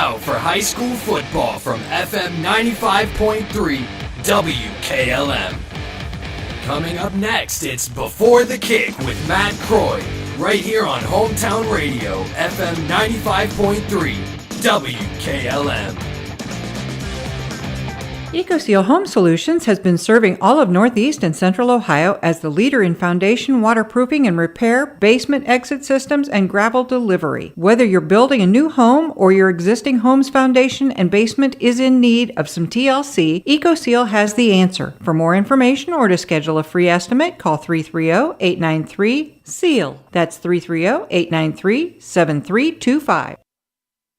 now for high school football from FM 95.3 WKLM. Coming up next, it's Before the Kick with Matt Croy, right here on Hometown Radio, FM 95.3 WKLM. EcoSeal Home Solutions has been serving all of Northeast and Central Ohio as the leader in foundation waterproofing and repair, basement exit systems, and gravel delivery. Whether you're building a new home or your existing home's foundation and basement is in need of some TLC, EcoSeal has the answer. For more information or to schedule a free estimate, call 330-893-SEAL. That's 330-893-7325.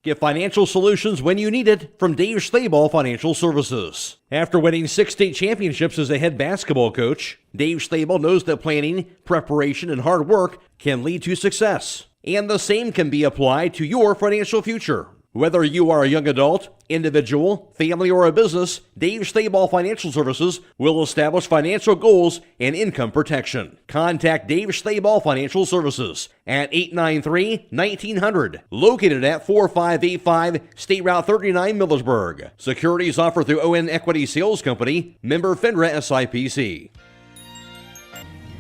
Get financial solutions when you need it from Dave Stayball Financial Services. After winning 6 state championships as a head basketball coach, Dave Stayball knows that planning, preparation, and hard work can lead to success. And the same can be applied to your financial future. Whether you are a young adult, individual, family, or a business, Dave Stayball Financial Services will establish financial goals and income protection. Contact Dave Stayball Financial Services at 893-1900, located at 4585 State Route 39, Millersburg. Securities offered through ON Equity Sales Company, member FINRA SIPC.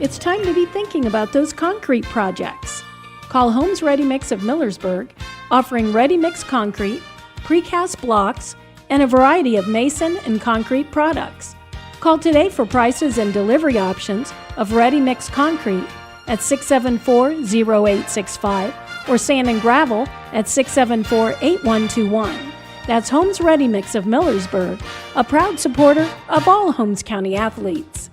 It's time to be thinking about those concrete projects. Call Holmes Ready Mix of Millersburg, offering ready-mix concrete, precast blocks, and a variety of mason and concrete products. Call today for prices and delivery options of ready-mix concrete at 674-0865 or sand and gravel at 674-8121. That's Holmes Ready Mix of Millersburg, a proud supporter of all Holmes County athletes.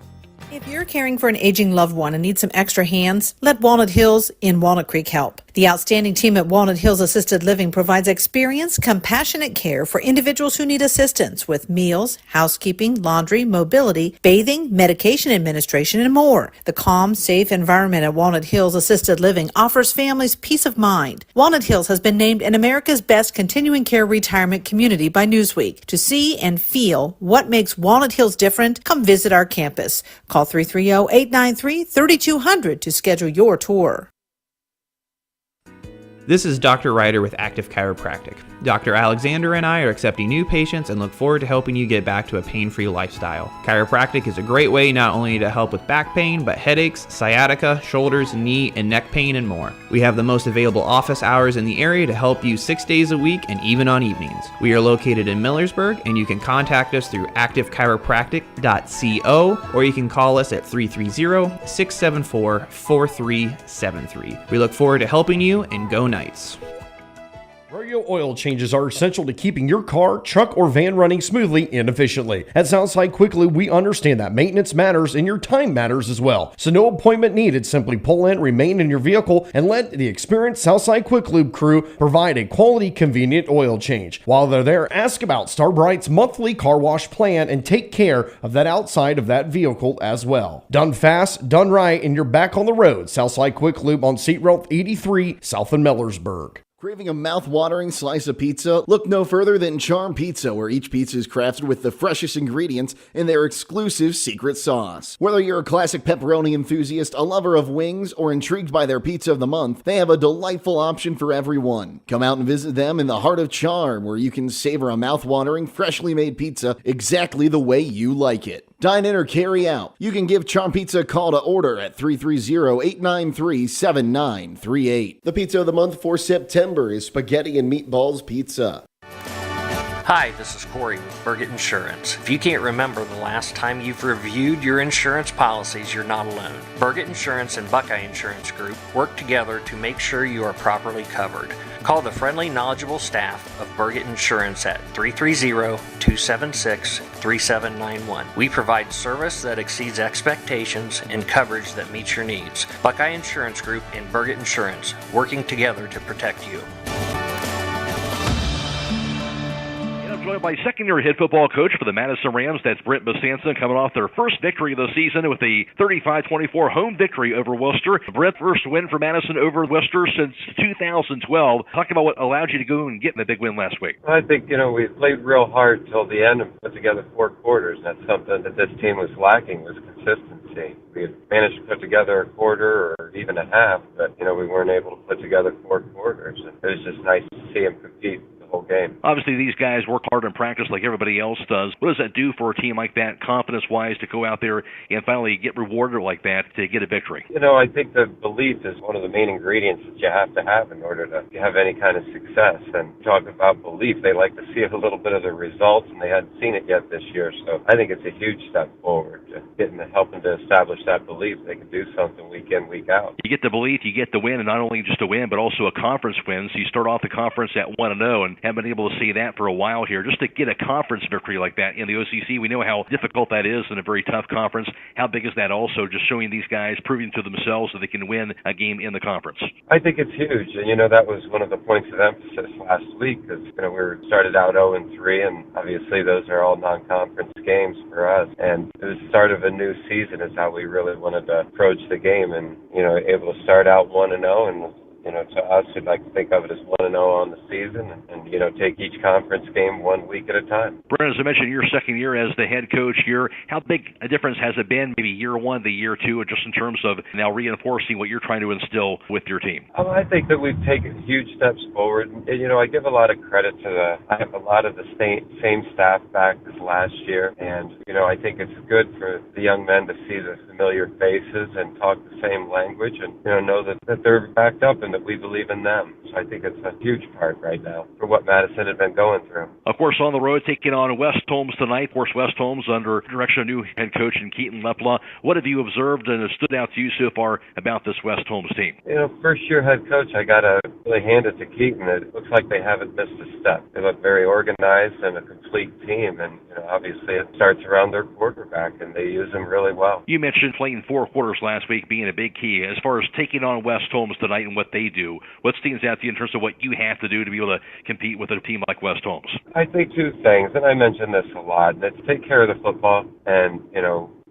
If you're caring for an aging loved one and need some extra hands, let Walnut Hills in Walnut Creek help. The outstanding team at Walnut Hills Assisted Living provides experienced, compassionate care for individuals who need assistance with meals, housekeeping, laundry, mobility, bathing, medication administration, and more. The calm, safe environment at Walnut Hills Assisted Living offers families peace of mind. Walnut Hills has been named an America's Best Continuing Care Retirement Community by Newsweek. To see and feel what makes Walnut Hills different, come visit our campus. Call 330-893-3200 to schedule your tour. This is Dr. Ryder with Active Chiropractic. Dr. Alexander and I are accepting new patients and look forward to helping you get back to a pain-free lifestyle. Chiropractic is a great way not only to help with back pain, but headaches, sciatica, shoulders, knee, and neck pain, and more. We have the most available office hours in the area to help you 6 days a week and even on evenings. We are located in Millersburg, and you can contact us through activechiropractic.co, or you can call us at 330-674-4373. We look forward to helping you, and go Knights. Royal oil changes are essential to keeping your car, truck, or van running smoothly and efficiently. At Southside Quickly, we understand that maintenance matters and your time matters as well. So no appointment needed. Simply pull in, remain in your vehicle, and let the experienced Southside Quick Lube crew provide a quality, convenient oil change. While they're there, ask about Starbright's monthly car wash plan and take care of that outside of that vehicle as well. Done fast, done right, and you're back on the road. Southside Quick Lube on State Route 83, south of Millersburg. Craving a mouth-watering slice of pizza? Look no further than Charm Pizza, where each pizza is crafted with the freshest ingredients in their exclusive secret sauce. Whether you're a classic pepperoni enthusiast, a lover of wings, or intrigued by their pizza of the month, they have a delightful option for everyone. Come out and visit them in the heart of Charm, where you can savor a mouth-watering, freshly made pizza exactly the way you like it. Dine in or carry out. You can give Charm Pizza a call to order at 330-893-7938. The pizza of the month for September is Spaghetti and Meatballs Pizza. Hi, this is Croy with Burgett Insurance. If you can't remember the last time you've reviewed your insurance policies, you're not alone. Burgett Insurance and Buckeye Insurance Group work together to make sure you are properly covered. Call the friendly, knowledgeable staff of Burgett Insurance at 330-276-3791. We provide service that exceeds expectations and coverage that meets your needs. Buckeye Insurance Group and Burgett Insurance, working together to protect you. Joined by second-year head football coach for the Madison Rams, that's Brent Bosanson, coming off their first victory of the season with a 35-24 home victory over Worcester. Brent, first win for Madison over Worcester since 2012. Talk about what allowed you to go and get the big win last week. I think, we played real hard till the end and put together 4 quarters. That's something that this team was lacking, was consistency. We had managed to put together a quarter or even a half, but, we weren't able to put together 4 quarters. And it was just nice to see him compete whole game. Obviously, these guys work hard in practice like everybody else does. What does that do for a team like that, confidence-wise, to go out there and finally get rewarded like that to get a victory? I think the belief is one of the main ingredients that you have to have in order to have any kind of success. And talk about belief, they like to see a little bit of the results, and they hadn't seen it yet this year. So I think it's a huge step forward, helping to establish that belief they can do something week in, week out. You get the belief, you get the win, and not only just a win, but also a conference win. So you start off the conference at 1-0, and haven't been able to see that for a while here. Just to get a conference victory like that in the OCC, we know how difficult that is in a very tough conference. How big is that also, just showing these guys, proving to themselves that they can win a game in the conference? I think it's huge, and that was one of the points of emphasis last week, because we started out 0-3, and obviously those are all non-conference games for us, and the start of a new season is how we really wanted to approach the game, and able to start out 1-0, and to us, we'd like to think of it as 1-0 on the season and take each conference game 1 week at a time. Brennan, as I mentioned, your second year as the head coach here, how big a difference has it been, maybe year one to year two, just in terms of now reinforcing what you're trying to instill with your team? I think that we've taken huge steps forward. I give a lot of credit to I have a lot of the same staff back as last year, and I think it's good for the young men to see the familiar faces and talk the same language, and know that they're backed up and that we believe in them. So I think it's a huge part right now for what Madison had been going through. Of course, on the road, taking on West Holmes tonight. Of course, West Holmes under direction of new head coach in Keaton Lepla. What have you observed and has stood out to you so far about this West Holmes team? First-year head coach, I got to really hand it to Keaton. It looks like they haven't missed a step. They look very organized and a complete team, and obviously it starts around their quarterback, and they use him really well. You mentioned playing 4 quarters last week being a big key. As far as taking on West Holmes tonight and what they do, what stands out to you in terms of what you have to do to be able to compete with a team like West Holmes? I think 2 things, and I mention this a lot, and it's take care of the football and,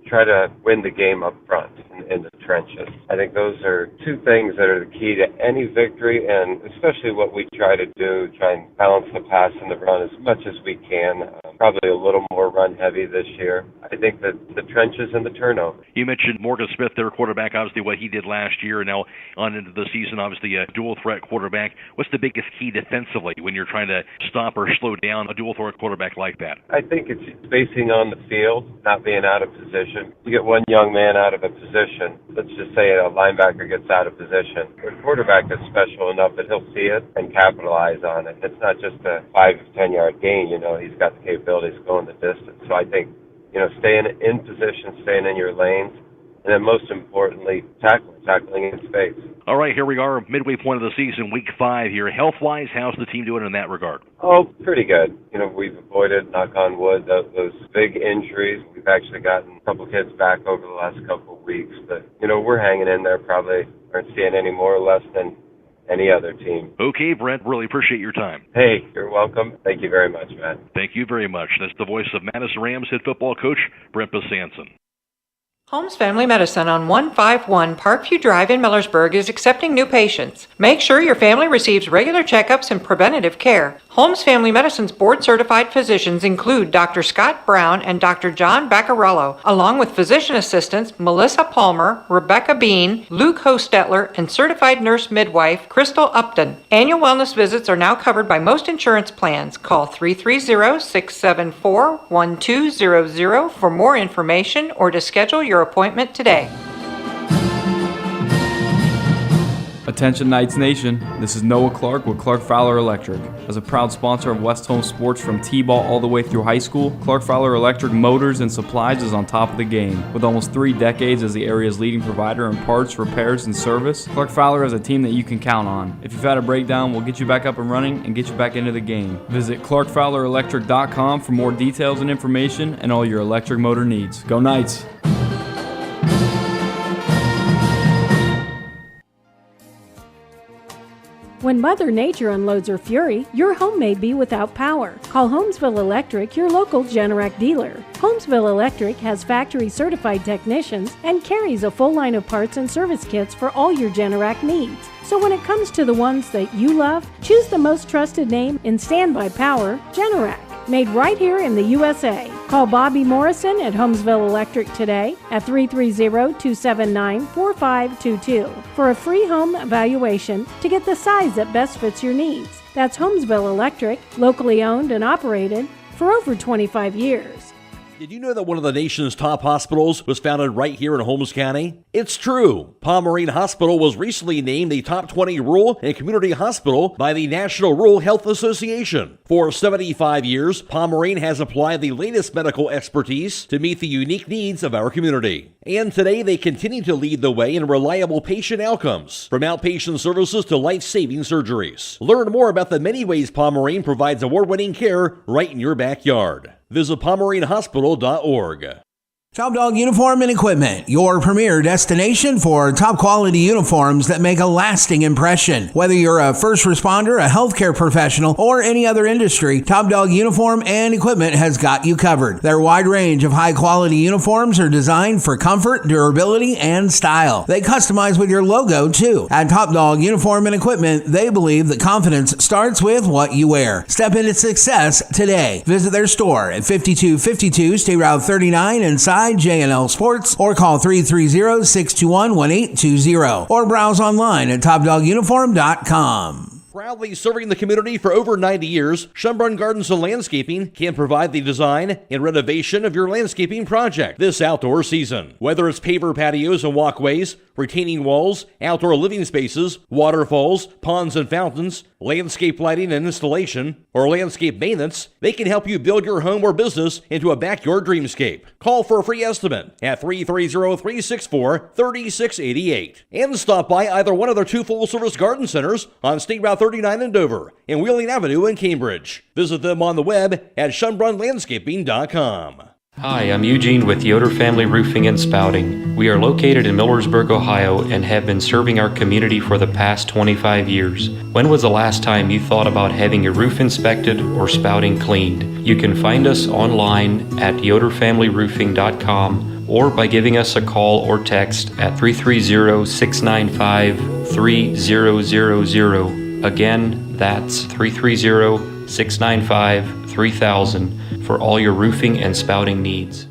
try to win the game up front in the trenches. I think those are 2 things that are the key to any victory, and especially what we try to do, try and balance the pass and the run as much as we can. Probably a little more run heavy this year. I think that the trenches and the turnover. You mentioned Morgan Smith, their quarterback, obviously what he did last year, and now on into the season, obviously a dual threat quarterback. What's the biggest key defensively when you're trying to stop or slow down a dual threat quarterback like that? I think it's spacing on the field, not being out of position. You get one young man out of a position, let's just say a linebacker gets out of position. The quarterback is special enough that he'll see it and capitalize on it. It's not just a 5 to 10 yard gain, he's got the capabilities going the distance. So I think, staying in position, staying in your lanes, and then most importantly, tackling in space. All right, here we are, midway point of the season, week 5 here. Health-wise, how's the team doing in that regard? Oh, pretty good. We've avoided, knock on wood, those big injuries. We've actually gotten a couple kids back over the last couple of weeks, but, we're hanging in there, probably aren't seeing any more or less than any other team. Okay, Brent, really appreciate your time. Hey, you're welcome. Thank you very much, Matt. Thank you very much. That's the voice of Madison Rams head football coach, Brent Besanson. Holmes Family Medicine on 151 Parkview Drive in Millersburg is accepting new patients. Make sure your family receives regular checkups and preventative care. Holmes Family Medicine's board-certified physicians include Dr. Scott Brown and Dr. John Baccarello, along with physician assistants Melissa Palmer, Rebecca Bean, Luke Hostetler, and certified nurse midwife Crystal Upton. Annual wellness visits are now covered by most insurance plans. Call 330-674-1200 for more information or to schedule your appointment today. Attention Knights Nation, this is Noah Clark with Clark Fowler Electric. As a proud sponsor of West Holmes sports from T-ball all the way through high school, Clark Fowler Electric Motors and Supplies is on top of the game. With almost 3 decades as the area's leading provider in parts, repairs, and service, Clark Fowler is a team that you can count on. If you've had a breakdown, we'll get you back up and running and get you back into the game. Visit ClarkFowlerElectric.com for more details and information and all your electric motor needs. Go Knights! When Mother Nature unloads her fury, your home may be without power. Call Holmesville Electric, your local Generac dealer. Holmesville Electric has factory-certified technicians and carries a full line of parts and service kits for all your Generac needs. So when it comes to the ones that you love, choose the most trusted name in standby power, Generac. Made right here in the USA. Call Bobby Morrison at Holmesville Electric today at 330-279-4522 for a free home evaluation to get the size that best fits your needs. That's Holmesville Electric, locally owned and operated for over 25 years. Did you know that one of the nation's top hospitals was founded right here in Holmes County? It's true. Pomerene Hospital was recently named the top 20 rural and community hospital by the National Rural Health Association. For 75 years, Pomerene has applied the latest medical expertise to meet the unique needs of our community. And today they continue to lead the way in reliable patient outcomes, from outpatient services to life-saving surgeries. Learn more about the many ways Pomerene provides award-winning care right in your backyard. Visit PomereneHospital.org. Top Dog Uniform and Equipment, your premier destination for top quality uniforms that make a lasting impression. Whether you're a first responder, a healthcare professional, or any other industry, Top Dog Uniform and Equipment has got you covered. Their wide range of high quality uniforms are designed for comfort, durability, and style. They customize with your logo too. At Top Dog Uniform and Equipment, they believe that confidence starts with what you wear. Step into success today. Visit their store at 5252 State Route 39 inside J&L Sports, or call 330-621-1820, or browse online at topdoguniform.com. Proudly serving the community for over 90 years, Schönbrunn Gardens and Landscaping can provide the design and renovation of your landscaping project this outdoor season. Whether it's paver patios and walkways, retaining walls, outdoor living spaces, waterfalls, ponds and fountains, landscape lighting and installation, or landscape maintenance, they can help you build your home or business into a backyard dreamscape. Call for a free estimate at 330-364-3688. And stop by either one of their two full-service garden centers on State Route 39 in Dover and Wheeling Avenue in Cambridge. Visit them on the web at SchönbrunnLandscaping.com. Hi, I'm Eugene with Yoder Family Roofing and Spouting. We are located in Millersburg, Ohio, and have been serving our community for the past 25 years. When was the last time you thought about having your roof inspected or spouting cleaned? You can find us online at yoderfamilyroofing.com or by giving us a call or text at 330-695-3000. Again, that's 330-695-3000 for all your roofing and spouting needs.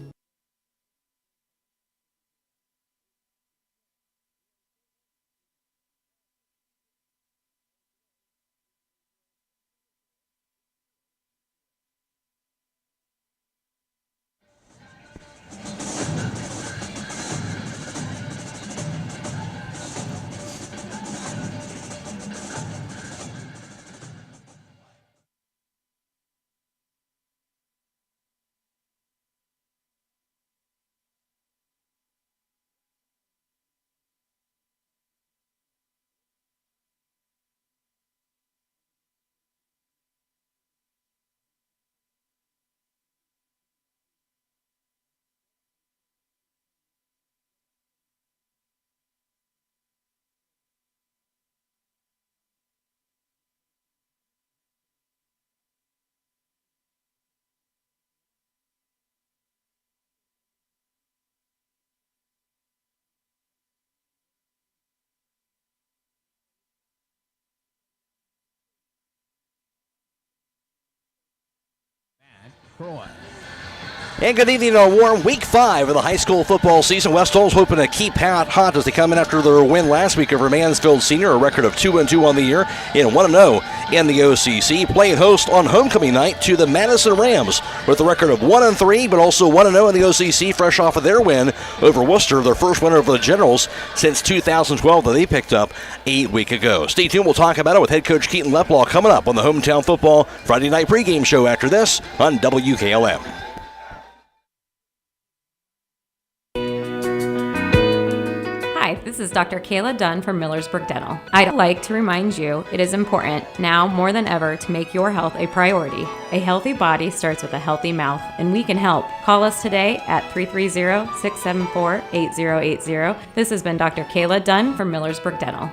Croy. And good evening on a warm week 5 of the high school football season. West Holmes hoping to keep hot as they come in after their win last week over Mansfield Senior, a record of 2-2 on the year and 1-0 in the OCC. Playing host on homecoming night to the Madison Rams with a record of 1-3, but also 1-0 in the OCC, fresh off of their win over Worcester, their first win over the Generals since 2012 that they picked up 8 weeks ago. Stay tuned. We'll talk about it with head coach Keaton Leplaw coming up on the Hometown Football Friday night pregame show after this on WKLM. Hi, this is Dr. Kayla Dunn from Millersburg Dental. I'd like to remind you it is important now more than ever to make your health a priority. A healthy body starts with a healthy mouth, and we can help. Call us today at 330-674-8080. This has been Dr. Kayla Dunn from Millersburg Dental.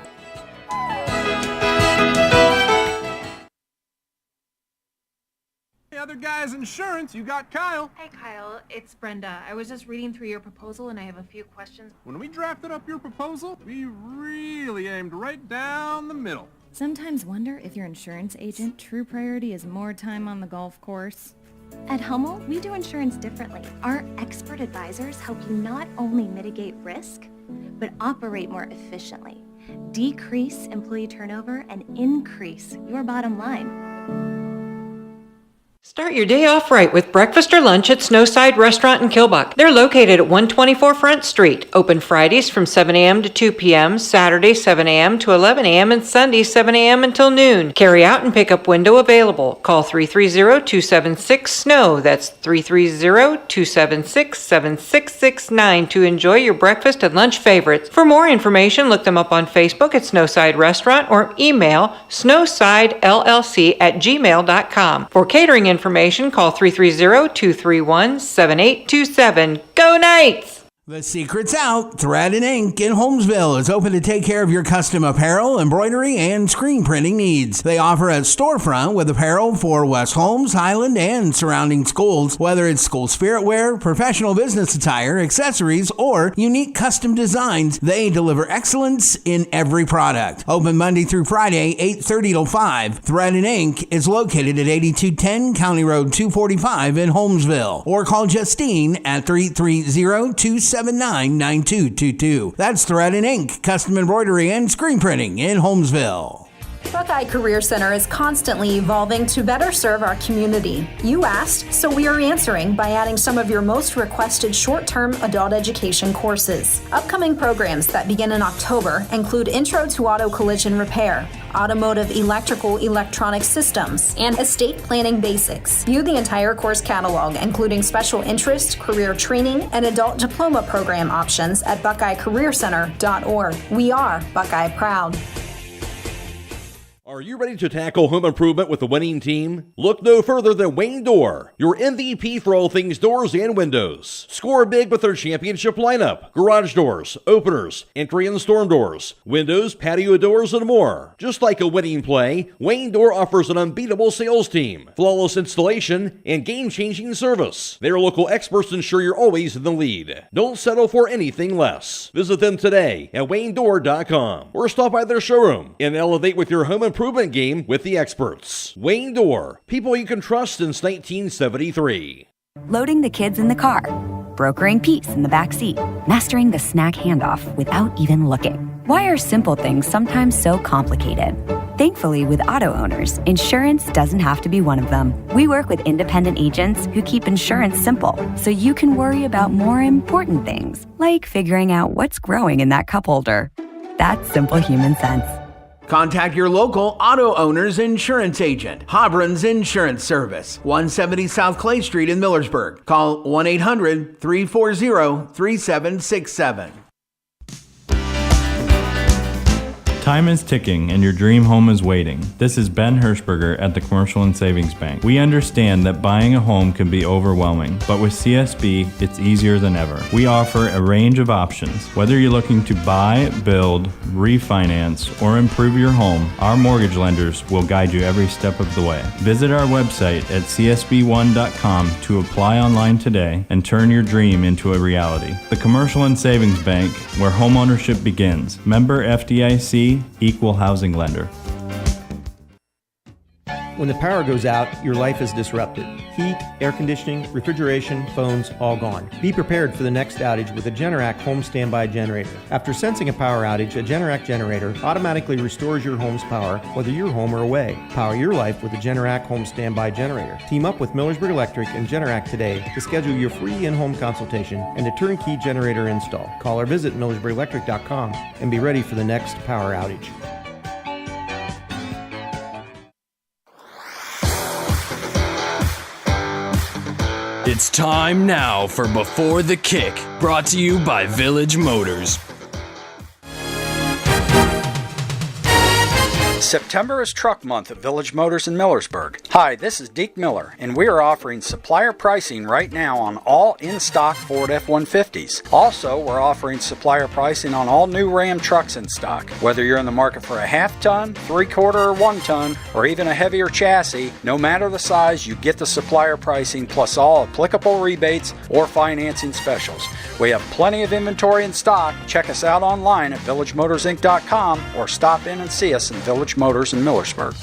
Other guy's insurance, you got Kyle. Hey Kyle, it's Brenda. I was just reading through your proposal and I have a few questions. When we drafted up your proposal, we really aimed right down the middle. Sometimes wonder if your insurance agent true priority is more time on the golf course. At Hummel, we do insurance differently. Our expert advisors help you not only mitigate risk, but operate more efficiently. decrease employee turnover, and increase your bottom line. Start your day off right with breakfast or lunch at Snowside Restaurant in Kilbuck. They're located at 124 Front Street. Open Fridays from 7 a.m. to 2 p.m., Saturdays 7 a.m. to 11 a.m., and Sundays 7 a.m. until noon. Carry out and pick-up window available. Call 330-276-SNOW. That's 330-276-7669 to enjoy your breakfast and lunch favorites. For more information, look them up on Facebook at Snowside Restaurant or email snowsidellc@gmail.com. For catering information, call 330-231-7827. Go Knights! The secret's out. Thread and Ink in Holmesville is open to take care of your custom apparel, embroidery, and screen printing needs. They offer a storefront with apparel for West Holmes, Highland, and surrounding schools. Whether it's school spirit wear, professional business attire, accessories, or unique custom designs, they deliver excellence in every product. Open Monday through Friday, 8:30 till 5. Thread and Ink is located at 8210 County Road 245 in Holmesville. Or call Justine at 330-279-9222. That's Thread and Ink, custom embroidery and screen printing in Holmesville. Buckeye Career Center is constantly evolving to better serve our community. You asked, so we are answering by adding some of your most requested short-term adult education courses. Upcoming programs that begin in October include Intro to Auto Collision Repair, Automotive Electrical Electronic Systems, and Estate Planning Basics. View the entire course catalog, including special interest, career training, and adult diploma program options at BuckeyeCareerCenter.org. We are Buckeye Proud. Are you ready to tackle home improvement with the winning team? Look no further than Wayne Door, your MVP for all things doors and windows. Score big with their championship lineup: garage doors, openers, entry and storm doors, windows, patio doors, and more. Just like a winning play, Wayne Door offers an unbeatable sales team, flawless installation, and game-changing service. Their local experts ensure you're always in the lead. Don't settle for anything less. Visit them today at waynedoor.com or stop by their showroom and elevate with your home improvement game with the experts. Wayne Door, people you can trust since 1973. Loading the kids in the car, brokering peace in the back seat, mastering the snack handoff without even looking. Why are simple things sometimes so complicated? Thankfully, with auto owners, insurance doesn't have to be one of them. We work with independent agents who keep insurance simple, so you can worry about more important things, like figuring out what's growing in that cup holder. That's simple human sense. Contact your local auto owner's insurance agent, Hobron's Insurance Service, 170 South Clay Street in Millersburg. Call 1-800-340-3767. Time is ticking and your dream home is waiting. This is Ben Hirschberger at the Commercial and Savings Bank. We understand that buying a home can be overwhelming, but with CSB, it's easier than ever. We offer a range of options. Whether you're looking to buy, build, refinance, or improve your home, our mortgage lenders will guide you every step of the way. Visit our website at csb1.com to apply online today and turn your dream into a reality. The Commercial and Savings Bank, where homeownership begins. Member FDIC, Equal Housing Lender. When the power goes out, your life is disrupted. Heat, air conditioning, refrigeration, phones, all gone. Be prepared for the next outage with a Generac home standby generator. After sensing a power outage, a Generac generator automatically restores your home's power, whether you're home or away. Power your life with a Generac home standby generator. Team up with Millersburg Electric and Generac today to schedule your free in-home consultation and a turnkey generator install. Call or visit millersburgelectric.com and be ready for the next power outage. It's time now for Before the Kick, brought to you by Village Motors. September is Truck Month at Village Motors in Millersburg. Hi, this is Deke Miller, and we are offering supplier pricing right now on all in-stock Ford F-150s. Also, we're offering supplier pricing on all new Ram trucks in stock. Whether you're in the market for a half-ton, 3/4 or 1-ton, or even a heavier chassis, no matter the size, you get the supplier pricing plus all applicable rebates or financing specials. We have plenty of inventory in stock. Check us out online at villagemotorsinc.com or stop in and see us in Village Motors in Millersburg.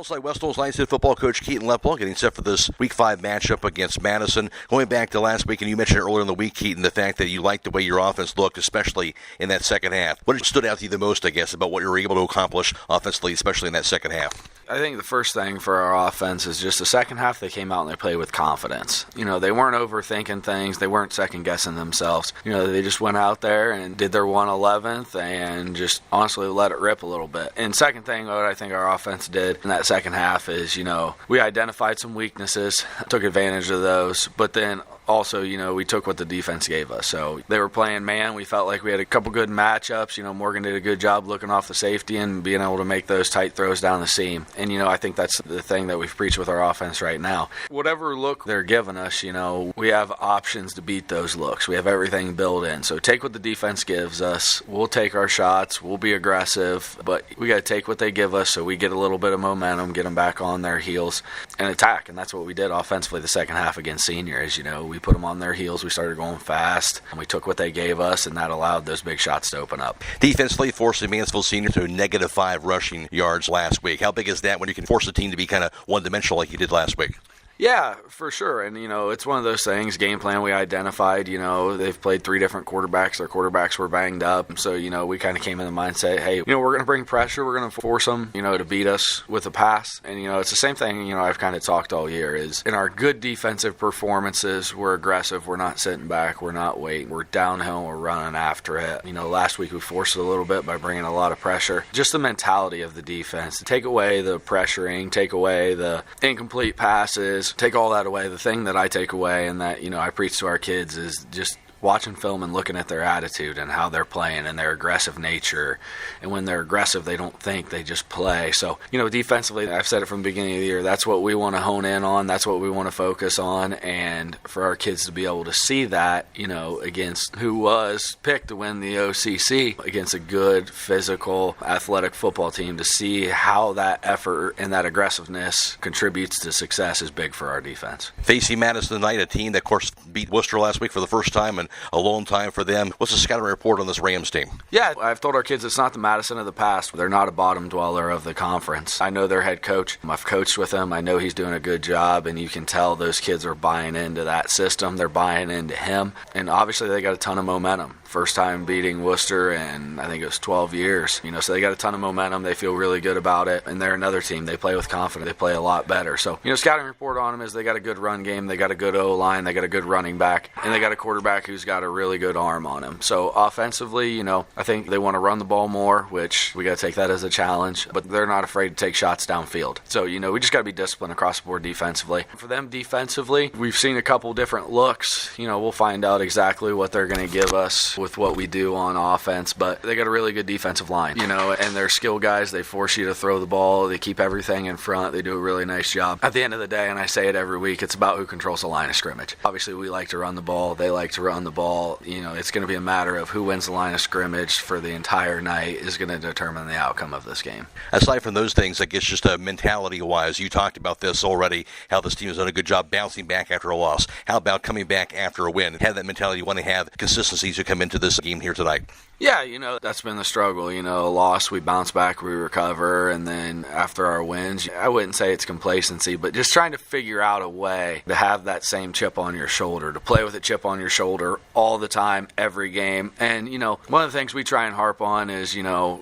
Alongside West Holmes Lions head football coach Keaton Lepel, getting set for this Week 5 matchup against Madison. Going back to last week, and you mentioned earlier in the week, Keaton, the fact that you liked the way your offense looked, especially in that second half. What stood out to you the most, I guess, about what you were able to accomplish offensively, especially in that second half? I think the first thing for our offense is just the second half they came out and they played with confidence. They weren't overthinking things. They weren't second-guessing themselves. They just went out there and did their 111th and just honestly let it rip a little bit. And second thing, what I think our offense did in that second half is, we identified some weaknesses, took advantage of those, but then also, we took what the defense gave us. So they were playing man. We felt like we had a couple good matchups. Morgan did a good job looking off the safety and being able to make those tight throws down the seam. And, I think that's the thing that we've preached with our offense right now. Whatever look they're giving us, we have options to beat those looks. We have everything built in. So take what the defense gives us. We'll take our shots. We'll be aggressive. But we got to take what they give us so we get a little bit of momentum, get them back on their heels, and attack. And that's what we did offensively the second half against Senior. As we put them on their heels. We started going fast, and we took what they gave us, and that allowed those big shots to open up. Defensively, forcing Mansfield Senior to -5 rushing yards last week. How big is that when you can force a team to be kind of one-dimensional like you did last week? Yeah, for sure. And, it's one of those things, game plan we identified, they've played 3 different quarterbacks. Their quarterbacks were banged up. So, we kind of came in the mindset, hey, we're going to bring pressure. We're going to force them, to beat us with a pass. And, it's the same thing, I've kind of talked all year is in our good defensive performances, we're aggressive. We're not sitting back. We're not waiting. We're downhill. We're running after it. Last week we forced it a little bit by bringing a lot of pressure. Just the mentality of the defense. Take away the pressuring, take away the incomplete passes, take all that away. The thing that I take away and that, I preach to our kids is just watching film and looking at their attitude and how they're playing and their aggressive nature. And when they're aggressive, they don't think, they just play. So, defensively, I've said it from the beginning of the year, that's what we want to hone in on. That's what we want to focus on. And for our kids to be able to see that, against who was picked to win the OCC, against a good, physical, athletic football team, to see how that effort and that aggressiveness contributes to success is big for our defense. Facing Madison tonight, a team that, of course, beat Worcester last week for the first time and a long time for them. What's the scouting report on this Rams team? Yeah, I've told our kids it's not the Madison of the past. They're not a bottom dweller of the conference. I know their head coach. I've coached with him. I know he's doing a good job, and you can tell those kids are buying into that system. They're buying into him, and obviously they got a ton of momentum. First time beating Worcester in, I think it was 12 years. So they got a ton of momentum. They feel really good about it, and they're another team. They play with confidence. They play a lot better. So, scouting report on them is they got a good run game. They got a good O-line. They got a good running back, and they got a quarterback who's got a really good arm on him. So offensively, I think they want to run the ball more, which we got to take that as a challenge, but they're not afraid to take shots downfield. So, we just got to be disciplined across the board defensively. For them defensively, we've seen a couple different looks. We'll find out exactly what they're going to give us with what we do on offense, but they got a really good defensive line, and they're skill guys. They force you to throw the ball. They keep everything in front. They do a really nice job. At the end of the day, and I say it every week, it's about who controls the line of scrimmage. Obviously, we like to run the ball. They like to run the ball. It's going to be a matter of who wins the line of scrimmage for the entire night is going to determine the outcome of this game. Aside from those things, I guess just mentality-wise, you talked about this already, how this team has done a good job bouncing back after a loss. How about coming back after a win? Have that mentality you want to have consistency to come into this game here tonight. Yeah, that's been the struggle. A loss, we bounce back, we recover, and then after our wins, I wouldn't say it's complacency, but just trying to figure out a way to have that same chip on your shoulder, to play with a chip on your shoulder all the time, every game. And, one of the things we try and harp on is,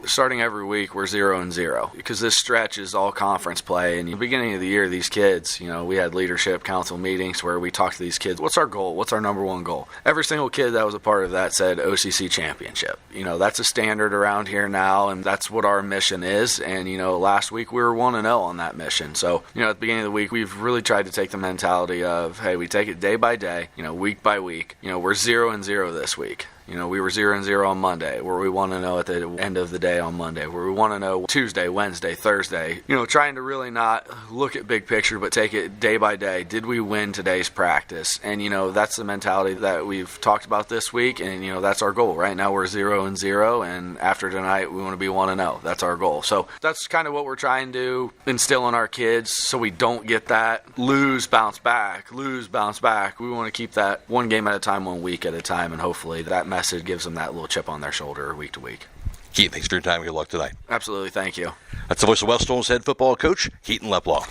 starting every week, we're 0-0, because this stretch is all conference play. And at the beginning of the year, these kids, we had leadership council meetings where we talked to these kids, what's our goal? What's our number one goal? Every single kid that was a part of that said OCC championship. That's a standard around here now, and that's what our mission is. And, last week we were 1-0 on that mission. So, at the beginning of the week, we've really tried to take the mentality of, hey, we take it day by day, week by week. We're 0-0 this week. We were 0-0 on Monday, where we want to know at the end of the day on Monday, where we want to know Tuesday, Wednesday, Thursday. Trying to really not look at big picture, but take it day by day. Did we win today's practice? And, that's the mentality that we've talked about this week, and, that's our goal. Right now we're 0-0, and after tonight we want to be 1-0. That's our goal. So that's kind of what we're trying to instill in our kids so we don't get that lose, bounce back. We want to keep that one game at a time, 1 week at a time, and hopefully that message gives them that little chip on their shoulder week to week. Keaton, thanks for your time. Good luck tonight. Absolutely, thank you. That's the voice of West Holmes head football coach, Keaton Leplow.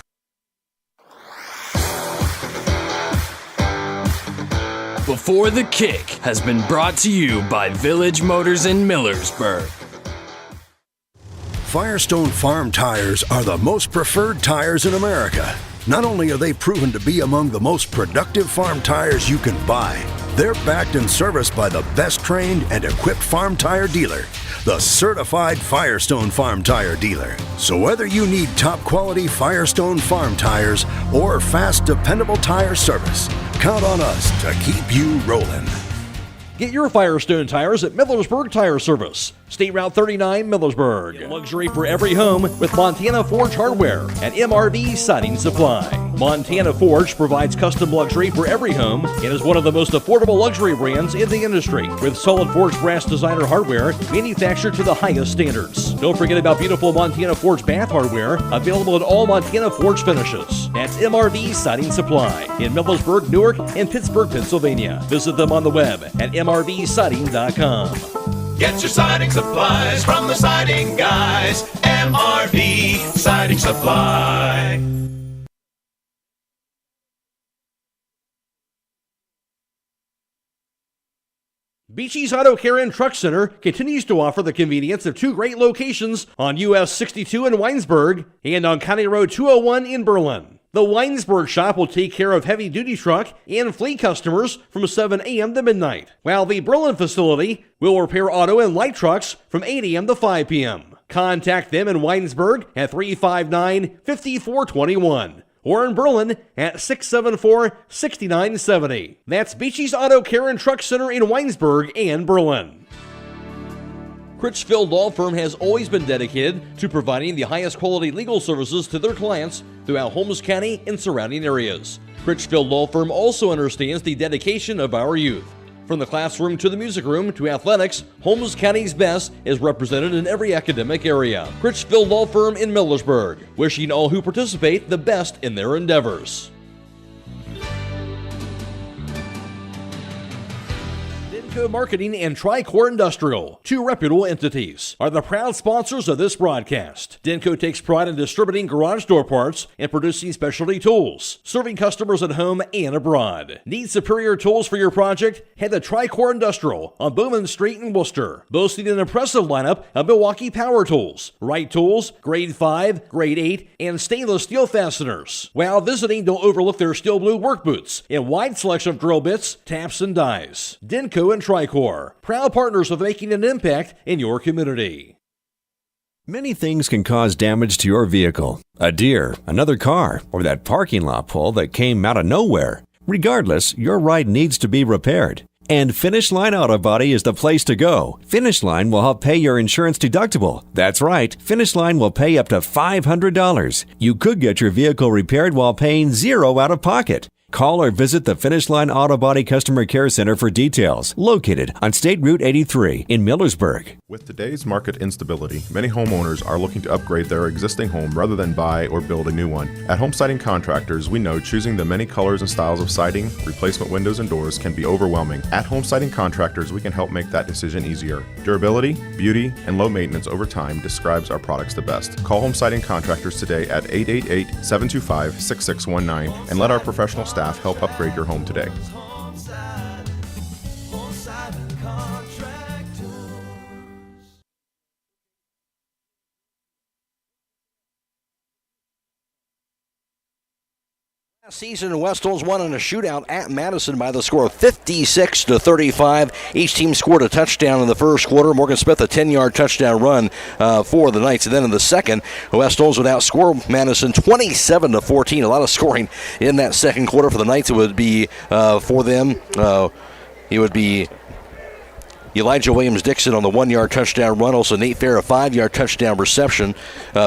Before the Kick has been brought to you by Village Motors in Millersburg. Firestone Farm tires are the most preferred tires in America. Not only are they proven to be among the most productive farm tires you can buy, they're backed and serviced by the best trained and equipped farm tire dealer, the certified Firestone Farm Tire Dealer. So whether you need top quality Firestone Farm tires or fast, dependable tire service, count on us to keep you rolling. Get your Firestone tires at Millersburg Tire Service, State Route 39, Millersburg. Get luxury for every home with Montana Forge Hardware and MRV Siding Supply. Montana Forge provides custom luxury for every home and is one of the most affordable luxury brands in the industry, with solid forged brass designer hardware manufactured to the highest standards. Don't forget about beautiful Montana Forge bath hardware, available in all Montana Forge finishes. That's MRV Siding Supply in Millersburg, Newark, and Pittsburgh, Pennsylvania. Visit them on the web at mrvsiding.com. Get your siding supplies from the siding guys. MRV Siding Supply. Beachy's Auto Care and Truck Center continues to offer the convenience of two great locations on US 62 in Winesburg and on County Road 201 in Berlin. The Winesburg shop will take care of heavy-duty truck and fleet customers from 7 a.m. to midnight, while the Berlin facility will repair auto and light trucks from 8 a.m. to 5 p.m. Contact them in Winesburg at 359-5421 or in Berlin at 674-6970. That's Beachy's Auto Care and Truck Center in Winesburg and Berlin. Critchfield Law Firm has always been dedicated to providing the highest quality legal services to their clients throughout Holmes County and surrounding areas. Critchfield Law Firm also understands the dedication of our youth. From the classroom to the music room to athletics, Holmes County's best is represented in every academic area. Critchfield Law Firm in Millersburg, wishing all who participate the best in their endeavors. Denko Marketing and Tricor Industrial, two reputable entities, are the proud sponsors of this broadcast. Denko takes pride in distributing garage door parts and producing specialty tools, serving customers at home and abroad. Need superior tools for your project? Head to Tricor Industrial on Bowman Street in Worcester, boasting an impressive lineup of Milwaukee power tools, Wright tools, grade 5, grade 8, and stainless steel fasteners. While visiting, don't overlook their steel blue work boots and wide selection of drill bits, taps, and dies. Denko and Tricor, proud partners of making an impact in your community. Many things can cause damage to your vehicle. A deer, another car, or that parking lot pole that came out of nowhere. Regardless, your ride needs to be repaired. And Finish Line Auto Body is the place to go. Finish Line will help pay your insurance deductible. That's right, Finish Line will pay up to $500. You could get your vehicle repaired while paying $0 out of pocket. Call or visit the Finish Line Auto Body Customer Care Center for details, located on State Route 83 in Millersburg. With today's market instability, many homeowners are looking to upgrade their existing home rather than buy or build a new one. At Home Siding Contractors, we know choosing the many colors and styles of siding, replacement windows, and doors can be overwhelming. At Home Siding Contractors, we can help make that decision easier. Durability, beauty, and low maintenance over time describes our products the best. Call Home Siding Contractors today at 888-725-6619 and let our professional staff help upgrade your home today. Last season, West Holmes won in a shootout at Madison by the score of 56-35. Each team scored a touchdown in the first quarter. Morgan Smith a 10-yard touchdown run for the Knights. And then in the second, West Holmes would outscore Madison 27-14. A lot of scoring in that second quarter for the Knights. It would be for them. It would be Elijah Williams-Dixon on the 1-yard touchdown run. Also Nate Fair, a 5-yard touchdown reception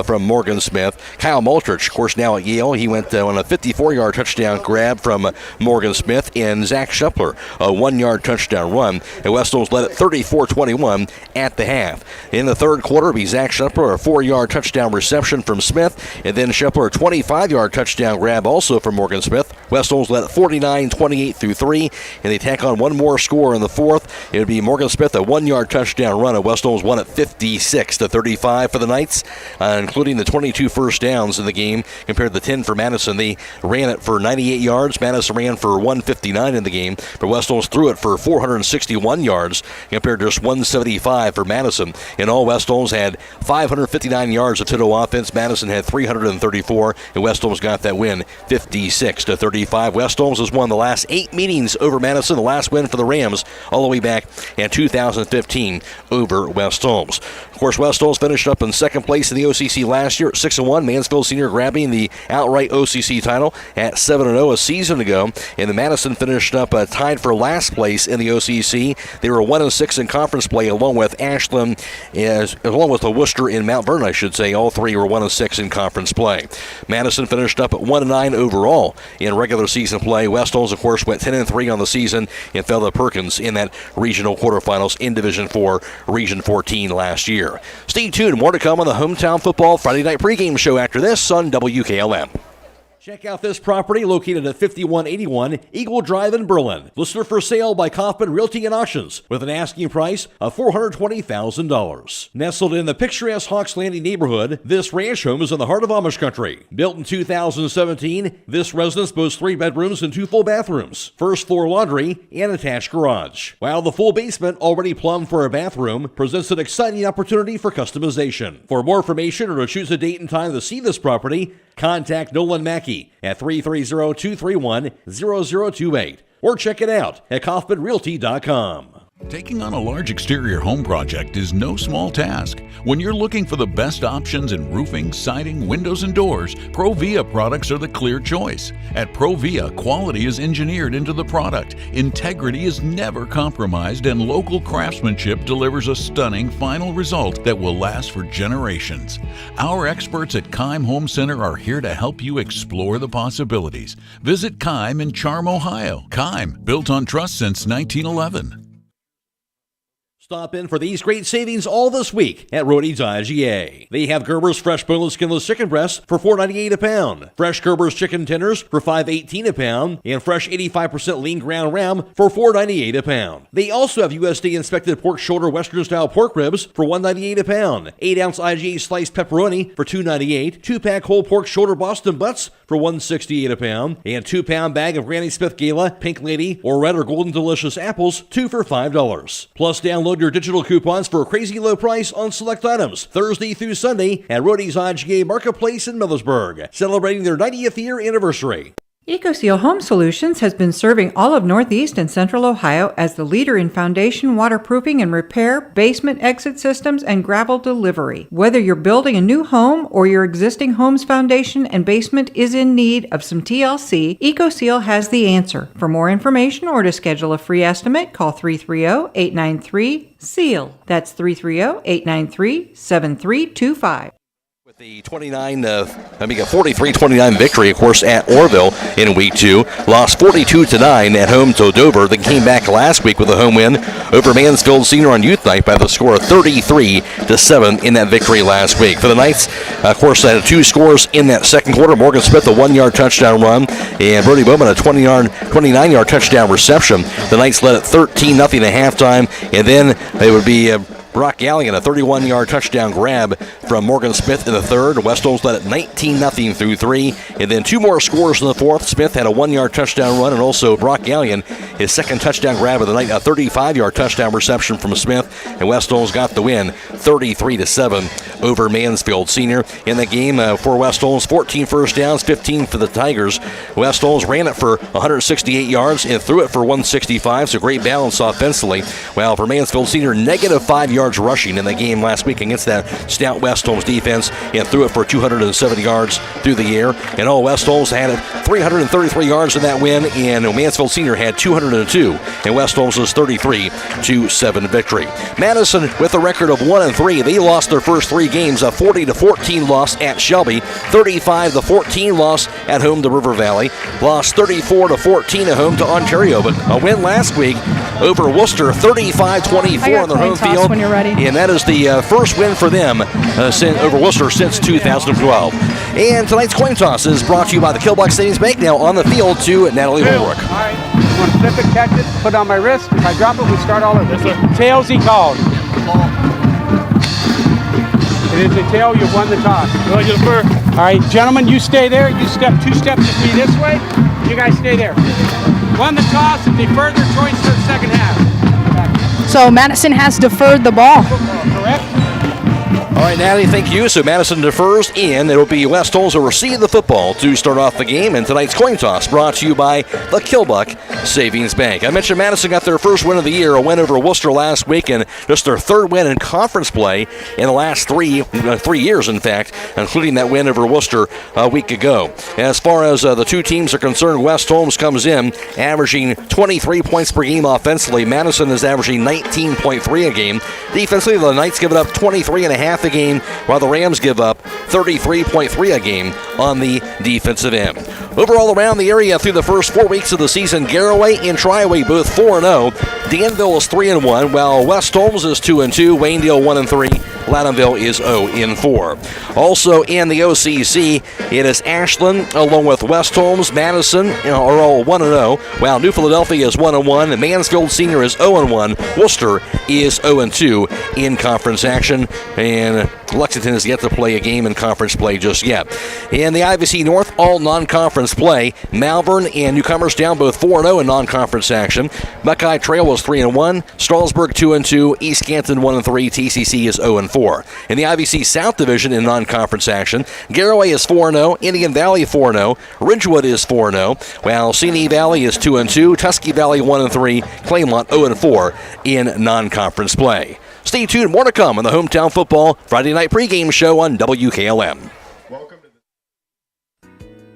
from Morgan Smith. Kyle Multrich, of course, now at Yale. He went on a 54-yard touchdown grab from Morgan Smith. And Zach Schepler, a 1-yard touchdown run. And West Holmes led it 34-21 at the half. In the third quarter, it'll be Zach Schepler, a 4-yard touchdown reception from Smith. And then Schepler, a 25-yard touchdown grab also from Morgan Smith. West Holmes led it 49-28 through 3. And they tack on one more score in the fourth. It would be Morgan Smith, a 1-yard touchdown run, and West Holmes won at 56-35 for the Knights, including the 22 first downs in the game compared to the 10 for Madison. They ran it for 98 yards. Madison ran for 159 in the game, but West Holmes threw it for 461 yards compared to just 175 for Madison. In all, West Holmes had 559 yards of total offense. Madison had 334, and West Holmes got that win 56-35. West Holmes has won the last 8 meetings over Madison. The last win for the Rams all the way back in 2015 over West Holmes. Of course, West Holmes finished up in second place in the OCC last year at 6-1. Mansfield Senior grabbing the outright OCC title at 7-0 a season ago. And the Madison finished up tied for last place in the OCC. They were 1-6 in conference play, along with Ashland, along with Worcester and Mount Vernon, I should say. All three were 1-6 in conference play. Madison finished up at 1-9 overall in regular season play. West Holmes, of course, went 10-3 on the season and fell to Perkins in that regional quarterfinals in Division 4, Region 14 last year. Stay tuned. More to come on the Hometown Football Friday Night Pregame Show after this on WKLM. Check out this property located at 5181 Eagle Drive in Berlin. Listed for sale by Kaufman Realty and Auctions with an asking price of $420,000. Nestled in the picturesque Hawks Landing neighborhood, this ranch home is in the heart of Amish country. Built in 2017, this residence boasts 3 bedrooms and 2 full bathrooms, first floor laundry, and attached garage. While the full basement, already plumbed for a bathroom, presents an exciting opportunity for customization. For more information or to choose a date and time to see this property, contact Nolan Mackey at 330-231-0028 or check it out at KaufmanRealty.com. Taking on a large exterior home project is no small task. When you're looking for the best options in roofing, siding, windows, and doors, Provia products are the clear choice. At Provia, quality is engineered into the product, integrity is never compromised, and local craftsmanship delivers a stunning final result that will last for generations. Our experts at Keim Home Center are here to help you explore the possibilities. Visit Keim in Charm, Ohio. Keim, built on trust since 1911. Stop in for these great savings all this week at Rody's IGA. They have Gerber's fresh boneless skinless chicken breasts for $4.98 a pound, fresh Gerber's chicken tenders for $5.18 a pound, and fresh 85% lean ground round for $4.98 a pound. They also have USDA inspected pork shoulder Western style pork ribs for $1.98 a pound, 8-ounce IGA sliced pepperoni for $2.98, 2-pack whole pork shoulder Boston butts for $1.68 a pound, and 2-pound bag of Granny Smith Gala, Pink Lady, or Red or Golden Delicious apples, 2 for $5. Plus, download your digital coupons for a crazy low price on select items Thursday through Sunday at Rody's IGA Marketplace in Millersburg, celebrating their 90th year anniversary. EcoSeal Home Solutions has been serving all of Northeast and Central Ohio as the leader in foundation waterproofing and repair, basement exit systems, and gravel delivery. Whether you're building a new home or your existing home's foundation and basement is in need of some TLC, EcoSeal has the answer. For more information or to schedule a free estimate, call 330-893-SEAL. That's 330-893-7325. The 43-29 victory, of course, at Orville in Week 2. Lost 42-9 at home to Dover. They came back last week with a home win over Mansfield Senior on Youth Night by the score of 33-7 in that victory last week. For the Knights, of course, they had 2 scores in that second quarter. Morgan Smith, a 1-yard touchdown run, and Brody Bowman, a 29-yard touchdown reception. The Knights led at 13-0 at halftime, and then it would be Brock Galligan, a 31-yard touchdown grab from Morgan Smith in the third. West Holmes led at 19-0 through 3. And then 2 more scores in the fourth. Smith had a 1-yard touchdown run, and also Brock Galligan, his second touchdown grab of the night, a 35-yard touchdown reception from Smith. And West Holmes got the win 33-7 over Mansfield Senior. In the game for West Holmes, 14 first downs, 15 for the Tigers. West Holmes ran it for 168 yards and threw it for 165, so great balance offensively. While for Mansfield Senior, negative 5 yards rushing in the game last week against that stout West Holmes defense, and threw it for 270 yards through the air. And all West Holmes had 333 yards in that win, and Mansfield Senior had 202, and West Holmes was 33-7 victory. Madison with a record of 1-3. They lost their first 3 games, a 40-14 loss at Shelby, 35-14 loss at home to River Valley, lost 34-14 at home to Ontario, but a win last week over Worcester, 35-24 on their home field. And that is the first win for them over Worcester since 2012. And tonight's coin toss is brought to you by the Killbuck Savings Bank. Now on the field to Natalie Holbrook. want to flip it, catch it, put it on my wrist. If I drop it, we start all over. Yes, sir. Tails he called. It is a tail, you've won the toss. All right, gentlemen, you stay there. You step 2 steps with me this way. You guys stay there. Won the toss, and defer their choice for the second half. So Madison has deferred the ball. Correct. All right, Natalie, thank you. So Madison defers, and it'll be West Holmes who will receive the football to start off the game. And tonight's coin toss brought to you by the Kilbuck Savings Bank. I mentioned Madison got their first win of the year, a win over Worcester last week, and just their third win in conference play in the last 3 years, in fact, including that win over Worcester a week ago. As far as the two teams are concerned, West Holmes comes in averaging 23 points per game offensively. Madison is averaging 19.3 a game. Defensively, the Knights give it up 23.5 a game, while the Rams give up 33.3 a game on the defensive end. Overall, around the area through the first 4 weeks of the season, Garraway and Triway both 4-0. Danville is 3-1, while West Holmes is 2-2, Waynedale 1-3, Ladonville is 0-4. Also in the OCC, it is Ashland along with West Holmes, Madison are all 1-0, while New Philadelphia is 1-1, and Mansfield Senior is 0-1, Worcester is 0-2 in conference action, and Lexington has yet to play a game in conference play just yet. In the IVC North, all non-conference play. Malvern and Newcomerstown both 4-0 in non-conference action. Buckeye Trail was 3-1. Strasburg 2-2. East Canton 1-3. TCC is 0-4. In the IVC South Division in non-conference action, Garraway is 4-0. Indian Valley 4-0. Ridgewood is 4-0. While Seney Valley is 2-2. Tusky Valley 1-3. Claymont 0-4 in non-conference play. Stay tuned, more to come on the Hometown Football Friday Night Pregame Show on WKLM.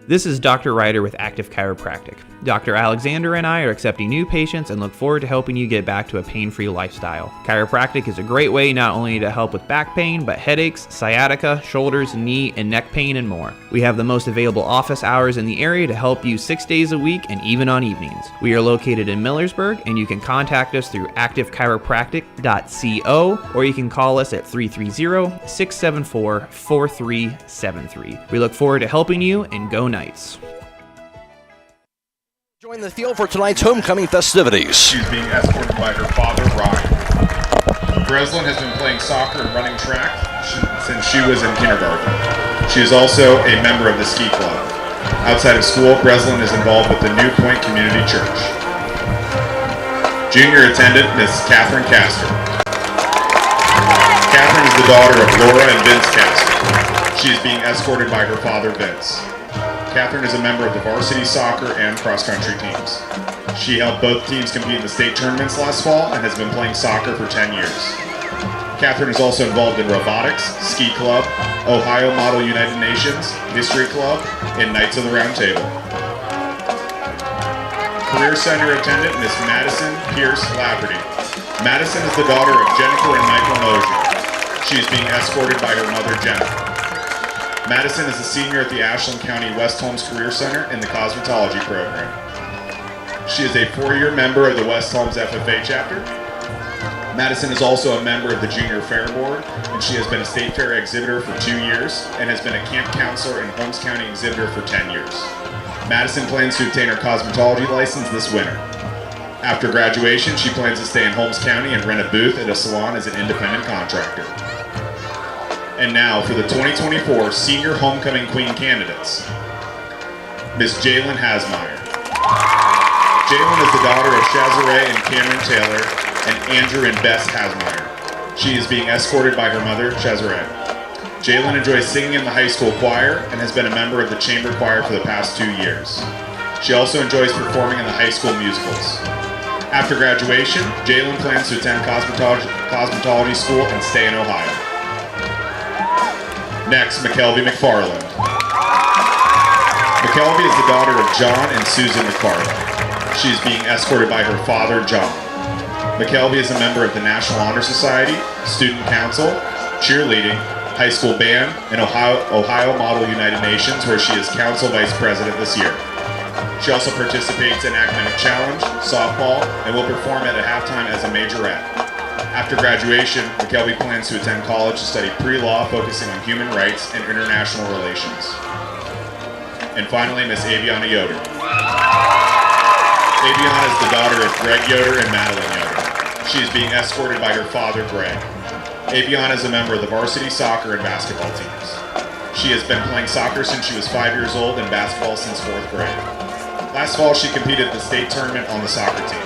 This is Dr. Ryder with Active Chiropractic. Dr. Alexander and I are accepting new patients and look forward to helping you get back to a pain-free lifestyle. Chiropractic is a great way not only to help with back pain, but headaches, sciatica, shoulders, knee, and neck pain, and more. We have the most available office hours in the area to help you 6 days a week and even on evenings. We are located in Millersburg, and you can contact us through activechiropractic.co, or you can call us at 330-674-4373. We look forward to helping you, and go Knights. Join the field for tonight's homecoming festivities. She's being escorted by her father, Ryan. Breslin has been playing soccer and running track since she was in kindergarten. She is also a member of the ski club. Outside of school, Breslin is involved with the New Point Community Church. Junior attendant, Miss Catherine Castor. Catherine is the daughter of Laura and Vince Castor. She is being escorted by her father, Vince. Catherine is a member of the varsity soccer and cross-country teams. She helped both teams compete in the state tournaments last fall and has been playing soccer for 10 years. Catherine is also involved in robotics, ski club, Ohio Model United Nations, History Club, and Knights of the Round Table. Career Center attendant, Miss Madison Pierce Lafferty. Madison is the daughter of Jennifer and Michael Mosier. She is being escorted by her mother, Jennifer. Madison is a senior at the Ashland County West Holmes Career Center in the cosmetology program. She is a 4-year member of the West Holmes FFA chapter. Madison is also a member of the Junior Fair Board, and she has been a state fair exhibitor for 2 years and has been a camp counselor and Holmes County exhibitor for 10 years. Madison plans to obtain her cosmetology license this winter. After graduation, she plans to stay in Holmes County and rent a booth at a salon as an independent contractor. And now for the 2024 Senior Homecoming Queen candidates. Miss Jalen Hasmeyer. Jalen is the daughter of Shazare and Cameron Taylor and Andrew and Bess Hasmeyer. She is being escorted by her mother, Shazare. Jalen enjoys singing in the high school choir and has been a member of the chamber choir for the past 2 years. She also enjoys performing in the high school musicals. After graduation, Jalen plans to attend cosmetology school and stay in Ohio. Next, McKelvey McFarland. McKelvey is the daughter of John and Susan McFarland. She is being escorted by her father, John. McKelvey is a member of the National Honor Society, Student Council, cheerleading, high school band, and Ohio Model United Nations, where she is council vice president this year. She also participates in Academic Challenge, softball, and will perform at a halftime as a majorette. After graduation, McKelvey plans to attend college to study pre-law, focusing on human rights and international relations. And finally, Miss Aviana Yoder. Aviana is the daughter of Greg Yoder and Madeline Yoder. She is being escorted by her father, Greg. Aviana is a member of the varsity soccer and basketball teams. She has been playing soccer since she was 5 years old and basketball since 4th grade. Last fall, she competed at the state tournament on the soccer team.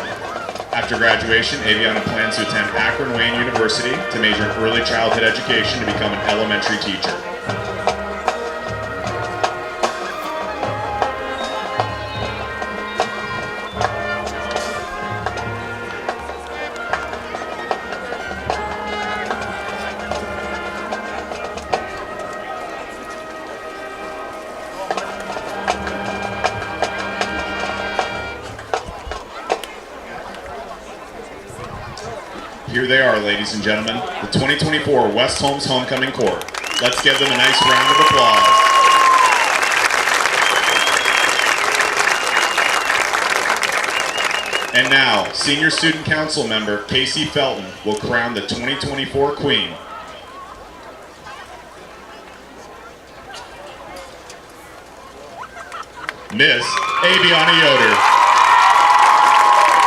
After graduation, Aviana plans to attend Akron Wayne University to major in early childhood education to become an elementary teacher. Here they are, ladies and gentlemen, the 2024 West Holmes Homecoming Court. Let's give them a nice round of applause. And now, Senior Student Council member Casey Felton will crown the 2024 Queen. Miss Aviana Yoder.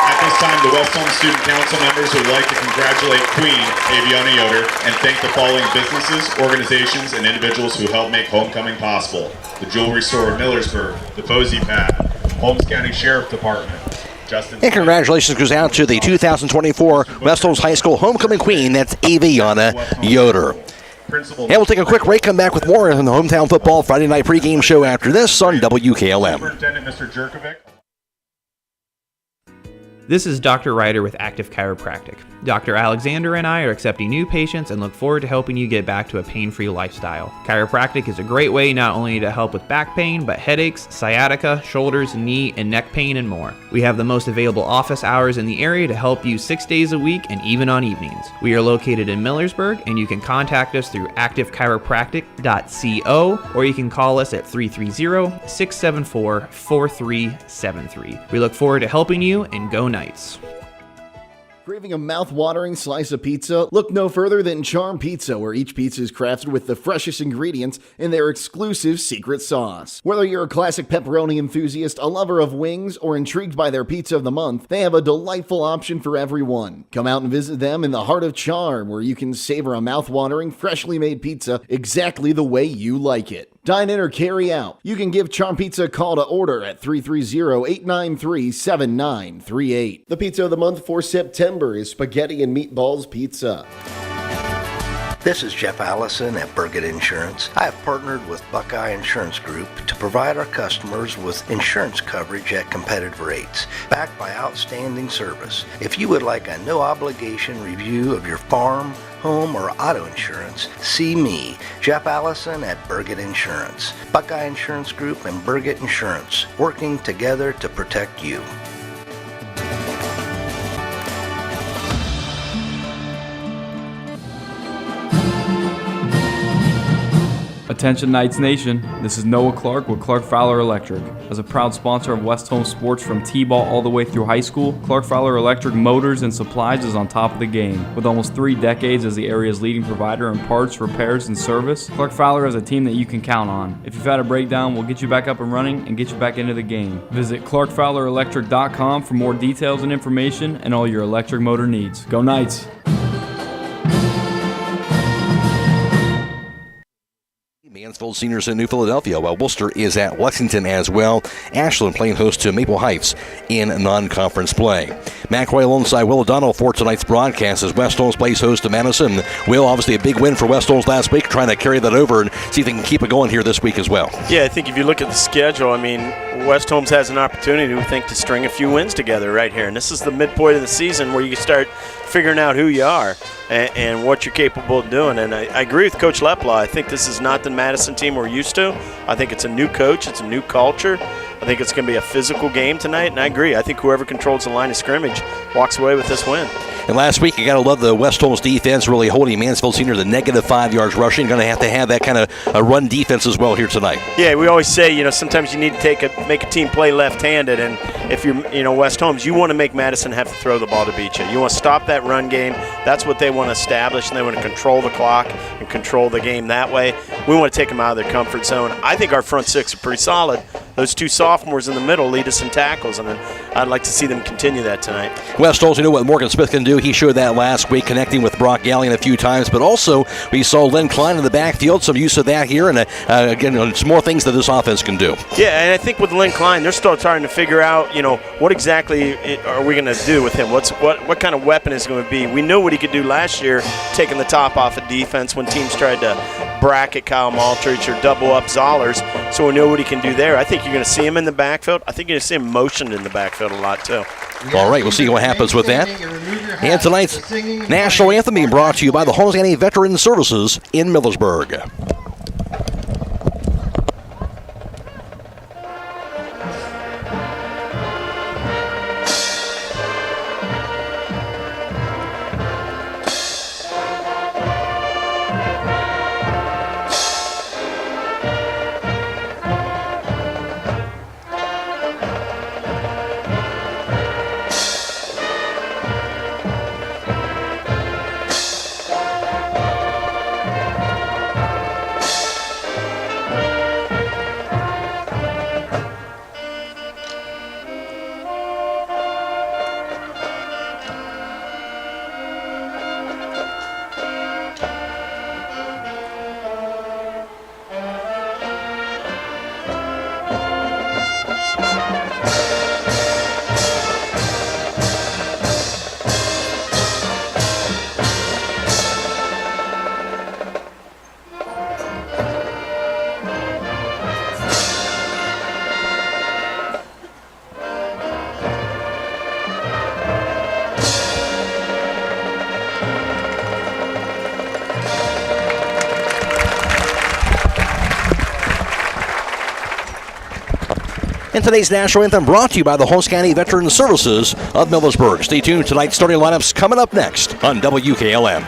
At this time, the West Holmes Student Council members would like to congratulate Queen Aviana Yoder and thank the following businesses, organizations, and individuals who helped make homecoming possible: the Jewelry Store of Millersburg, the Posey Pad, Holmes County Sheriff Department. And congratulations goes out to the 2024 West Holmes High School Homecoming Queen. That's Aviana Yoder. And we'll take a quick break, come back with more on the Hometown Football Friday Night Pregame Show after this on WKLM. Superintendent Mr. Jerkovic. This is Dr. Ryder with Active Chiropractic. Dr. Alexander and I are accepting new patients and look forward to helping you get back to a pain-free lifestyle. Chiropractic is a great way not only to help with back pain, but headaches, sciatica, shoulders, knee, and neck pain, and more. We have the most available office hours in the area to help you 6 days a week and even on evenings. We are located in Millersburg, and you can contact us through activechiropractic.co, or you can call us at 330-674-4373. We look forward to helping you, and go Knights. Craving a mouth-watering slice of pizza? Look no further than Charm Pizza, where each pizza is crafted with the freshest ingredients in their exclusive secret sauce. Whether you're a classic pepperoni enthusiast, a lover of wings, or intrigued by their pizza of the month, they have a delightful option for everyone. Come out and visit them in the heart of Charm, where you can savor a mouth-watering, freshly made pizza exactly the way you like it. Dine in or carry out. You can give Charm Pizza a call to order at 330-893-7938. The pizza of the month for September is Spaghetti and Meatballs Pizza. This is Jeff Allison at Burgett Insurance. I have partnered with Buckeye Insurance Group to provide our customers with insurance coverage at competitive rates, backed by outstanding service. If you would like a no-obligation review of your farm, home, or auto insurance, see me, Jeff Allison at Burgett Insurance. Buckeye Insurance Group and Burgett Insurance, working together to protect you. Attention Knights Nation, this is Noah Clark with Clark Fowler Electric. As a proud sponsor of West Holmes sports from T-ball all the way through high school, Clark Fowler Electric Motors and Supplies is on top of the game. With almost 3 decades as the area's leading provider in parts, repairs, and service, Clark Fowler is a team that you can count on. If you've had a breakdown, we'll get you back up and running and get you back into the game. Visit ClarkFowlerElectric.com for more details and information and all your electric motor needs. Go Knights! Mansfield Seniors in New Philadelphia, while Worcester is at Lexington as well. Ashland playing host to Maple Heights in non-conference play. McCreery alongside Will O'Donnell for tonight's broadcast as West Holmes plays host to Madison. Will, obviously a big win for West Holmes last week, trying to carry that over and see if they can keep it going here this week as well. Yeah, I think if you look at the schedule, I mean, West Holmes has an opportunity, we think, to string a few wins together right here. And this is the midpoint of the season where you can start figuring out who you are and what you're capable of doing. And I agree with Coach Leplaw. I think this is not the Madison team we're used to. I think it's a new coach. It's a new culture. I think it's going to be a physical game tonight, and I agree. I think whoever controls the line of scrimmage walks away with this win. And last week, you got to love the West Holmes defense, really holding Mansfield Senior to -5 yards rushing. Going to have that kind of a run defense as well here tonight. Yeah, we always say, sometimes you need to make a team play left-handed, and if you're, West Holmes, you want to make Madison have to throw the ball to beat you. You want to stop that run game. That's what they want to establish, and they want to control the clock and control the game that way. We want to take them out of their comfort zone. I think our front six are pretty solid. Those two sophomores in the middle lead us in tackles, and then I'd like to see them continue that tonight. West also know what Morgan Smith can do. He showed that last week, connecting with Brock Gallion a few times, but also we saw Lynn Klein in the backfield, some use of that here, and again, some more things that this offense can do. Yeah, and I think with Lynn Klein, they're still trying to figure out, what exactly are we going to do with him? What kind of weapon is going to be? We knew what he could do last year, taking the top off of defense when teams tried to bracket Kyle Maltrich or double up Zollers, so we know what he can do there. I think you're going to see him in the backfield. I think you're going to see him motioned in the backfield a lot, too. All right, we'll see what happens with that. And tonight's national anthem being brought to you by the Holmes County Veteran Services in Millersburg. And today's national anthem brought to you by the Holmes County Veteran Services of Millersburg. Stay tuned. Tonight's starting lineups coming up next on WKLM.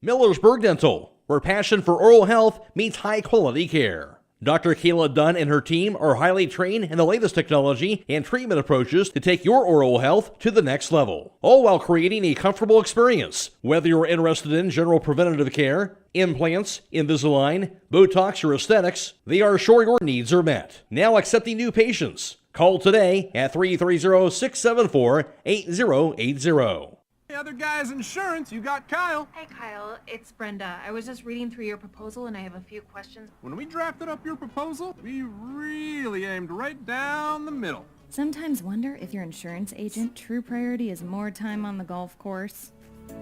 Millersburg Dental, where passion for oral health meets high-quality care. Dr. Kayla Dunn and her team are highly trained in the latest technology and treatment approaches to take your oral health to the next level, all while creating a comfortable experience. Whether you're interested in general preventative care, implants, Invisalign, Botox, or aesthetics, they are sure your needs are met. Now accepting new patients. Call today at 330-674-8080. Hey, other guys' insurance, you got Kyle. Hey, Kyle, it's Brenda. I was just reading through your proposal, and I have a few questions. When we drafted up your proposal, we really aimed right down the middle. Sometimes wonder if your insurance agent true priority is more time on the golf course.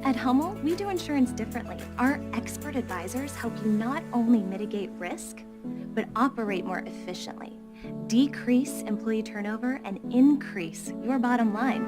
At Hummel, we do insurance differently. Our expert advisors help you not only mitigate risk, but operate more efficiently, decrease employee turnover, and increase your bottom line.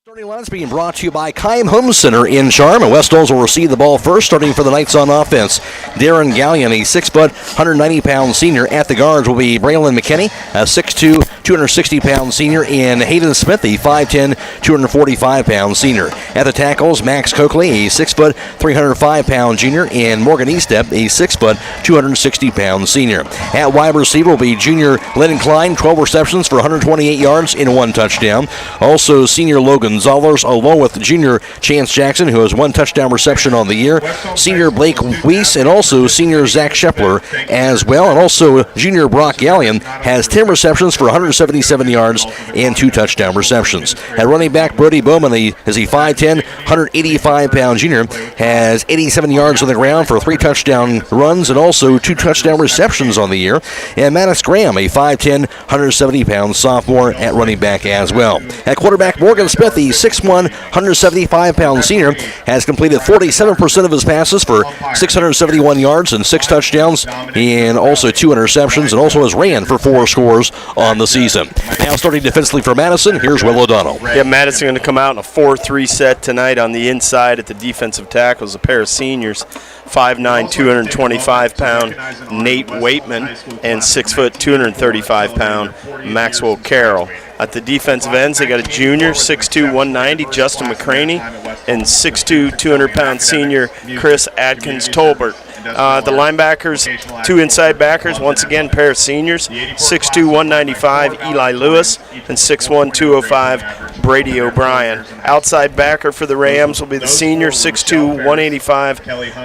Starting lines being brought to you by Keim Home Center in Charm. And West Holmes will receive the ball first, starting for the Knights on offense. Darren Gallion, a 6', 190-pound senior. At the guards will be Braylon McKinney, a 6'2", 260-pound senior, and Hayden Smith, a 5'10", 245-pound senior. At the tackles, Max Coakley, a 6', 305-pound junior, and Morgan Eastep, a 6', 260-pound senior. At wide receiver will be junior Lennon Klein, 12 receptions for 128 yards and 1 touchdown. Also, senior Logan Zollers, along with junior Chance Jackson, who has 1 touchdown reception on the year, senior Blake Weiss, and also senior Zach Shepler as well. And also junior Brock Gallion has 10 receptions for 177 yards and 2 touchdown receptions. At running back, Brody Bowman is a 5'10", 185-pound junior, has 87 yards on the ground for 3 touchdown runs and also 2 touchdown receptions on the year. And Maddox Graham, a 5'10", 170-pound sophomore at running back as well. At quarterback, Morgan Smith, the 6'1", 175-pound senior, has completed 47% of his passes for 671 yards and 6 touchdowns and also 2 interceptions, and also has ran for 4 scores on the season. Now starting defensively for Madison, here's Will O'Donnell. Yeah, Madison going to come out in a 4-3 set tonight on the inside at the defensive tackles, a pair of seniors, 5'9", 225-pound Nate Waitman and 6', 235-pound Maxwell Carroll. At the defensive ends, they got a junior, 6'2", 190, Justin McCreery, and 6'2", 200-pound senior Chris Adkins Tolbert. The linebackers, 2 inside backers, once again, pair of seniors, 6'2", 195, Eli Lewis, and 6'1", 205, Brady O'Brien. Outside backer for the Rams will be the senior, 6'2", 185,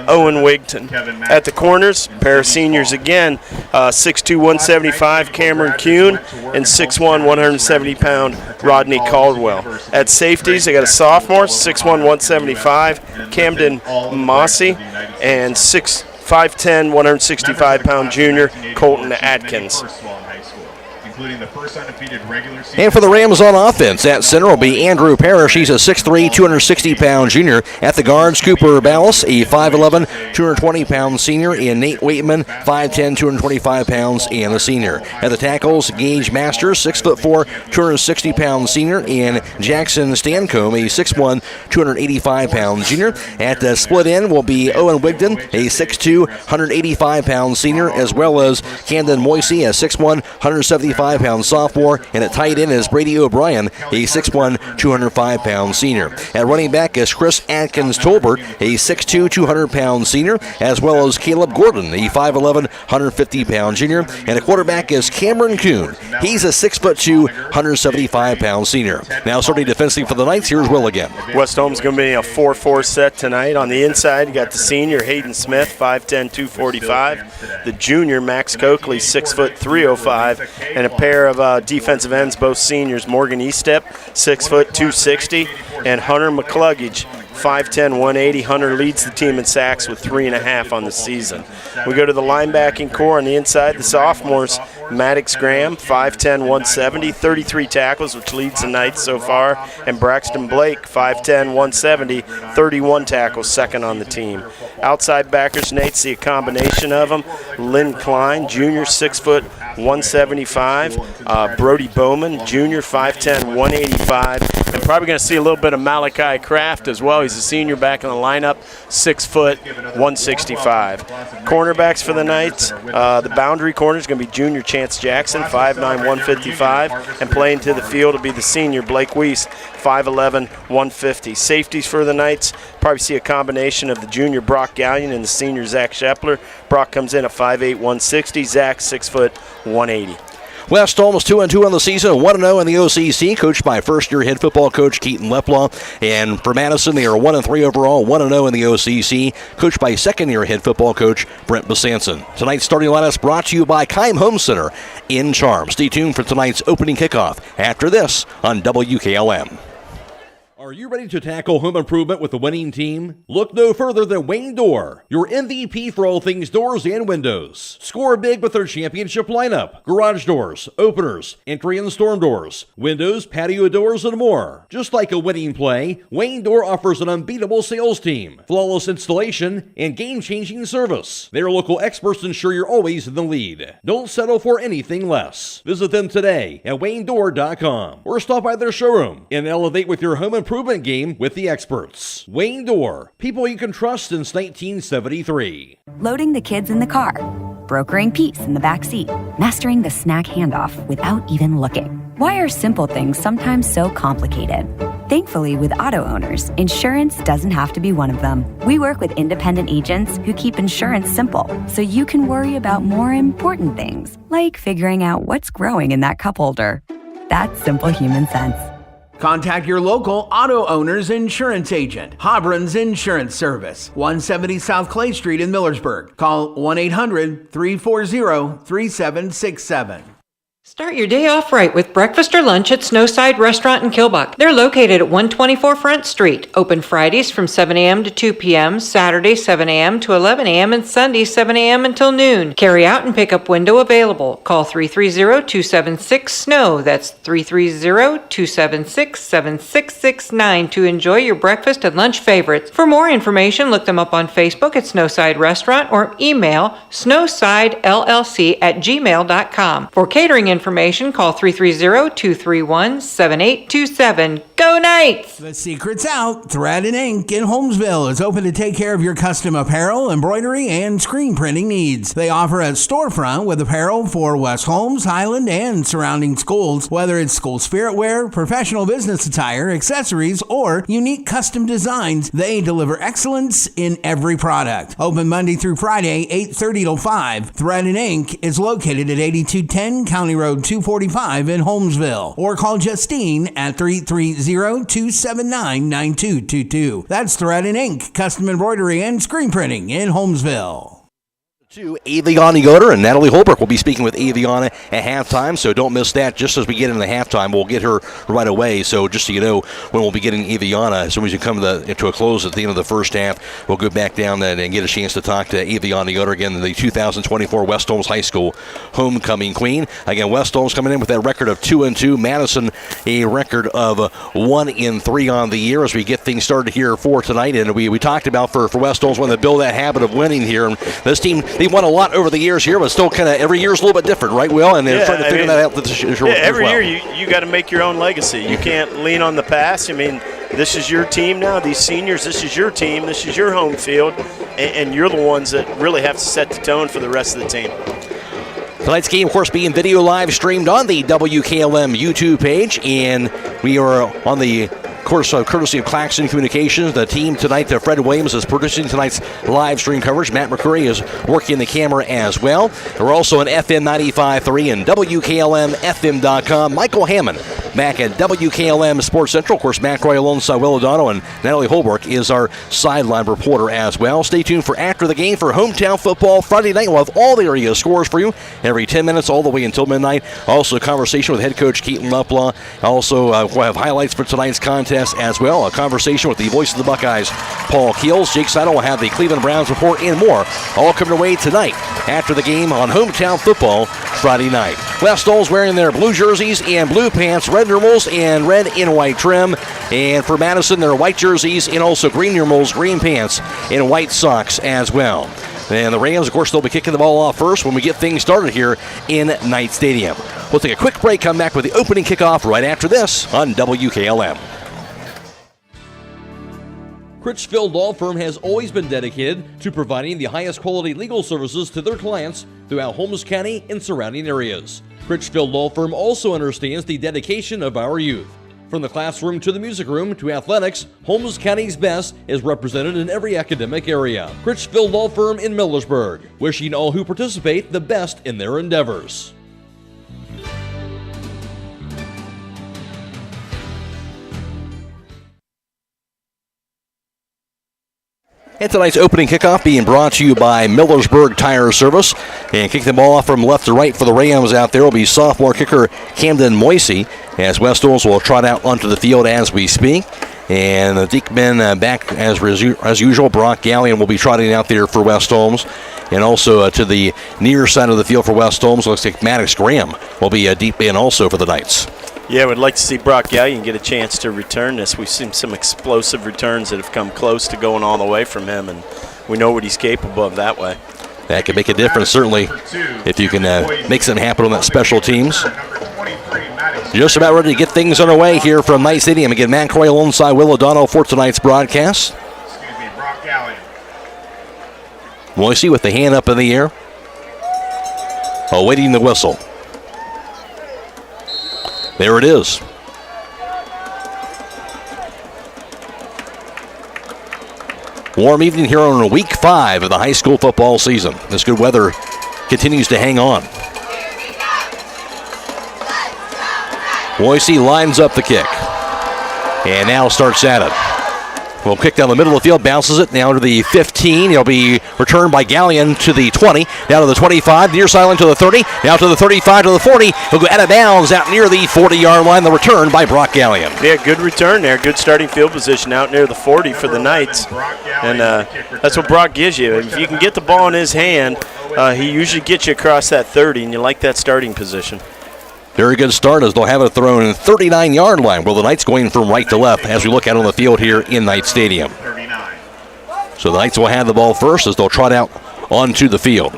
Owen Wigton. At the corners, pair of seniors again, 6'2", 175, Cameron Kuhn, and 6'1", 170-pound Rodney Caldwell. At safeties, they got a sophomore, 6'1", 175, Camden Mossy, and 5'10", 165-pound junior Colton Atkins. And for the Rams on offense, at center will be Andrew Parrish. He's a 6'3", 260-pound junior. At the guards, Cooper Ballas, a 5'11", 220-pound senior, and Nate Waitman, 5'10", 225 pounds, and a senior. At the tackles, Gage Masters, 6'4", 260-pound senior, and Jackson Stancombe, a 6'1", 285-pound junior. At the split end will be Owen Wigton, a 6'2", 185-pound senior, as well as Camden Moisey, a 6'1", 175-pound sophomore, and at tight end is Brady O'Brien, a 6'1", 205-pound senior. At running back is Chris Atkins Tolbert, a 6'2", 200-pound senior, as well as Caleb Gordon, a 5'11", 150-pound junior. And a quarterback is Cameron Kuhn. He's a 6'2", 175-pound senior. Now starting defensively for the Knights, here's Will again. West Holmes going to be a 4-4 set tonight. On the inside, you got the senior Hayden Smith, 5'10", 245. The junior Max Coakley, 6', 305. And a pair of defensive ends, both seniors, Morgan Eastep, 6', 260, and Hunter McCluggage, 5'10", 180. Hunter leads the team in sacks with 3.5 on the season. We go to the linebacking core on the inside. The sophomores, Maddox Graham, 5'10", 170, 33 tackles, which leads the Knights so far. And Braxton Blake, 5'10", 170, 31 tackles, second on the team. Outside backers, Nate, see a combination of them. Lynn Klein, junior, 6', 175. Brody Bowman, junior, 5'10", 185. And probably going to see a little bit of Malachi Kraft as well. He's a senior back in the lineup, 6', 165. Cornerbacks for the Knights, the boundary corner is going to be junior Chance Jackson, 5'9", 155. And playing to the field will be the senior Blake Weiss, 5'11", 150. Safeties for the Knights, probably see a combination of the junior Brock Gallion and the senior Zach Shepler. Brock comes in at 5'8", 160. Zach, 6', 180. West Holmes 2-2 on the season, 1-0 in the OCC, coached by first-year head football coach Keaton Leplaw. And for Madison, they are 1-3 overall, 1-0 in the OCC, coached by second-year head football coach Brent Besanson. Tonight's starting lineup is brought to you by Keim Home Center in Charm. Stay tuned for tonight's opening kickoff after this on WKLM. Are you ready to tackle home improvement with a winning team? Look no further than Wayne Door, your MVP for all things doors and windows. Score big with their championship lineup: garage doors, openers, entry and storm doors, windows, patio doors, and more. Just like a winning play, Wayne Door offers an unbeatable sales team, flawless installation, and game-changing service. Their local experts ensure you're always in the lead. Don't settle for anything less. Visit them today at WayneDoor.com or stop by their showroom and elevate with your home improvement game with the experts. Wayne Door, people you can trust since 1973. Loading the kids in the car, brokering peace in the back seat, mastering the snack handoff without even looking. Why are simple things sometimes so complicated? Thankfully, with auto owners, insurance doesn't have to be one of them. We work with independent agents who keep insurance simple, so you can worry about more important things, like figuring out what's growing in that cup holder. That's simple human sense. Contact your local auto owner's insurance agent. Hobron's Insurance Service, 170 South Clay Street in Millersburg. Call 1-800-340-3767. Start your day off right with breakfast or lunch at Snowside Restaurant in Kilbuck. They're located at 124 Front Street. Open Fridays from 7 a.m. to 2 p.m., Saturday 7 a.m. to 11 a.m., and Sunday 7 a.m. until noon. Carry out and pickup window available. Call 330-276-SNOW. That's 330-276-7669 to enjoy your breakfast and lunch favorites. For more information, look them up on Facebook at Snowside Restaurant or email snowsidellc@gmail.com. For catering information, information, call 330-231-7827. Go Knights! The secret's out. Thread and Ink in Holmesville is open to take care of your custom apparel, embroidery, and screen printing needs. They offer a storefront with apparel for West Holmes, Highland, and surrounding schools. Whether it's school spirit wear, professional business attire, accessories, or unique custom designs, they deliver excellence in every product. Open Monday through Friday, 8:30 till 5. Thread and Ink is located at 8210 County Road 245 in Holmesville. Or call Justine at 330-279-9222. That's Thread and Ink, custom embroidery and screen printing in Holmesville. To Aviana Yoder, and Natalie Holbrook will be speaking with Aviana at halftime, so don't miss that. Just as we get into the halftime, we'll get her right away. So just so you know, when we'll be getting Aviana, as soon as you come to a close at the end of the first half, we'll go back down and get a chance to talk to Aviana Yoder, again, the 2024 West Holmes High School homecoming queen. Again, West Holmes coming in with that record of 2-2. Madison a record of 1-3 on the year as we get things started here for tonight. And we talked about for West Holmes wanting to build that habit of winning here. And this team, they've won a lot over the years here, but still kind of every year's a little bit different, right, Will? And they're trying to figure that out this year. Every year you got to make your own legacy. You can't lean on the past. I mean, this is your team now. These seniors, this is your team. This is your home field, and you're the ones that really have to set the tone for the rest of the team. Tonight's game, of course, being video live streamed on the WKLM YouTube page, and we are on the course, courtesy of Claxon Communications. The team tonight, Fred Williams, is producing tonight's live stream coverage. Matt McCreery is working the camera as well. We're also on FM 95.3 and WKLM-FM.com. Michael Hammond back at WKLM Sports Central. Of course, Matt Croy alongside Will O'Donnell, and Natalie Holbrook is our sideline reporter as well. Stay tuned for after the game for hometown football Friday night. We'll have all the area scores for you every 10 minutes all the way until midnight. Also, a conversation with head coach Keaton Luplaw. Also, we'll have highlights for tonight's contest as well. A conversation with the voice of the Buckeyes, Paul Keels. Jake Seidel will have the Cleveland Browns report and more, all coming away tonight after the game on hometown football Friday night. West Holmes wearing their blue jerseys and blue pants, red numerals and red and white trim. And for Madison, their white jerseys and also green numerals, green pants, and white socks as well. And the Rams, of course, they'll be kicking the ball off first when we get things started here in Knight Stadium. We'll take a quick break, come back with the opening kickoff right after this on WKLM. Critchfield Law Firm has always been dedicated to providing the highest quality legal services to their clients throughout Holmes County and surrounding areas. Critchfield Law Firm also understands the dedication of our youth. From the classroom to the music room to athletics, Holmes County's best is represented in every academic area. Critchfield Law Firm in Millersburg, wishing all who participate the best in their endeavors. And tonight's opening kickoff being brought to you by Millersburg Tire Service. And kicking the ball off from left to right for the Rams out there will be sophomore kicker Camden Moisey, as West Holmes will trot out onto the field as we speak. And the Deekman back as usual. Brock Gallion will be trotting out there for West Holmes. And also to the near side of the field for West Holmes, looks like Maddox Graham will be deep in also for the Knights. Yeah, we'd like to see Brock Gallion get a chance to return this. We've seen some explosive returns that have come close to going all the way from him, and we know what he's capable of that way. That can make a difference, certainly, if you can make something happen on that special teams. Just about ready to get things underway here from Knight Stadium. Again, Matt Croy alongside Will O'Donnell for tonight's broadcast. Brock Gallion. Moisey with the hand up in the air, awaiting the whistle. There it is. Warm evening here on week 5 of the high school football season. This good weather continues to hang on. Moisey lines up the kick. And now starts at it. Will kick down the middle of the field, bounces it now to the 15. It'll be returned by Gallion to the 20, now to the 25, near sideline to the 30, now to the 35, to the 40. He'll go out of bounds out near the 40-yard line. The return by Brock Gallion. Yeah, good return there. Good starting field position out near the 40 for the Knights. And that's what Brock gives you. If you can get the ball in his hand, he usually gets you across that 30, and you like that starting position. Very good start as they'll have it thrown in the 39-yard line. Well, the Knights going from right to left as we look out on the field here in Knight Stadium. So the Knights will have the ball first as they'll trot out onto the field.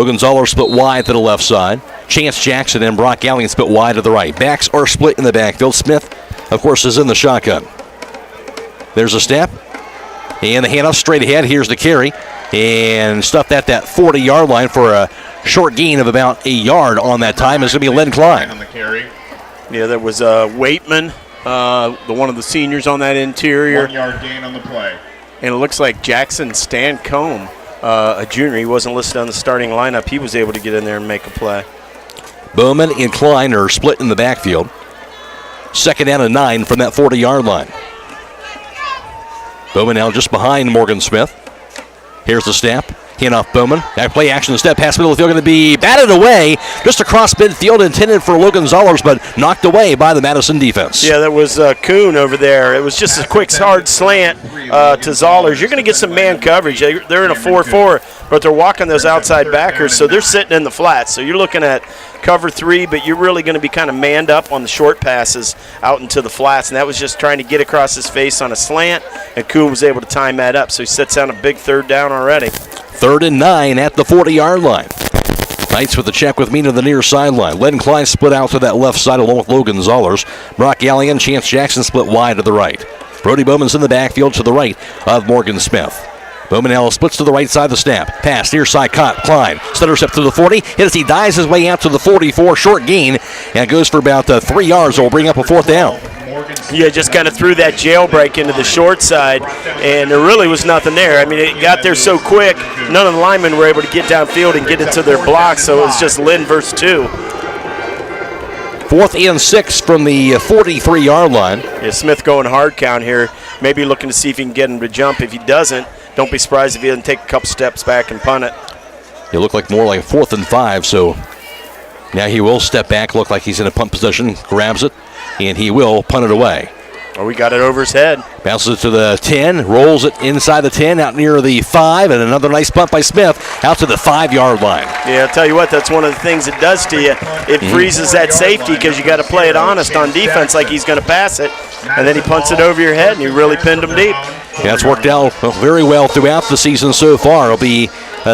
Logan Zoller split wide to the left side. Chance Jackson and Brock Gallion split wide to the right. Backs are split in the backfield. Smith, of course, is in the shotgun. There's a snap. And the handoff straight ahead. Here's the carry. And stuffed at that 40-yard line for a short gain of about a yard on that time. It's going to be Len Klein. On the carry. Yeah, that was Waitman, one of the seniors on that interior. 1 yard gain on the play. And it looks like Jackson Stancombe, a junior. He wasn't listed on the starting lineup. He was able to get in there and make a play. Bowman and Klein are split in the backfield. 2nd down and 9 from that 40-yard line. Bowman now just behind Morgan Smith. Here's the snap. Hand off Bowman. That play action, the step past middle of the field, going to be batted away just across midfield, intended for Logan Zollers, but knocked away by the Madison defense. Yeah, that was Kuhn over there. It was just a quick, hard slant to Zollers. You're going to get some man coverage. They're in a 4-4, but they're walking those outside backers, so they're sitting in the flats. So you're looking at cover 3, but you're really going to be kind of manned up on the short passes out into the flats, and that was just trying to get across his face on a slant, and Kuhn was able to time that up. So he sets down a big 3rd down already. 3rd and 9 at the 40-yard line. Knights with the check with me to the near sideline. Len Klein split out to that left side along with Logan Zollers. Brock Gallion, Chance Jackson split wide to the right. Brody Bowman's in the backfield to the right of Morgan Smith. Bowman now splits to the right side of the snap. Pass, near side, caught, Klein. Stutter step to the 40. Hit as he dives his way out to the 44. Short gain. And goes for about 3 yards. Will bring up a 4th down. Yeah, just kind of threw that jailbreak into the short side, and there really was nothing there. I mean, it got there so quick, none of the linemen were able to get downfield and get into their blocks, so it was just Lynn versus 2. 4th and 6 from the 43-yard line. Yeah, Smith going hard count here, maybe looking to see if he can get him to jump. If he doesn't, don't be surprised if he doesn't take a couple steps back and punt it. It looked like more like 4th and 5, so now he will step back, look like he's in a punt position, grabs it, and he will punt it away. Oh, we got it over his head. Bounces it to the 10, rolls it inside the 10, out near the 5, and another nice punt by Smith out to the 5-yard line. Yeah, I'll tell you what, that's one of the things it does to you. It freezes that safety because you got to play it honest on defense like he's going to pass it, and then he punts it over your head, and you really pinned him deep. Yeah, it's worked out very well throughout the season so far. It'll be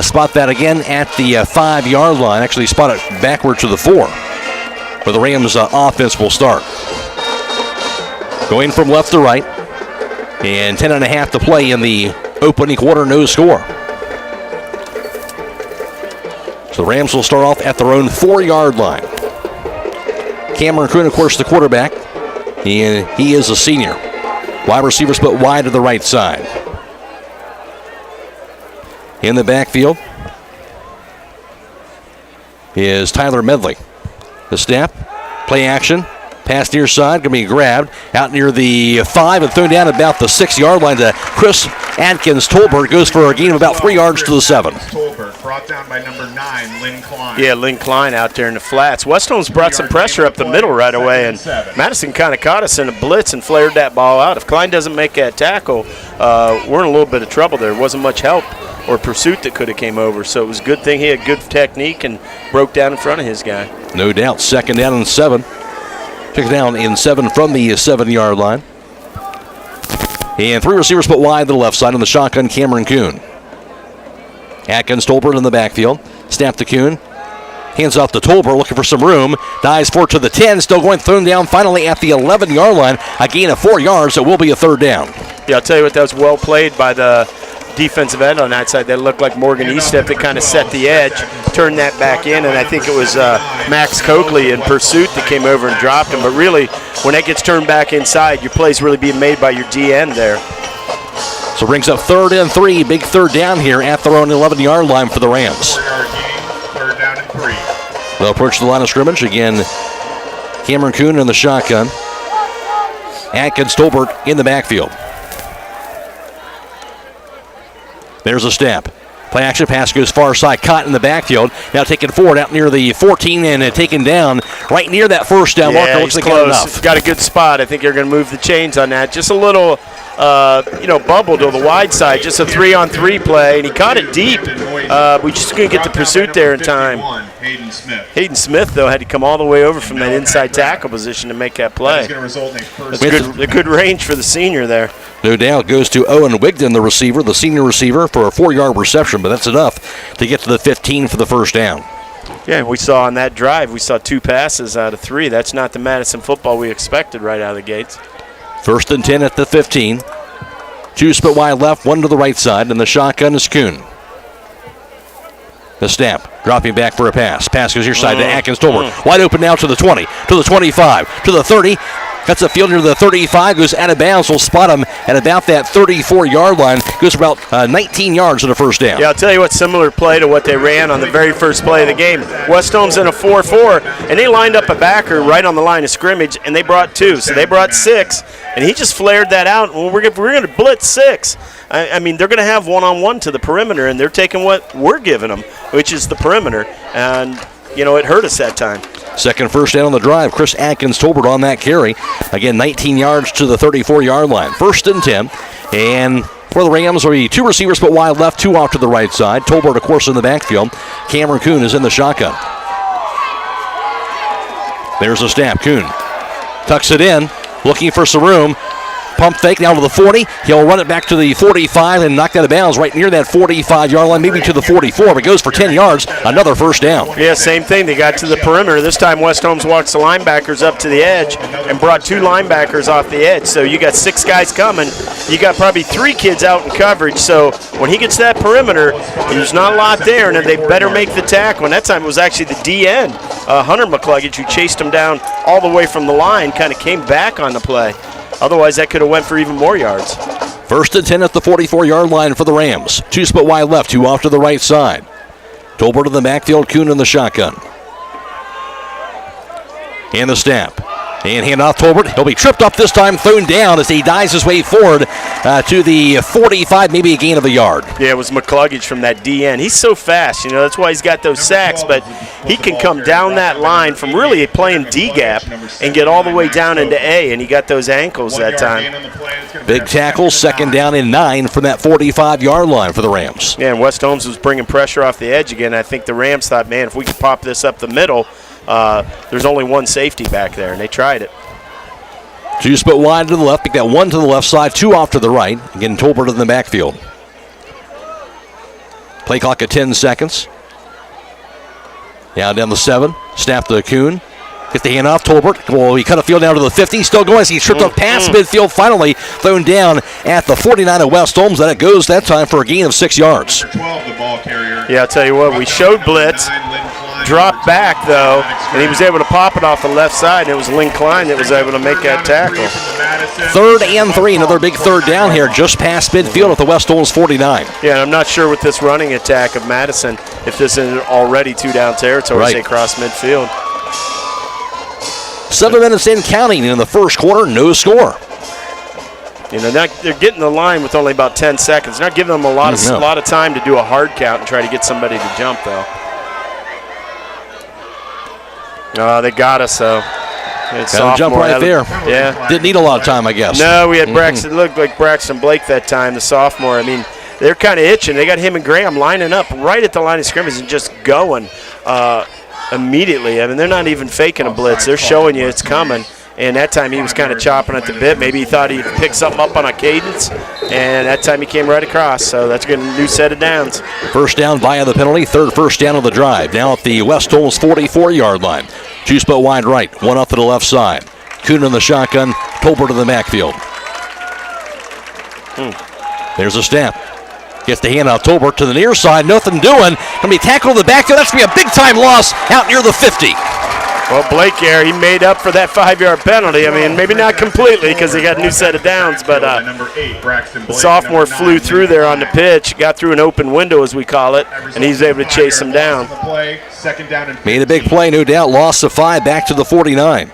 spot that again at the 5-yard line. Actually, spot it backward to the 4, where the Rams offense will start. Going from left to right, and 10.5 to play in the opening quarter, no score. So the Rams will start off at their own 4-yard line. Cameron Kuhn, of course, the quarterback, and he is a senior. Wide receiver split wide to the right side. In the backfield is Tyler Medley. The snap, play action. Pass near side, going to be grabbed out near the 5 and thrown down about the 6-yard line to Chris Atkins. Tolbert goes for a gain of about 3 yards to the 7. Tolbert brought down by number 9, Lynn Klein. Yeah, Lynn Klein out there in the flats. West Holmes brought some pressure up the middle right away, and Madison kind of caught us in a blitz and flared that ball out. If Klein doesn't make that tackle, we're in a little bit of trouble there. There wasn't much help or pursuit that could have came over, so it was a good thing he had good technique and broke down in front of his guy. No doubt. 2nd down and 7. Took down in 7 from the 7-yard line. And 3 receivers put wide to the left side on the shotgun, Cameron Kuhn. Atkins, Tolbert in the backfield. Snap to Kuhn. Hands off to Tolbert, looking for some room. Dives forward to the 10, still going, thrown down finally at the 11-yard line. A gain of 4 yards, so it will be a 3rd down. Yeah, I'll tell you what, that was well played by the defensive end on that side. That looked like Morgan Eastep that kind of set the edge, turned that back in, and I think it was Max Coakley in pursuit that came over and dropped him. But really, when that gets turned back inside, your play's really being made by your D end there. So brings up 3rd and 3, big 3rd down here at their own 11-yard line for the Rams. 3rd down and 3. They'll approach the line of scrimmage again. Cameron Kuhn in the shotgun. Atkins, Tolbert in the backfield. There's a snap. Play action pass goes far side. Caught in the backfield. Now taken forward out near the 14 and taken down right near that 1st down marker. Looks like enough. Got a good spot. I think you're going to move the chains on that. Just a little, bubble to the wide side. Just a 3-on-3 play, and he caught it deep. We just couldn't get the pursuit there in time. Hayden Smith, though, had to come all the way over from that inside tackle position to make that play. That's going to result in That's good range for the senior there. No doubt. Goes to Owen Wigden, the receiver, the senior receiver, for a 4-yard reception, but that's enough to get to the 15 for the first down. Yeah, we saw on that drive, we saw 2 passes out of 3. That's not the Madison football we expected right out of the gates. 1st and 10 at the 15. 2 split wide left, 1 to the right side, and the shotgun is Kuhn. The snap, dropping back for a pass. Pass goes your side to Atkins Tolbert. Wide open now to the 20, to the 25, to the 30. Cuts the field near the 35, goes out of bounds. We'll spot him at about that 34-yard line. Goes about 19 yards to the first down. Yeah, I'll tell you what, similar play to what they ran on the very first play of the game. West Holmes in a 4-4, and they lined up a backer right on the line of scrimmage, and they brought 2. So they brought 6, and he just flared that out. Well, we're going to blitz 6. I mean, they're going to have one-on-one to the perimeter, and they're taking what we're giving them, which is the perimeter. And, it hurt us that time. Second first down on the drive. Chris Atkins Tolbert on that carry. Again, 19 yards to the 34-yard line. 1st and 10. And for the Rams, will be 2 receivers but wide left, 2 off to the right side. Tolbert, of course, in the backfield. Cameron Kuhn is in the shotgun. There's a snap. Kuhn tucks it in, looking for some room. Pump fake down to the 40. He'll run it back to the 45 and knock that out of bounds right near that 45-yard line, maybe to the 44, but goes for 10 yards. Another first down. Yeah, same thing. They got to the perimeter. This time West Holmes walks the linebackers up to the edge and brought 2 linebackers off the edge. So you got 6 guys coming. You got probably 3 kids out in coverage. So when he gets that perimeter, there's not a lot there, and then they better make the tackle. And that time it was actually the DN, Hunter McCluggage, who chased him down all the way from the line, kind of came back on the play. Otherwise, that could have went for even more yards. 1st and 10 at the 44-yard line for the Rams. 2 split wide left, 2 off to the right side. Tolbert in the backfield, Kuhn in the shotgun. And the snap. And hand off Tolbert. He'll be tripped up this time, thrown down as he dives his way forward to the 45, maybe a gain of a yard. Yeah, it was McCluggage from that DN. He's so fast, that's why he's got those sacks, but he can come down that line from really playing D-gap and get all the way down into A, and he got those ankles that time. Big tackle, 2nd down and 9 from that 45-yard line for the Rams. Yeah, and West Holmes was bringing pressure off the edge again. I think the Rams thought, man, if we could pop this up the middle, there's only 1 safety back there, and they tried it. 2 split wide to the left, pick that 1 to the left side, 2 off to the right. Again, Tolbert in the backfield. Play clock at 10 seconds. Now down the 7, snap to Kuhn. Get the hand off Tolbert. Well, he cut a field down to the 50. Still going as he tripped up past midfield. Finally thrown down at the 49 of West Holmes. Then it goes that time for a gain of 6 yards. 12, the ball carrier. Yeah, I'll tell you what, we showed blitz. Dropped back, though, and he was able to pop it off the left side, and it was Lynn Klein that was able to make that tackle. 3rd and 3, another big 3rd down here, just past midfield at the West Holmes 49. Yeah, and I'm not sure with this running attack of Madison if this isn't already 2-down territory as they cross midfield. 7 minutes in, counting in the first quarter, no score. They're getting the line with only about 10 seconds. They're not giving them a lot of time to do a hard count and try to get somebody to jump, though. They got us, though. Got to jump right there. Yeah. Didn't need a lot of time, I guess. No, we had Braxton. It looked like Braxton Blake that time, the sophomore. I mean, they're kind of itching. They got him and Graham lining up right at the line of scrimmage and just going immediately. I mean, they're not even faking a blitz. They're showing you it's coming. And that time he was kind of chopping at the bit. Maybe he thought he'd pick something up on a cadence. And that time he came right across. So that's a new set of downs. First down via the penalty. 3rd first down of the drive. Now at the West Holmes 44-yard line. 2 split wide right. 1 off to the left side. Kuhn in the shotgun. Tolbert in the backfield. There's a snap. Gets the hand out Tolbert to the near side. Nothing doing. Going to be tackled in the backfield. That's going to be a big-time loss out near the 50. Well, Blake here, he made up for that 5-yard penalty. I mean, maybe not completely because he got a new set of downs, but the sophomore flew through there on the pitch, got through an open window, as we call it, and he's able to chase him down. Made a big play, no doubt. Loss of 5 back to the 49.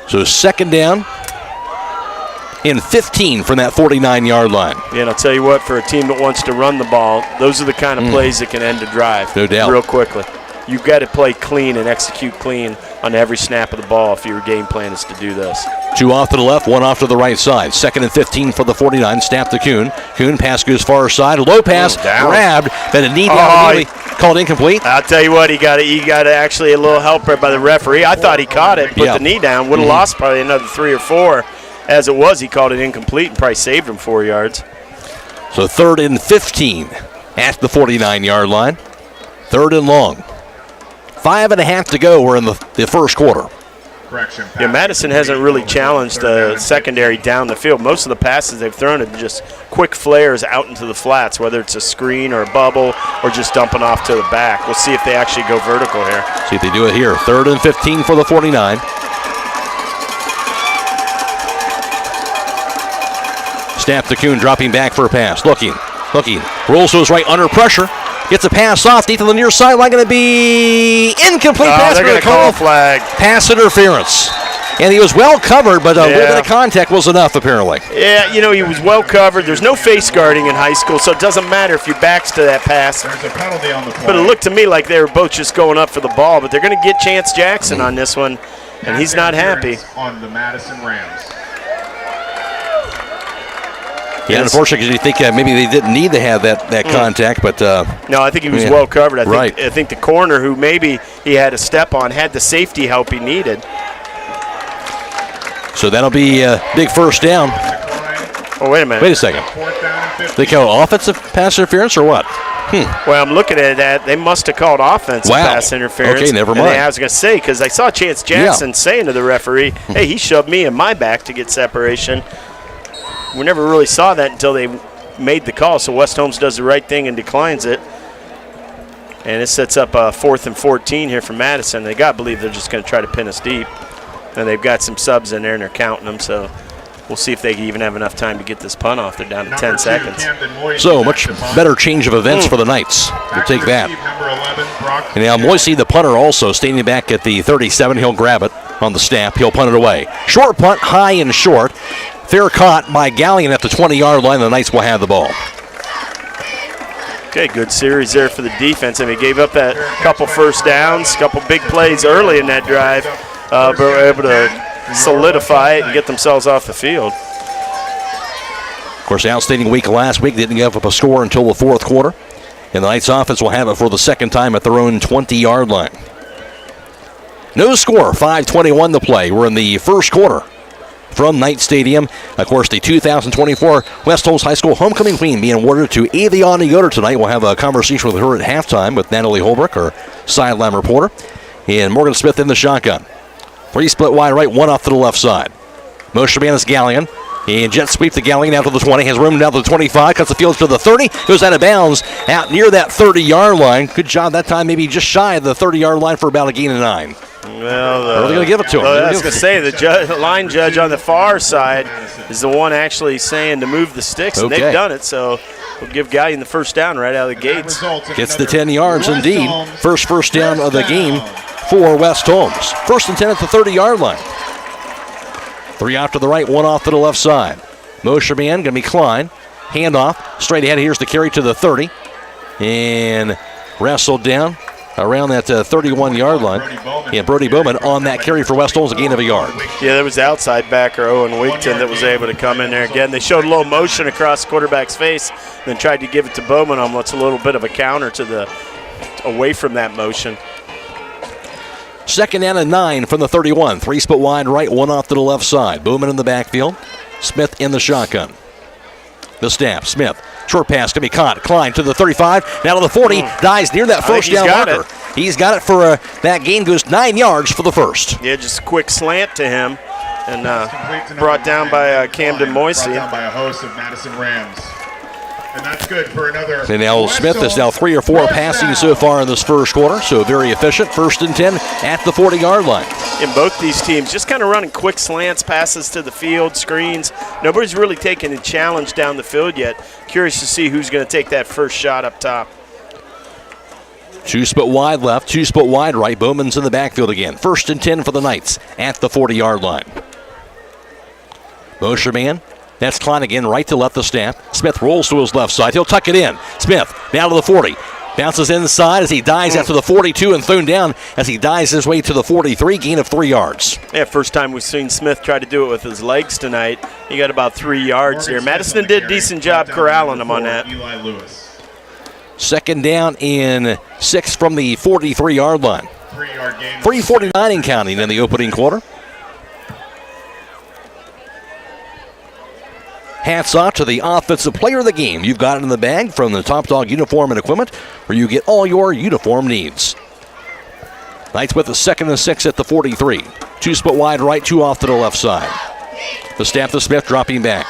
So 2nd down and 15 from that 49-yard line. Yeah, and I'll tell you what, for a team that wants to run the ball, those are the kind of plays that can end a drive no doubt. Real quickly. You've got to play clean and execute clean on every snap of the ball if your game plan is to do this. 2 off to the left, 1 off to the right side. 2nd and 15 for the 49. Snap to Kuhn. Kuhn pass goes far side. Low pass, grabbed, then a knee down immediately. Called incomplete. I'll tell you what, he got actually a little help right by the referee. I thought he caught it, put the knee down, would have lost probably another 3 or 4. As it was, he called it incomplete and probably saved him 4 yards. So 3rd and 15 at the 49-yard line. 3rd and long. 5.5 to go. We're in the first quarter. Yeah, Madison hasn't really challenged the secondary down the field. Most of the passes they've thrown are just quick flares out into the flats, whether it's a screen or a bubble or just dumping off to the back. We'll see if they actually go vertical here. See if they do it here. 3rd and 15 for the 49. Snap to Kuhn, dropping back for a pass. Looking. Rolls to his right under pressure. Gets a pass off deep to the near sideline. Going to be incomplete pass. They're going to call a flag. Pass interference. And he was well covered, but a little bit of contact was enough, apparently. Yeah, he was well covered. There's no face guarding in high school, so it doesn't matter if your back's to that pass. There's a penalty on the play. But it looked to me like they were both just going up for the ball, but they're going to get Chance Jackson on this one, and he's not happy. On the Madison Rams. Yeah, unfortunately, because you think maybe they didn't need to have that contact, but no, I think he was well covered. I think the corner, who maybe he had a step on, had the safety help he needed. So that'll be a big first down. Oh, wait a minute. Wait a second. They call offensive pass interference or what? Well, I'm looking at that. They must have called offensive pass interference. Okay, never mind. And I was going to say, because I saw Chance Jackson saying to the referee, hey, he shoved me in my back to get separation. We never really saw that until they made the call, so West Holmes does the right thing and declines it. And it sets up a 4th and 14 here for Madison. They got to believe they're just going to try to pin us deep. And they've got some subs in there, and they're counting them, so we'll see if they even have enough time to get this punt off. They're down to 10 seconds. So much better change of events for the Knights. We'll take that. And now Moisey, the punter, also standing back at the 37. He'll grab it on the snap. He'll punt it away. Short punt, high and short. Fair caught by Gallion at the 20-yard line. The Knights will have the ball. Okay, good series there for the defense. I mean, gave up that couple first downs, couple big plays early in that drive, but were able to solidify it and get themselves off the field. Of course, outstanding week last week. Didn't give up a score until the fourth quarter. And the Knights offense will have it for the second time at their own 20-yard line. No score, 5:21 to play. We're in the first quarter. From Knight Stadium, of course, the 2024 West Holmes High School Homecoming Queen being awarded to Aviana Yoder tonight. We'll have a conversation with her at halftime with Natalie Holbrook, our sideline reporter. And Morgan Smith in the shotgun. 3 split wide right, 1 off to the left side. Motion man is Gallion. And jet sweep to Gallion out to the 20. Has room down to the 25. Cuts the field to the 30. Goes out of bounds out near that 30-yard line. Good job that time, maybe just shy of the 30-yard line for about a gain of 9. Well, are they going to give it to him? I was going to say, the line judge on the far side is the one actually saying to move the sticks, and they've done it, so we'll give Gallion the first down right out of the gates. Gets the 10 yards, indeed. First down of the game for West Holmes. 1st and 10 at the 30-yard line. 3 off to the right, 1 off to the left side. Motion man going to be Klein. Handoff, straight ahead. Here's the carry to the 30. And wrestled down around that 31-yard line. Yeah, Brody Bowman on that carry for West Holmes, a gain of a yard. Yeah, there was the outside backer, Owen Wigton, that was able to come in there again. They showed a little motion across the quarterback's face, then tried to give it to Bowman on what's a little bit of a counter to the away from that motion. 2nd and 9 from the 31. 3 split wide right, 1 off to the left side. Bowman in the backfield. Smith in the shotgun. The snap. Smith. Short pass can be caught. Klein to the 35. Now to the 40. Dies near that first down marker. He's got it for that gain. Goes 9 yards for the first. Yeah, just a quick slant to him. And brought down by Camden Moisey. Brought down by a host of Madison Rams. And that's good for another. And now Smith is now 3 or 4 passing so far in this first quarter, so very efficient. 1st and 10 at the 40-yard line. In both these teams, just kind of running quick slants, passes to the field, screens. Nobody's really taken a challenge down the field yet. Curious to see who's going to take that first shot up top. 2 split wide left, 2 split wide right. Bowman's in the backfield again. 1st and 10 for the Knights at the 40-yard line. Motion man. That's Klein again, right to left the snap. Smith rolls to his left side. He'll tuck it in. Smith down to the 40. Bounces inside as he dives after the 42 and thrown down as he dives his way to the 43, gain of 3 yards. Yeah, first time we've seen Smith try to do it with his legs tonight. He got about 3 yards there. Madison did a decent job corralling him on that. Second down and 6 from the 43-yard line. 3-yard gain. 3:49 and counting in the opening quarter. Hats off to the offensive player of the game. You've got it in the bag from the Top Dog Uniform and Equipment, where you get all your uniform needs. Knights with a 2nd and 6 at the 43. 2 split wide right, 2 off to the left side. The snap to Smith, dropping back.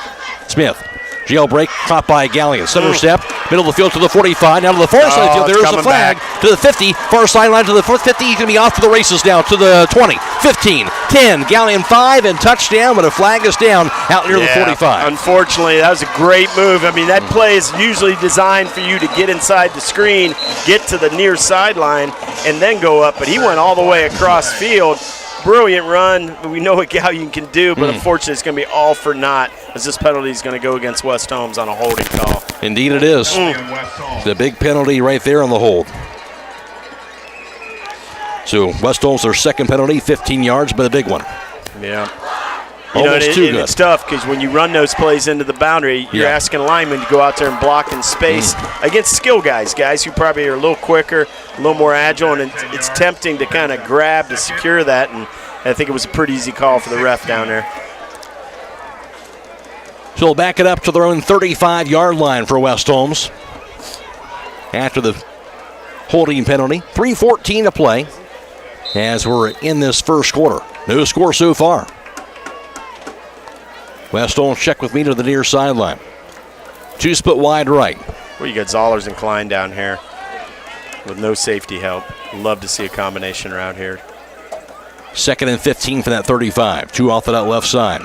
Smith, jailbreak, caught by Gallion. Center step, middle of the field to the 45, now to the far side of the field. There's the flag to the 50, far sideline to the 50. He's going to be off to the races now to the 20, 15, 10. Gallion 5 and touchdown, but a flag is down out near the 45. Unfortunately, that was a great move. I mean, that play is usually designed for you to get inside the screen, get to the near sideline, and then go up. But he went all the way across field. Brilliant run. We know what Gallion can do, but unfortunately it's going to be all for naught, as this penalty is going to go against West Holmes on a holding call. Indeed it is. The big penalty right there on the hold. So West Holmes, their second penalty, 15 yards, but a big one. Yeah. Almost too good. It's tough because when you run those plays into the boundary, you're asking linemen to go out there and block in space against skill guys who probably are a little quicker, a little more agile, and it's tempting to kind of grab to secure that, and I think it was a pretty easy call for the ref down there. So they'll back it up to their own 35-yard line for West Holmes after the holding penalty. 3:14 to play as we're in this first quarter. No score so far. West Holmes check with me to the near sideline. 2 split wide right. Well, you got Zollers and Klein down here with no safety help. Love to see a combination route here. 2nd and 15 for that 35. 2 off of that left side.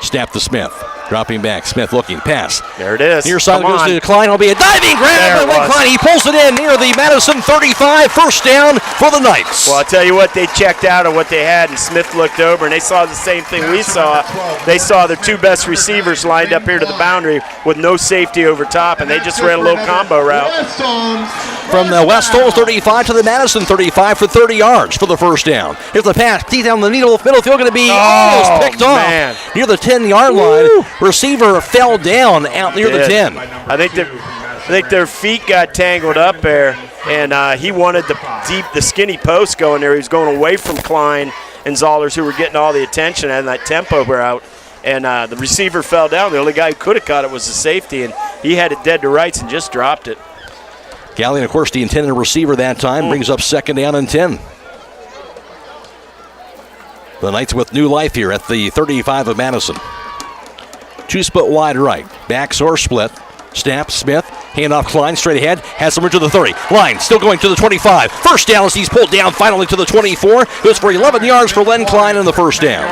Snap to Smith. Dropping back. Smith looking. Pass. There it is. Near side goes to Klein. It'll be a diving grab by Klein. He pulls it in near the Madison 35. First down for the Knights. Well, I'll tell you what, they checked out of what they had, and Smith looked over, and they saw the same thing we saw. They saw their 2 best receivers lined up here to the boundary with no safety over top, and they just ran a little combo route. From the West Holmes 35 to the Madison 35 for 30 yards for the first down. Here's the pass. Deep down the middle field going to be almost picked off near the 10-yard line. Receiver fell down out near the 10. I think their feet got tangled up there, and he wanted the skinny post going there. He was going away from Klein and Zollers, who were getting all the attention and that tempo route. And the receiver fell down. The only guy who could have caught it was the safety, and he had it dead to rights and just dropped it. Gallion, of course, the intended receiver that time, brings up 2nd down and 10. The Knights with new life here at the 35 of Madison. 2 split wide right. Backs or split. Snap, Smith, handoff Klein, straight ahead, has some room to the 30. Line still going to the 25. First down as he's pulled down finally to the 24. Goes for 11 yards for Len Klein in the first down.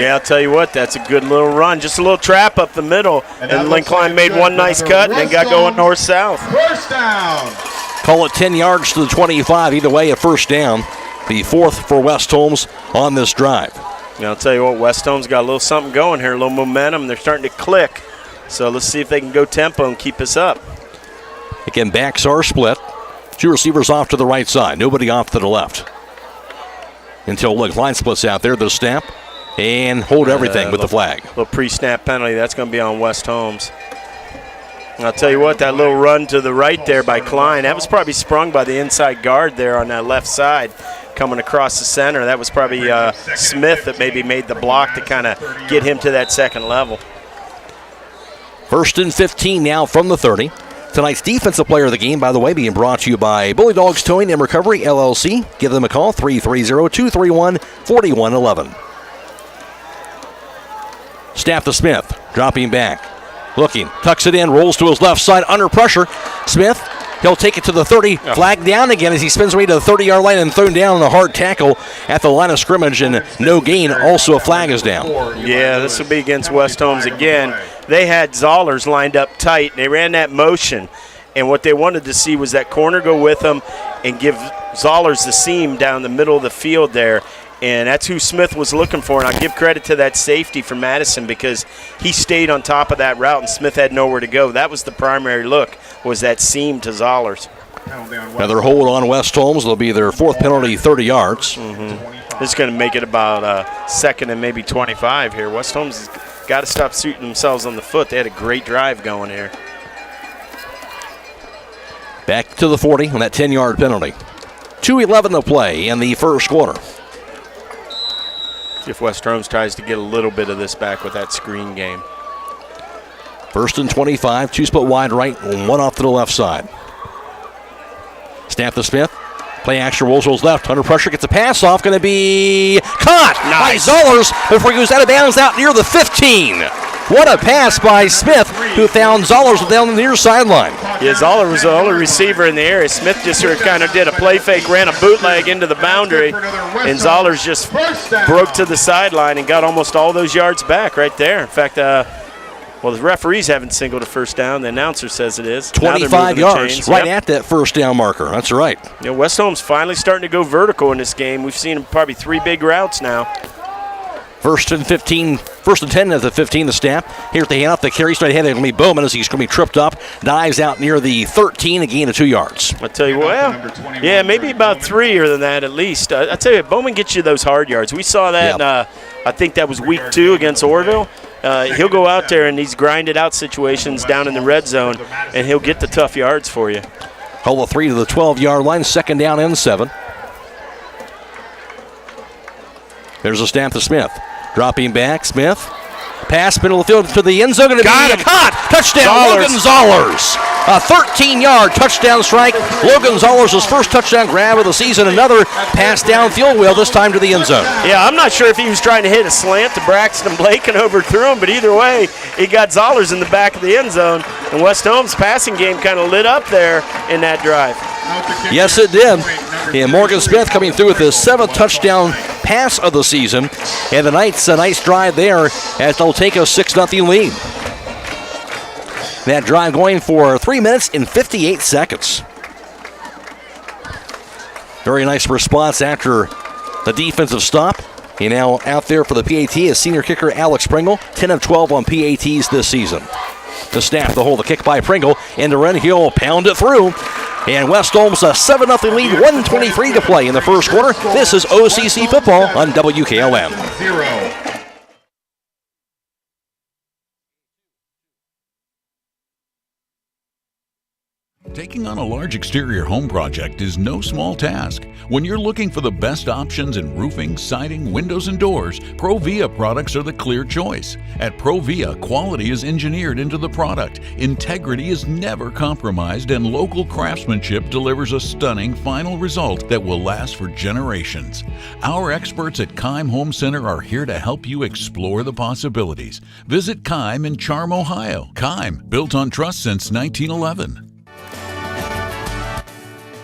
Yeah, I'll tell you what, that's a good little run. Just a little trap up the middle. And Len Klein made one nice cut and then got going north-south. First down. Call it 10 yards to the 25. Either way, a first down. The 4th for West Holmes on this drive. Yeah, I'll tell you what, West Holmes got a little something going here, a little momentum. They're starting to click. So let's see if they can go tempo and keep us up. Again, backs are split. 2 receivers off to the right side. Nobody off to the left. Until Line splits out there. The snap and hold everything with the flag. Little pre-snap penalty. That's going to be on West Holmes. And I'll tell you what, that little run to the right there by Klein, that was probably sprung by the inside guard there on that left side. Coming across the center. That was probably Smith that maybe made the block to kind of get him to that second level. 1st and 15 now from the 30. Tonight's defensive player of the game, by the way, being brought to you by Bully Dogs Towing and Recovery, LLC. Give them a call, 330-231-4111. Snap to Smith, dropping back. Looking, tucks it in, rolls to his left side, under pressure. Smith, he'll take it to the 30, flag down again as he spins away to the 30-yard line and thrown down on a hard tackle at the line of scrimmage, and no gain. Also a flag is down. Yeah, this will be against West Holmes again. They had Zollers lined up tight. They ran that motion, and what they wanted to see was that corner go with them and give Zollers the seam down the middle of the field there. And that's who Smith was looking for. And I'll give credit to that safety from Madison because he stayed on top of that route and Smith had nowhere to go. That was the primary look, was that seam to Zollers. Another hold on West Holmes. It'll be their 4th penalty, 30 yards. This is going to make it about 2nd and maybe 25 here. West Holmes has got to stop shooting themselves on the foot. They had a great drive going here. Back to the 40 on that 10-yard penalty. 2:11 to play in the first quarter. See if West Holmes tries to get a little bit of this back with that screen game. 1st and 25, 2 split wide right, 1 off to the left side. Snap to Smith. Play action, rolls left. Under pressure, gets a pass off. Going to be caught by Zollers before he goes out of bounds out near the 15. What a pass by Smith, who found Zollers down the near sideline. Yeah, Zoller was the only receiver in the area. Smith just sort of kind of did a play fake, ran a bootleg into the boundary, and Zollers just broke to the sideline and got almost all those yards back right there. In fact, well, the referees haven't singled a first down. The announcer says it is. 25 yards, right at that first down marker. That's right. You know, West Holmes finally starting to go vertical in this game. We've seen probably 3 big routes now. 1st and 10 at the 15, the snap. Here's the handoff, the carry straight ahead. It's going to be Bowman as he's going to be tripped up. Dives out near the 13, a gain of 2 yards. I tell you what, yeah, maybe about 3 or than that at least. I tell you, Bowman gets you those hard yards. We saw that, I think that was week 2 against Orville. He'll go out there in these grinded out situations down in the red zone, and he'll get the tough yards for you. Hold the 3 to the 12-yard line, 2nd down and 7. There's a snap to Smith. Dropping back, Smith. Pass, middle of the field to the end zone. Going to be caught. Touchdown, Logan Zollers. A 13-yard touchdown strike. Logan Zollers' first touchdown grab of the season. Another pass downfield wheel, this time to the end zone. Yeah, I'm not sure if he was trying to hit a slant to Braxton Blake and overthrew him, but either way, he got Zollers in the back of the end zone. And West Holmes' passing game kind of lit up there in that drive. Yes, it did. And Morgan Smith coming through with his 7th touchdown pass of the season. And the Knights, a nice drive there as they'll take a 6-0 lead. That drive going for 3 minutes and 58 seconds. Very nice response after the defensive stop. And now out there for the PAT is senior kicker Alex Pringle, 10 of 12 on PATs this season. The snap, the hold, the kick by Pringle, and the run, he'll pound it through. And West Holmes a 7-0 lead, 1:23 to play in the first quarter. This is OCC football on WKLM. Taking on a large exterior home project is no small task. When you're looking for the best options in roofing, siding, windows, and doors, Provia products are the clear choice. At Provia, quality is engineered into the product, integrity is never compromised, and local craftsmanship delivers a stunning final result that will last for generations. Our experts at Keim Home Center are here to help you explore the possibilities. Visit Keim in Charm, Ohio. Keim, built on trust since 1911.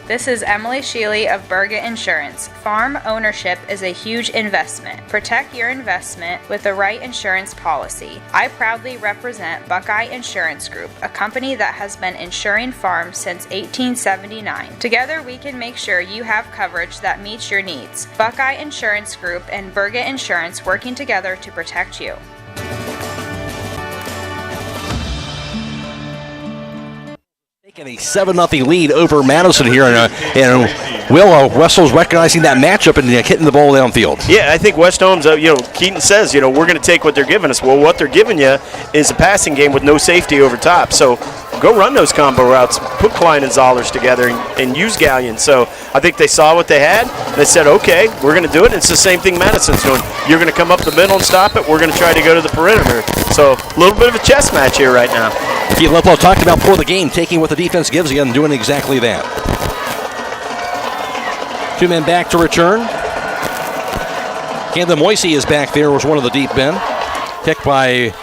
This is Emily Sheely of Berga Insurance. Farm ownership is a huge investment. Protect your investment with the right insurance policy. I proudly represent Buckeye Insurance Group, a company that has been insuring farms since 1879. Together we can make sure you have coverage that meets your needs. Buckeye Insurance Group and Berga Insurance working together to protect you. And a 7-0 lead over Madison here, and Will Westholmes recognizing that matchup and hitting the ball downfield. Yeah, I think West Holmes, Keaton says, we're going to take what they're giving us. Well, what they're giving you is a passing game with no safety over top. So go run those combo routes, put Klein and Zollers together, and use Gallion. So I think they saw what they had. They said, okay, we're going to do it. It's the same thing Madison's doing. You're going to come up the middle and stop it. We're going to try to go to the perimeter. So a little bit of a chess match here right now. Keith Leplow talked about before the game, taking what the defense gives you and doing exactly that. 2 men back to return. Camden Moisey is back there, was one of the deep men. Picked by,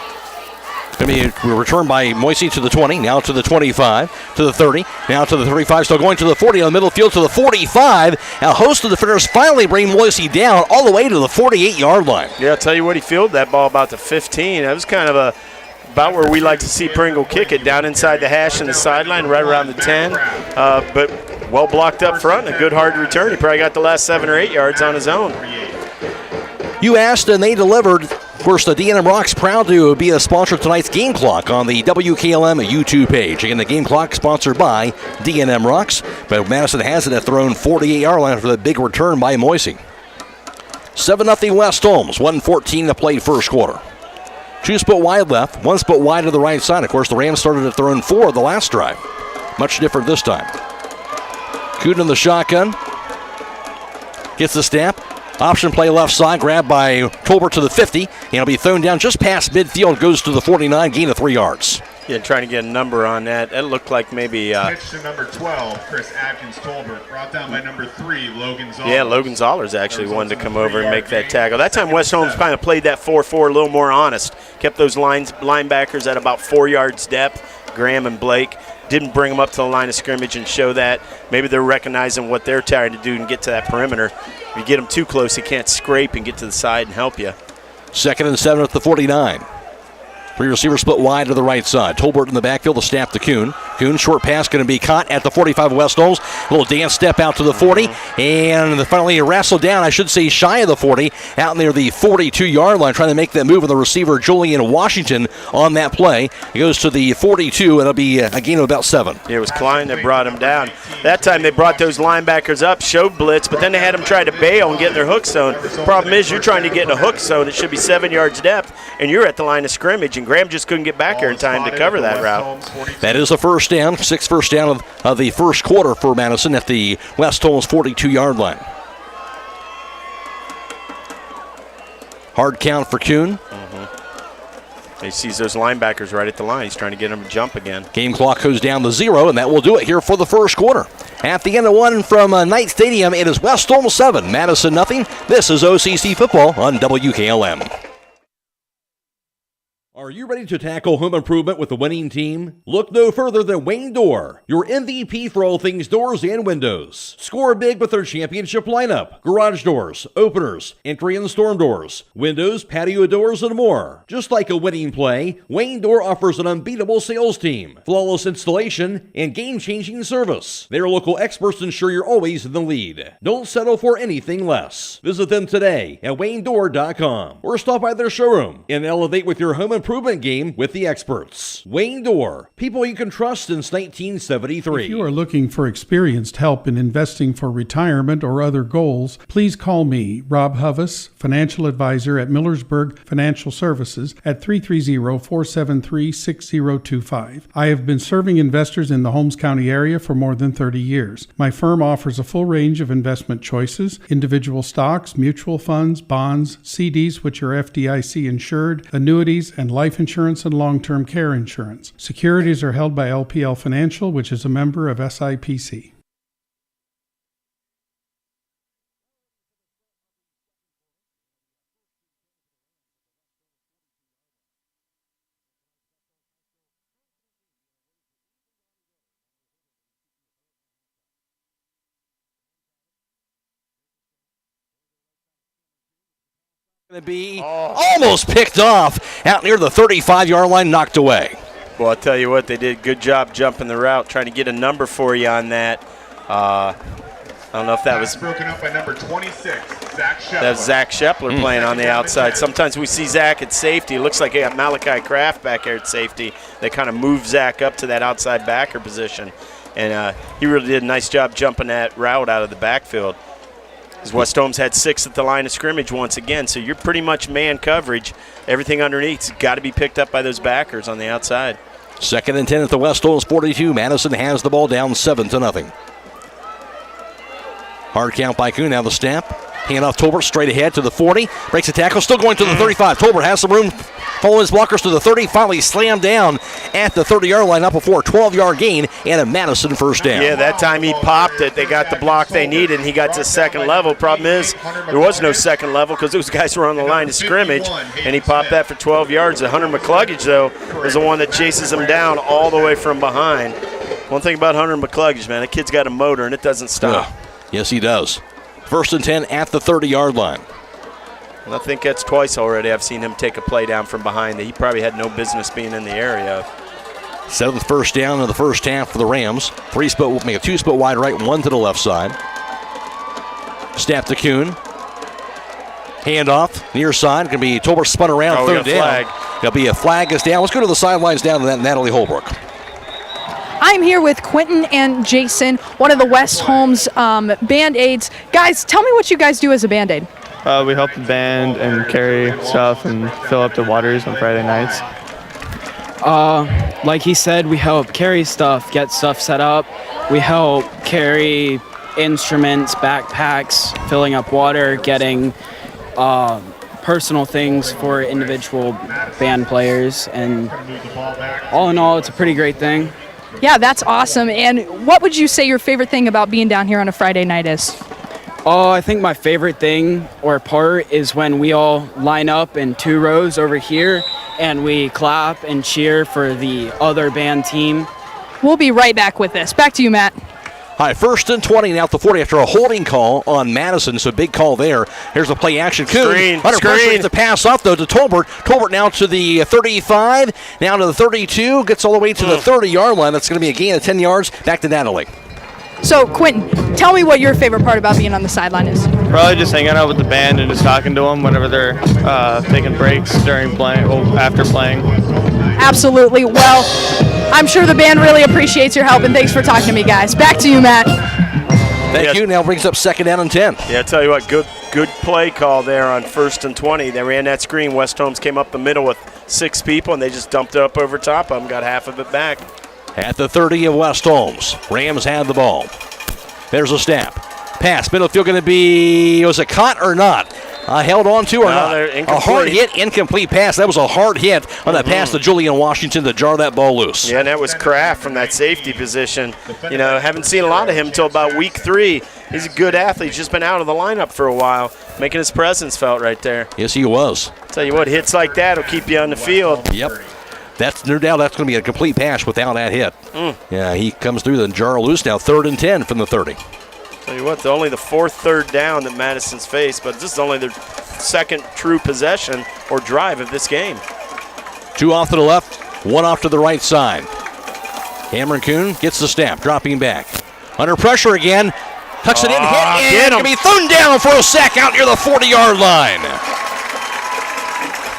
returned by Moisey to the 20, now to the 25, to the 30, now to the 35, still going to the 40 on the middle field to the 45. A host of defenders finally bring Moisey down all the way to the 48-yard line. Yeah, I'll tell you what, he fielded that ball about the 15. That was kind of about where we like to see Pringle kick it, down inside the hash and the sideline, right around the 10. But well blocked up front, and a good hard return. He probably got the last 7 or 8 yards on his own. You asked and they delivered. Of course, the D&M Rocks proud to be a sponsor of tonight's Game Clock on the WKLM YouTube page. Again, the Game Clock sponsored by D&M Rocks. But Madison has it at their own 48-yard line after the big return by Moisey. 7-0 West Holmes, 1:14 to play first quarter. 2 split wide left, 1 split wide to the right side. Of course, the Rams started at their own 4 the last drive. Much different this time. Kuhn in the shotgun. Gets the snap. Option play left side, grabbed by Tolbert to the 50, and it'll be thrown down just past midfield, goes to the 49, gain of 3 yards. Yeah, trying to get a number on that. That looked like maybe... Pitch to number 12, Chris Atkins-Tolbert, brought down by number 3, Logan Zollers. Yeah, Logan Zollers actually wanted to come over and make that tackle. That time West Holmes kind of played that 4-4 a little more honest. Kept those linebackers at about 4 yards depth, Graham and Blake. Didn't bring them up to the line of scrimmage and show that. Maybe they're recognizing what they're trying to do and get to that perimeter. If you get them too close, he can't scrape and get to the side and help you. 2nd and 7 at the 49. 3 receivers split wide to the right side. Tolbert in the backfield to snap to Kuhn. Kuhn, short pass going to be caught at the 45 of West Holmes. A little dance step out to the 40. And finally wrestled down, I should say shy of the 40, out near the 42-yard line, trying to make that move on the receiver, Julian Washington, on that play. He goes to the 42, and it'll be a gain of about 7. It was Klein that brought him down. That time they brought those linebackers up, showed blitz, but then they had them try to bail and get in their hook zone. Problem is, you're trying to get in a hook zone. It should be 7 yards depth, and you're at the line of scrimmage, and Graham just couldn't get back here in time to cover that route. That is a first down, 6th first down of the first quarter for Madison at the West Holmes 42-yard line. Hard count for Kuhn. He sees those linebackers right at the line. He's trying to get them to jump again. Game clock goes down to 0, and that will do it here for the first quarter. At the end of 1 from Knight Stadium, it is West Holmes 7, Madison nothing. This is OCC football on WKLM. Are you ready to tackle home improvement with a winning team? Look no further than Wayne Door, your MVP for all things doors and windows. Score big with their championship lineup. Garage doors, openers, entry and storm doors, windows, patio doors, and more. Just like a winning play, Wayne Door offers an unbeatable sales team, flawless installation, and game-changing service. Their local experts ensure you're always in the lead. Don't settle for anything less. Visit them today at waynedoor.com or stop by their showroom and elevate with your home improvement game with the experts. Wayne Door, people you can trust since 1973. If you are looking for experienced help in investing for retirement or other goals, please call me, Rob Huvis, financial advisor at Millersburg Financial Services at 330-473-6025. I have been serving investors in the Holmes County area for more than 30 years. My firm offers a full range of investment choices, individual stocks, mutual funds, bonds, CDs which are FDIC insured, annuities, and life insurance and long-term care insurance. Securities are held by LPL Financial, which is a member of SIPC. Going to be almost picked off out near the 35-yard line, knocked away. Well, I'll tell you what, they did a good job jumping the route, trying to get a number for you on that. I don't know if that was broken up by number 26, Zach Shepler. That was Zach Shepler playing on the outside. Sometimes we see Zach at safety. It looks like they got Malachi Kraft back there at safety. They kind of moved Zach up to that outside backer position, and he really did a nice job jumping that route out of the backfield. Because West Holmes had 6 at the line of scrimmage once again, so you're pretty much man coverage. Everything underneath's got to be picked up by those backers on the outside. 2nd and 10 at the West Holmes 42. Madison has the ball down 7-0. Hard count by Kuhn. Now the snap. Hand off Tolbert straight ahead to the 40. Breaks the tackle. Still going to the 35. Tolbert has some room. Following his blockers to the 30. Finally slammed down at the 30-yard line. Up before a 12-yard gain and a Madison first down. Yeah, that time he popped it. They got the block they needed, and he got to second level. Problem is, there was no second level because those guys were on the line of scrimmage, and he popped that for 12 yards. Hunter McCluggage, though, is the one that chases him down all the way from behind. One thing about Hunter McCluggage, man, the kid's got a motor, and it doesn't stop. Yes, he does. 1st and 10 at the 30-yard line. And I think that's twice already I've seen him take a play down from behind that he probably had no business being in the area. 7th first down of the first half for the Rams. 2-split wide right, 1 to the left side. Snap to Kuhn. Handoff, near side. Going to be Tolbert spun around, third down. Flag. There'll be a flag is down. Let's go to the sidelines down to that Natalie Holbrook. I'm here with Quentin and Jason, one of the West Holmes Band-Aids. Guys, tell me what you guys do as a Band-Aid. We help the band and carry stuff and fill up the waters on Friday nights. Like he said, we help carry stuff, get stuff set up. We help carry instruments, backpacks, filling up water, getting personal things for individual band players. And all in all, it's a pretty great thing. Yeah, that's awesome. And what would you say your favorite thing about being down here on a Friday night is? Oh, I think my favorite thing or part is when we all line up in 2 rows over here and we clap and cheer for the other band team. We'll be right back with this. Back to you, Matt. Hi, 1st and 20 now at the 40 after a holding call on Madison, so big call there. Here's the play action. Kuhn under pressure, gets the pass off though to Tolbert. Tolbert now to the 35, now to the 32, gets all the way to the 30-yard line. That's going to be a gain of 10 yards. Back to Natalie. So, Quentin, tell me what your favorite part about being on the sideline is. Probably just hanging out with the band and just talking to them whenever they're taking breaks during playing, after playing. Absolutely. Well, I'm sure the band really appreciates your help, and thanks for talking to me, guys. Back to you, Matt. Thank you. Now brings up 2nd down and 10. Yeah, I tell you what, good play call there on 1st and 20. They ran that screen. West Holmes came up the middle with 6 people, and they just dumped it up over top of them, got half of it back. At the 30 of West Holmes, Rams have the ball. There's a snap. Pass, middle field going to be, was it caught or not? Held on to or not? A hard hit, incomplete pass. That was a hard hit on that pass to Julian Washington to jar that ball loose. Yeah, and that was Kraft from that safety position. You know, haven't seen a lot of him until about week 3. He's a good athlete. He's just been out of the lineup for a while, making his presence felt right there. Yes, he was. Tell you what, hits like that will keep you on the field. Yep. That's no doubt that's going to be a complete pass without that hit. Yeah, he comes through the jar loose now. 3rd and 10 from the 30. Tell you what, only the 4th third down that Madison's faced, but this is only their 2nd true possession or drive of this game. 2 off to the left, 1 off to the right side. Cameron Kuhn gets the snap, dropping back. Under pressure again, tucks it in, hit, and going to be thrown down for a sack out near the 40-yard line.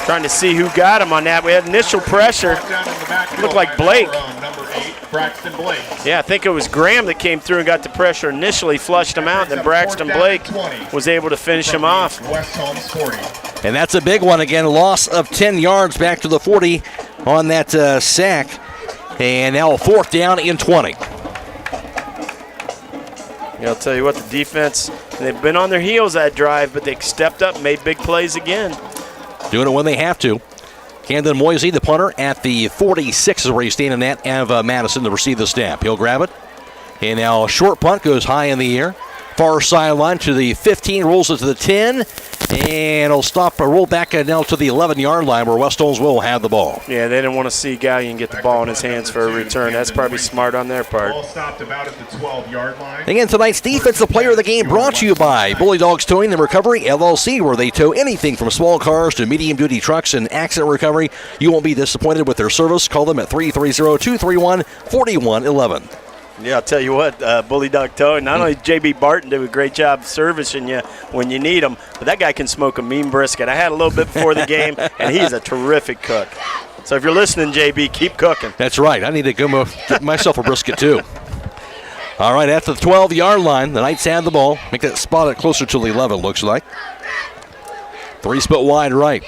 Trying to see who got him on that. We had initial pressure. Looked like Blake. Yeah, I think it was Graham that came through and got the pressure initially, flushed him out, then Braxton Blake was able to finish him off. And that's a big one again, loss of 10 yards back to the 40 on that sack. And now a 4th down and 20. Yeah, I'll tell you what, the defense, they've been on their heels that drive, but they stepped up and made big plays again. Doing it when they have to. Camden Moisey, the punter, at the 46 is where he's standing at of Madison to receive the snap. He'll grab it. And now a short punt goes high in the air. Far sideline to the 15, rolls it to the 10. And it'll stop a roll back now to the 11-yard line where West Holmes will have the ball. Yeah, they didn't want to see Gallion get the ball in his hands for a return. That's probably smart on their part. Ball stopped about at the 12-yard line. Again, tonight's Defensive Player of the Game brought to you by Bully Dogs Towing and Recovery, LLC, where they tow anything from small cars to medium-duty trucks and accident recovery. You won't be disappointed with their service. Call them at 330-231-4111. Yeah, I'll tell you what, Bully Dog Towing, not only J.B. Barton do a great job servicing you when you need them, but that guy can smoke a mean brisket. I had a little bit before the game, and he's a terrific cook. So if you're listening, J.B., keep cooking. That's right. I need to go get myself a brisket, too. All right, at the 12-yard line, the Knights have the ball. Make that spot it closer to the 11, looks like. 3 split wide right.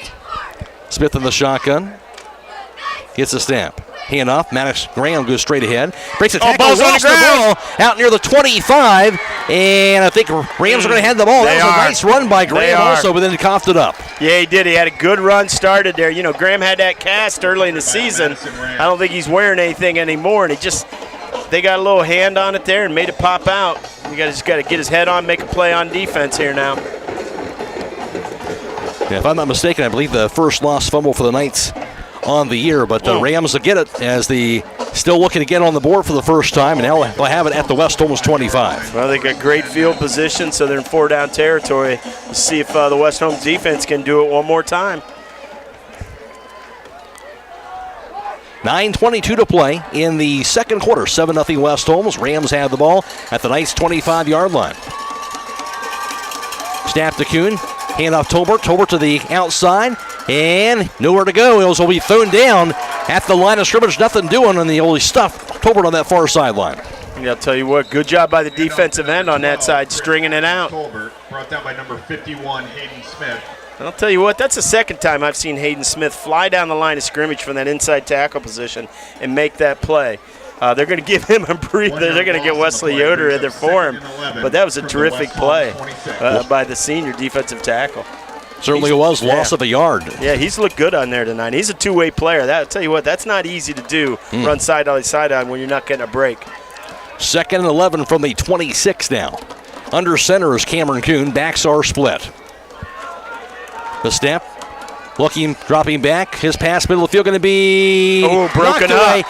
Smith in the shotgun. Gets a snap. Hand off. Maddox Graham goes straight ahead. Breaks a tackle. Ball's on the ground. Out near the 25. And I think Rams are going to have the ball. That was a nice run by Graham also, but then he coughed it up. Yeah, he did. He had a good run started there. You know, Graham had that cast early in the season. I don't think he's wearing anything anymore. And they got a little hand on it there and made it pop out. You just got to get his head on, make a play on defense here now. Yeah, if I'm not mistaken, I believe the first lost fumble for the Knights on the year, but the Rams will get it as the still looking to get on the board for the first time, and now they'll have it at the West Holmes 25. Well, they got great field position, so they're in 4-down territory. Let's see if the West Holmes defense can do it one more time. 9:22 to play in the second quarter. 7-0 West Holmes. Rams have the ball at the Knights' 25-yard line. Snap to Kuhn. Hand off Tolbert. Tolbert to the outside. And nowhere to go. It will be thrown down at the line of scrimmage. Nothing doing on the only stuff. Tolbert on that far sideline. Yeah, I'll tell you what, good job by the defensive end on that side, stringing it out. Holbrook, brought down by number 51, Hayden Smith. And I'll tell you what, that's the second time I've seen Hayden Smith fly down the line of scrimmage from that inside tackle position and make that play. They're going to give him a breather. They're going to get Wesley Yoder in there for him. But that was a terrific play by the senior defensive tackle. Certainly was. Loss of a yard. Yeah, he's looked good on there tonight. He's a two-way player. I'll tell you what, that's not easy to do, run side-on when you're not getting a break. 2nd and 11 from the 26 now. Under center is Cameron Kuhn. Backs are split. The snap. Looking, dropping back. His pass middle of the field going to be broken up.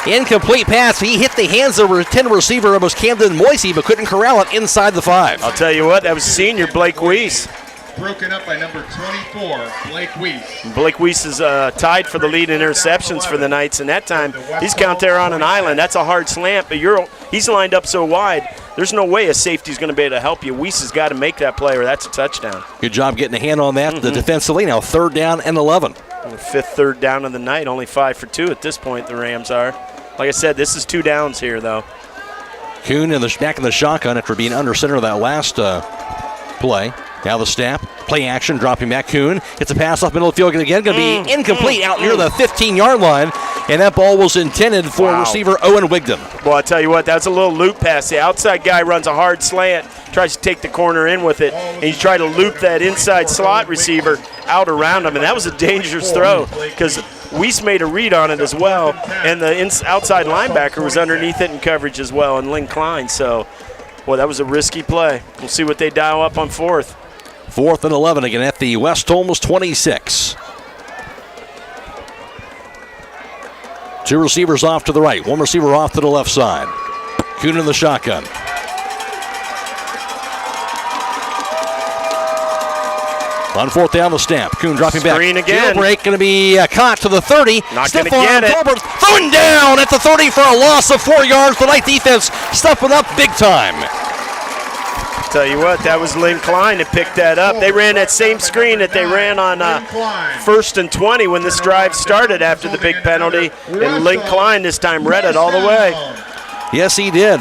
Incomplete pass. He hit the hands of the 10 receiver. It was Camden Moisey, but couldn't corral it inside the 5. I'll tell you what, that was senior Blake Weiss. Broken up by number 24, Blake Weiss. Blake Weiss is tied for the lead in interceptions for the Knights, and that time he's count there on an island. That's a hard slant, but he's lined up so wide, there's no way a safety's going to be able to help you. Weiss has got to make that play, or that's a touchdown. Good job getting a hand on that. The defensively now 3rd down and 11. The 5th third down of the night, only 5 for 2 at this point, the Rams are. Like I said, this is 2 downs here, though. Kuhn back in the shotgun after being under center of that last play. Now the snap, play action, dropping back. Kuhn hits a pass off middle of the field again. Going to be incomplete out near the 15-yard line, and that ball was intended for receiver Owen Wigdon. Well, I tell you what, that's a little loop pass. The outside guy runs a hard slant, tries to take the corner in with it, and you try to loop that inside slot receiver out around him, and that was a dangerous throw because Weiss made a read on it as well, and the outside linebacker was underneath it in coverage as well, and Lynn Klein. So, well, that was a risky play. We'll see what they dial up on 4th. 4th and 11 again at the West Holmes 26. 2 receivers off to the right, 1 receiver off to the left side. Kuhn in the shotgun. On 4th down, the snap. Kuhn dropping back. Screen again. Break going to be caught to the 30. Not going to get it. Thrown down at the 30 for a loss of 4 yards. The Knight defense stepping up big time. Tell you what, that was Lynn Klein that picked that up. They ran that same screen that they ran on 1st and 20 when this drive started after the big penalty. And Lynn Klein this time read it all the way. Yes, he did.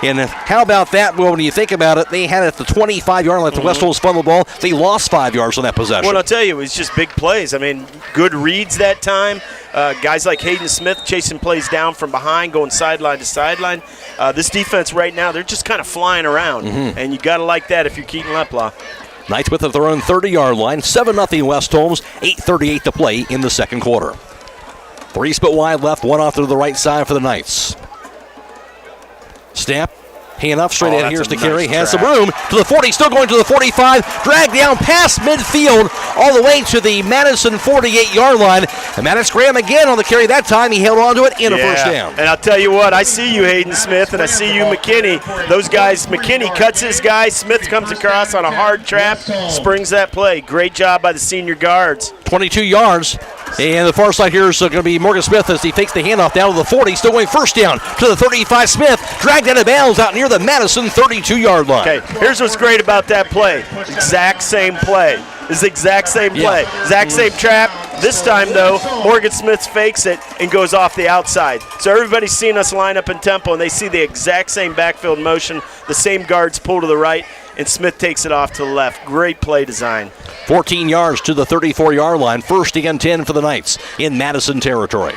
And how about that? Well, when you think about it, they had it at the 25-yard line. The West Holmes spun the ball. They lost 5 yards on that possession. Well, I'll tell you, it was just big plays. I mean, good reads that time. Guys like Hayden Smith chasing plays down from behind, going sideline to sideline. This defense right now, they're just kind of flying around. And you got to like that if you're Keaton Lepla. Knights with their own 30-yard line. 7-0 West Holmes. 8:38 to play in the second quarter. 3 split wide left, 1 off to the right side for the Knights. Snap. Hand up straight in. Here's the carry. Has some room to the 40. Still going to the 45. Dragged down past midfield all the way to the Madison 48-yard line. And Maddox Graham again on the carry. That time he held on to it in a first down. And I'll tell you what, I see you, Hayden Smith, and I see you, McKinney. Those guys, McKinney cuts his guy. Smith comes across on a hard trap, springs that play. Great job by the senior guards. 22 yards. And the far side here is going to be Morgan Smith as he takes the handoff down to the 40. Still going first down to the 35. Smith dragged out of bounds out near the Madison 32-yard line. Okay, here's what's great about that play. Exact same play. It's the exact same play. Exact same trap. This time, though, Morgan Smith fakes it and goes off the outside. So everybody's seen us line up in tempo, and they see the exact same backfield motion. The same guards pull to the right, and Smith takes it off to the left. Great play design. 14 yards to the 34-yard line. First and 10 for the Knights in Madison territory.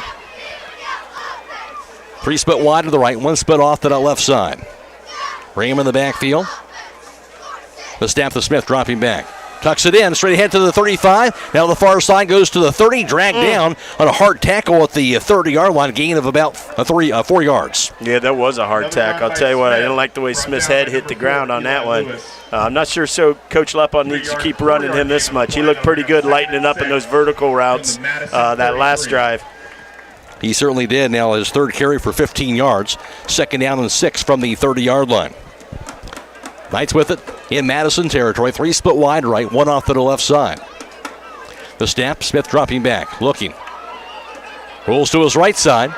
3 split wide to the right, 1 split off to the left side. Ram in the backfield. The snap to Smith dropping back. Tucks it in, straight ahead to the 35. Now the far side goes to the 30, dragged down on a hard tackle at the 30-yard line, gain of about 4 yards. Yeah, that was a hard tackle. I'll tell you what, I didn't like the way Smith's head hit the ground on that one. I'm not sure Coach Leppa needs to keep running him this much. He looked pretty good lightening up in those vertical routes that last drive. He certainly did. Now his third carry for 15 yards. 2nd down and 6 from the 30-yard line. Knights with it in Madison territory. 3 split wide right, 1 off to the left side. The snap, Smith dropping back, looking. Rolls to his right side.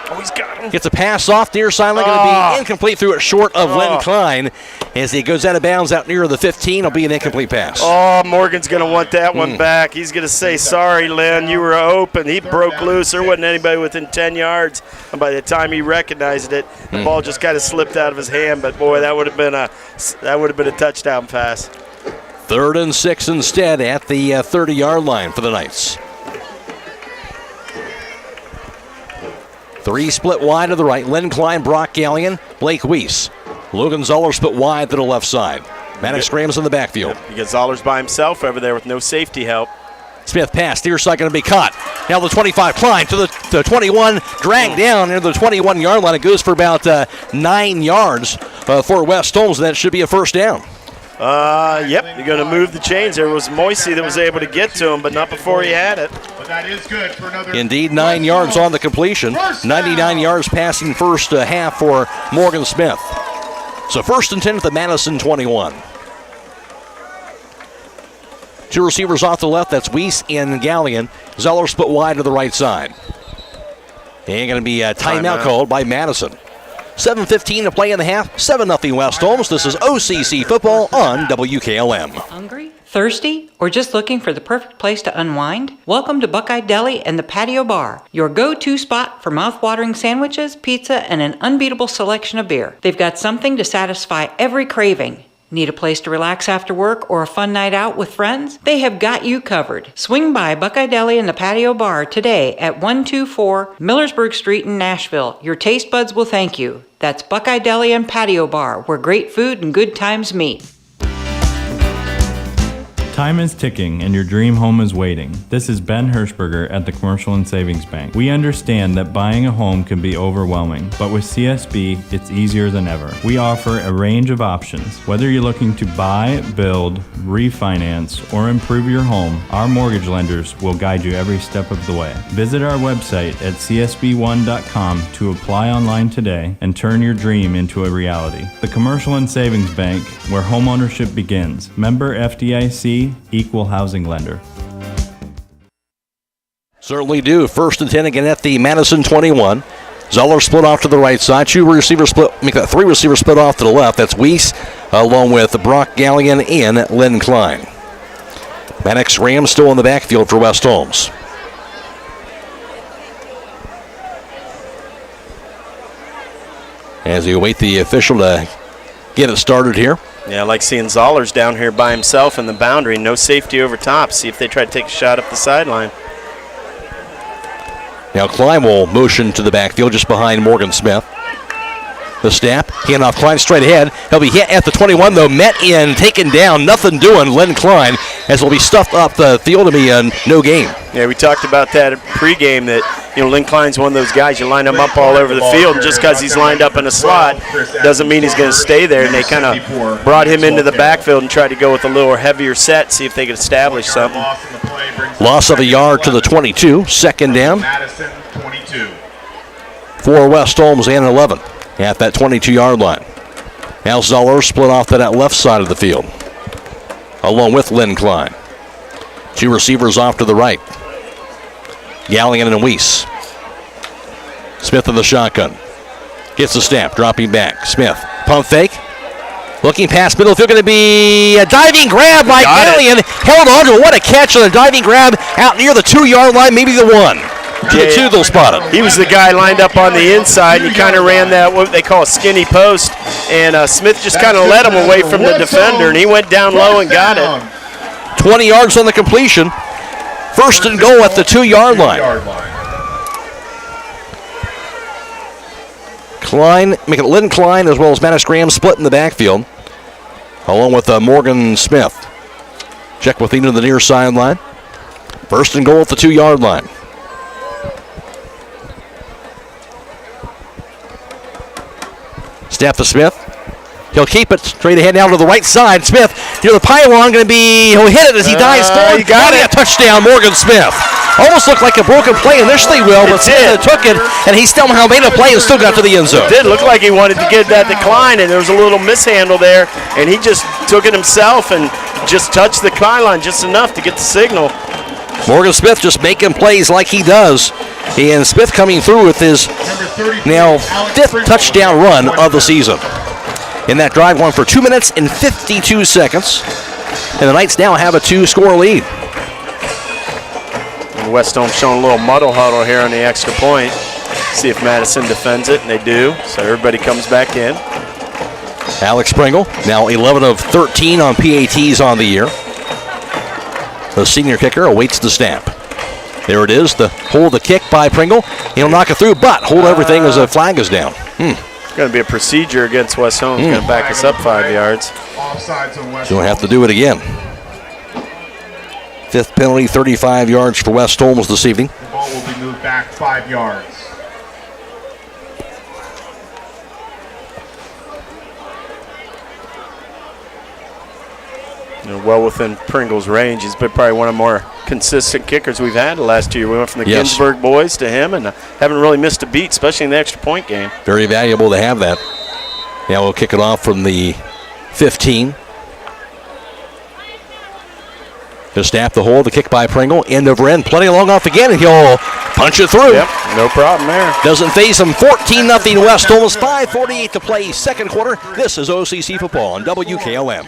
Oh, he's got him. Gets a pass off near sideline, going to be incomplete, threw it short of Len Klein. As he goes out of bounds out near the 15, it'll be an incomplete pass. Oh, Morgan's going to want that one back. He's going to say, sorry, Len, you were open. He broke loose. There wasn't anybody within 10 yards. And by the time he recognized it, the ball just kind of slipped out of his hand. But, boy, that would have been a touchdown pass. 3rd and 6 instead at the 30-yard line for the Knights. 3 split wide to the right. Len Klein, Brock Gallion, Blake Weiss. Logan Zoller split wide to the left side. Maddox Graham's in the backfield. You get Zollers by himself over there with no safety help. Smith pass, near side going to be caught. Now the 25, Klein to the 21, dragged down near the 21-yard line. It goes for about 9 yards for West Holmes, and that should be a first down. Yep, you're going to move the chains. There was Moisey that was able to get to him, but not before he had it. But that is good for another. Indeed, 9 yards on the completion. 99 yards passing first half for Morgan Smith. So 1st and 10 at the Madison 21. 2 receivers off the left. That's Weiss and Gallion. Zeller split wide to the right side. And going to be a timeout called by Madison. 7:15 to play in the half. 7-0 West Holmes. This is OCC football on WKLM. Hungry? Thirsty? Or just looking for the perfect place to unwind? Welcome to Buckeye Deli and the Patio Bar, your go-to spot for mouth-watering sandwiches, pizza, and an unbeatable selection of beer. They've got something to satisfy every craving. Need a place to relax after work or a fun night out with friends? They have got you covered. Swing by Buckeye Deli and the Patio Bar today at 124 Millersburg Street in Nashville. Your taste buds will thank you. That's Buckeye Deli and Patio Bar, where great food and good times meet. Time is ticking and your dream home is waiting. This is Ben Hirschberger at the Commercial and Savings Bank. We understand that buying a home can be overwhelming, but with CSB, it's easier than ever. We offer a range of options. Whether you're looking to buy, build, refinance, or improve your home, our mortgage lenders will guide you every step of the way. Visit our website at csb1.com to apply online today and turn your dream into a reality. The Commercial and Savings Bank, where homeownership begins. Member FDIC, equal housing lender. Certainly do. 1st and 10 again at the Madison 21. Zeller split off to the right side. 3 receivers split off to the left. That's Weiss along with Brock Gallion and Len Klein. Maddox Graham still in the backfield for West Holmes. As you await the official to get it started here. Yeah, I like seeing Zollers down here by himself in the boundary. No safety over top. See if they try to take a shot up the sideline. Now Klein will motion to the backfield just behind Morgan Smith. The snap, handoff Klein straight ahead. He'll be hit at the 21 though, met in, taken down, nothing doing. Len Klein as will be stuffed up the field to be no gain. Yeah, we talked about that at pregame that, Len Klein's one of those guys, you line him up all over the field. Just because he's lined up in a slot doesn't mean he's going to stay there. And they kind of brought him into the backfield and tried to go with a little heavier set, see if they could establish something. Loss of a yard to the 22, 2nd down. Madison 22. For West Holmes and 11 at that 22-yard line. Now Zeller split off to that left side of the field, along with Len Klein. 2 receivers off to the right. Gallion and Weiss. Smith in the shotgun. Gets the snap, dropping back. Smith, pump fake. Looking past middle field, going to be a diving grab by Gallion. Held on to it. What a catch on a diving grab out near the 2-yard line, maybe the 1. To the 2 they'll spot it. He was the guy lined up on the inside. He kind of ran that, what they call a skinny post, and Smith just kind of led him away from the defender, and he went down low and got it. 20 yards on the completion. 1st and goal at the 2-yard line. Len Klein as well as Maddox Graham split in the backfield, along with Morgan Smith. Check with into the near sideline. 1st and goal at the 2-yard line. Snap to Smith. He'll keep it straight ahead now to the right side. Smith near the pylon, going to be, he'll hit it as he dives forward. He got it. A touchdown, Morgan Smith. Almost looked like a broken play initially, Will, but Smith took it, and he somehow made a play and still got to the end zone. It did look like he wanted to get that decline, and there was a little mishandle there, and he just took it himself and just touched the pylon just enough to get the signal. Morgan Smith just making plays like he does. And Smith coming through with his now 5th touchdown run of the season. In that drive, won for 2 minutes and 52 seconds. And the Knights now have a 2-score lead. And West Holmes showing a little muddle huddle here on the extra point. See if Madison defends it, and they do. So everybody comes back in. Alex Pringle, now 11 of 13 on PATs on the year. The senior kicker awaits the snap. There it is, the hold the kick by Pringle. He'll knock it through, but hold everything as a flag is down. It's going to be a procedure against West Holmes. Going to back us up 5 yards. So we'll have to do it again. 5th penalty, 35 yards for West Holmes this evening. The ball will be moved back 5 yards. Well within Pringle's range. He's been probably one of the more consistent kickers we've had the last 2 years. We went from the Ginsburg boys to him, and haven't really missed a beat, especially in the extra point game. Very valuable to have that. Now we'll kick it off from the 15. To snap the hole, the kick by Pringle, end over end, plenty long off again, and he'll punch it through. Yep, no problem there. Doesn't phase him. 14-0 West Holmes, 5:48 to play, second quarter. This is OCC football on WKLM.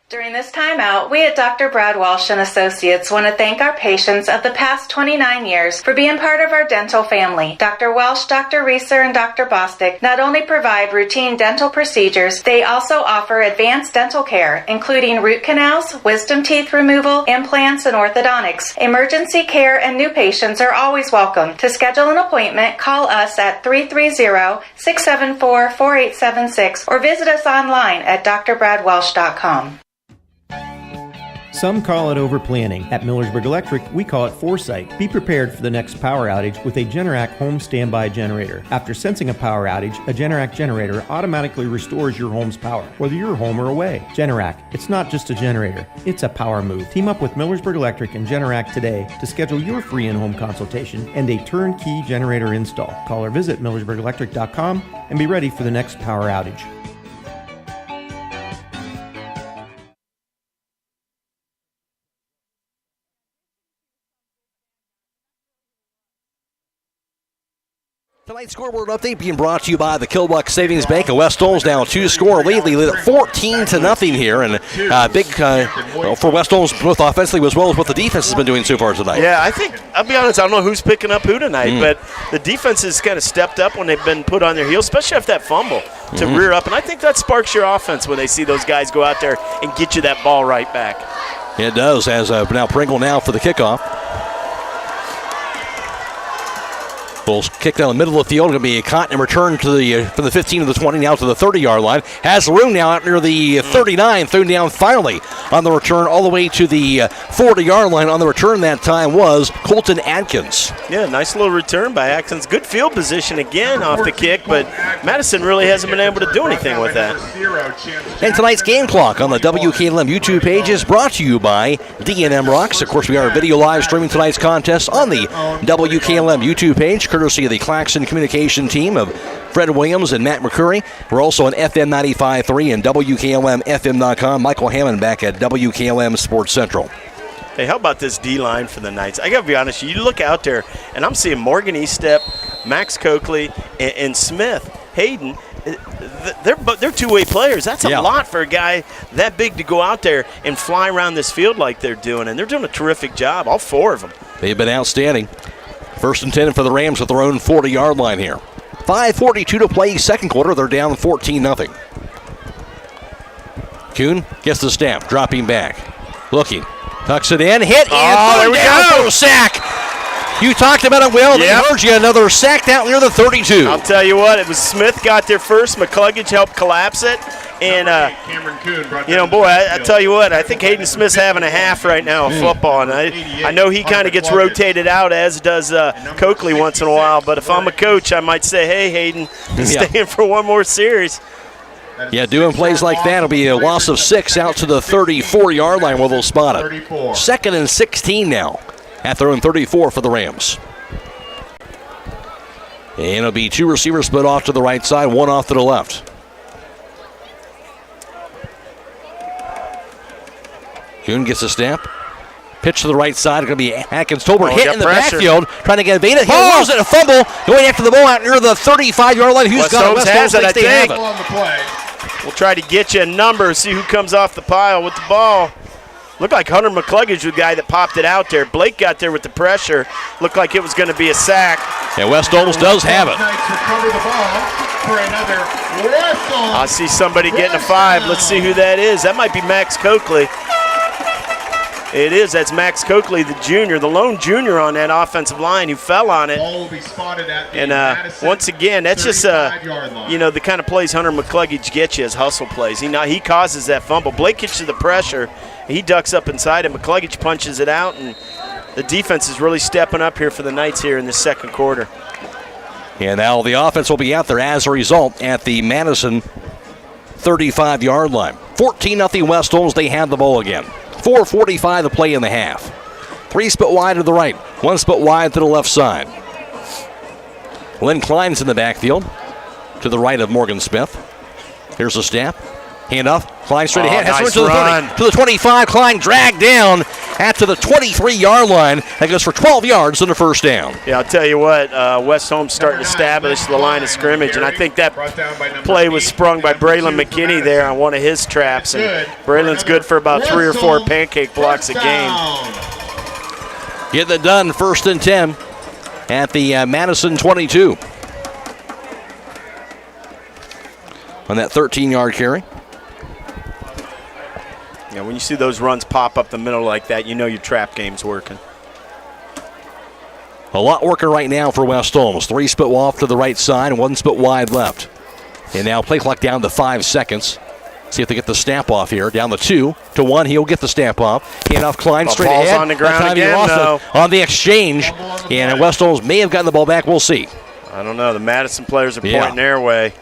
During this timeout, we at Dr. Brad Walsh and Associates want to thank our patients of the past 29 years for being part of our dental family. Dr. Welsh, Dr. Reeser, and Dr. Bostic not only provide routine dental procedures, they also offer advanced dental care, including root canals, wisdom teeth removal, implants, and orthodontics. Emergency care and new patients are always welcome. To schedule an appointment, call us at 330-674-4876 or visit us online at drbradwelsh.com. Some call it over-planning. At Millersburg Electric, we call it foresight. Be prepared for the next power outage with a Generac home standby generator. After sensing a power outage, a Generac generator automatically restores your home's power, whether you're home or away. Generac, it's not just a generator, it's a power move. Team up with Millersburg Electric and Generac today to schedule your free in-home consultation and a turnkey generator install. Call or visit millersburgelectric.com and be ready for the next power outage. Tonight's scoreboard update being brought to you by the Killbuck Savings Bank of West Holmes. Now 2-score lead. They lead at 14-0 here, and big for West Holmes both offensively as well as what the defense has been doing so far tonight. Yeah, I think, I'll be honest, I don't know who's picking up who tonight, but the defense has kind of stepped up when they've been put on their heels, especially after that fumble to rear up, and I think that sparks your offense when they see those guys go out there and get you that ball right back. It does, as now Pringle now for the kickoff. Will kick down the middle of the field. Going to be caught and returned to the from the 15 to the 20, now to the 30-yard line. Has room now out near the 39. Thrown down finally on the return all the way to the 40-yard line. On the return that time was Colton Atkins. Yeah, nice little return by Atkins. Good field position again off the kick, but Madison really hasn't been able to do anything with that. And tonight's game clock on the WKLM YouTube page is brought to you by D&M Rocks. Of course, we are video live streaming tonight's contest on the WKLM YouTube page, courtesy of the Claxon communication team of Fred Williams and Matt McCreery. We're also on FM 95.3 and WKLM-FM.com. Michael Hammond back at WKLM Sports Central. Hey, how about this D-line for the Knights? I got to be honest, you look out there, and I'm seeing Morgan Eastep, Max Coakley, and Smith. Hayden, they're two-way players. That's a lot for a guy that big to go out there and fly around this field like they're doing, and they're doing a terrific job, all four of them. They've been outstanding. First and 10 for the Rams at their own 40-yard line here. 5:42 to play, second quarter. They're down 14-0. Kuhn gets the snap, dropping back. Looking, tucks it in, hit, and there we go! Sack! You talked about it, Will. They heard you. Another sack out near the 32. I'll tell you what, it was Smith got there first. McCluggage helped collapse it. And, I tell you what, I think Hayden Smith's having a half right now of football. And I know he kind of gets rotated out, as does Coakley once in a while. But if I'm a coach, I might say, hey, Hayden, stay in for one more series. Yeah, doing plays like that will be a loss of 6 out to the 34-yard line where they'll spot it. Second and 16 now at their own 34 for the Rams. And it'll be two receivers split off to the right side, one off to the left. Kuhn gets a snap, Pitch to the right side. Going to be Atkins Tolbert hit in the pressure. backfield. Trying to get Veda. He loses it. A fumble. Going after the ball out near the 35-yard line. Who's got it? West Holmes thinks they have it. On the play. We'll try to get you a number, see who comes off the pile with the ball. Looked like Hunter McCluggage was the guy that popped it out there. Blake got there with the pressure. Looked like it was going to be a sack. And West Holmes does have it. Knights recover the ball for another West Holmes. I see somebody getting a 5. Let's see who that is. That might be Max Coakley. It is. That's Max Coakley, the junior, the lone junior on that offensive line who fell on it. Ball will be spotted at the And Madison once again, that's just 35-yard line. the kind of plays Hunter McCluggage gets you as hustle plays. He causes that fumble. Blake gets you the pressure. He ducks up inside and McCluggage punches it out, and the defense is really stepping up here for the Knights here in the second quarter. And now the offense will be out there as a result at the Madison 35-yard line. 14-0 West Holmes. They have the ball again. 4:45 to play in the half. 3 split wide to the right, 1 split wide to the left side. Lynn Klein's in the backfield to the right of Morgan Smith. Here's a snap. Handoff. Klein straight ahead. Has Nice to the 30, to the 25. Klein dragged down at to the 23-yard line. That goes for 12 yards and a first down. Yeah, I'll tell you what, West Holmes starting to establish the line of scrimmage, and I think that play was sprung by Braylon McKinney there on one of his traps, and Braylon's good for about 3 or 4 pancake blocks a game. Getting it done, 1st and 10 at the Madison 22. On that 13-yard carry. Yeah, when you see those runs pop up the middle like that, you know your trap game's working. A lot working right now for West Holmes. 3 split off to the right side, 1 split wide left. And now play clock down to 5 seconds. See if they get the snap off here. Down the 2 to 1. He'll get the snap off. Handoff Klein straight ball's ahead. on the ground that time again, he lost though. it on the exchange. And West Holmes may have gotten the ball back. We'll see. I don't know. The Madison players are pointing their way.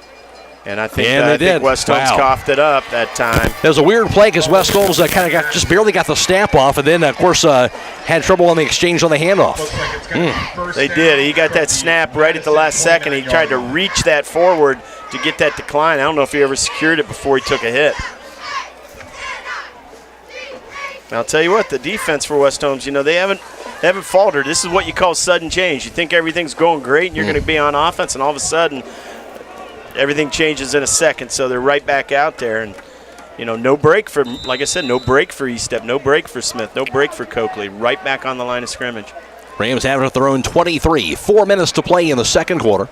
And I think, they did. West Holmes coughed it up that time. It was a weird play because West Holmes just barely got the snap off, and then, of course, had trouble on the exchange on the handoff. They did. He got that snap right at the last second. He tried to reach that forward to get that decline. I don't know if he ever secured it before he took a hit. I'll tell you what, the defense for West Holmes, they haven't faltered. This is what you call sudden change. You think everything's going great and you're going to be on offense, and all of a sudden everything changes in a second. So they're right back out there, and no break for, like I said, no break for Estep, no break for Smith, no break for Coakley. Right back on the line of scrimmage. Rams have it at their own 23. 4 minutes to play in the second quarter.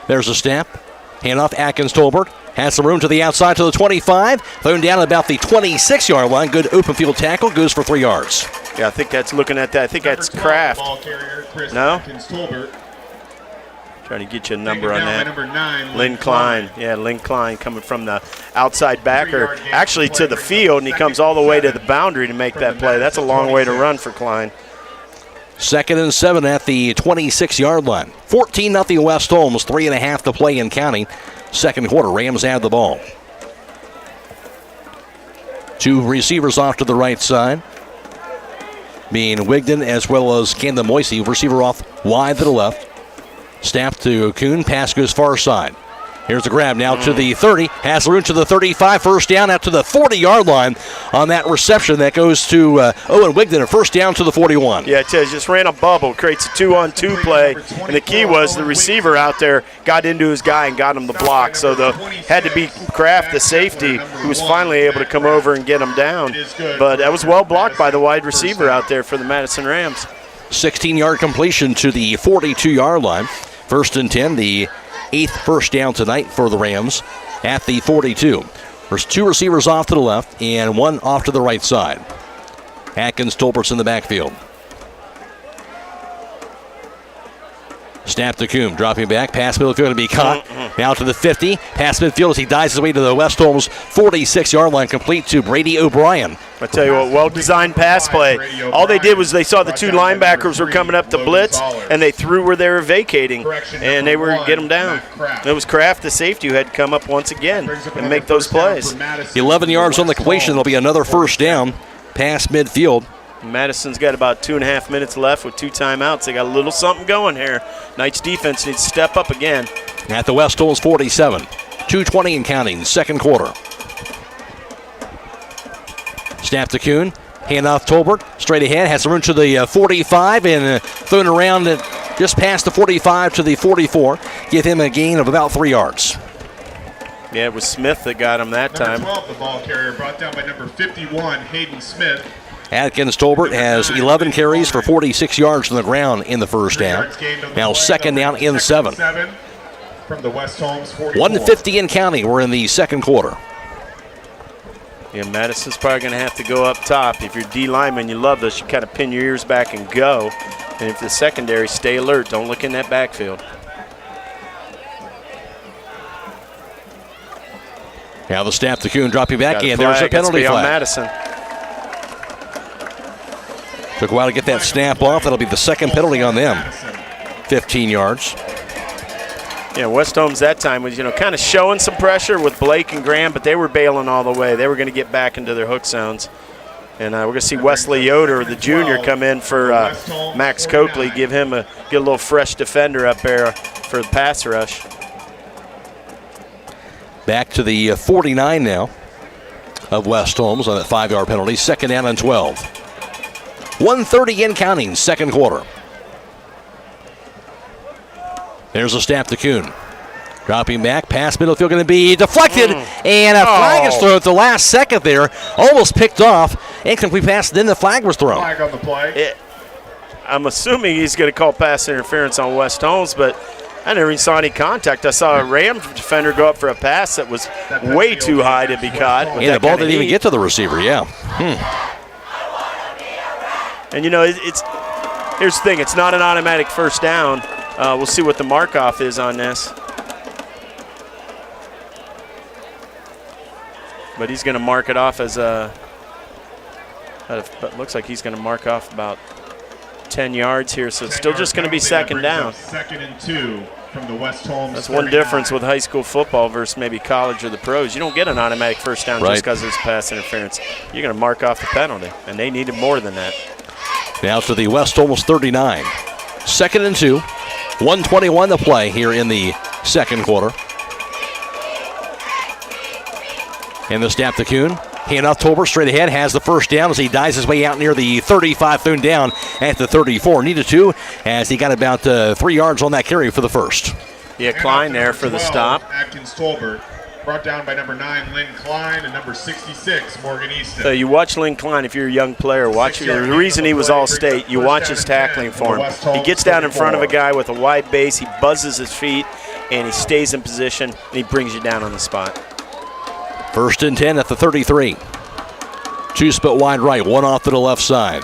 There's a snap. Handoff Atkins Tolbert. Has some room to the outside to the 25. Thrown down at about the 26-yard line. Good open field tackle. Goes for 3 yards. Yeah, I think that's looking at that. I think that's Kraft. No? Trying to get you a number on that. Number 9, Lynn Klein. Yeah, Lynn Klein coming from the outside backer, actually to the field, and he comes all the way to the boundary to make that play. That's a long way to run for Klein. 2nd and 7 at the 26-yard line. 14-0 West Holmes. 3.5 to play in counting. Second quarter, Rams have the ball. 2 receivers off to the right side, being Wigden as well as Camden Moisey. Receiver off wide to the left. Snap to Kuhn. Pass goes far side. Here's the grab now to the 30. Has room to the 35. First down out to the 40-yard line on that reception. That goes to Owen Wigden. A first down to the 41. Yeah, it just ran a bubble. Creates a 2-on-2 play. And the key was the receiver out there got into his guy and got him the block. So had to be Kraft, the safety, who was finally able to come over and get him down. But that was well blocked by the wide receiver out there for the Madison Rams. 16-yard completion to the 42-yard line. 1st and 10, the 8th first down tonight for the Rams at the 42. There's 2 receivers off to the left and 1 off to the right side. Atkins Tolbert's in the backfield. Snap to Coombe, dropping back. Pass midfield to be caught. Now to the 50. Pass midfield as he dives his way to the West Holmes 46-yard line, complete to Brady O'Brien. I tell you what, well-designed pass play. All they did was they saw the 2 linebackers were coming up to blitz, and they threw where they were vacating, and they were getting them down. It was Kraft, the safety, who had to come up once again and make those plays. 11 yards on the completion. There'll be another first down past midfield. Madison's got about 2.5 minutes left with 2 timeouts. They got a little something going here. Knights defense needs to step up again. At the West Holmes 47. 2:20 and counting, second quarter. Snap to Kuhn. Handoff Tolbert, straight ahead, has room to the 45 and thrown around just past the 45 to the 44. Give him a gain of about 3 yards. Yeah, it was Smith that got him that time. Number 12, the ball carrier, brought down by number 51, Hayden Smith. Atkins Tolbert has 11 carries for 46 yards on the ground in the first half. Now second down in 7. From the West Holmes 44. 150 in counting. We're in the second quarter. Yeah, Madison's probably going to have to go up top. If you're D lineman, you love this. You kind of pin your ears back and go. And if the secondary, stay alert. Don't look in that backfield. Now the snap to Kuhn dropping back in. There's a penalty flag. On Madison. Took a while to get that snap off. That'll be the second penalty on them. 15 yards. Yeah, West Holmes that time was, kind of showing some pressure with Blake and Graham, but they were bailing all the way. They were going to get back into their hook zones. And we're going to see Wesley Yoder, the junior, come in for Max Coakley, get a little fresh defender up there for the pass rush. Back to the 49 now of West Holmes on that 5-yard penalty. Second down and 12. 1:30 in counting, second quarter. There's a snap to Kuhn. Dropping back, pass middle field going to be deflected, and a flag is thrown at the last second there. Almost picked off. Incomplete pass, then the flag was thrown. Flag on the play. I'm assuming he's going to call pass interference on West Holmes, but I never even saw any contact. I saw a Ram defender go up for a pass that was way too high to be caught. Yeah, the ball didn't even get to the receiver, yeah. And, here's the thing. It's not an automatic first down. We'll see what the mark-off is on this. But he's going to mark it off as it looks like he's going to mark off about 10 yards here, so it's still just going to be second down. Second and 2 from the West Holmes. That's one difference with high school football versus maybe college or the pros. You don't get an automatic first down just because there's pass interference. You're going to mark off the penalty, and they needed more than that. Now to the West Holmes 39. Second and 2. 1:21 to play here in the second quarter. And the snap to Kuhn. Handoff Tolbert straight ahead, has the first down as he dives his way out near the 35, thrown down at the 34. Needed to, as he got about 3 yards on that carry for the first. Yeah, Klein there for the stop. Atkins Tolbert, brought down by number 9, Lynn Klein, and number 66, Morgan Easton. So you watch Lynn Klein, if you're a young player, watch the reason he was All-State, you watch his tackling for him. He gets down in front of a guy with a wide base, he buzzes his feet, and he stays in position, and he brings you down on the spot. First and 10 at the 33. 2 split wide right, 1 off to the left side.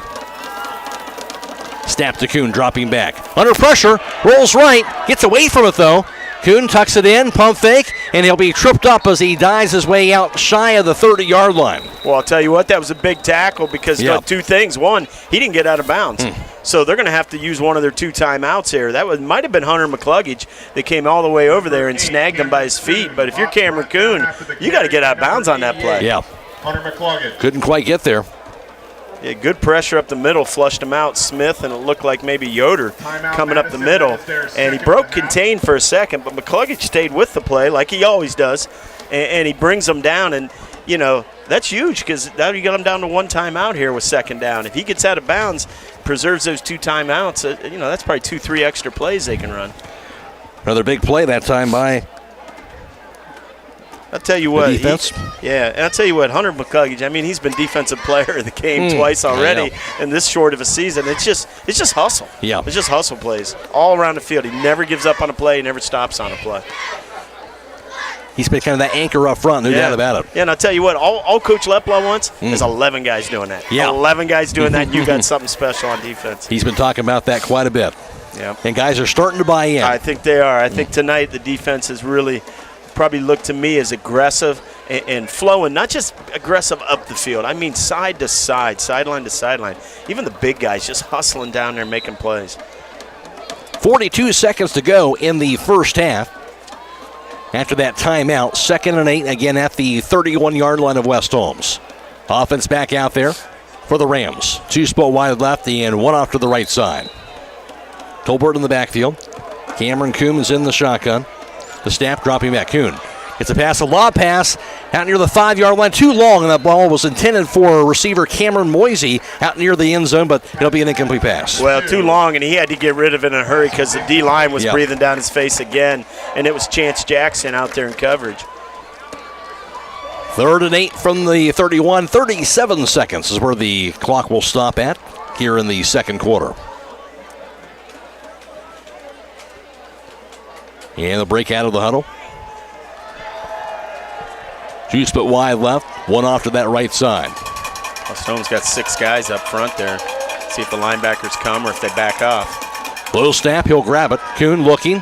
Snap to Kuhn, dropping back. Under pressure, rolls right, gets away from it though. Kuhn tucks it in, pump fake, and he'll be tripped up as he dives his way out shy of the 30-yard line. Well, I'll tell you what, that was a big tackle because two things. One, he didn't get out of bounds. So they're going to have to use one of their 2 timeouts here. That might have been Hunter McCluggage that came all the way over there and snagged him by his feet. But if you're Cameron Kuhn, you got to get out of bounds on that play. Yeah. Hunter McCluggage. Couldn't quite get there. Yeah, good pressure up the middle, flushed him out. Smith, and it looked like maybe Yoder coming up the middle. And he broke contain for a second, but McCluggage stayed with the play like he always does. And he brings them down. And, that's huge because now you got him down to 1 timeout here with second down. If he gets out of bounds, preserves those 2 timeouts, that's probably 2-3 extra plays they can run. Another big play that time by I'll tell you what. Defense? And I'll tell you what, Hunter McCluggage, he's been defensive player of the game twice already in this short of a season. It's just hustle. Yeah. It's just hustle plays all around the field. He never gives up on a play. He never stops on a play. He's been kind of that anchor up front, no doubt about it. Yeah, and I'll tell you what, all Coach Lepla wants is 11 guys doing that. Yeah. 11 guys doing that, and you got something special on defense. He's been talking about that quite a bit. Yeah. And guys are starting to buy in. I think they are. I think tonight the defense has really probably looked to me as aggressive and flowing, not just aggressive up the field. I mean side to side, sideline to sideline. Even the big guys just hustling down there making plays. 42 seconds to go in the first half. After that timeout, 2nd and 8, again at the 31-yard line of West Holmes. Offense back out there for the Rams. 2 split wide left and 1 off to the right side. Tolbert in the backfield. Cameron Kuhn is in the shotgun. The snap dropping back. Kuhn It's a pass, a lob pass out near the 5-yard line. Too long, and that ball was intended for receiver Cameron Moisey out near the end zone, but it'll be an incomplete pass. Well, too long, and he had to get rid of it in a hurry because the D-line was breathing down his face again, and it was Chance Jackson out there in coverage. 3rd and 8 from the 31. 37 seconds is where the clock will stop at here in the second quarter. And the break out of the huddle. Juice but wide left, one off to that right side. West Holmes got 6 guys up front there. See if the linebackers come or if they back off. Low snap, he'll grab it. Kuhn looking.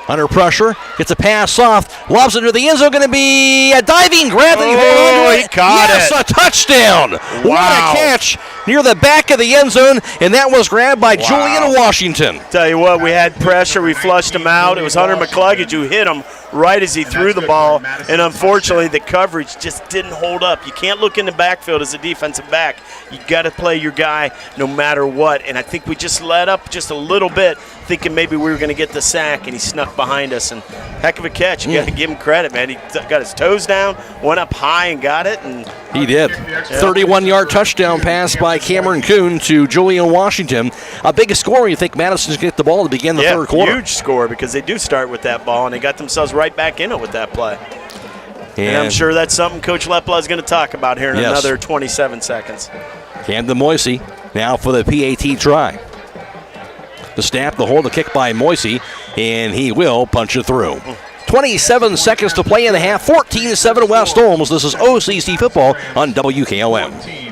Under pressure, gets a pass off, lobs it into the end zone, going to be a diving grab. He caught it. Yes, a touchdown. Wow. What a catch near the back of the end zone, and that was grabbed by Julian Washington. Tell you what, we had pressure, we flushed him out. It was Hunter McCluggage who hit him right as he threw the ball, and unfortunately the coverage just didn't hold up. You can't look in the backfield as a defensive back. You got to play your guy no matter what, and I think we just let up just a little bit, thinking maybe we were going to get the sack, and he snuck behind us, and heck of a catch. You got to give him credit, man. He got his toes down, went up high and got it. And he did. 31-yard touchdown pass by Cameron Kuhn to Julian Washington. A big score. You think Madison's going to get the ball to begin the third quarter. Huge score because they do start with that ball, and they got themselves right back in it with that play. And I'm sure that's something Coach Lepla is going to talk about here in another 27 seconds. Camden Moisey now for the PAT try. The snap, the hold, the kick by Moisey, and he will punch it through. 27 seconds to play in the half. 14-7 West Holmes. This is OCC football on WKLM.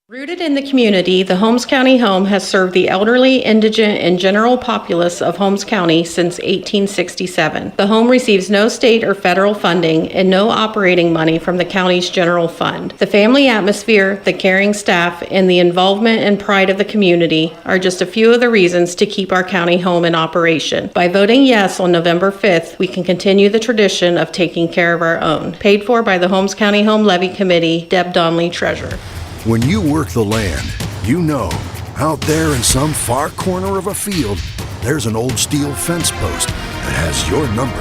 Rooted in the community, the Holmes County Home has served the elderly, indigent, and general populace of Holmes County since 1867. The home receives no state or federal funding and no operating money from the county's general fund. The family atmosphere, the caring staff, and the involvement and pride of the community are just a few of the reasons to keep our county home in operation. By voting yes on November 5th, we can continue the tradition of taking care of our own. Paid for by the Holmes County Home Levy Committee, Deb Donnelly, Treasurer. When you work the land, you know, out there in some far corner of a field, there's an old steel fence post that has your number.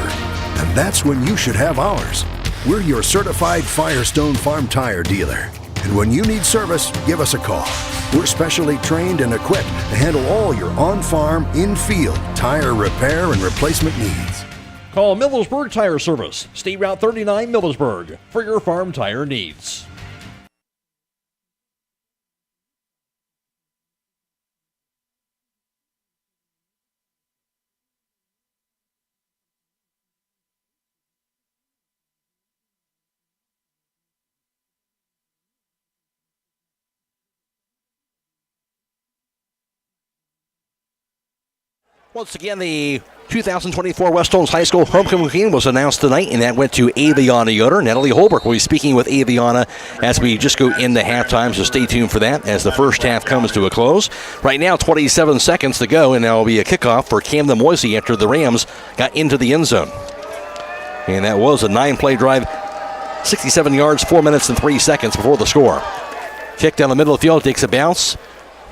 And that's when you should have ours. We're your certified Firestone Farm Tire dealer. And when you need service, give us a call. We're specially trained and equipped to handle all your on-farm, in-field tire repair and replacement needs. Call Millersburg Tire Service, State Route 39 Millersburg, for your farm tire needs. Once again, the 2024 West Holmes High School Homecoming Game was announced tonight, and that went to Aviana Yoder. Natalie Holbrook will be speaking with Aviana as we just go into halftime, so stay tuned for that as the first half comes to a close. Right now, 27 seconds to go, and now will be a kickoff for Camden Moisey after the Rams got into the end zone. And that was a 9-play drive, 67 yards, 4 minutes and 3 seconds before the score. Kick down the middle of the field, takes a bounce.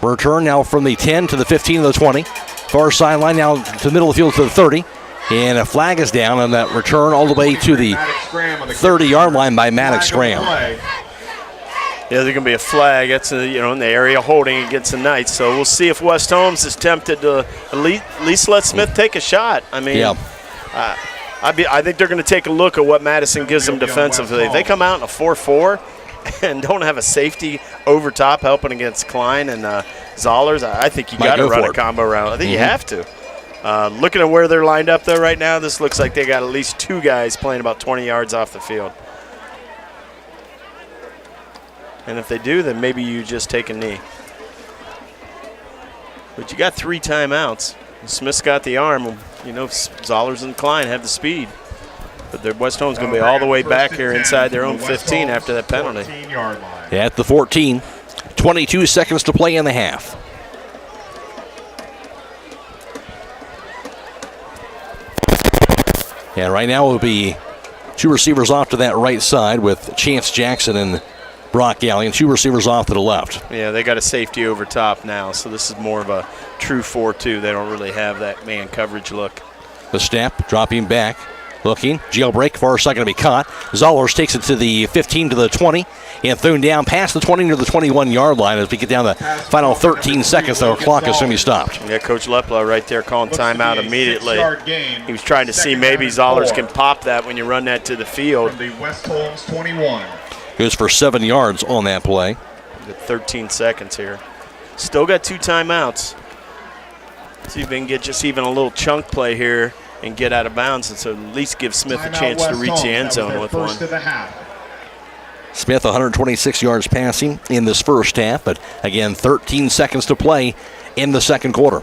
Return now from the 10 to the 15 to the 20. Far sideline now to the middle of the field to the 30. And a flag is down on that return all the way to the 30-yard line by Maddox Graham. Yeah, there's going to be a flag. That's in the area holding against the Knights. So we'll see if West Holmes is tempted to at least let Smith take a shot. I mean, I think they're going to take a look at what Madison gives them defensively. If they come out in a 4-4 and don't have a safety over top helping against Klein and Zollers, I think you got to run a combo route. I think you have to. Looking at where they're lined up, though, right now, this looks like they got at least 2 guys playing about 20 yards off the field. And if they do, then maybe you just take a knee. But you got 3 timeouts. Smith's got the arm. Zollers and Klein have the speed. But West Holmes going to be all the way back here inside their own 15 after that penalty. At the 14, 22 seconds to play in the half. And right now it will be 2 receivers off to that right side with Chance Jackson and Brock Galley, and 2 receivers off to the left. Yeah, they got a safety over top now, so this is more of a true 4-2. They don't really have that man coverage look. The snap, dropping back. Looking, jailbreak, far side going to be caught. Zollers takes it to the 15 to the 20 and thrown down past the 20 to the 21-yard line as we get down the final 13 seconds. The clock is going to be stopped. Yeah, Coach Lepla right there calling timeout immediately. He was trying to see maybe Zollers can pop that when you run that to the field. From the West Holmes 21. Goes for 7 yards on that play. Got 13 seconds here. Still got 2 timeouts. See if we can get just even a little chunk play here and get out of bounds, and so at least give Smith a chance to reach the end zone with one. Smith 126 yards passing in this first half, but again 13 seconds to play in the second quarter.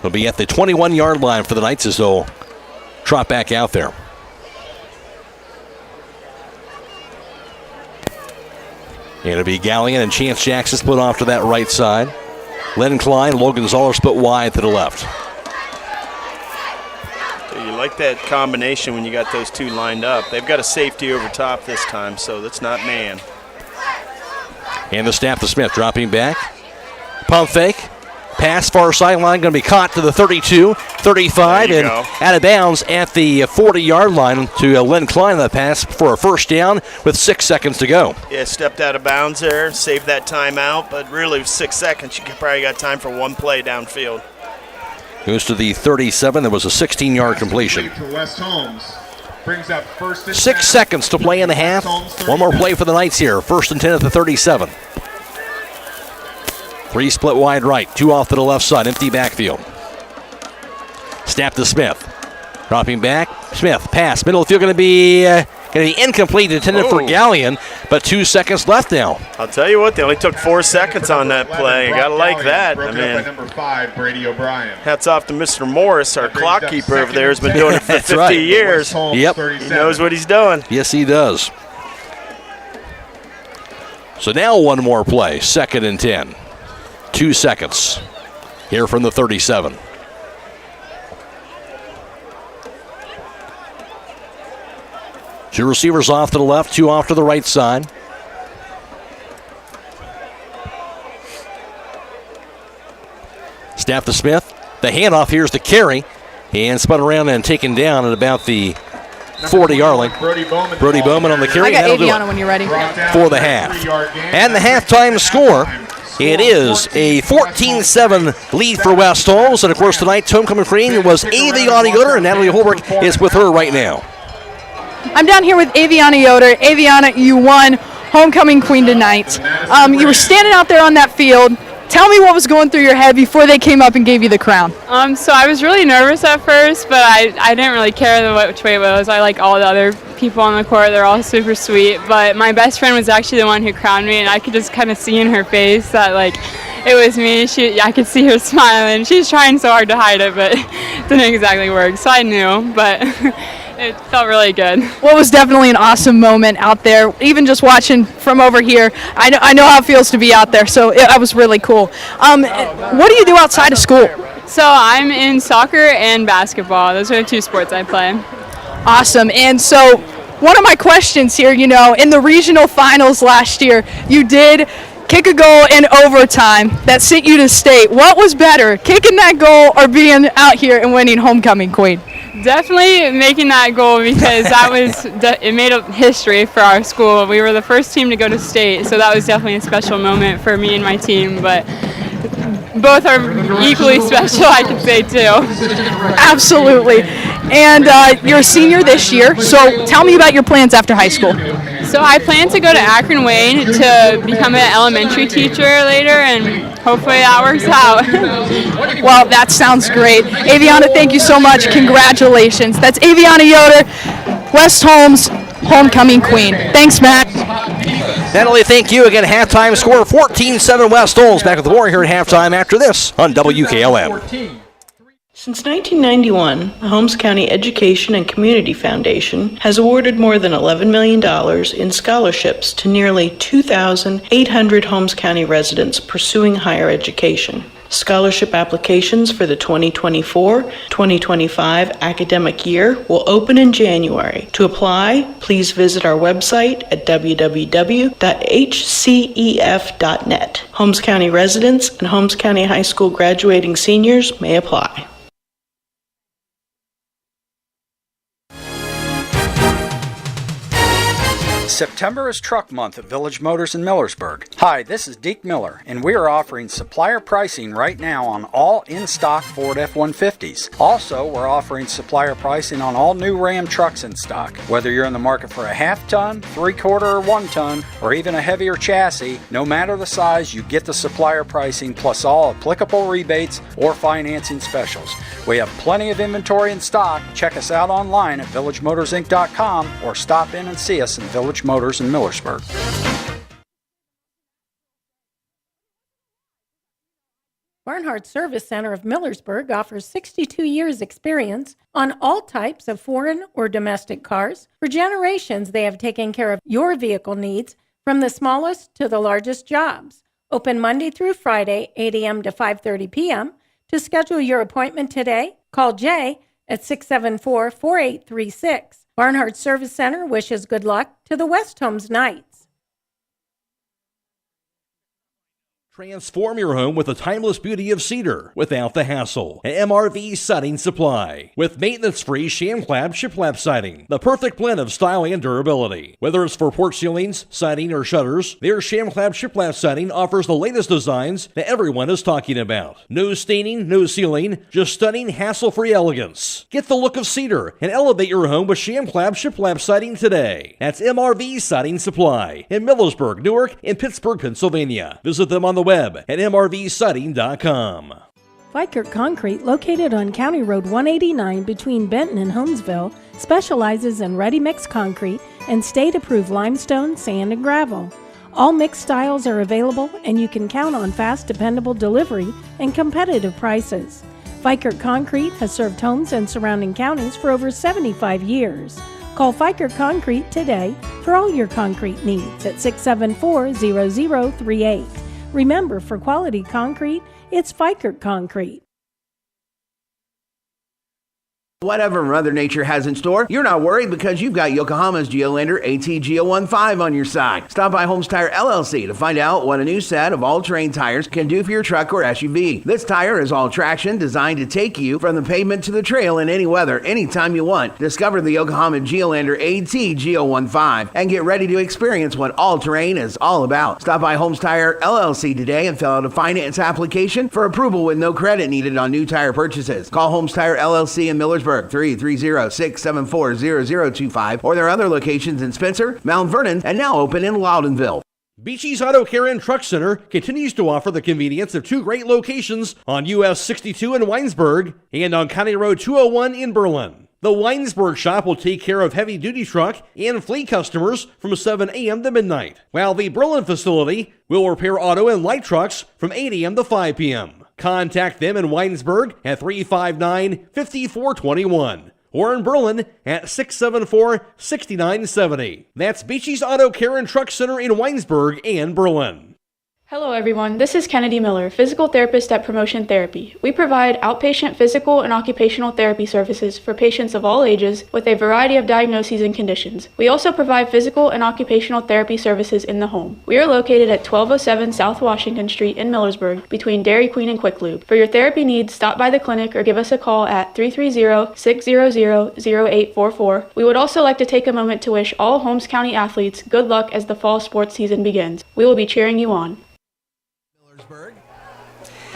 They'll be at the 21-yard line for the Knights as they'll trot back out there. It'll be Gallion and Chance Jackson split off to that right side. Len Klein, Logan Zoller split wide to the left. You like that combination when you got those two lined up. They've got a safety over top this time, so that's not man. And the snap to Smith, dropping back. Pump fake. Pass far sideline, going to be caught to the 32, 35, and out of bounds at the 40-yard line to Len Klein on the pass for a first down with 6 seconds to go. Yeah, stepped out of bounds there, saved that timeout, but really with 6 seconds, you probably got time for one play downfield. Goes to the 37. There was a 16-yard completion. West Holmes brings up first and 6 seconds to play in the half. One more play for the Knights here. First and 10 at the 37. 3 split wide right, 2 off to the left side, empty backfield. Snap to Smith. Dropping back, Smith, pass, middle of the field going to be incomplete, intended for Gallion, but 2 seconds left now. I'll tell you what, they only took 4 seconds on that play. You gotta like that. I mean, number 5, Brady O'Brien. Hats off to Mr. Morris, our clock keeper over there, has been doing it for 50 years. Yep. He knows what he's doing. Yes, he does. So now one more play, 2nd and 10. 2 seconds here from the 37. Two receivers off to the left, 2 off to the right side. Snap to Smith. The handoff here's the carry. And spun around and taken down at about the 40-yard line. Brody Bowman on the carry. I got Aviana when you're ready. For the half. And the halftime score. It is a 14-7 lead for West Holmes. And, of course, tonight's homecoming queen was Aviana Yoder, and Natalie Holbrook is with her right now. I'm down here with Aviana Yoder. Aviana, you won homecoming queen tonight. You were standing out there on that field. Tell me what was going through your head before they came up and gave you the crown. So I was really nervous at first, but I didn't really care which way it was. I like all the other people on the court. They're all super sweet. But my best friend was actually the one who crowned me, and I could just kind of see in her face that, like, it was me. I could see her smiling. She was trying so hard to hide it, but it didn't exactly work. So I knew, but it felt really good. Well, it was definitely an awesome moment out there. Even just watching from over here, I know how it feels to be out there, so that was really cool. What do you do outside of school? So I'm in soccer and basketball. Those are the 2 sports I play. Awesome. And so one of my questions here, in the regional finals last year, you did kick a goal in overtime that sent you to state. What was better, kicking that goal or being out here and winning homecoming queen? Definitely making that goal, because it made a history for our school. We were the first team to go to state, so that was definitely a special moment for me and my team, but both are equally special, I could say, too. Absolutely. And you're a senior this year, so tell me about your plans after high school. So I plan to go to Akron Wayne to become an elementary teacher later, and hopefully that works out. Well, that sounds great. Aviana, thank you so much. Congratulations. That's Aviana Yoder, West Holmes homecoming queen. Thanks, Matt. Natalie, thank you. Again, halftime score 14-7 West Holmes. Back with the War here at halftime after this on WKLM. Since 1991, the Holmes County Education and Community Foundation has awarded more than $11 million in scholarships to nearly 2,800 Holmes County residents pursuing higher education. Scholarship applications for the 2024-2025 academic year will open in January. To apply, please visit our website at www.hcef.net. Holmes County residents and Holmes County High School graduating seniors may apply. September is Truck Month at Village Motors in Millersburg. Hi, this is Deke Miller, and we are offering supplier pricing right now on all in-stock Ford F-150s. Also, we're offering supplier pricing on all new Ram trucks in stock. Whether you're in the market for a half-ton, 3/4, or 1-ton, or even a heavier chassis, no matter the size, you get the supplier pricing plus all applicable rebates or financing specials. We have plenty of inventory in stock. Check us out online at villagemotorsinc.com or stop in and see us in Village Motors in Millersburg. Barnhart Service Center of Millersburg offers 62 years experience on all types of foreign or domestic cars. For generations, they have taken care of your vehicle needs from the smallest to the largest jobs. Open Monday through Friday, 8 a.m. to 5:30 p.m. To schedule your appointment today, call Jay at 674-4836. Barnhart Service Center wishes good luck to the West Holmes Knights. Transform your home with the timeless beauty of cedar without the hassle. At MRV Siding Supply. With maintenance-free sham-clad shiplap siding. The perfect blend of style and durability. Whether it's for porch ceilings, siding, or shutters, their sham-clad shiplap siding offers the latest designs that everyone is talking about. No staining, no sealing, just stunning, hassle-free elegance. Get the look of cedar and elevate your home with sham-clad shiplap siding today. That's MRV Siding Supply in Millersburg, Newark, and Pittsburgh, Pennsylvania. Visit them on the web at mrvsiding.com. Fikert Concrete, located on County Road 189 between Benton and Holmesville, specializes in ready-mix concrete and state-approved limestone, sand, and gravel. All mixed styles are available, and you can count on fast, dependable delivery and competitive prices. Fikert Concrete has served Holmes and surrounding counties for over 75 years. Call Fikert Concrete today for all your concrete needs at 674-0038. Remember, for quality concrete, it's Fikert Concrete. Whatever Mother Nature has in store, you're not worried because you've got Yokohama's Geolander AT-GEO-15 on your side. Stop by Holmes Tire LLC to find out what a new set of all-terrain tires can do for your truck or SUV. This tire is all-traction, designed to take you from the pavement to the trail in any weather, anytime you want. Discover the Yokohama Geolander AT-GEO-15 and get ready to experience what all-terrain is all about. Stop by Holmes Tire LLC today and fill out a finance application for approval with no credit needed on new tire purchases. Call Holmes Tire LLC in Millersburg, 330-674-0025, or their other locations in Spencer, Mount Vernon, and now open in Loudonville. Beachy's Auto Care and Truck Center continues to offer the convenience of two great locations on US 62 in Winesburg and on County Road 201 in Berlin. The Winesburg shop will take care of heavy-duty truck and fleet customers from 7 a.m. to midnight, while the Berlin facility will repair auto and light trucks from 8 a.m. to 5 p.m. Contact them in Winesburg at 359-5421 or in Berlin at 674-6970. That's Beachy's Auto Care and Truck Center in Winesburg and Berlin. Hello everyone, this is Kennedy Miller, physical therapist at Promotion Therapy. We provide outpatient physical and occupational therapy services for patients of all ages with a variety of diagnoses and conditions. We also provide physical and occupational therapy services in the home. We are located at 1207 South Washington Street in Millersburg between Dairy Queen and Quick Lube. For your therapy needs, stop by the clinic or give us a call at 330-600-0844. We would also like to take a moment to wish all Holmes County athletes good luck as the fall sports season begins. We will be cheering you on.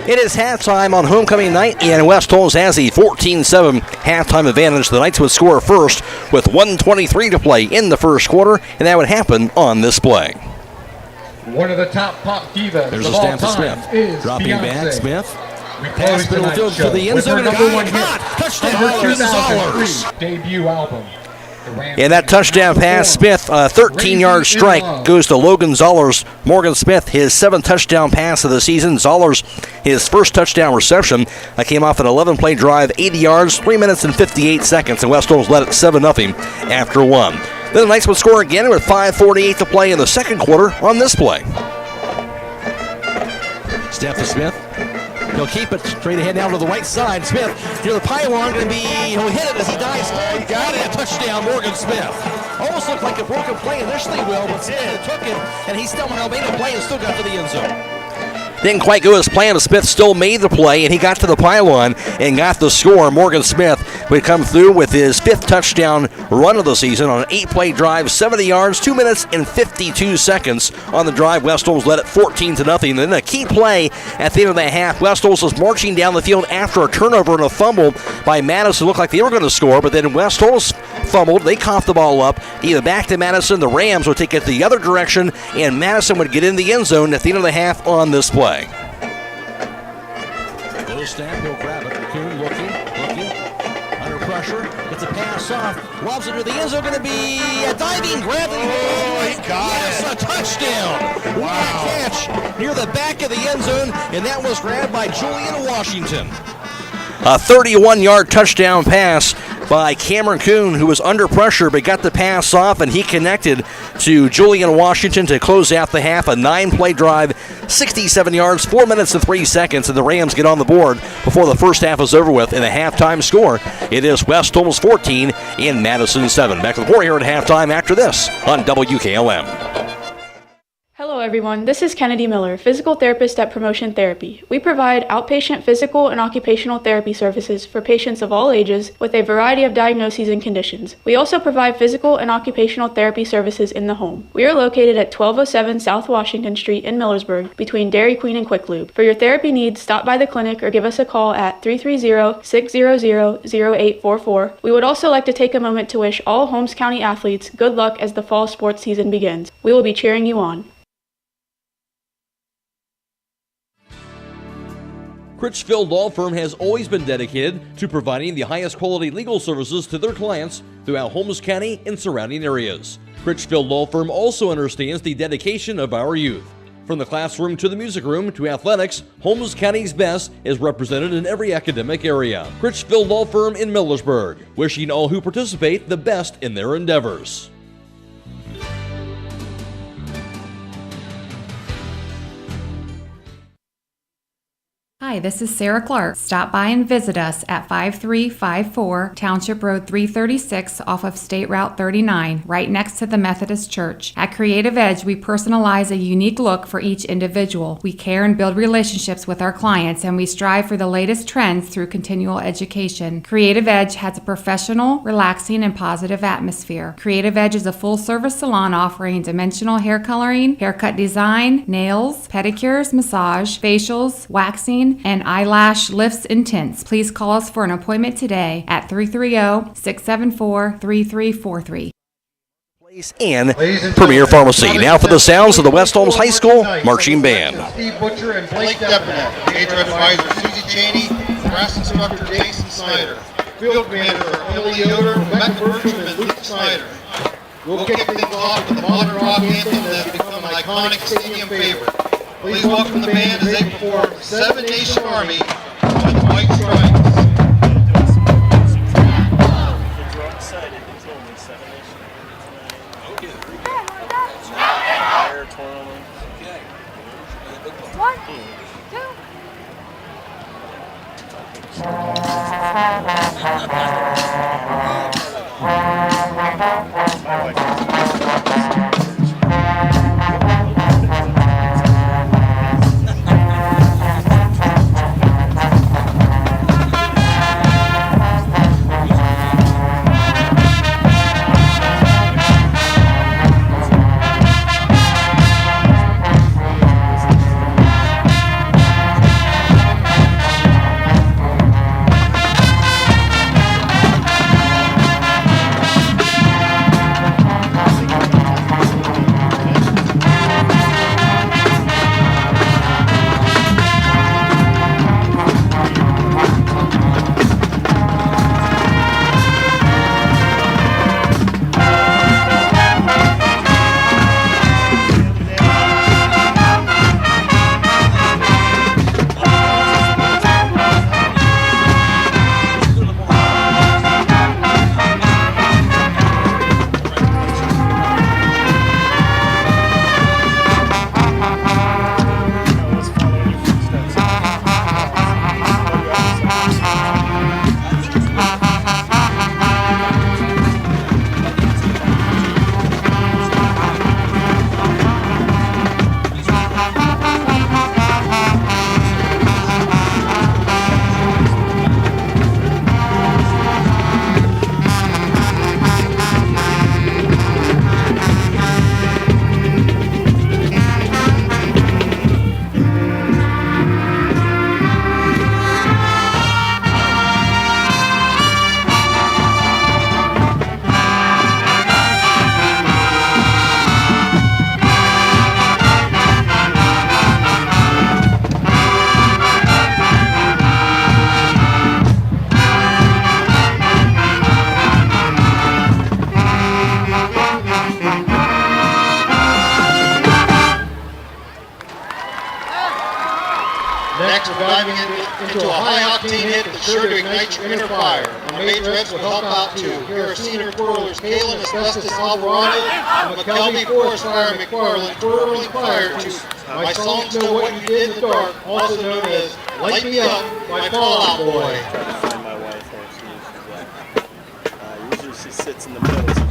It is halftime on homecoming night, and West Holmes has a 14-7 halftime advantage. The Knights would score first with 1:23 to play in the first quarter, and that would happen on this play. One of the top pop divas There's of a all stamp to time Smith. is Dropping Beyonce. back, Smith. We Pass middle field to the end zone, and touchdown, her 2003 debut album. And that touchdown pass, Smith, a 13-yard strike, goes to Logan Zollers. Morgan Smith, his 7th touchdown pass of the season. Zollers, his first touchdown reception, came off an 11-play drive, 80 yards, 3 minutes and 58 seconds, and West Holmes led it 7-0 after one. Then the Knights would score again with 5:48 to play in the second quarter on this play. Snap to Smith. He'll keep it straight ahead now to the right side. Smith, near the pylon, he'll hit it as he dives. Oh, he got it. A touchdown, Morgan Smith. Almost looked like a broken play initially, Will, but Smith took it, and he still held made a play and still got to the end zone. Didn't quite go as planned. Smith still made the play, and he got to the pylon and got the score. Morgan Smith would come through with his 5th touchdown run of the season on an 8-play drive, 70 yards, 2 minutes and 52 seconds on the drive. West Holmes led it 14-0. Then a key play at the end of the half. West Holmes was marching down the field after a turnover and a fumble by Madison. Looked like they were going to score, but then West Holmes fumbled. They coughed the ball up. Either back to Madison. The Rams would take it the other direction, and Madison would get in the end zone at the end of the half on this play. Little snap, he'll grab it. Kuhn looking, under pressure, gets a pass off, lobs it to the end zone, going to be a diving grab. He got it. A touchdown. Wow. What a catch near the back of the end zone, and that was grabbed by Julian Washington. A 31-yard touchdown pass by Cameron Kuhn, who was under pressure but got the pass off, and he connected to Julian Washington to close out the half. A 9-play drive, 67 yards, 4 minutes and 3 seconds, and the Rams get on the board before the first half is over with. In a halftime score, it is West Holmes 14 and Madison 7. Back with more here at halftime after this on WKLM. Hello everyone, this is Kennedy Miller, physical therapist at Promotion Therapy. We provide outpatient physical and occupational therapy services for patients of all ages with a variety of diagnoses and conditions. We also provide physical and occupational therapy services in the home. We are located at 1207 South Washington Street in Millersburg between Dairy Queen and Quick Lube. For your therapy needs, stop by the clinic or give us a call at 330-600-0844. We would also like to take a moment to wish all Holmes County athletes good luck as the fall sports season begins. We will be cheering you on. Critchfield Law Firm has always been dedicated to providing the highest quality legal services to their clients throughout Holmes County and surrounding areas. Critchfield Law Firm also understands the dedication of our youth. From the classroom to the music room to athletics, Holmes County's best is represented in every academic area. Critchfield Law Firm in Millersburg, wishing all who participate the best in their endeavors. Hi, this is Sarah Clark. Stop by and visit us at 5354 Township Road 336 off of State Route 39, right next to the Methodist Church. At Creative Edge, we personalize a unique look for each individual. We care and build relationships with our clients, and we strive for the latest trends through continual education. Creative Edge has a professional, relaxing, and positive atmosphere. Creative Edge is a full-service salon offering dimensional hair coloring, haircut design, nails, pedicures, massage, facials, waxing, and eyelash lifts and tints. Please call us for an appointment today at 330-674-3343. And Premier Pharmacy. Now for the sounds of the West Holmes High School Marching Band. Steve Butcher and Blake Depanek. Major advisor Susie Cheney. Brass instructor Jason Snyder. Field commander Emily Yoder, Rebecca Bertram, and Luke Snyder. We'll kick things off with the modern rock anthem that has become an iconic stadium favorite. Please welcome the band as they perform Seven Nation Army by the White Stripes. One, Next, we're diving into a high-octane hit that's sure to ignite your inner fire. My majorettes will help out too. Here are senior twirlers Kalen Asbestos Alvarado and McKelvey Forest Fire McFarland twirling fire to My Songs Know What You Did in the Dark, also known as Light Me Up by Fallout Boy. My wife there, usually she sits in the middle. So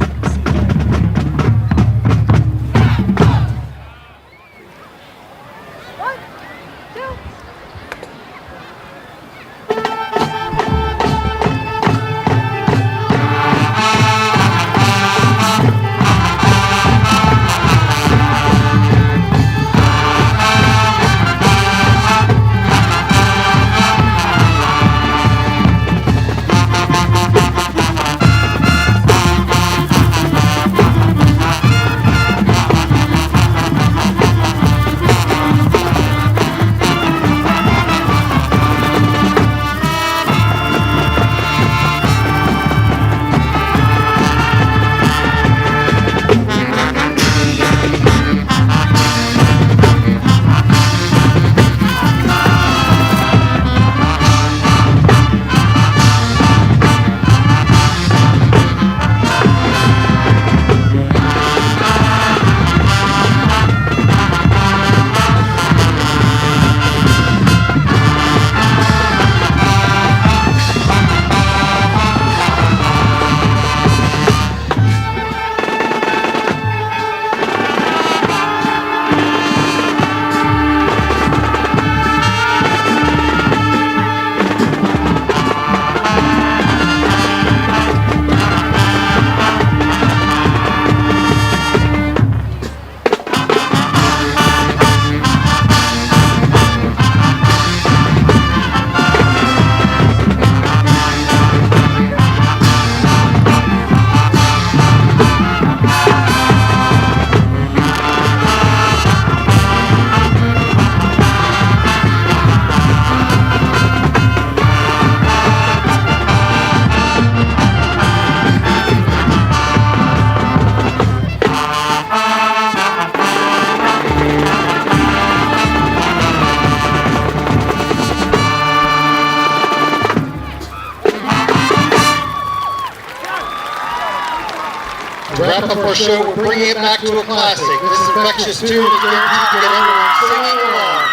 To wrap up our show, we're bringing it back to a classic. This infectious tune is guaranteed to get everyone singing along.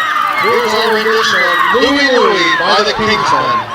Here's our rendition of Louie Louie by the Kingsmen.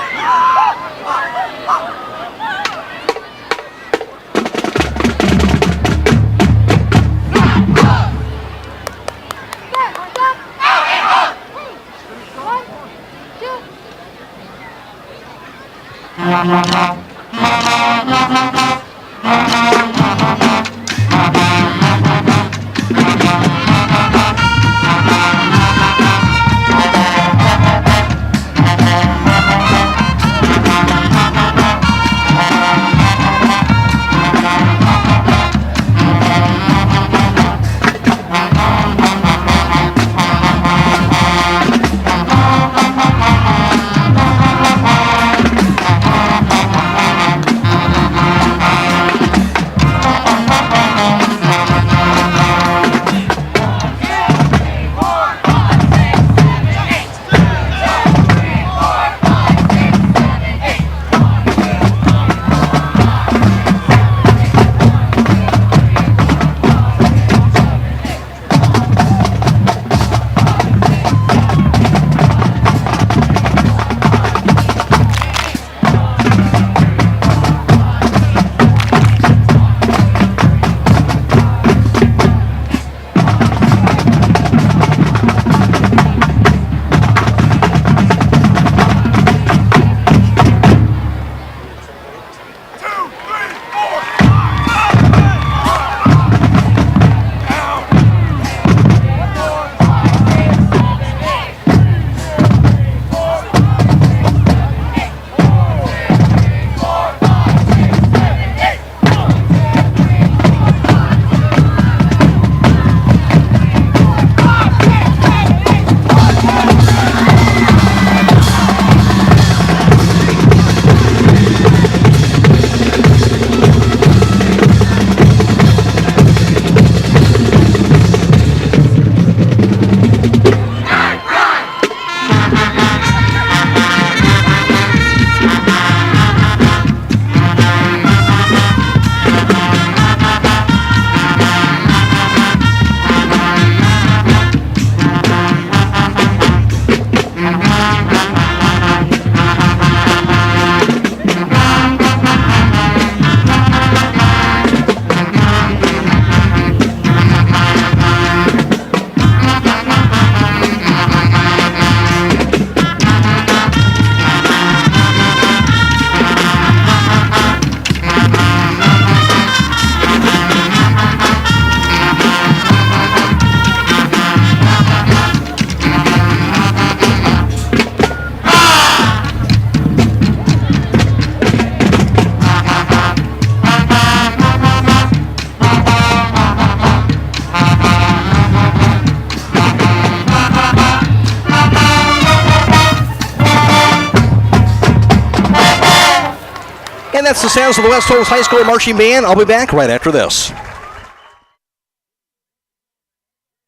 that's the sounds of the West Holmes High School Marching Band. I'll be back right after this.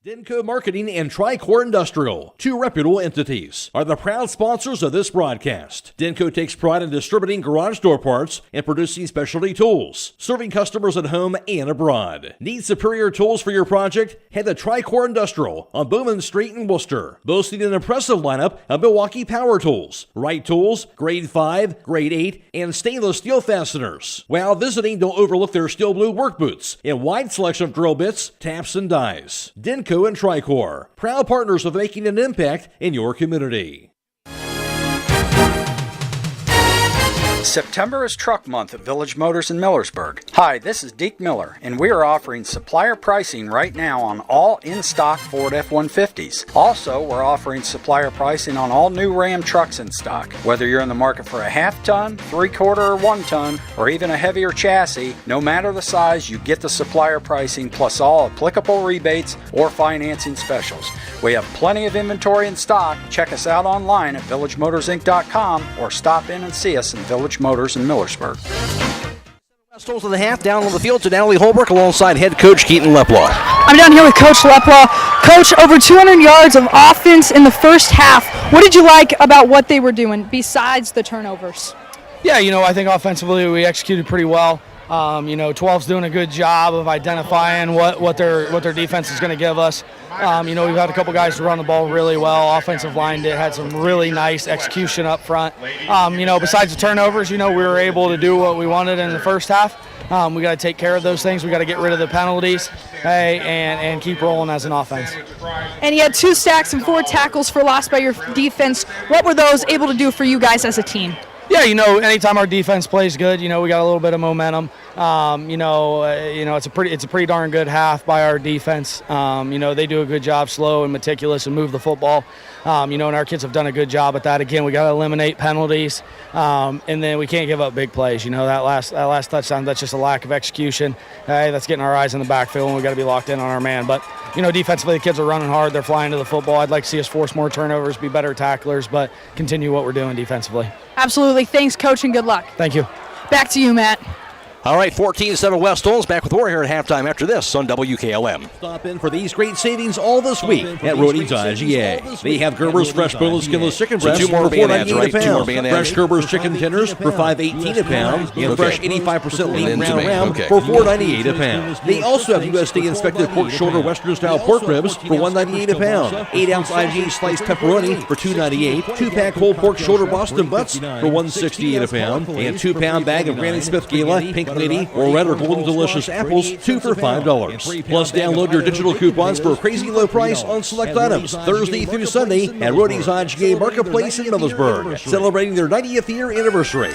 Denco Marketing and Tricor Industrial, two reputable entities, are the proud sponsors of this broadcast. Denco takes pride in distributing garage door parts and producing specialty tools, serving customers at home and abroad. Need superior tools for your project? Head to Tricor Industrial on Bowman Street in Worcester, boasting an impressive lineup of Milwaukee power tools, Wright tools, grade 5, grade 8, and stainless steel fasteners. While visiting, don't overlook their steel blue work boots and wide selection of drill bits, taps, and dies. Denco and Tricor, proud partners of making an impact in your community. September is Truck Month at Village Motors in Millersburg. Hi, this is Deke Miller, and we are offering supplier pricing right now on all in-stock Ford F-150s. Also, we're offering supplier pricing on all new Ram trucks in stock. Whether you're in the market for a half-ton, 3/4, or 1-ton, or even a heavier chassis, no matter the size, you get the supplier pricing plus all applicable rebates or financing specials. We have plenty of inventory in stock. Check us out online at villagemotorsinc.com or stop in and see us in Village Motors in Millersburg. West Holmes in the half, down on the field to Natalie Holbrook alongside head coach Keaton Leplaw. I'm down here with Coach Leplaw. Coach, over 200 yards of offense in the first half. What did you like about what they were doing besides the turnovers? Yeah, I think offensively we executed pretty well. 12's doing a good job of identifying what their defense is going to give us. We've had a couple guys to run the ball really well. Offensive line had some really nice execution up front. Besides the turnovers, we were able to do what we wanted in the first half. We got to take care of those things. We got to get rid of the penalties, and keep rolling as an offense. And you had 2 sacks and 4 tackles for loss by your defense. What were those able to do for you guys as a team? Yeah, anytime our defense plays good, we got a little bit of momentum. It's a pretty darn good half by our defense. They do a good job, slow and meticulous, and move the football. And our kids have done a good job at that. Again, we got to eliminate penalties, and then we can't give up big plays. That last touchdown, that's just a lack of execution. That's getting our eyes in the backfield, and we got to be locked in on our man. But defensively, the kids are running hard. They're flying to the football. I'd like to see us force more turnovers, be better tacklers, but continue what we're doing defensively. Absolutely. Thanks, Coach, and good luck. Thank you. Back to you, Matt. All right, 14-7 West Holmes, back with more here at halftime after this on WKLM. Stop in for these great savings all this week at Rody's IGA. They have Gerber's fresh boneless skinless chicken breasts for $4.98 a pound. Fresh Gerber's chicken tenders for $5.18 a pound. And fresh 85% lean round round for $4.98 a pound. They also have USDA inspected pork shoulder Western style pork ribs for $1.98 a pound. 8-ounce IGA sliced pepperoni for $2.98. 2-pack whole pork shoulder Boston butts for $1.68 a pound. And 2-pound bag of Granny Smith Gala, Pink Lady, or Red or Golden Delicious apples, 2 for $5. Plus, download your digital coupons for a crazy low price on select items Thursday through Sunday at Rody's IGA Marketplace in Millersburg, celebrating their 90th year anniversary.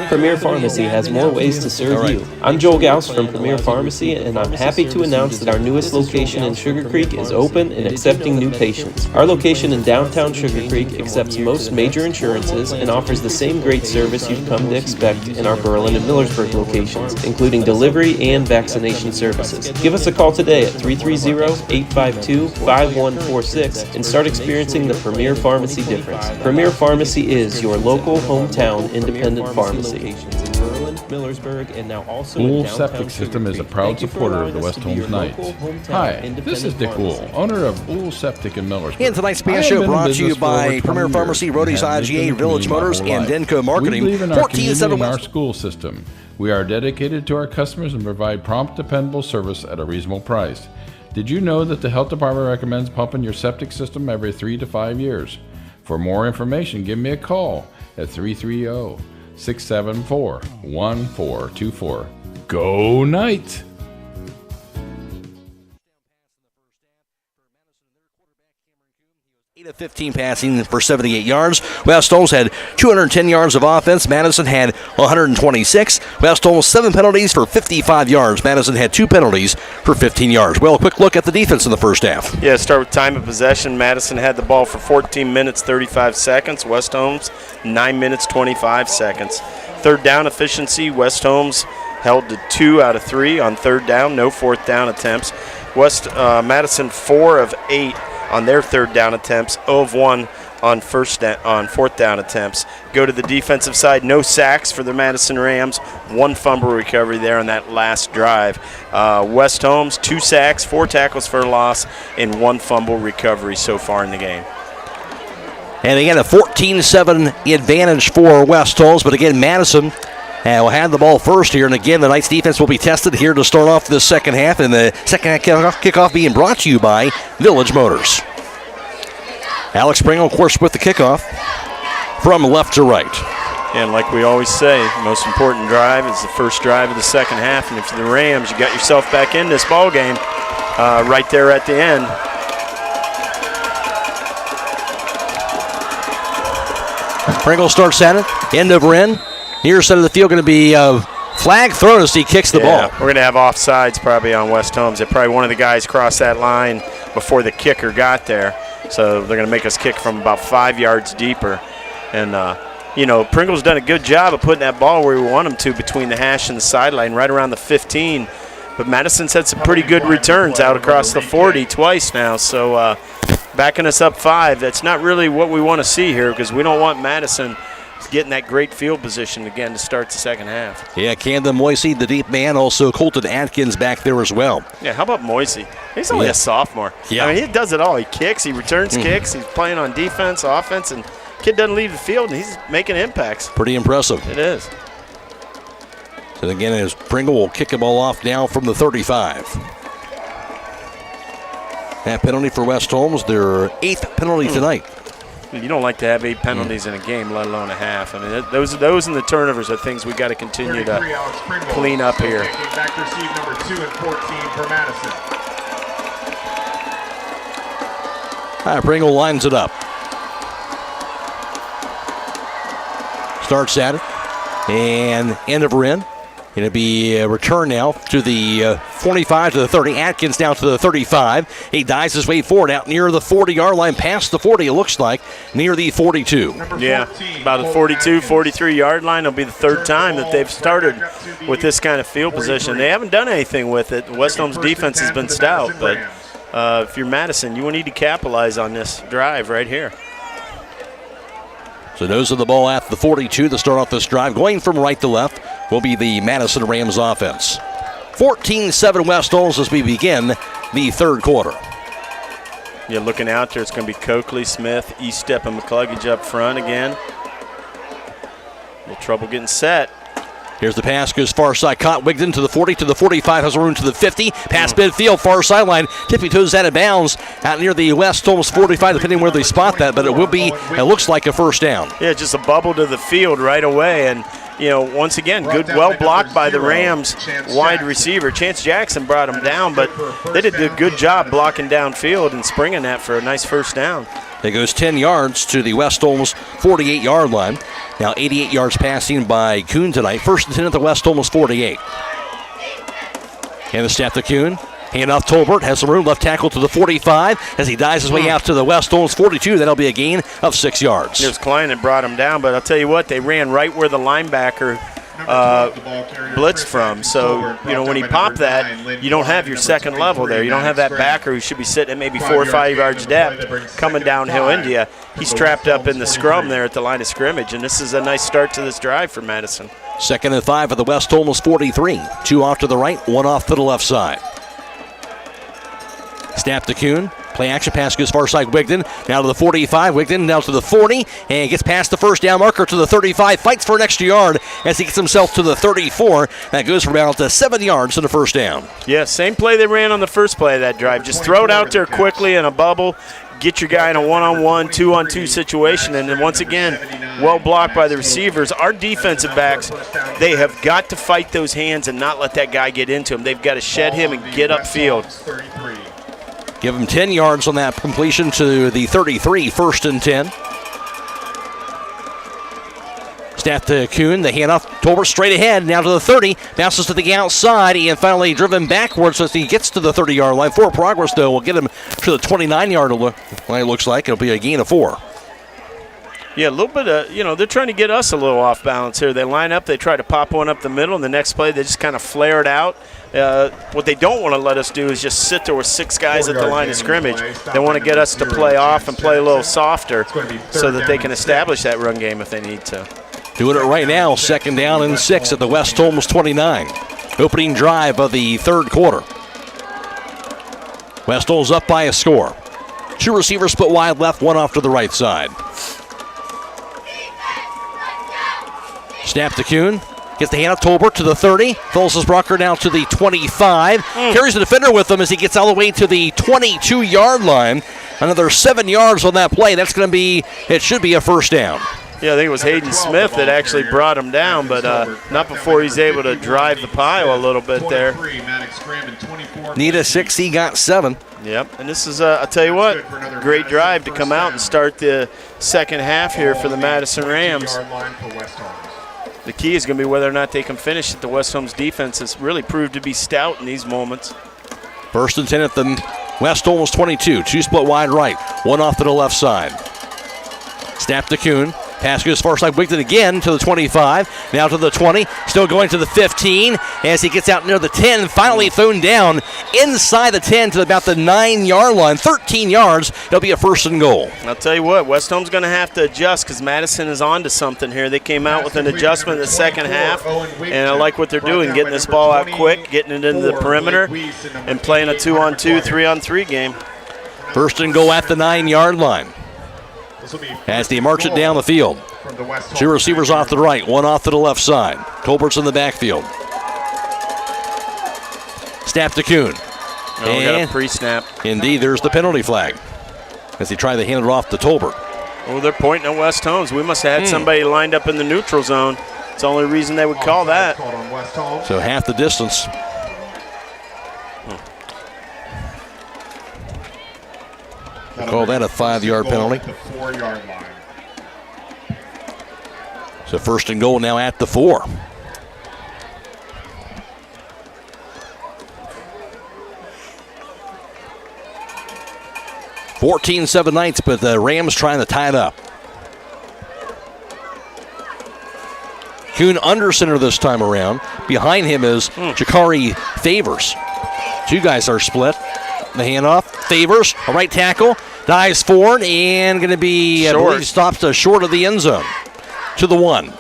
Premier Pharmacy has more ways to serve you. I'm Joel Gauss from Premier Pharmacy, and I'm happy to announce that our newest location in Sugar Creek is open and accepting new patients. Our location in downtown Sugar Creek accepts most major insurances and offers the same great service you've come to expect in our Berlin and Millersburg locations, including delivery and vaccination services. Give us a call today at 330-852-5146 and start experiencing the Premier Pharmacy difference. Premier Pharmacy is your local hometown independent pharmacy. Millersburg, and now also Uhl Septic System is a proud supporter of the West Holmes Knights. Hi, this is Dick Uhl, owner of Uhl Septic in Millersburg. And tonight's band show brought to you by Premier Pharmacy, Rody's IGA, Village Motors, and Denco Marketing. We believe in our community and our school system. We are dedicated to our customers and provide prompt, dependable service at a reasonable price. Did you know that the health department recommends pumping your septic system every 3 to 5 years? For more information, give me a call at 330-674-1424. Go Knight! Of 15 passing for 78 yards. West Holmes had 210 yards of offense. Madison had 126. West Holmes 7 penalties for 55 yards. Madison had 2 penalties for 15 yards. Well, a quick look at the defense in the first half. Yeah, start with time of possession. Madison had the ball for 14 minutes, 35 seconds. West Holmes, 9 minutes, 25 seconds. Third down efficiency, West Holmes held to 2 out of 3 on third down. No fourth down attempts. Madison 4 of 8 on their third down attempts, 0 of 1 on fourth down attempts. Go to the defensive side, no sacks for the Madison Rams, 1 fumble recovery there on that last drive. West Holmes, 2 sacks, 4 tackles for a loss, and 1 fumble recovery so far in the game. And again, a 14-7 advantage for West Holmes, but again, Madison will have the ball first here. And again, the Knights defense will be tested here to start off this second half, and the second half kickoff being brought to you by Village Motors. Alex Pringle, of course, with the kickoff from left to right. And like we always say, the most important drive is the first drive of the second half. And if you're the Rams, you got yourself back in this ball game right there at the end. Pringle starts at it, end over end. Near side of the field going to be flag thrown as he kicks the ball. We're going to have offsides probably on West Holmes. Probably one of the guys crossed that line before the kicker got there. So they're going to make us kick from about 5 yards deeper. And, Pringle's done a good job of putting that ball where we want him to, between the hash and the sideline, right around the 15. But Madison's had some pretty good returns out across the 40 twice now. So backing us up 5, that's not really what we want to see here, because we don't want Madison getting that great field position again to start the second half. Yeah, Camden Moisey, the deep man, also Colton Atkins back there as well. Yeah, how about Moisey? He's only a sophomore. Yeah. I mean, he does it all. He kicks, he returns kicks, he's playing on defense, offense, and kid doesn't leave the field, and he's making impacts. Pretty impressive. It is. So again, as Pringle will kick the ball off now from the 35. That penalty for West Holmes, their 8th penalty tonight. You don't like to have 8 penalties in a game, let alone a half. I mean, those and the turnovers are things we got to continue to clean up here. Back to receive number 2 and 14 for Madison. All right, Pringle lines it up. Starts at it, and end over end. Going to be a return now to the 45 to the 30. Atkins down to the 35. He dives his way forward out near the 40-yard line, past the 40, it looks like, near the 42. Yeah, about the 42, 43-yard line. It'll be the third time that they've started with this kind of field position. They haven't done anything with it. West Holmes' defense has been stout, but if you're Madison, you will need to capitalize on this drive right here. So those are the ball at the 42 to start off this drive. Going from right to left will be the Madison Rams offense. 14-7 West Holmes as we begin the third quarter. Yeah, looking out there, it's going to be Coakley, Smith, Eastep, and McCluggage up front again. A little trouble getting set. Here's the pass, goes far side, caught, Wigden to the 40, to the 45, has room to the 50. Pass midfield, far sideline, tippy toes out of bounds, out near the West Holmes 45, depending where they spot that, but it looks like a first down. Yeah, just a bubble to the field right away, and once again, well blocked by the Rams wide receiver. Chance Jackson brought him down, but they did a good job blocking downfield and springing that for a nice first down. It goes 10 yards to the West Holmes 48-yard line. Now 88 yards passing by Kuhn tonight. First and 10 at the West Holmes 48. And the snap to Kuhn. Hand off Tolbert, has some room, left tackle to the 45 as he dives his way out to the West Holmes 42. That'll be a gain of 6 yards. There's Klein that brought him down, but I'll tell you what, they ran right where the linebacker blitzed from. So, when he popped that, you don't have your second level there. You don't have that backer who should be sitting at maybe 4 or 5 yards depth coming downhill into you. He's trapped up in the scrum there at the line of scrimmage, and this is a nice start to this drive for Madison. Second and 5 at the West Holmes 43. 2 off to the right, 1 off to the left side. Snap to Kuhn. Play action pass goes far side Wigden. Now to the 45. Wigden now to the 40. And gets past the first down marker to the 35. Fights for an extra yard as he gets himself to the 34. That goes for about 7 yards to the first down. Yeah, same play they ran on the first play of that drive. Just throw it out there quickly in a bubble. Get your guy in a one-on-one, two-on-two situation. And then once again, well blocked by the receivers. Our defensive backs, they have got to fight those hands and not let that guy get into him. They've got to shed him and get upfield. Give him 10 yards on that completion to the 33, first and 10. Snap to Kuhn, the handoff, Tolbert straight ahead, now to the 30, bounces to the outside, and finally driven backwards as he gets to the 30-yard line. Forward progress, though, will get him to the 29-yard line, it looks like. It'll be a gain of 4. Yeah, a little bit of, they're trying to get us a little off balance here. They line up, they try to pop one up the middle, and the next play they just kind of flare it out. What they don't want to let us do is just sit there with 6 guys at the line of scrimmage. They want to get us to play off and play a little softer so that they can establish that run game if they need to. Doing it right now, 2nd down and 6 at the West Holmes 29. Opening drive of the 3rd quarter. West Holmes up by a score. 2 receivers split wide left, 1 off to the right side. Snap to Kuhn. Gets the hand of Tolbert to the 30. Throws Brocker down to the 25. Carries the defender with him as he gets all the way to the 22-yard line. Another 7 yards on that play. That's going to be, it should be a first down. Yeah, I think it was Hayden Smith that actually brought him down, but not before he's able to drive the pile a little bit there. Need a 6, he got 7. Yep, and this is, I'll tell you what, great drive to come out and start the second half here for the Madison Rams. The key is going to be whether or not they can finish it. The West Holmes defense has really proved to be stout in these moments. 1st and 10 at the West Holmes 22. 2 split wide right, 1 off to the left side. Snap to Kuhn. Pass goes far side, Wigton again to the 25, now to the 20, still going to the 15 as he gets out near the 10, finally thrown down inside the 10 to about the 9-yard line, 13 yards. It'll be a 1st and goal. I'll tell you what, West Holmes going to have to adjust because Madison is on to something here. They came out with an adjustment in the second half, and I like what they're doing, getting this ball out quick, getting it into the perimeter, and playing a 2-on-2, 3-on-3 game. 1st and goal at the 9-yard line. As they march it down the field. 2 receivers off to the right, 1 off to the left side. Tolbert's in the backfield. Snap to Kuhn. Oh, we got a pre-snap. Indeed, there's the penalty flag as they try to hand it off to Tolbert. Oh, they're pointing at West Holmes. We must have had somebody lined up in the neutral zone. It's the only reason they would call that. So half the distance. Call that a 5-yard penalty. So 1st and goal now at the 4. (14-7) Knights, but the Rams trying to tie it up. Kuhn under center this time around. Behind him is Jakari Favors. 2 guys are split. The handoff. Favors, a right tackle. Dives forward and going to be, I believe, stops short of the end zone to the 1.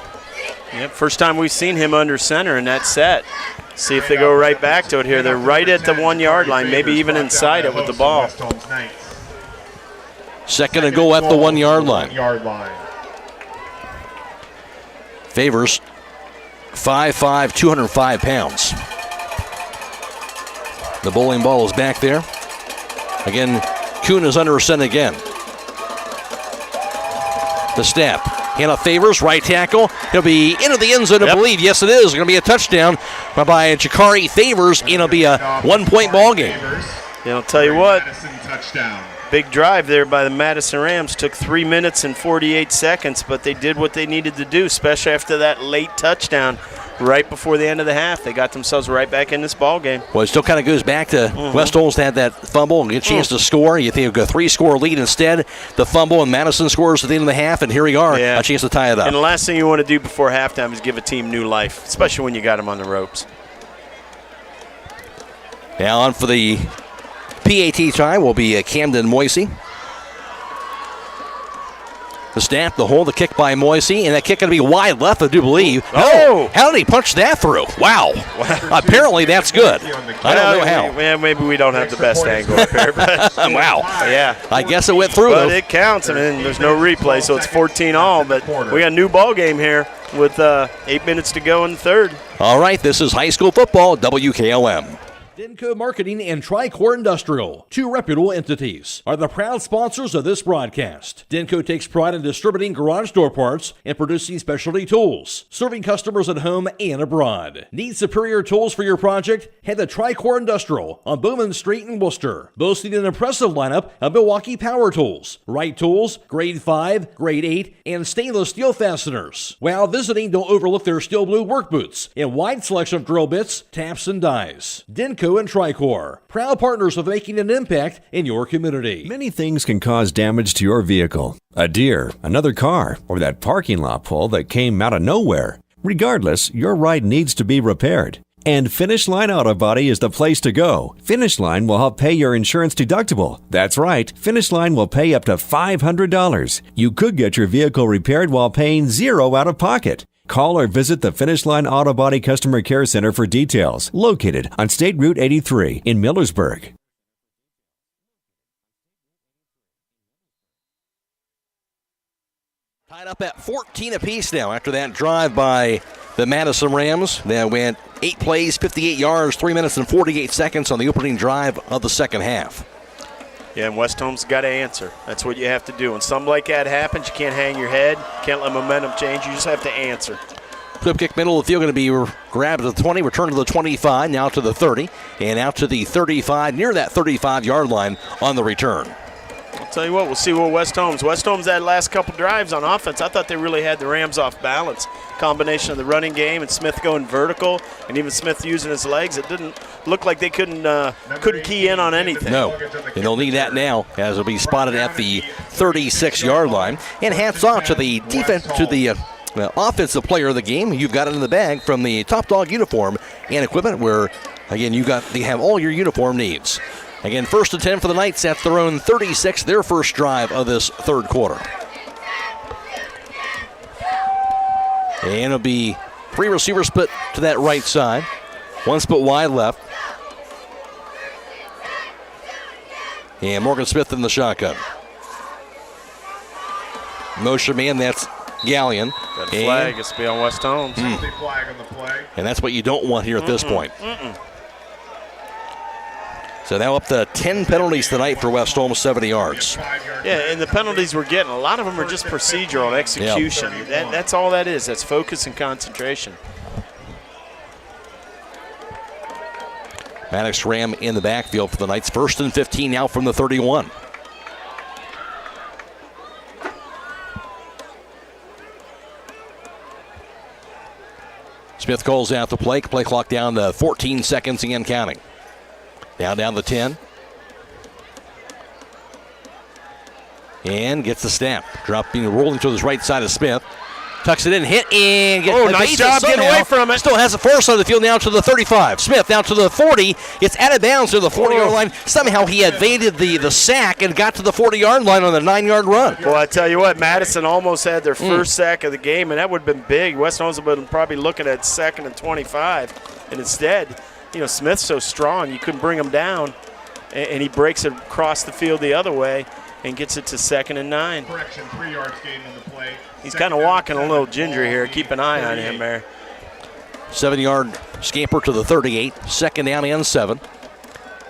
Yep, first time we've seen him under center in that set. See if they go right back to it here. They're right at the 1-yard line, maybe even inside it with the ball. 2nd and goal at the 1-yard line. Favors, 5'5", 205 pounds. The bowling ball is back there. Again, Kuhn is under center again. The snap. Handoff Favors, right tackle. He'll be into the end zone, I believe. Yes, it is. It's going to be a touchdown by Jakari Favors, and it'll be a 1-point ball game. Yeah, I'll tell you what. Big drive there by the Madison Rams. Took 3 minutes and 48 seconds, but they did what they needed to do, especially after that late touchdown right before the end of the half. They got themselves right back in this ball game. Well, it still kind of goes back to West Holmes had that fumble and get a chance to score. You think a 3-score lead instead. The fumble and Madison scores at the end of the half, and here we are, a chance to tie it up. And the last thing you want to do before halftime is give a team new life, especially when you got them on the ropes. Now on for the PAT time will be Camden Moisey. The snap, the hold, the kick by Moisey, and that kick going to be wide left, I do believe. Oh! How did he punch that through? Wow. Apparently that's good. I don't know how. Yeah, maybe we don't have the best angle up here. But wow. Yeah. I guess it went through, but though. It counts. I mean, there's no replay, so it's 14-all. But we got a new ball game here with 8 minutes to go in the 3rd. All right, this is high school football, WKLM. Denko Marketing and Tricor Industrial, 2 reputable entities, are the proud sponsors of this broadcast. Denko takes pride in distributing garage door parts and producing specialty tools, serving customers at home and abroad. Need superior tools for your project? Head to Tricor Industrial on Bowman Street in Worcester, boasting an impressive lineup of Milwaukee power tools, Wright tools, grade 5, grade 8, and stainless steel fasteners. While visiting, don't overlook their steel blue work boots and wide selection of drill bits, taps, and dies. Denko Geico and Tricor, proud partners of making an impact in your community. Many things can cause damage to your vehicle. A deer, another car, or that parking lot pole that came out of nowhere. Regardless, your ride needs to be repaired. And Finish Line Auto Body is the place to go. Finish Line will help pay your insurance deductible. That's right, Finish Line will pay up to $500. You could get your vehicle repaired while paying $0 out of pocket. Call or visit the Finish Line Auto Body Customer Care Center for details, located on State Route 83 in Millersburg. Tied up at 14 apiece now after that drive by the Madison Rams. They went 8 plays, 58 yards, 3 minutes and 48 seconds on the opening drive of the second half. Yeah, and West Holmes got to answer. That's what you have to do. When something like that happens, you can't hang your head, can't let momentum change. You just have to answer. Flip kick middle of the field going to be grabbed at the 20, returned to the 25, now to the 30, and out to the 35, near that 35-yard line on the return. I'll tell you what, we'll see what West Holmes that last couple drives on offense. I thought they really had the Rams off balance. Combination of the running game and Smith going vertical, and even Smith using his legs. It didn't look like they couldn't key in on anything. No, and they'll need that now as it'll be spotted at the 36-yard line. And hats off to the defense, to the offensive player of the game. You've got it in the bag from the Top Dog uniform and equipment, where again they have all your uniform needs. Again, 1st and 10 for the Knights at their own 36, their first drive of this third quarter. And it'll be 3 receivers split to that right side. 1 split wide left. And Morgan Smith in the shotgun. Motion man, that's Gallion. Got a flag, it's to be on West Holmes. Flag on the play. And that's what you don't want here at this point. So now up to 10 penalties tonight for West Holmes, 70 yards. Yeah, and the penalties we're getting, a lot of them are just procedural execution. Yep. That's all that is. That's focus and concentration. Maddox Ram in the backfield for the Knights. 1st and 15 now from the 31. Smith calls out the play. Play clock down to 14 seconds and counting. Down the 10. And gets the snap. Rolling to his right side of Smith. Tucks it in, hit, and gets nice job getting away from it. Still has the force on the field now to the 35. Smith down to the 40. It's out of bounds to the 40-yard line. Somehow he evaded the sack and got to the 40-yard line on the 9-yard run. Well, I tell you what, Madison almost had their first sack of the game, and that would have been big. West Holmes would have been probably looking at 2nd and 25. And instead, Smith's so strong, you couldn't bring him down. And he breaks it across the field the other way and gets it to 2nd and 9. Correction, 3 yards gain on the play. He's kind of walking a little ginger here. Keep an eye on him there. 7-yard scamper to the 38. 2nd down and 7.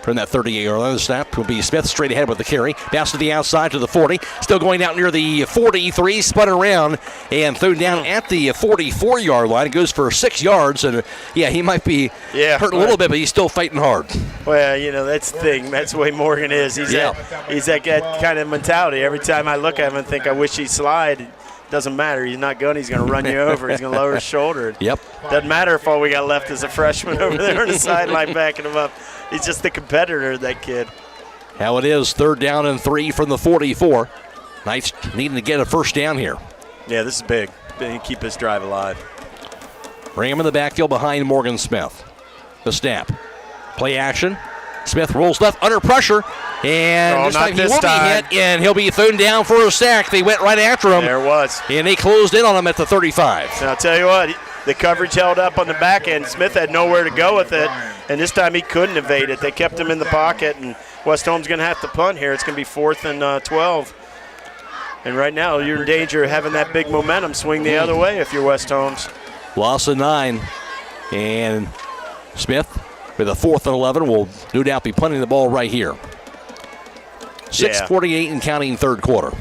From that 38-yard line, the snap will be Smith straight ahead with the carry. Pass to the outside to the 40. Still going out near the 43. Spun around and thrown down at the 44-yard line. It goes for 6 yards. And, he might be hurt a little bit, but he's still fighting hard. Well, that's the thing. That's the way Morgan is. He's that kind of mentality. Every time I look at him and think, I wish he'd slide. Doesn't matter. He's not going. He's going to run you over. He's going to lower his shoulder. Yep. Doesn't matter if all we got left is a freshman over there on the sideline backing him up. He's just the competitor, that kid. How it is, 3rd down and 3 from the 44. Knights needing to get a first down here. Yeah, this is big. They keep this drive alive. Ram in the backfield behind Morgan Smith. The snap. Play action. Smith rolls left under pressure. And this time he will be hit, and he'll be thrown down for a sack. They went right after him. There it was. And they closed in on him at the 35. And I'll tell you what, the coverage held up on the back end. Smith had nowhere to go with it, and this time he couldn't evade it. They kept him in the pocket, and West Holmes going to have to punt here. It's going to be 4th and 12. And right now you're in danger of having that big momentum swing the other way if you're West Holmes. Loss of 9. And Smith with a 4th and 11 will no doubt be punting the ball right here. 6:48 and counting, third quarter.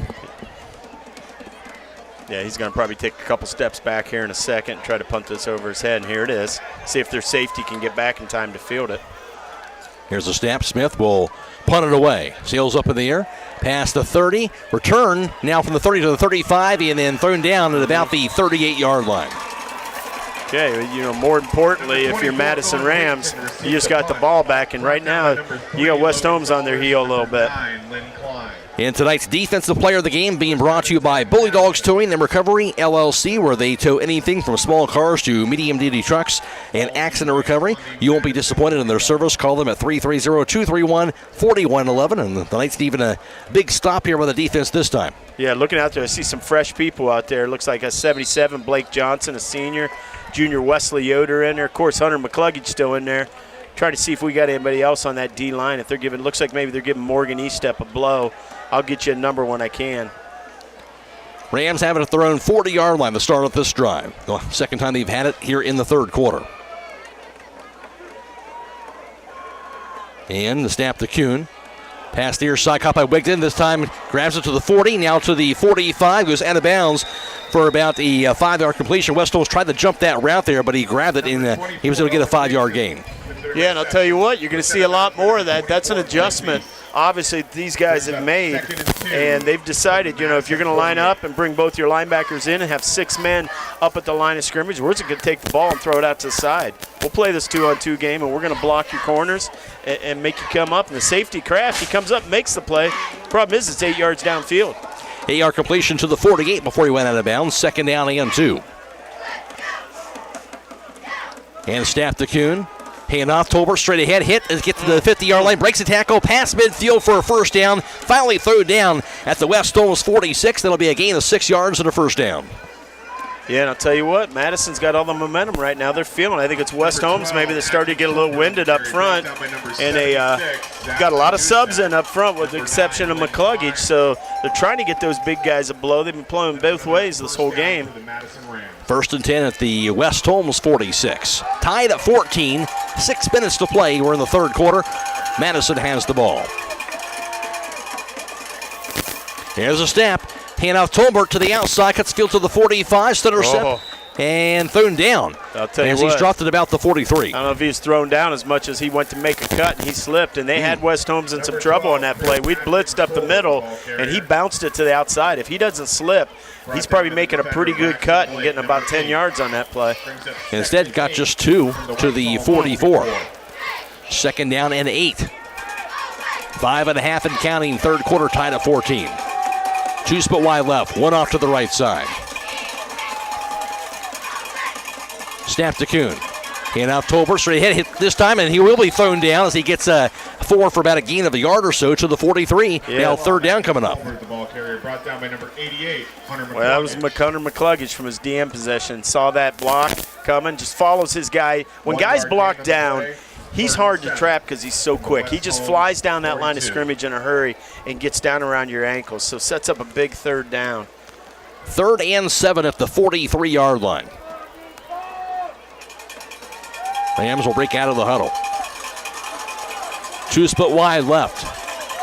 Yeah, he's going to probably take a couple steps back here in a second and try to punt this over his head, and here it is. See if their safety can get back in time to field it. Here's the snap. Smith will punt it away. Sails up in the air, past the 30, return now from the 30 to the 35, and then thrown down at about the 38-yard line. Okay, more importantly, if you're Madison Rams, you just got the ball back, and right now you got West Holmes on their heel a little bit. And tonight's defensive player of the game being brought to you by Bully Dogs Towing and Recovery, LLC, where they tow anything from small cars to medium-duty trucks and accident recovery. You won't be disappointed in their service. Call them at 330-231-4111. And tonight's even a big stop here by the defense this time. Yeah, looking out there, I see some fresh people out there. Looks like a 77, Blake Johnson, a senior. Junior Wesley Yoder in there. Of course, Hunter McCluggage still in there. Try to see if we got anybody else on that D-line. If they're giving, looks like maybe they're giving Morgan Eastep a blow. I'll get you a number when I can. Rams have it at their own 40-yard line to start off this drive. The second time they've had it here in the third quarter. And the snap to Kuhn. Pass near side, caught by Wigton. This time grabs it to the 40, now to the 45. Goes out of bounds for about a 5-yard completion. West Holmes tried to jump that route there, but he grabbed it, and he was able to get a 5-yard gain. Yeah, and I'll tell you what, you're going to see a lot more of that. That's an adjustment, obviously, these guys have made, and they've decided, if you're going to line up and bring both your linebackers in and have 6 men up at the line of scrimmage, we're just going to take the ball and throw it out to the side. We'll play this 2-on-2 game, and we're going to block your corners and make you come up. And the safety craft, he comes up, makes the play. The problem is it's 8 yards downfield. 8-yard completion to the 48 before he went out of bounds. Second down and 2. And snap to Kuhn. Hand off, Tolbert straight ahead, hit, gets to the 50-yard line, breaks a tackle, pass midfield for a first down, finally thrown down at the West Holmes 46. That'll be a gain of 6 yards and a first down. Yeah, and I'll tell you what, Madison's got all the momentum right now. They're feeling it. I think it's West Holmes. Maybe they're starting to get a little winded up front. And they got a lot of subs in up front with the exception of McCluggage. So they're trying to get those big guys a blow. They've been playing both ways this whole game. First and 10 at the West Holmes 46. Tied at 14. 6 minutes to play. We're in the third quarter. Madison has the ball. Here's a snap. Hand off Tolbert to the outside, cuts field to the 45, stutter step, and thrown down. I'll tell you as he's dropped at about the 43. I don't know if he was thrown down as much as he went to make a cut and he slipped, and they had West Holmes in some trouble on that play. We'd blitzed up the middle, and he bounced it to the outside. If he doesn't slip, he's probably making a pretty good cut and getting about 10 yards on that play. Instead, got just 2 to the 44. Second down and 8. 5.5 and counting, third quarter tied at 14. 2 split wide left, 1 off to the right side. Snap to Kuhn. Hand off Tolbert, straight ahead, hit this time, and he will be thrown down as he gets 4 for about a gain of a yard or so to the 43. Yeah. Now third down coming up. Well, that was Hunter McCluggage from his DM possession. Saw that block coming, just follows his guy. When guys block down, he's hard to trap because he's so quick. He just flies down that line of scrimmage in a hurry and gets down around your ankles, so sets up a big third down. 3rd and 7 at the 43-yard line. Rams will break out of the huddle. 2 split wide left.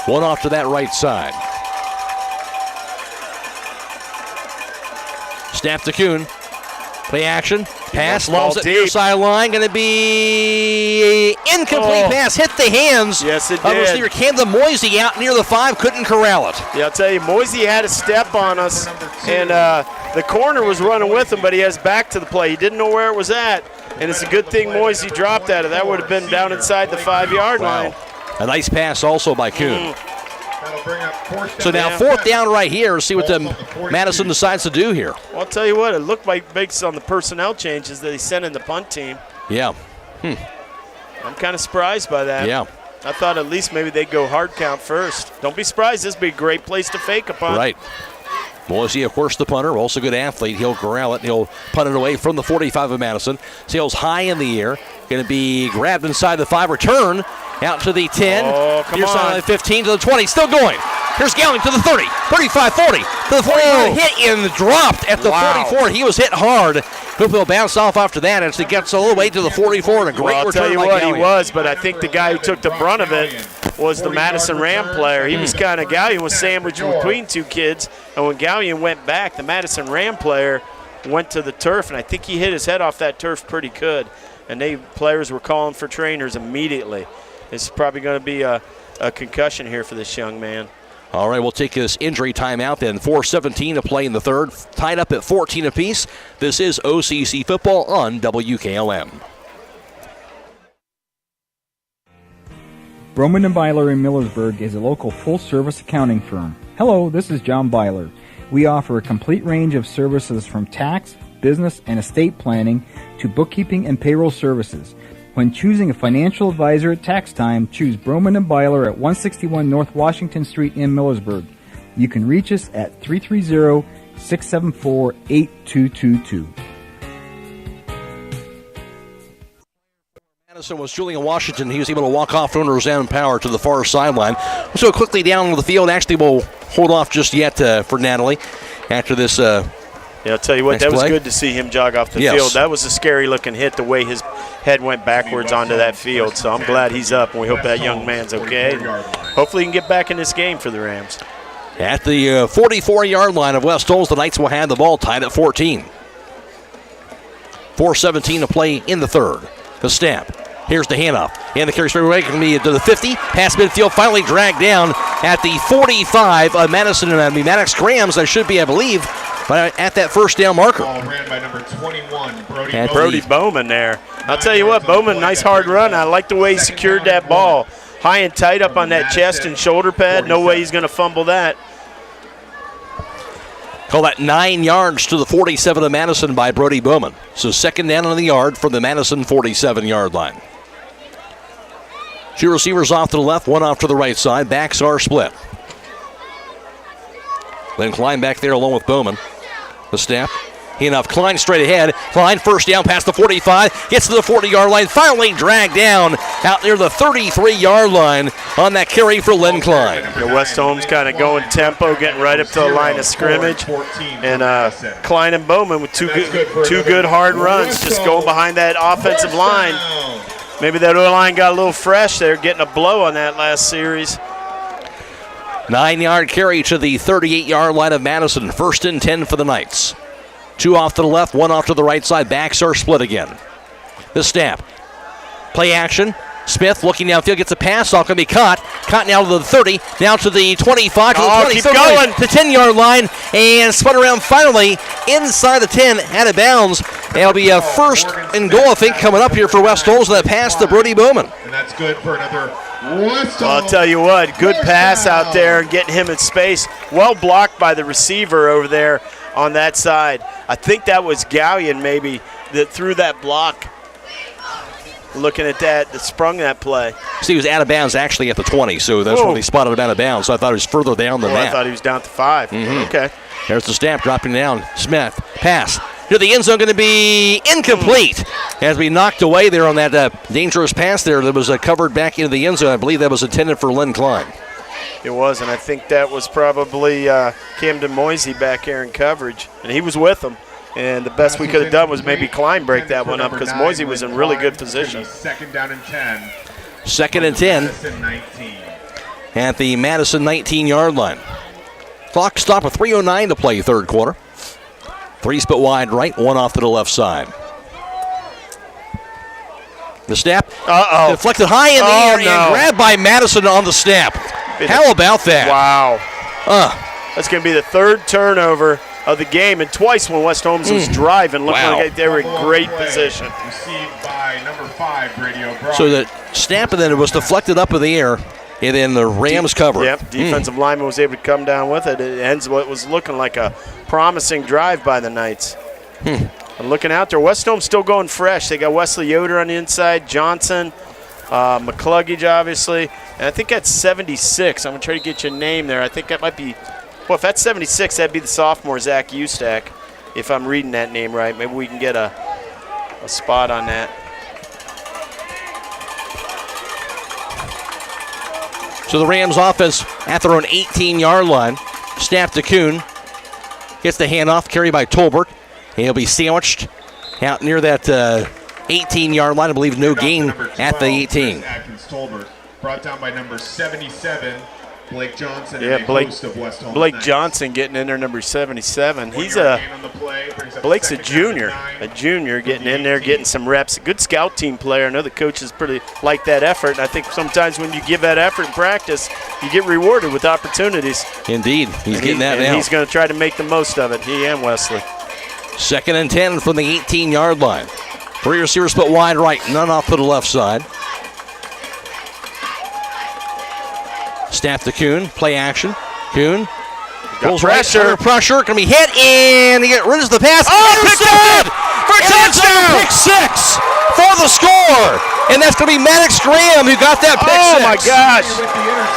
1 off to that right side. Snap to Kuhn. Play action. Pass. Lobs it near sideline. Going to be incomplete pass. Hit the hands. Yes, it of did. receiver Camden Moisey out near the 5. Couldn't corral it. Yeah, I'll tell you, Moisey had a step on us, and the corner was running with him, but he has back to the play. He didn't know where it was at, and it's a good thing Moisey dropped at it. That would have been down inside the 5-yard line. A nice pass also by Kuhn. So now 4th down right here. See what Madison decides to do here. Well, I'll tell you what, it looked like based on the personnel changes that he sent in the punt team. Yeah. I'm kind of surprised by that. Yeah. I thought at least maybe they'd go hard count first. Don't be surprised. This would be a great place to fake a punt. Right. Moisey, of course, the punter, also a good athlete. He'll corral it. He'll punt it away from the 45 of Madison. Sails high in the air. Going to be grabbed inside the 5. Return out to the 10. Oh, come on. The 15 to the 20. Still going. Here's Gowling to the 30. 35, 40. To the 45. Hit and dropped at the 44. He was hit hard. Hope he'll bounce off after that as he gets all the way to the 44. And a great I'll return tell you by what, Gowling. he was, but I think the guy who took the brunt of it was the Madison Ram player. He was kind of, Gallion was sandwiched between 2 kids, and when Gallion went back, the Madison Ram player went to the turf, and I think he hit his head off that turf pretty good, and players were calling for trainers immediately. This is probably going to be a concussion here for this young man. All right, we'll take this injury timeout then. 4:17 to play in the third. Tied up at 14 apiece. This is OCC football on WKLM. Broman & Byler in Millersburg is a local full-service accounting firm. Hello, this is John Byler. We offer a complete range of services from tax, business, and estate planning to bookkeeping and payroll services. When choosing a financial advisor at tax time, choose Broman & Byler at 161 North Washington Street in Millersburg. You can reach us at 330-674-8222. Madison was Julian Washington. He was able to walk off under Roseanne Power to the far sideline. So quickly down the field. Actually, we'll hold off just yet for Natalie after this. Yeah, I'll tell you what, that was play. Good to see him jog off the field. That was a scary-looking hit, the way his head went backwards onto that field. So I'm glad he's up, and we hope that young man's okay. Hopefully he can get back in this game for the Rams. At the 44-yard line of West Holmes, the Knights will have the ball tied at 14. 4:17 to play in the third. The snap. Here's the handoff. And the carry straight away can be to the 50. Past midfield, finally dragged down at the 45 of Madison and Maddox Grams. That should be, I believe, at that first down marker. Ball ran by number 21, Brody Bowman there. I'll tell you what, Bowman, nice hard run. I like the way he secured that ball. High and tight up on that chest and shoulder pad. No way he's going to fumble that. Call that 9 yards to the 47 of Madison by Brody Bowman. So second down on the yard from the Madison 47-yard line. Two receivers off to the left, one off to the right side. Backs are split. Then Klein back there along with Bowman. The snap. Enough. Klein straight ahead. Klein first down past the 45. Gets to the 40-yard line. Finally dragged down out near the 33-yard line on that carry for Len Klein. West Holmes kind of going tempo, getting right up to the line of scrimmage. And Klein and Bowman with two good hard runs, just going behind that offensive line. Maybe that O-line got a little fresh there, getting a blow on that last series. 9-yard carry to the 38-yard line of Madison. First and 10 for the Knights. Two off to the left, one off to the right side. Backs are split again. The snap. Play action. Smith looking downfield, gets a pass off, going to be caught. Caught now to the 30, now to the 25, to the 20. Keep going. The 10-yard line, and spun around finally inside the 10, out of bounds. It'll be a first and goal, I think, coming up here for West Holmes, and that pass to Brody Bowman. And that's good for another West Holmes. I'll tell you what, good pass out there and getting him in space. Well blocked by the receiver over there on that side. I think that was Gallion maybe that threw that block. Looking at that sprung that play. See, he was out of bounds actually at the 20, so that's when he spotted him out of bounds. So I thought he was further down than that. I thought he was down to 5. Okay. There's the snap dropping down. Smith, pass to the end zone, going to be incomplete. As we knocked away there on that dangerous pass there that was covered back into the end zone. I believe that was intended for Len Klein. It was, and I think that was probably Camden Moisey back here in coverage, and he was with him. And the best we could have done was maybe Klein break that one up because Moisey was in really good position. Second down and 10. Second and 10 at the Madison 19-yard line. Clock stop with 3:09 to play third quarter. 3 split wide right, one off to the left side. The snap. Deflected high in the air and grabbed by Madison on the snap. How about that? Wow. That's going to be the third turnover of the game, and twice when West Holmes was driving, looking like they were in great position. Received by number 5, Brady O'Brien. So the snap, and then it was deflected up in the air, and then the Rams covered. Yep, defensive lineman was able to come down with it. It ends what was looking like a promising drive by the Knights. And looking out there, West Holmes still going fresh. They got Wesley Yoder on the inside, Johnson, McCluggage, obviously, and I think that's 76. I'm going to try to get your name there. I think that might be, well, if that's 76, that'd be the sophomore, Zach Ustak, if I'm reading that name right. Maybe we can get a spot on that. So the Rams offense at their own 18-yard line. Snap to Kuhn. Gets the handoff, carried by Tolbert. And he'll be sandwiched out near that 18-yard line. I believe no gain at the 18. Atkins Tolbert, brought down by number 77, Blake Johnson, Yeah, and a host of West Holmes Blake Knights. Johnson getting in there, number 77. He's Blake's a junior getting in there, getting some reps. A good scout team player. I know the coaches pretty like that effort, and I think sometimes when you give that effort in practice, you get rewarded with opportunities. Indeed, he's getting that now. He's going to try to make the most of it. He and Wesley. 2nd and 10 from the 18-yard line. 3 receivers split wide right, none off to the left side. Snap to Kuhn, play action. Kuhn pulls pressure. Right under pressure, going to be hit, and he runs the pass. Intercepted for touchdown! Pick 6 for the score, and that's going to be Maddox Graham who got that pick 6. Oh my gosh!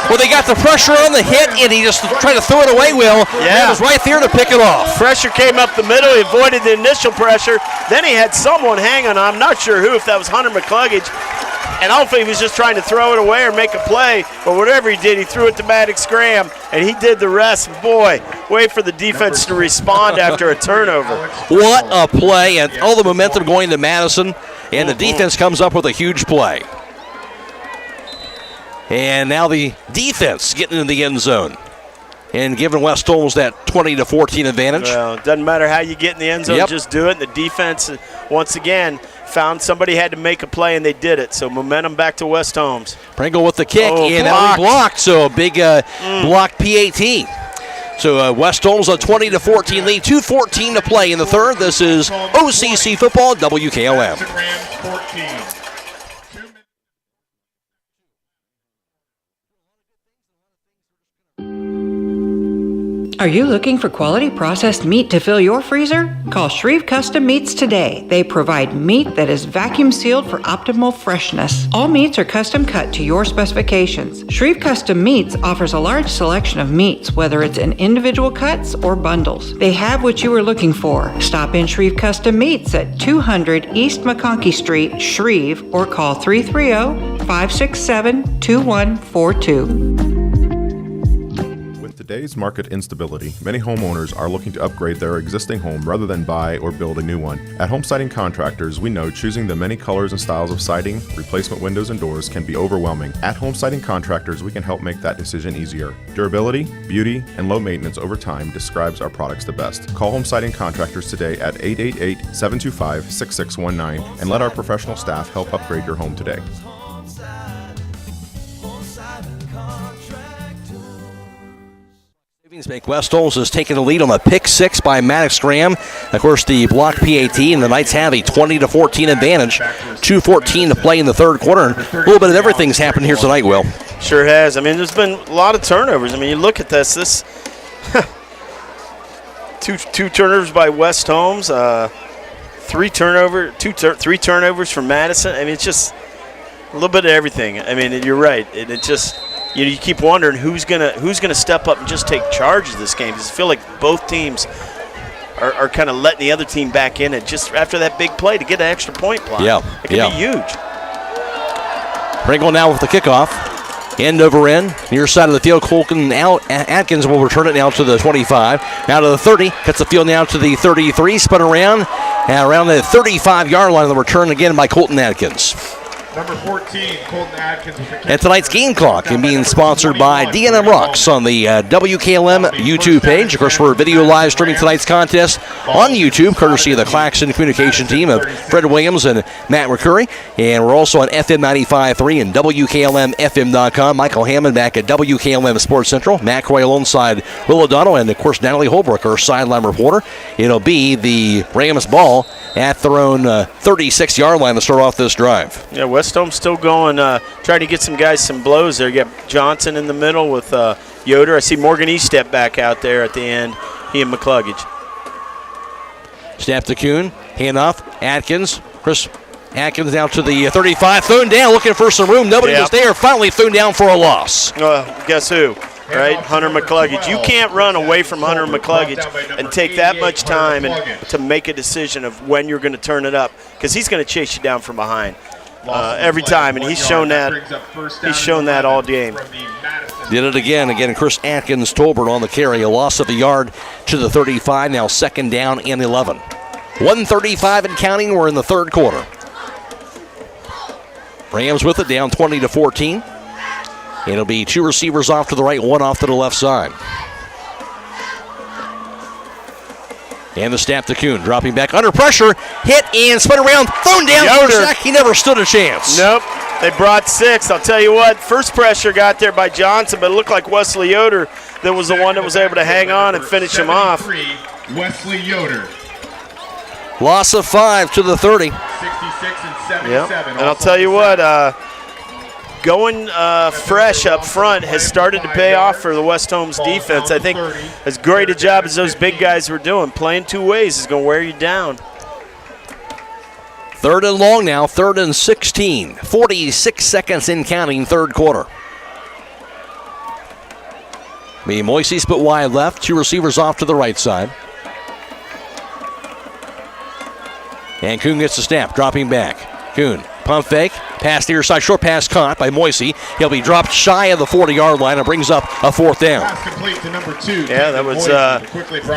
Well, they got the pressure on the hit, and he just tried to throw it away. Will Graham was right there to pick it off. Pressure came up the middle. He avoided the initial pressure. Then he had someone hanging on. I'm not sure who, if that was Hunter McCluggage. And I don't think he was just trying to throw it away or make a play, but whatever he did, he threw it to Maddox Graham, and he did the rest. Boy, wait for the defense to respond after a turnover. What a play, and all the momentum going to Madison, and the defense comes up with a huge play. And now the defense getting into the end zone and giving West Holmes that 20-14 advantage. Well, it doesn't matter how you get in the end zone, just do it. And the defense, once again, found somebody had to make a play, and they did it. So momentum back to West Holmes. Pringle with the kick, and that'll be blocked. So a big blocked PAT. So West Holmes a 20-14 lead, 2:14 to play in the third. This is OCC football, WKLM. Are you looking for quality processed meat to fill your freezer? Call Shreve Custom Meats today. They provide meat that is vacuum sealed for optimal freshness. All meats are custom cut to your specifications. Shreve Custom Meats offers a large selection of meats, whether it's in individual cuts or bundles. They have what you are looking for. Stop in Shreve Custom Meats at 200 East McConkey Street, Shreve, or call 330-567-2142. With today's market instability, many homeowners are looking to upgrade their existing home rather than buy or build a new one. At Home Siding Contractors, we know choosing the many colors and styles of siding, replacement windows, and doors can be overwhelming. At Home Siding Contractors, we can help make that decision easier. Durability, beauty, and low maintenance over time describes our products the best. Call Home Siding Contractors today at 888-725-6619 and let our professional staff help upgrade your home today. Bank West Holmes has taken the lead on the pick 6 by Maddox Graham. Of course, the block PAT, and the Knights have a 20-14 advantage. 2:14 to play in the third quarter. And a little bit of everything's happened here tonight, Will. Sure has. I mean, there's been a lot of turnovers. I mean, you look at this two turnovers by West Holmes, three turnovers from Madison. I mean, it's just a little bit of everything. I mean, you're right. It just, you keep wondering who's gonna step up and just take charge of this game. Because I feel like both teams are kind of letting the other team back in it just after that big play to get an extra point block. Yeah, it can be huge. Pringle now with the kickoff. End over end, near side of the field. Colton out. Atkins will return it now to the 25. Now to the 30. Cuts the field now to the 33. Spun around. And around the 35-yard line. The return again by Colton Atkins. Number 14, Colton Atkins. And tonight's game clock is being sponsored by D&M Rocks on the WKLM YouTube page. Of course, we're video live streaming tonight's contest on YouTube, courtesy of the Claxon communication team of Fred Williams and Matt McCreery. And we're also on FM 95.3 and WKLM-FM.com. Michael Hammond back at WKLM Sports Central. Matt Croy alongside Will O'Donnell and, of course, Natalie Holbrook, our sideline reporter. It'll be the Rams ball at their own 36-yard line to start off this drive. Yeah, West Holmes still going, trying to get some guys some blows there. You got Johnson in the middle with Yoder. I see Morgan E step back out there at the end, he and McCluggage. Snap to Kuhn, handoff, Atkins. Chris Atkins down to the 35, thrown down, looking for some room. Nobody was there, finally thrown down for a loss. Guess who? Right, Hunter McCluggage. You can't run away from Hunter McCluggage and take that much time to make a decision of when you're going to turn it up, because he's going to chase you down from behind every time, and he's shown that. He's shown that all game. Did it again. Again, Chris Atkins Tolbert on the carry, a loss of a yard to the 35. Now second down and 11. 1:35 and counting. We're in the third quarter. Rams with it, down 20-14. It'll be 2 receivers off to the right, 1 off to the left side. And the snap to Kuhn, dropping back under pressure, hit and spun around, thrown down for a sack. He never stood a chance. Nope, they brought 6. I'll tell you what, first pressure got there by Johnson, but it looked like Wesley Yoder that was the one that was able to hang on and finish him off. Wesley Yoder. Loss of 5 to the 30. 66 and 77. Yep. And I'll tell you what, going fresh up front has started to pay off for the West Holmes defense. I think as great a job as those big guys were doing, playing 2 ways is going to wear you down. 3rd and long now, 3rd and 16. 46 seconds in counting, 3rd quarter. Moisey split wide left, 2 receivers off to the right side. And Kuhn gets the snap, dropping back. Kuhn, pump fake, pass near side, short pass caught by Moisey. He'll be dropped shy of the 40-yard line and brings up a 4th down. Pass complete to number 2. Yeah, that was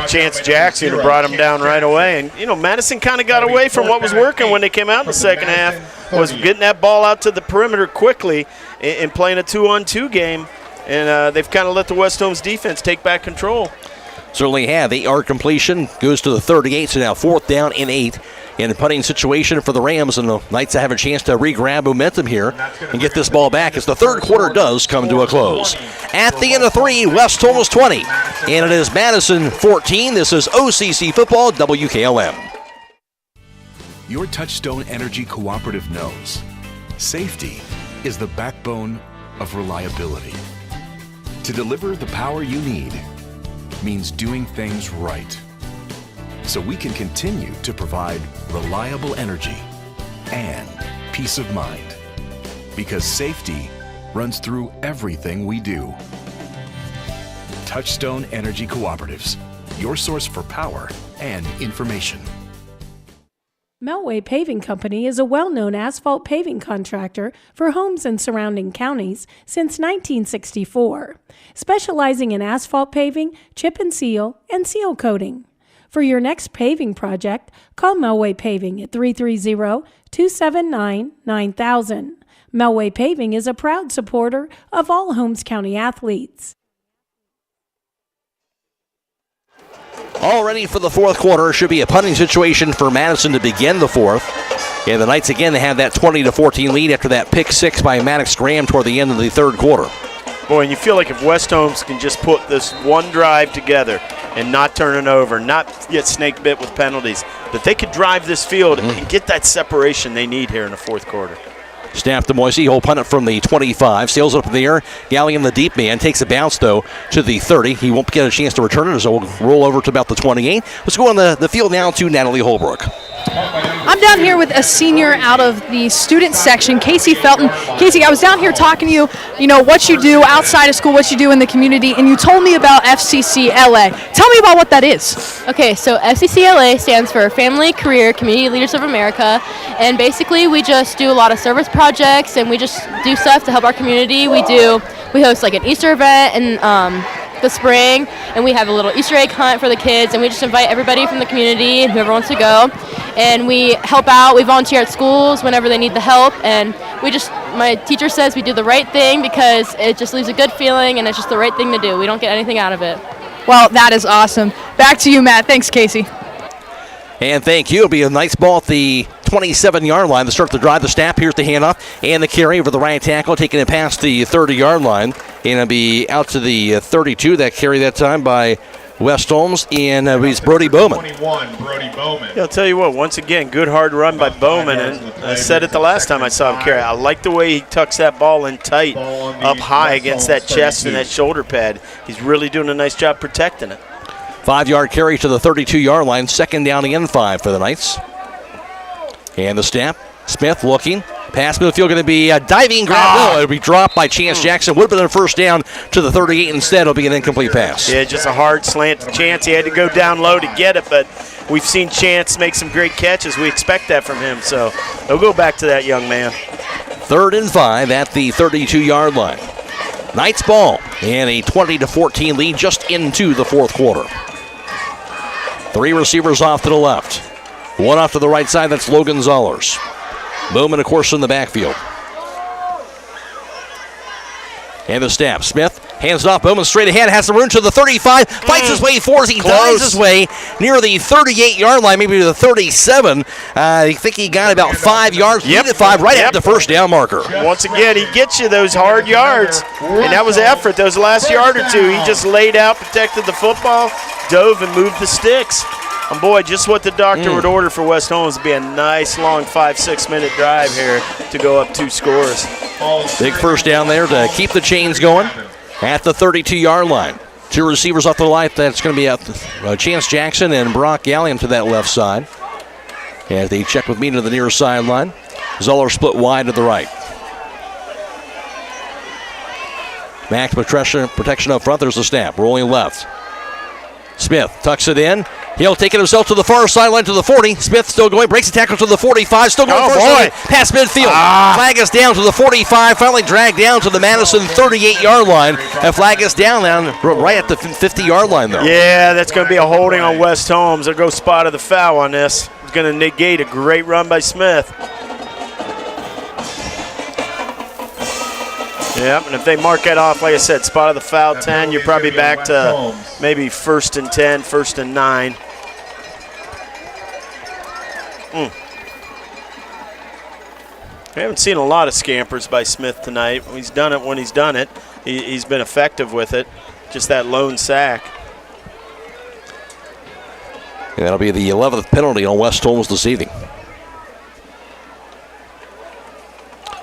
Chance Jackson who brought him down right away. And, you know, Madison kind of got away from what was working when they came out in the second half, was getting that ball out to the perimeter quickly and playing a 2-on-2 game. And they've kind of let the West Holmes defense take back control. Certainly have. 8-yard completion goes to the 38, so now 4th down and 8. In a punting situation for the Rams, and the Knights have a chance to re-grab momentum here and get this ball back as the 3rd quarter does come to a close. At the end of 3, West Holmes 20, and it is Madison 14. This is OCC Football, WKLM. Your Touchstone Energy Cooperative knows safety is the backbone of reliability. To deliver the power you need means doing things right, so we can continue to provide reliable energy and peace of mind, because safety runs through everything we do. Touchstone Energy Cooperatives, your source for power and information. Melway Paving Company is a well-known asphalt paving contractor for homes and surrounding counties since 1964, specializing in asphalt paving, chip and seal coating. For your next paving project, call Melway Paving at 330-279-9000. Melway Paving is a proud supporter of all Holmes County athletes. All ready for the 4th quarter. Should be a punting situation for Madison to begin the 4th. And the Knights again have that 20-14 lead after that pick 6 by Maddox Graham toward the end of the 3rd quarter. Boy, and you feel like if West Holmes can just put this one drive together and not turn it over, not get snake bit with penalties, that they could drive this field and get that separation they need here in the 4th quarter. Snap to Moisey. He'll punt it from the 25. Sails up in the air. Gallion, the deep man, takes a bounce, though, to the 30. He won't get a chance to return it, so we'll roll over to about the 28. Let's go on the field now to Natalie Holbrook. I'm down here with a senior out of the student section, Casey Felton. Casey, I was down here talking to you, what you do outside of school, what you do in the community, and you told me about FCCLA. Tell me about what that is. Okay, so FCCLA stands for Family, Career, Community Leaders of America, and basically we just do a lot of service projects, and we just do stuff to help our community. We host like an Easter event in the spring, and we have a little Easter egg hunt for the kids, and we just invite everybody from the community and whoever wants to go, and we help out. We volunteer at schools whenever they need the help, and my teacher says we do the right thing because it just leaves a good feeling, and it's just the right thing to do. We don't get anything out of it. Well, that is awesome. Back to you, Matt. Thanks, Casey. And thank you. It'll be a nice ball at the 27-yard line to start the drive. The snap, here's the handoff, and the carry over the right tackle, taking it past the 30-yard line. And it'll be out to the 32. That carry that time by West Holmes, and it's Brody Bowman. 21, Brody Bowman. Yeah, I'll tell you what, once again, good hard run by Bowman. And I said it the last time I saw him carry. I like the way he tucks that ball in tight, up high against that chest and that shoulder pad. He's really doing a nice job protecting it. 5-yard carry to the 32-yard line. 2nd down and 5 for the Knights. And the snap. Smith looking. Pass midfield going to be a diving grab. No, it'll be dropped by Chance Jackson. Would have been a 1st down to the 38. Instead, it'll be an incomplete pass. Yeah, just a hard slant to Chance. He had to go down low to get it, but we've seen Chance make some great catches. We expect that from him, so they'll go back to that young man. 3rd and 5 at the 32-yard line. Knights ball and a 20-14 lead just into the 4th quarter. 3 receivers off to the left. 1 off to the right side, that's Logan Zollers. Bowman, of course, in the backfield. And the snap. Smith hands it off. Bowman straight ahead. Has some room to the 35. Fights his way forward. He dives his way near the 38-yard line, maybe to the 37. I think he got about 5 yards. Yep. 5 right at the first down marker. Once again, he gets you those hard yards. And that was effort. Those last yard or two, he just laid out, protected the football, dove, and moved the sticks. And boy, just what the doctor would order for West Holmes would be a nice long 5-6 minute drive here to go up 2 scores. Big first down there to keep the chains going at the 32-yard line. 2 receivers off the line. That's going to be Chance Jackson and Brock Gallium to that left side. As they check with me to the near sideline. Zoller split wide to the right. Max protection up front. There's the snap. Rolling left. Smith tucks it in. He'll take it himself to the far sideline to the 40. Smith still going. Breaks the tackle to the 45. Still going past midfield. Flag is down to the 45. Finally dragged down to the Madison 38-yard line. That flag is down right at the 50-yard line, though. Yeah, that's going to be a holding on West Holmes. They'll go spot of the foul on this. It's going to negate a great run by Smith. Yep, and if they mark that off, like I said, spot of the foul 10, you're probably back to maybe 1st and 10, 1st and 9. We haven't seen a lot of scampers by Smith tonight. He's done it when he's done it. He's been effective with it. Just that lone sack. And that'll be the 11th penalty on West Holmes this evening.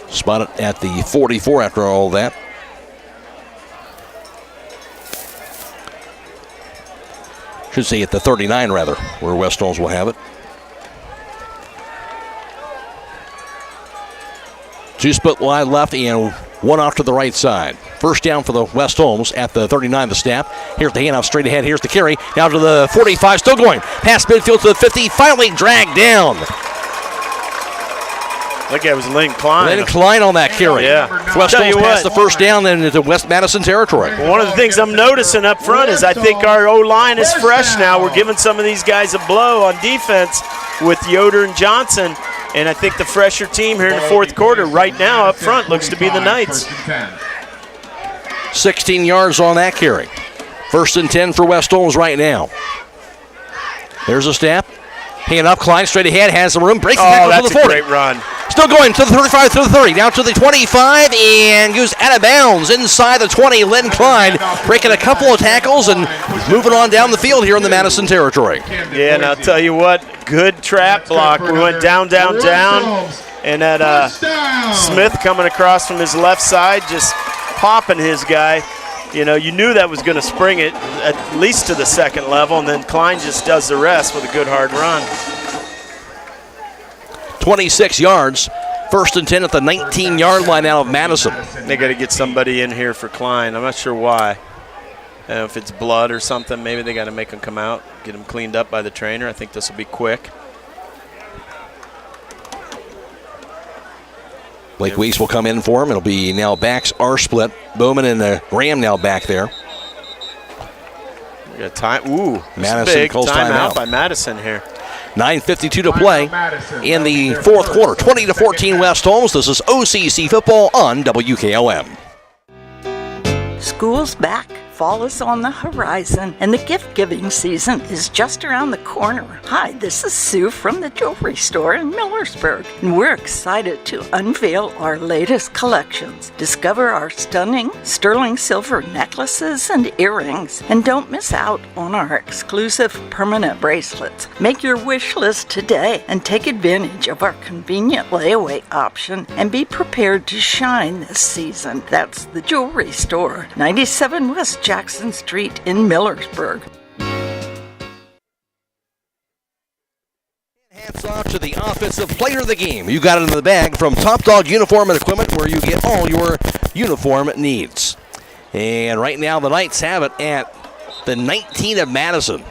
Spotted at the 44 after all that. Should say at the 39 rather, where West Holmes will have it. 2 split wide left and 1 off to the right side. First down for the West Holmes at the 39, the snap. Here's the handoff straight ahead. Here's the carry. Now to the 45, still going. Past midfield to the 50, finally dragged down. I think it was Lynn Klein. Lynn Klein on that carry. Yeah. West Holmes passed the first down then into West Madison territory. Well, one of the things I'm noticing up front is I think our O-line is fresh now. We're giving some of these guys a blow on defense with Yoder and Johnson. And I think the fresher team here in the fourth quarter right now up front looks to be the Knights. 16 yards on that carry. 1st and 10 for West Holmes right now. There's a snap. Hand up, Klein straight ahead, has some room, breaks the tackle to the 40. Great run. Still going to the 35, to the 30, down to the 25, and goes out of bounds inside the 20. Lynn Klein breaking a couple of tackles and moving on down the field here in the Madison territory. Yeah, and I'll tell you what, good trap block. We went down, down, down, and that Smith coming across from his left side, just popping his guy. You know, you knew that was going to spring it at least to the second level, and then Klein just does the rest with a good hard run. 26 yards, 1st and 10 at the 19-yard line out of Madison. They got to get somebody in here for Klein. I'm not sure why. If it's blood or something, maybe they got to make him come out, get him cleaned up by the trainer. I think this will be quick. Blake Weiss will come in for him. It'll be now backs are split. Bowman and Graham now back there. We got time. Ooh, Madison big calls timeout by Madison here. 9:52 to play in the fourth quarter. 20-14 West Holmes. This is OCC football on WKLM. School's back. Fall is on the horizon, and the gift-giving season is just around the corner. Hi, this is Sue from the jewelry store in Millersburg, and we're excited to unveil our latest collections. Discover our stunning sterling silver necklaces and earrings, and don't miss out on our exclusive permanent bracelets. Make your wish list today and take advantage of our convenient layaway option and be prepared to shine this season. That's the jewelry store, 97 West Jackson Street in Millersburg. Hats off to the offensive player of the game. You got it in the bag from Top Dog Uniform and Equipment, where you get all your uniform needs. And right now the Knights have it at the 19 of Madison.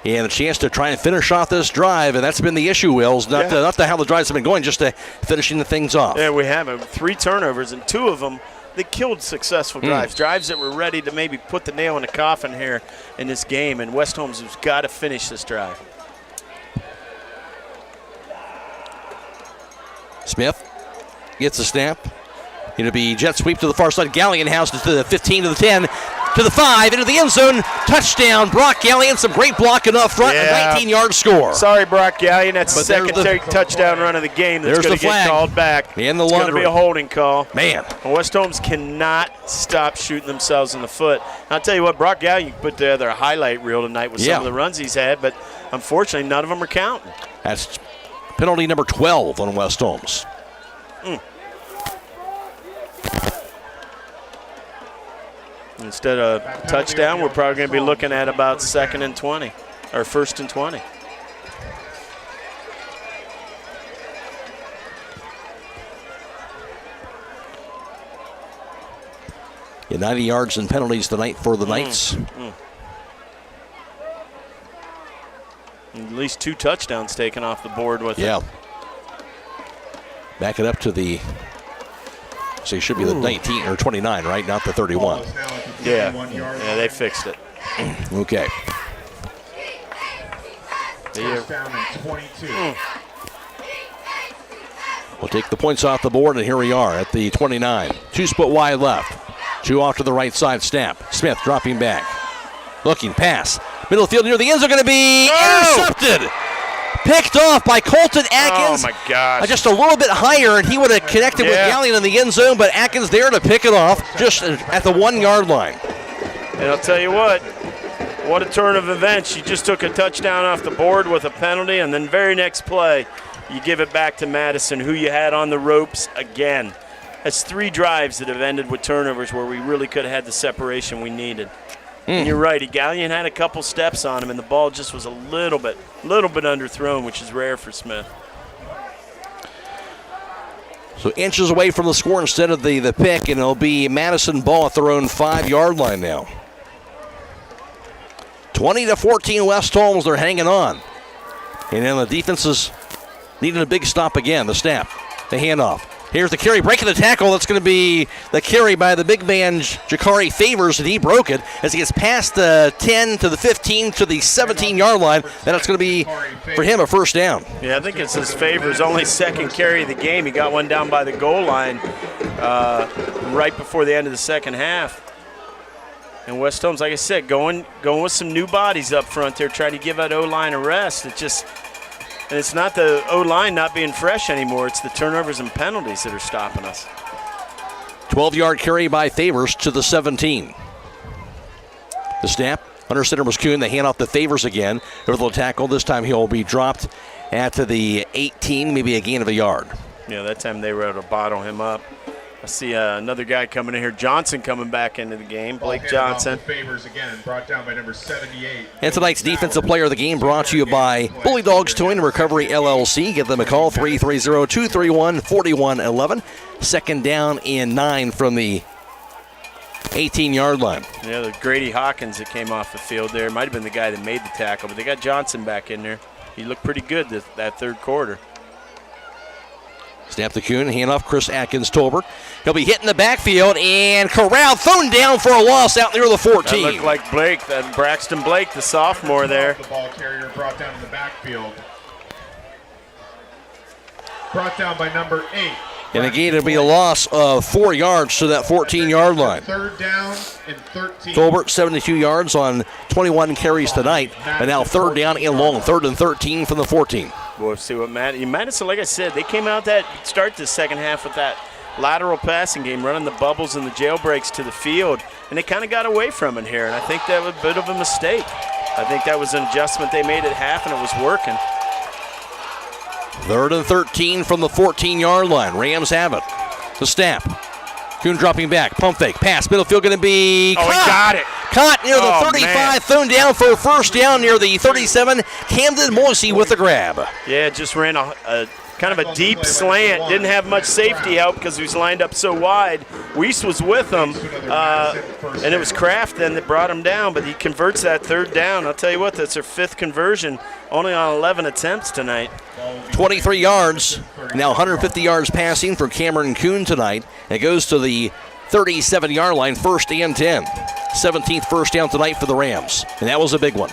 And a chance to try and finish off this drive, and that's been the issue, Wills. Not to how the drives have been going, just to finishing the things off. Yeah, we have 3 turnovers, and 2 of them they killed successful drives. Drives that were ready to maybe put the nail in the coffin here in this game, and West Holmes has got to finish this drive. Smith gets a snap. It'll be jet sweep to the far side. Gallion houses to the 15, to the 10, to the 5, into the end zone. Touchdown, Brock Gallion. Some great blocking up front. A 19-yard score. Sorry, Brock Gallion. That's the second touchdown run of the game that's going to get called back. And the it's going to be a holding call. Man. And West Holmes cannot stop shooting themselves in the foot. I'll tell you what, Brock Gallion put together a highlight reel tonight with some of the runs he's had, but unfortunately none of them are counting. That's penalty number 12 on West Holmes. Instead of touchdown, we're probably going to be looking at about 2nd and 20, or 1st and 20. Yeah, 90 yards and penalties tonight for the Knights. At least 2 touchdowns taken off the board with it. Back it up to the, so it should be the 19 or 29, right? Not the 31. Yeah, they fixed it. Okay. Down at 22. We'll take the points off the board, and here we are at the 29. 2 split wide left. 2 off to the right side, snap. Smith dropping back. Looking, pass. Middle of the field near the end zone, going to be intercepted. Picked off by Colton Atkins. Oh, my gosh. Just a little bit higher, and he would have connected with Gallion in the end zone, but Atkins there to pick it off just at the 1-yard line. And I'll tell you what a turn of events. You just took a touchdown off the board with a penalty, and then very next play, you give it back to Madison, who you had on the ropes again. That's 3 drives that have ended with turnovers where we really could have had the separation we needed. And you're right, Gallion had a couple steps on him, and the ball just was a little bit underthrown, which is rare for Smith. So inches away from the score instead of the pick, and it'll be Madison ball at their own 5-yard line now. 20-14 West Holmes, they're hanging on. And then the defense is needing a big stop again. The snap, the handoff. Here's the carry, breaking the tackle. That's going to be the carry by the big man, Jakari Favors, and he broke it as he gets past the 10 to the 15 to the 17-yard line. Then it's going to be, for him, a first down. Yeah, I think it's his Favors' only second carry of the game. He got one down by the goal line right before the end of the second half. And West Holmes, like I said, going with some new bodies up front there, trying to give that O-line a rest. And it's not the O-line not being fresh anymore. It's the turnovers and penalties that are stopping us. 12-yard carry by Favors to the 17. The snap. Under center was Kuhn. The handoff to Favors again. Over the tackle. This time he'll be dropped at the 18, maybe a gain of a yard. Yeah, that time they were able to bottle him up. I see another guy coming in here. Johnson coming back into the game. Blake Johnson. Favors again, brought down by number 78. And tonight's defensive player of the game brought to you by Bully Dogs Towing and Recovery LLC. Give them a call, 330-231-4111. Second down and 9 from the 18-yard line. Yeah, the Grady Hawkins that came off the field there. Might have been the guy that made the tackle, but they got Johnson back in there. He looked pretty good that third quarter. Snap the Kuhn, hand off Chris Atkins-Tolbert. He'll be hitting the backfield and corralled, thrown down for a loss out near the 14. That looked like Blake, Braxton Blake, the sophomore there. The ball carrier brought down in the backfield. Brought down by number 8. And again, it'll be a loss of 4 yards to that 14-yard line. Third down and 13. Tolbert, 72 yards on 21 carries tonight, but now third down and long, 3rd and 13 from the 14. We'll see what Madison, like I said, they came out that start the second half with that lateral passing game, running the bubbles and the jailbreaks to the field, and they kind of got away from it here, and I think that was a bit of a mistake. I think that was an adjustment they made at half, and it was working. 3rd and 13 from the 14-yard line. Rams have it. The snap. Kuhn dropping back. Pump fake. Pass. Middle field going to be caught. He got it. Caught near the 35. Man. Thrown down for a first down near the 37. Camden Moisey with the grab. Yeah, just ran a kind of a deep slant. Didn't have much safety help because he was lined up so wide. Weiss was with him, and it was Kraft then that brought him down, but he converts that third down. I'll tell you what, that's their 5th conversion, only on 11 attempts tonight. 23 yards, now 150 yards passing for Cameron Kuhn tonight. It goes to the 37-yard line, 1st and 10. 17th first down tonight for the Rams, and that was a big one.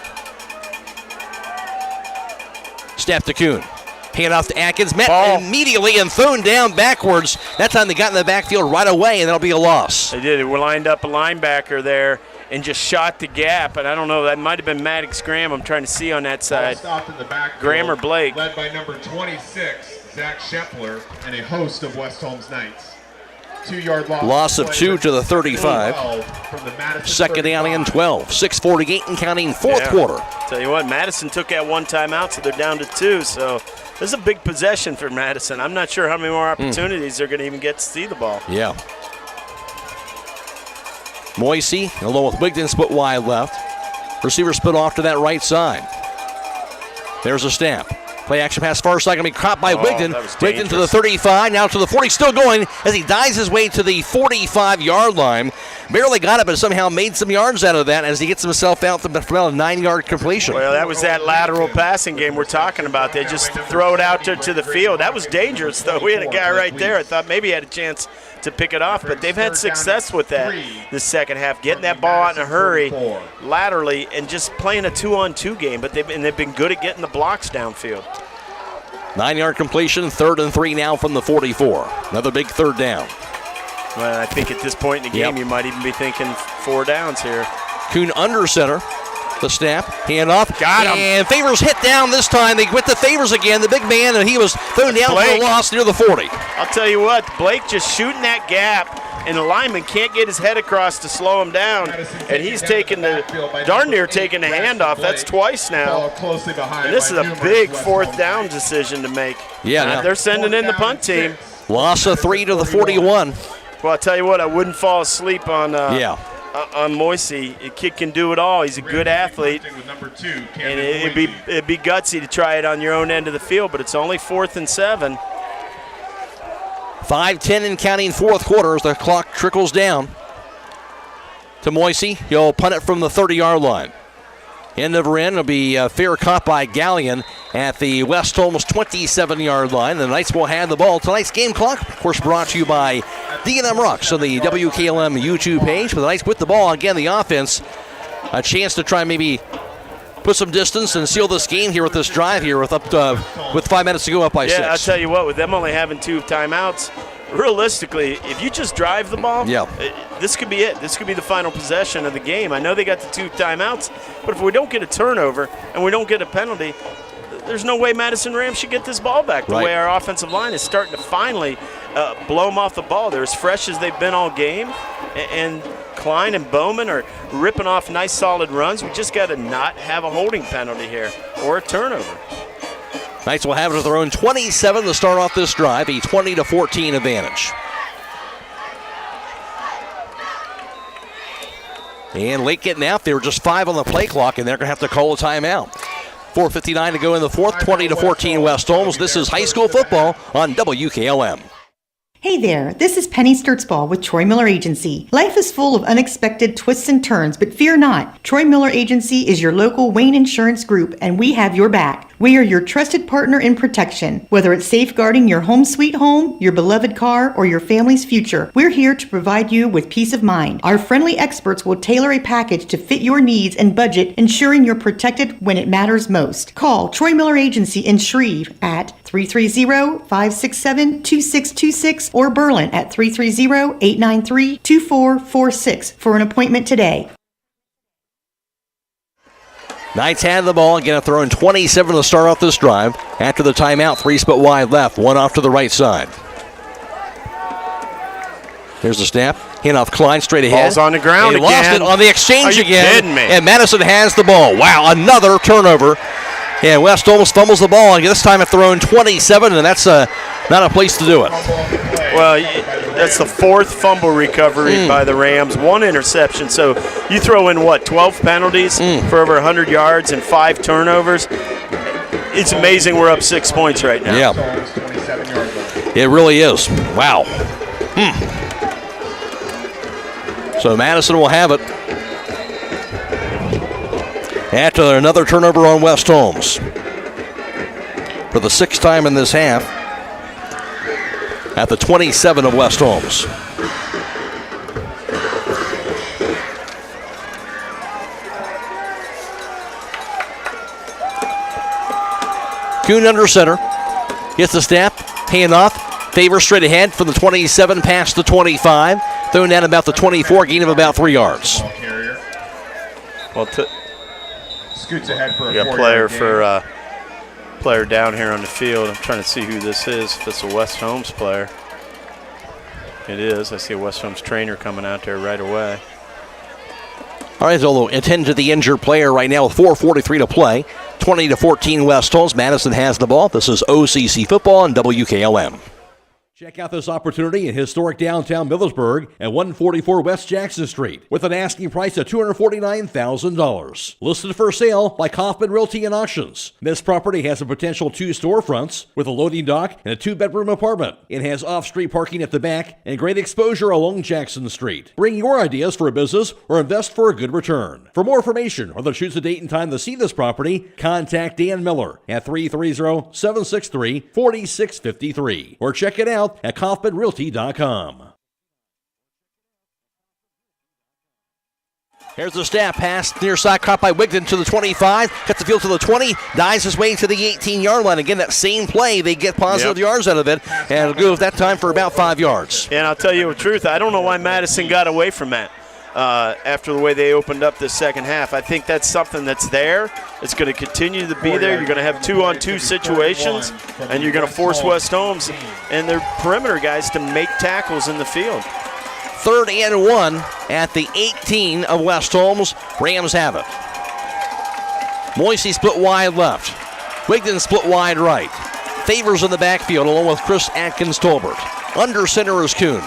Snap to Kuhn. Hand off to Atkins. Met immediately and thrown down backwards. That time they got in the backfield right away, and that'll be a loss. They did. We lined up a linebacker there and just shot the gap. And I don't know, that might have been Maddox Graham. I'm trying to see on that side. Stopped in the backfield, Graham or Blake. Led by number 26, Zach Shepler, and a host of West Holmes Knights. 2-yard loss. Loss of 2 to the 35. Second down and 12. 6:48 and counting, fourth quarter. Tell you what, Madison took that one timeout, so they're down to 2. So this is a big possession for Madison. I'm not sure how many more opportunities they're going to even get to see the ball. Yeah. Moisey, along with Wigton, split wide left. Receiver split off to that right side. There's a snap. Play action pass far side, going to be caught by Wigton. Wigton to the 35, now to the 40, still going as he dives his way to the 45-yard line. Barely got it, but somehow made some yards out of that as he gets himself out from a 9-yard completion. Well, that was that lateral passing game we're talking about. They just throw it out to the field. That was dangerous, though. We had a guy right there. I thought maybe he had a chance to pick it off, but they've had success with that this second half, getting that ball out in a hurry laterally and just playing a 2-on-2 game, but they've been good at getting the blocks downfield. 9-yard completion, 3rd and 3 now from the 44. Another big third down. Well, I think at this point in the game, you might even be thinking 4 downs here. Kuhn under center. The snap, hand off. Got him. And Favors hit down this time. They went to Favors again, the big man, and he was thrown down for a loss near the 40. I'll tell you what, Blake just shooting that gap, and the lineman can't get his head across to slow him down, and he's taking darn near taking the handoff. That's twice now. And this is a big 4th down decision to make. Yeah, they're sending in the punt team. Loss of 3 to the 41. Well, I'll tell you what, I wouldn't fall asleep on Moisey. The kid can do it all. He's a good athlete, and it'd be gutsy to try it on your own end of the field, but it's only 4th and 7. 5:10 and counting, fourth quarter as the clock trickles down to Moisey. He'll punt it from the 30-yard line. End over end will be fair caught by Gallion at the West Holmes 27-yard line. The Knights will have the ball. Tonight's game clock, of course, brought to you by D&M Rocks on the WKLM YouTube page. For the Knights with the ball, again, the offense, a chance to try maybe put some distance and seal this game here with this drive here with 5 minutes to go up by 6. Yeah, I'll tell you what, with them only having 2 timeouts, realistically, if you just drive the ball, this could be it. This could be the final possession of the game. I know they got the 2 timeouts, but if we don't get a turnover and we don't get a penalty, there's no way Madison Rams should get this ball back. The way our offensive line is starting to finally blow them off the ball. They're as fresh as they've been all game, and Klein and Bowman are ripping off nice solid runs. We just got to not have a holding penalty here or a turnover. Knights will have it at their own 27 to start off this drive, a 20-14 advantage. And late getting out, they were just 5 on the play clock, and they're going to have to call a timeout. 4:59 to go in the fourth, 20-14 West Holmes. This is high school football on WKLM. Hey there, this is Penny Sturtzball with Troy Miller Agency. Life is full of unexpected twists and turns, but fear not. Troy Miller Agency is your local Wayne Insurance Group, and we have your back. We are your trusted partner in protection. Whether it's safeguarding your home sweet home, your beloved car, or your family's future, we're here to provide you with peace of mind. Our friendly experts will tailor a package to fit your needs and budget, ensuring you're protected when it matters most. Call Troy Miller Agency in Shreve at 330-567-2626 or Berlin at 330-893-2446 for an appointment today. Knights have the ball, again throwing 27 to start off this drive. After the timeout, 3 split wide left, 1 off to the right side. Here's the snap. Hand off Klein straight ahead. Ball's on the ground again. Lost it on the exchange again. Kidding me? And Madison has the ball. Wow, another turnover. And West Holmes fumbles the ball, and this time at their own 27, and that's not a place to do it. Well, that's the 4th fumble recovery by the Rams, 1 interception. So you throw in, 12 penalties for over 100 yards and 5 turnovers. It's amazing we're up 6 points right now. Yeah. It really is. Wow. So Madison will have it. After another turnover on West Holmes. For the 6th time in this half. At the 27 of West Holmes. Kuhn under center. Gets the snap, handoff, Favors straight ahead from the 27 past the 25, thrown down about the 24, gain of about 3 yards. Well, scoots ahead for a got player down here on the field. I'm trying to see who this is. If it's a West Holmes player. It is. I see a West Holmes trainer coming out there right away. All right, Zolo, attend to the injured player right now with 4:43 to play. 20-14 West Holmes. Madison has the ball. This is OCC football on WKLM. Check out this opportunity in historic downtown Millersburg at 144 West Jackson Street with an asking price of $249,000. Listed for sale by Kaufman Realty and Auctions. This property has a potential 2 storefronts with a loading dock and a 2-bedroom apartment. It has off-street parking at the back and great exposure along Jackson Street. Bring your ideas for a business or invest for a good return. For more information or to choose a date and time to see this property, contact Dan Miller at 330-763-4653 or check it out at KaufmanRealty.com. Here's the snap pass, near side, caught by Wigden to the 25, cuts the field to the 20, dives his way to the 18-yard line. Again, that same play, they get positive yards out of it, and it'll go that time for about 5 yards. And I'll tell you the truth, I don't know why Madison got away from that. After the way they opened up the second half. I think that's something that's there. It's going to continue to be there. You're going to have 2-on-2 situations, and you're going to force West Holmes and their perimeter guys to make tackles in the field. 3rd and 1 at the 18 of West Holmes. Rams have it. Moisey split wide left. Wigden split wide right. Favors in the backfield along with Chris Atkins-Tolbert. Under center is Kuhn.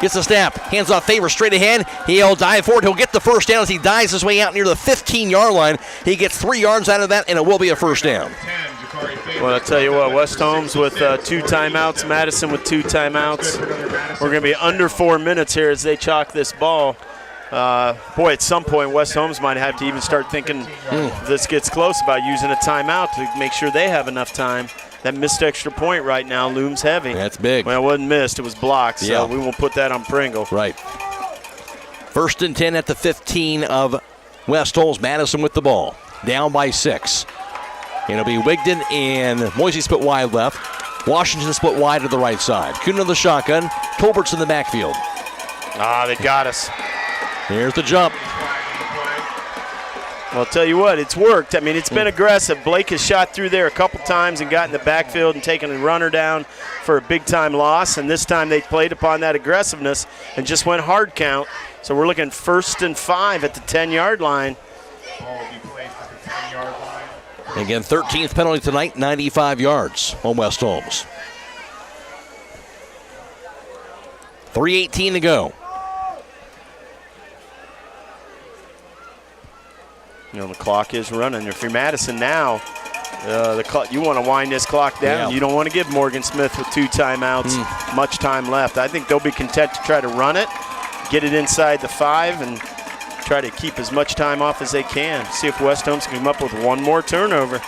Gets the snap, hands off Favors straight ahead. He'll dive forward. He'll get the first down as he dives his way out near the 15-yard line. He gets 3 yards out of that, and it will be a first down. Well, I'll tell you what, West Holmes with 2 timeouts, Madison with 2 timeouts. We're going to be under 4 minutes here as they chalk this ball. Boy, at some point, West Holmes might have to even start thinking if this gets close about using a timeout to make sure they have enough time. That missed extra point right now looms heavy. That's big. Well, it wasn't missed. It was blocked, so we won't put that on Pringle. Right. 1st and 10 at the 15 of West Holmes. Madison with the ball. Down by 6. And it'll be Wigden and Moisey split wide left. Washington split wide to the right side. Kuhn on the shotgun. Tolbert's in the backfield. They got us. Here's the jump. Well, I'll tell you what, it's worked. I mean, it's been aggressive. Blake has shot through there a couple times and got in the backfield and taken a runner down for a big-time loss. And this time they played upon that aggressiveness and just went hard count. So we're looking 1st and 5 at the 10-yard line. Again, 13th penalty tonight, 95 yards on West Holmes. 3:18 to go. You know, the clock is running. If you're Madison now, the clock, you want to wind this clock down. Yeah. You don't want to give Morgan Smith with 2 timeouts much time left. I think they'll be content to try to run it, get it inside the 5, and try to keep as much time off as they can. See if West Holmes can come up with one more turnover.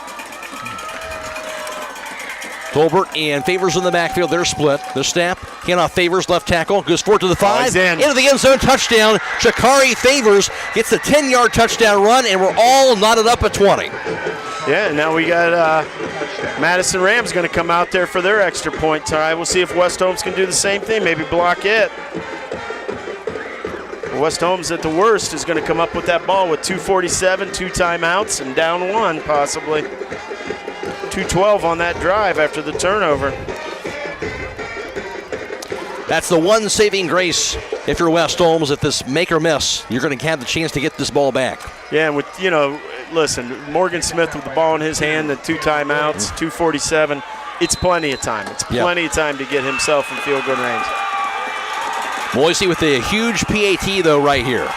Tolbert and Favors in the backfield. They're split. The snap, handoff Favors, left tackle, goes forward to the 5. Into the end zone, touchdown. Shakari Favors gets the 10-yard touchdown run, and we're all knotted up at 20. Yeah, and now we got Madison Rams going to come out there for their extra point try. We'll see if West Holmes can do the same thing, maybe block it. West Holmes at the worst is going to come up with that ball with 2:47, 2 timeouts, and down 1 possibly. 2:12 on that drive after the turnover. That's the one saving grace if you're West Holmes. If this make or miss, you're going to have the chance to get this ball back. Yeah, and with, listen, Morgan Smith with the ball in his hand, the 2 timeouts, 2:47, it's plenty of time. It's plenty of time to get himself in field goal range. Moisey with a huge PAT, though, right here.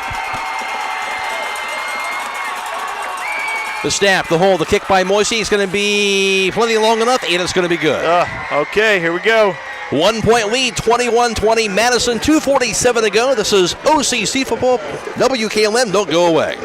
The snap, the hold, the kick by Moisey is going to be plenty long enough, and it's going to be good. Okay, here we go. 1-point lead, 21-20, Madison, 2:47 to go. This is OCC football. WKLM, don't go away.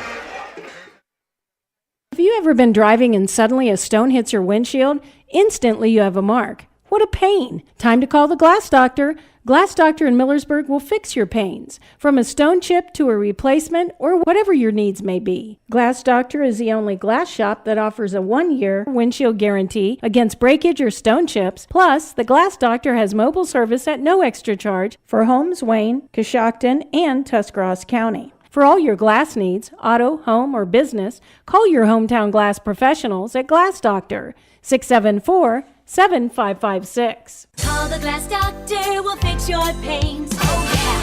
Have you ever been driving and suddenly a stone hits your windshield? Instantly you have a mark. What a pain. Time to call the glass doctor. Glass Doctor in Millersburg will fix your pains, from a stone chip to a replacement or whatever your needs may be. Glass Doctor is the only glass shop that offers a 1-year windshield guarantee against breakage or stone chips. Plus, the Glass Doctor has mobile service at no extra charge for Holmes, Wayne, Coshocton, and Tuscarawas County. For all your glass needs, auto, home, or business, call your hometown glass professionals at Glass Doctor, 674-7556. Call the Glass Doctor, we'll fix your pains. Oh, yeah.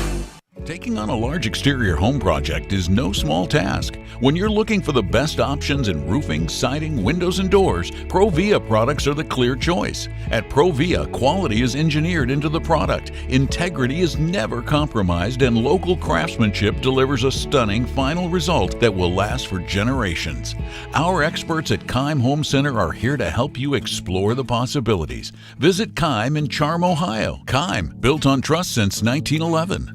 Taking on a large exterior home project is no small task. When you're looking for the best options in roofing, siding, windows, and doors, Provia products are the clear choice. At Provia, quality is engineered into the product, integrity is never compromised, and local craftsmanship delivers a stunning final result that will last for generations. Our experts at Keim Home Center are here to help you explore the possibilities. Visit Keim in Charm, Ohio. Keim, built on trust since 1911.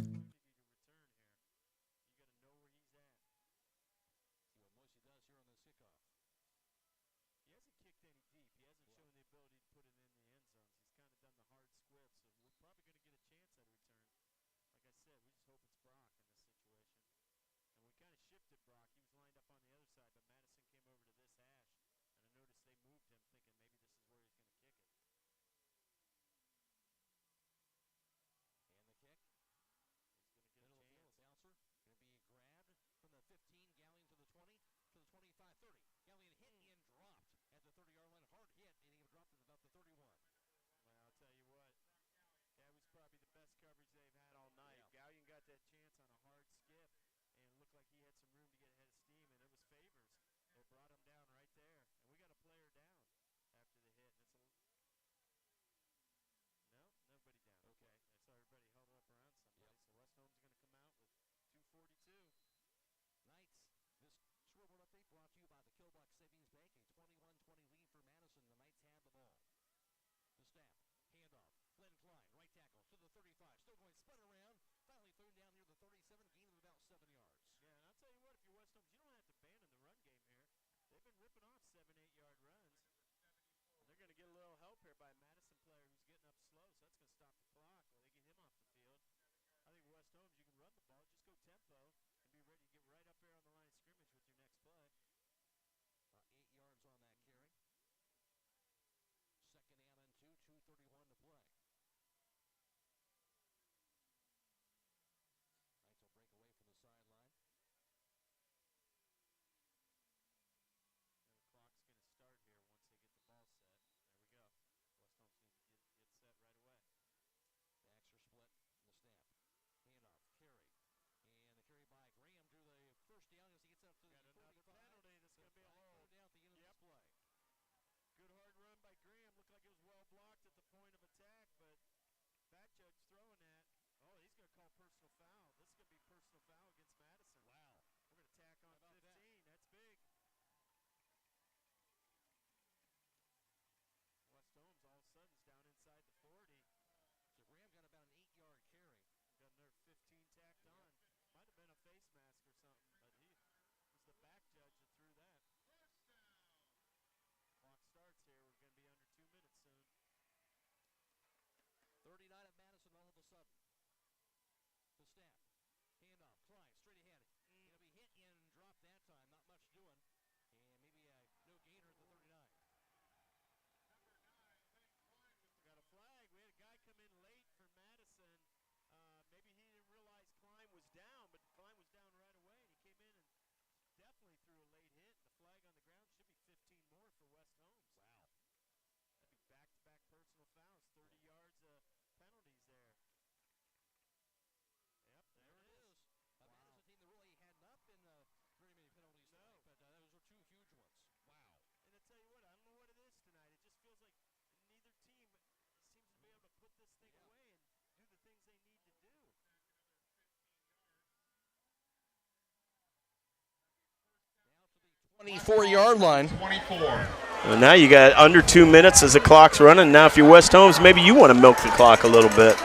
The 24-yard line. 24. Well, now you got under 2 minutes as the clock's running. Now if you're West Holmes, maybe you want to milk the clock a little bit.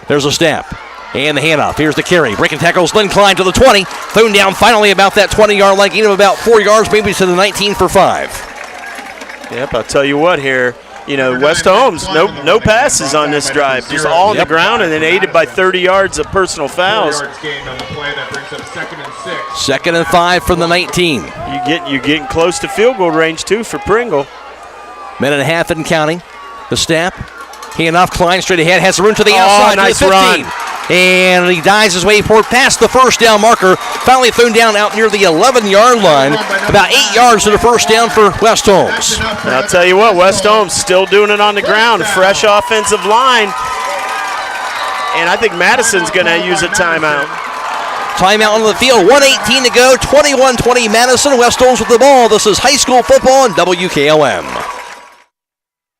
There's a snap. And the handoff. Here's the carry. Breaking tackles. Lynn Klein to the 20. Thrown down finally about that 20-yard line. Gain of about 4 yards, maybe to the 19 for 5. Yep, I'll tell you what here. West Holmes, no passes on this drive, just all on the ground, and then aided by 30 yards of personal fouls. 2nd and 5 from the 19. You're getting close to field goal range, too, for Pringle. Minute and a half and counting. The snap. Hand off, Klein straight ahead, has room to the outside. Nice to the 15. run. And he dives his way forward past the first down marker. Finally thrown down out near the 11-yard line. About 8 yards to the first down for West Holmes. And I'll tell you what, West Holmes still doing it on the ground. Fresh offensive line. And I think Madison's going to use a timeout. Timeout on the field, 1:18 to go, 21-20 Madison. West Holmes with the ball. This is high school football on WKLM.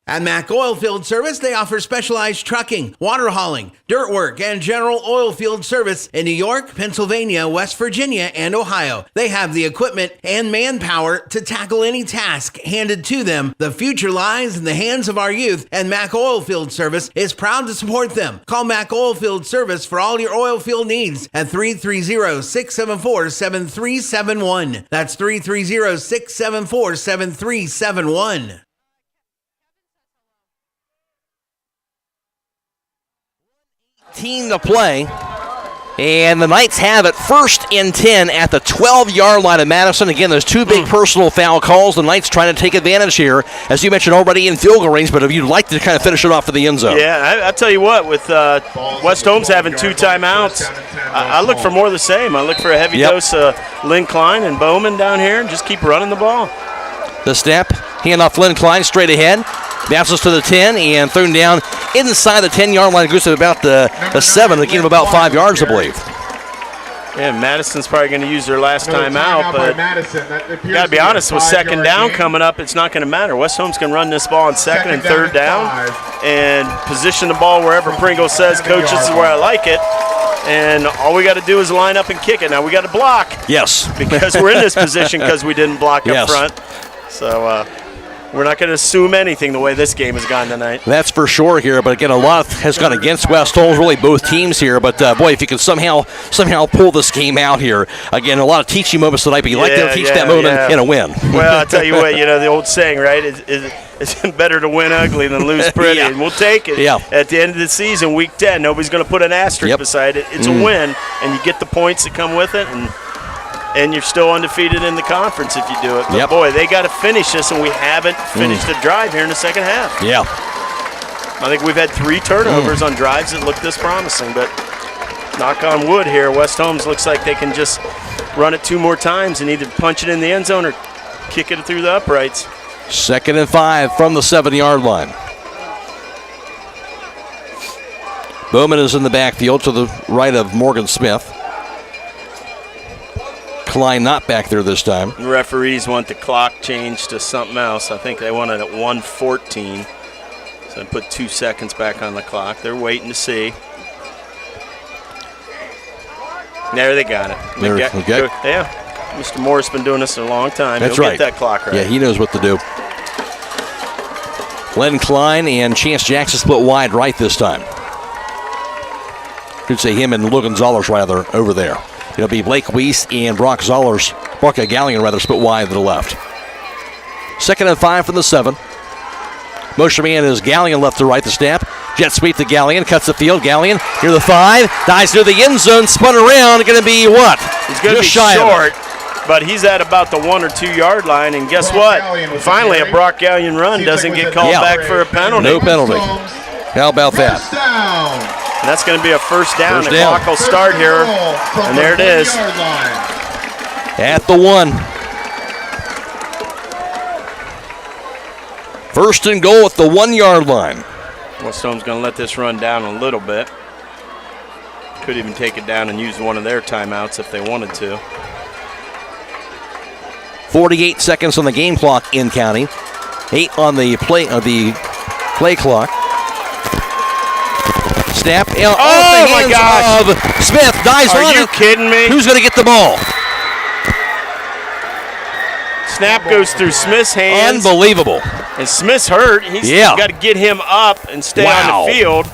At Mack Oilfield Service, they offer specialized trucking, water hauling, dirt work, and general oil field service in New York, Pennsylvania, West Virginia, and Ohio. They have the equipment and manpower to tackle any task handed to them. The future lies in the hands of our youth, and Mack Oilfield Service is proud to support them. Call Mack Oilfield Service for all your oil field needs at 330-674-7371. That's 330-674-7371. Team to play, and the Knights have it 1st and 10 at the 12-yard line of Madison. Again, there's 2 big personal foul calls. The Knights trying to take advantage here, as you mentioned, already in field goal range, but if you'd like to kind of finish it off for the end zone. Yeah, I'll tell you what, with West Holmes having 2 timeouts, I look for more of the same. I look for a heavy dose of Lynn Klein and Bowman down here, and just keep running the ball. The snap, handoff Lynn Klein straight ahead. Bounces to the 10 and thrown down inside the 10-yard line. Goes to about the 7. They give him about 5 yards, I believe. Yeah, Madison's probably going to use their last time out, but you got to be honest, with 2nd down coming up, it's not going to matter. West Holmes can run this ball on 2nd and 3rd down and position the ball wherever Pringle says, Coach, this is where I like it. And all we got to do is line up and kick it. Now we got to block. Yes. Because we're in this position because we didn't block up front. So, we're not going to assume anything the way this game has gone tonight. That's for sure here, but again, a lot has gone against West Holmes, really both teams here. But boy, if you can somehow pull this game out here, again, a lot of teaching moments tonight, but you like to teach that moment in a win. Well, I'll tell you what, the old saying, right? It's better to win ugly than lose pretty, and we'll take it. Yeah. At the end of the season, week 10, nobody's going to put an asterisk beside it. It's a win, and you get the points that come with it, and you're still undefeated in the conference if you do it. But boy, they got to finish this, and we haven't finished the drive here in the second half. Yeah. I think we've had 3 turnovers on drives that look this promising, but knock on wood here, West Holmes looks like they can just run it 2 more times and either punch it in the end zone or kick it through the uprights. 2nd and 5 from the 7-yard line. Bowman is in the backfield to the right of Morgan Smith. Klein not back there this time. The referees want the clock changed to something else. I think they want it at 1:14. So they put 2 seconds back on the clock. They're waiting to see. There they got it. Yeah. Mr. Moore's been doing this a long time. That's He'll right. Get that clock right. Yeah, he knows what to do. Len Klein and Chance Jackson split wide right this time. Should say him and Logan Zollers rather over there. It'll be Blake Weiss and Brock Gallion rather split wide to the left. 2nd and 5 from the 7. Motion man is Gallion left to right, the snap. Jet sweep to Gallion, cuts the field. Gallion near the 5, dives near the end zone, spun around. Going to be what? He's going to be short, but he's at about the 1 or 2 yard line. And guess what? Finally, a Brock Gallion run doesn't get called back for a penalty. No penalty. How about that? And that's going to be a first down. The clock will start here, and there it is. At the 1. 1st and goal at the 1-yard line. West Holmes going to let this run down a little bit. Could even take it down and use one of their timeouts if they wanted to. 48 seconds on the game clock in counting. 8 on the play clock. Snap. Oh my gosh! Of Smith dives on it. Are you kidding me? Who's going to get the ball? Snap goes through Smith's hands. Unbelievable. And Smith's hurt. He's got to get him up and stay on the field.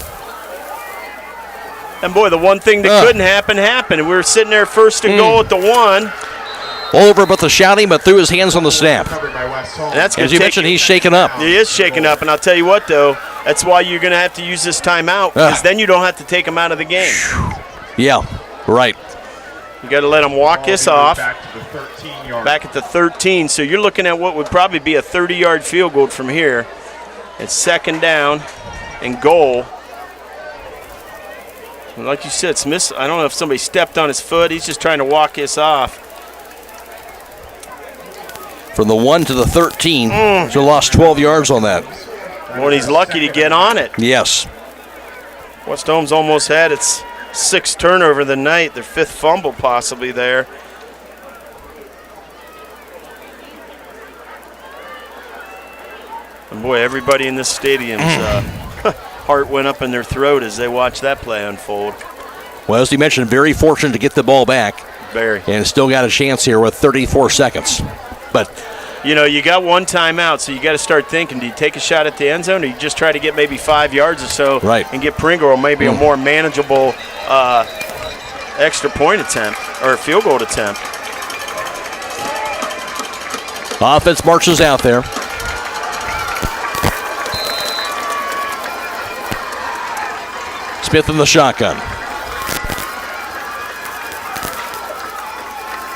And boy, the one thing that couldn't happen happened. We were sitting there 1st and goal at the 1. Over but the shouting, but threw his hands on the snap. West Holmes. And that's As you mentioned, he's shaken up. He is shaken up, and I'll tell you what, though, that's why you're going to have to use this timeout, because then you don't have to take him out of the game. Yeah, right. You got to let him walk this off. Back to the 13-yard. Back at the 13, so you're looking at what would probably be a 30-yard field goal from here. It's second down and goal. And like you said, Smith, I don't know if somebody stepped on his foot. He's just trying to walk this off. From the 1 to the 13, so lost 12 yards on that. Well, he's lucky to get on it. Yes. West Holmes almost had its 6th turnover of the night, their 5th fumble possibly there. And boy, everybody in this stadium's heart went up in their throat as they watched that play unfold. Well, as you mentioned, very fortunate to get the ball back. Very. And still got a chance here with 34 seconds. But you know, you got one timeout, so you got to start thinking, do you take a shot at the end zone, or you just try to get maybe 5 yards or so and get Pringle, or maybe a more manageable extra point attempt or field goal attempt? Offense marches out there. Smith in the shotgun.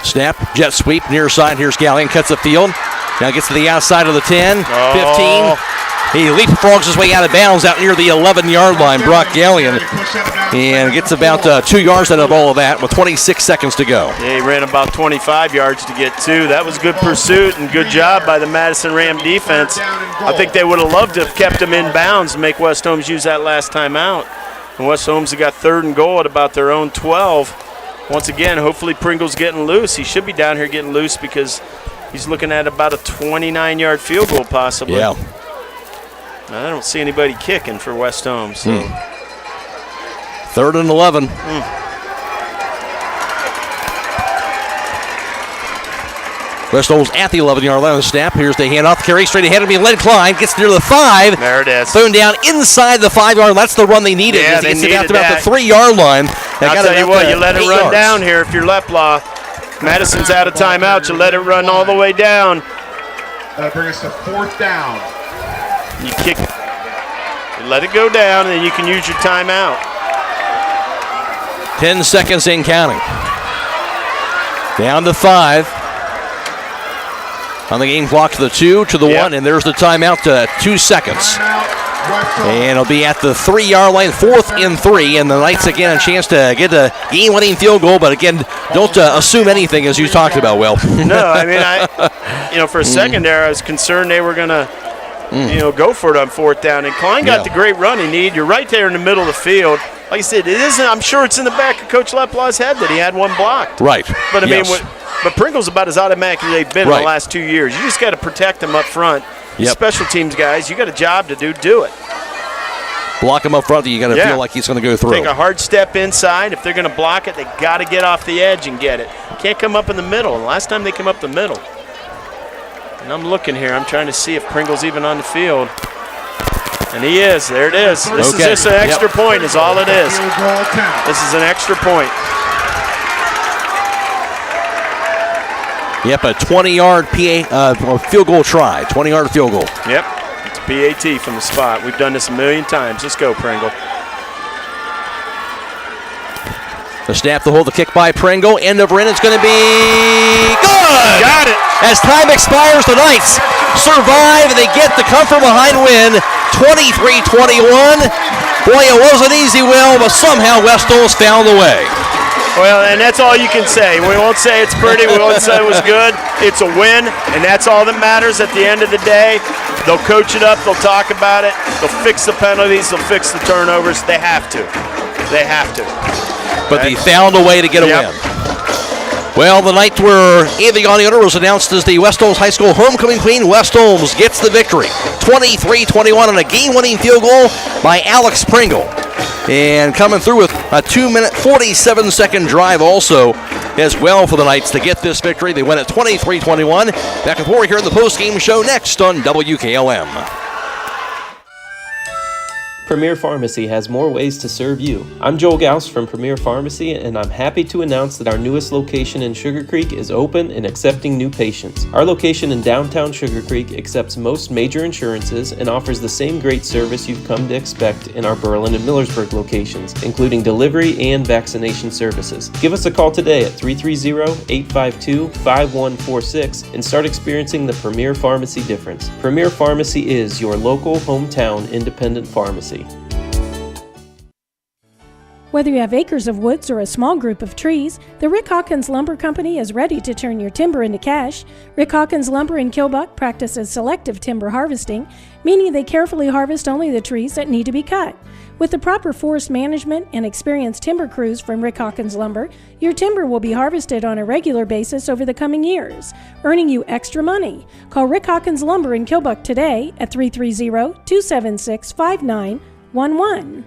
Snap, jet sweep, near side. Here's Gallion, cuts the field. Now gets to the outside of the 10, 15. He leapfrogs his way out of bounds out near the 11-yard line, Brock Gallion, and gets about 2 yards out of all of that with 26 seconds to go. Yeah, he ran about 25 yards to get 2. That was good pursuit and good job by the Madison Ram defense. I think they would have loved to have kept him in bounds and make West Holmes use that last time out. And West Holmes have got 3rd and goal at about their own 12. Once again, hopefully Pringle's getting loose. He should be down here getting loose because he's looking at about a 29-yard field goal possibly. Yeah. I don't see anybody kicking for West Holmes. So. 3rd and 11. West Holmes at the 11-yard line of the snap. Here's the handoff. Carry straight ahead of me. Led Klein gets near the 5. There it is. Thrown down inside the 5-yard line. That's the run they needed. Yeah, they needed about the 3-yard line. I'll tell you what, you let it run down here if you're Leplaw. Madison's out of timeout. You let it run all the way down. That'll bring us to 4th down. You kick, you let it go down, and then you can use your timeout. 10 seconds in counting. Down to 5. On the game clock to the 2, to the 1, and there's the timeout to 2 seconds. And it'll be at the 3-yard line, 4th and 3, and the Knights again a chance to get a game-winning field goal. But again, don't assume anything, as you talked about, Will. No, I mean, for a second there, I was concerned they were gonna, go for it on 4th down. And Klein got the great run he needed. You're right there in the middle of the field. Like I said, it isn't. I'm sure it's in the back of Coach Leplaw's head that he had one blocked. Right. But I mean, but Pringle's about as automatic as they've been in the last 2 years. You just got to protect them up front. Special teams guys, you got a job to do. Do it. Block him up front. You got to feel like he's going to go through. Take a hard step inside. If they're going to block it, they got to get off the edge and get it. Can't come up in the middle. And last time they came up the middle. And I'm looking here. I'm trying to see if Pringle's even on the field. And he is. There it is. This is just an extra point is all it is. This is an extra point. Yep, a 20-yard field goal try. 20-yard field goal. Yep, it's PAT from the spot. We've done this a million times. Let's go, Pringle. The snap, the hold, the kick by Pringle. End over end, it's going to be good! Got it! As time expires, the Knights survive, and they get the come-from-behind win, 23-21. Boy, it wasn't easy, Will, but somehow West Holmes found the way. Well, and that's all you can say. We won't say it's pretty. We won't say it was good. It's a win, and that's all that matters at the end of the day. They'll coach it up. They'll talk about it. They'll fix the penalties. They'll fix the turnovers. They have to. They have to. But they found a way to get a win. Well, the night where Ava Yoniota was announced as the West Holmes High School homecoming queen, West Holmes gets the victory. 23-21 on a game-winning field goal by Alex Pringle. And coming through with a 2-minute, 47-second drive also as well for the Knights to get this victory. They win at 23-21. Back and forth here in the postgame show next on WKLM. Premier Pharmacy has more ways to serve you. I'm Joel Gauss from Premier Pharmacy, and I'm happy to announce that our newest location in Sugar Creek is open and accepting new patients. Our location in downtown Sugar Creek accepts most major insurances and offers the same great service you've come to expect in our Berlin and Millersburg locations, including delivery and vaccination services. Give us a call today at 330-852-5146 and start experiencing the Premier Pharmacy difference. Premier Pharmacy is your local hometown independent pharmacy. Whether you have acres of woods or a small group of trees, the Rick Hawkins Lumber Company is ready to turn your timber into cash. Rick Hawkins Lumber in Kilbuck practices selective timber harvesting, meaning they carefully harvest only the trees that need to be cut. With the proper forest management and experienced timber crews from Rick Hawkins Lumber, your timber will be harvested on a regular basis over the coming years, earning you extra money. Call Rick Hawkins Lumber in Kilbuck today at 330-276-5911.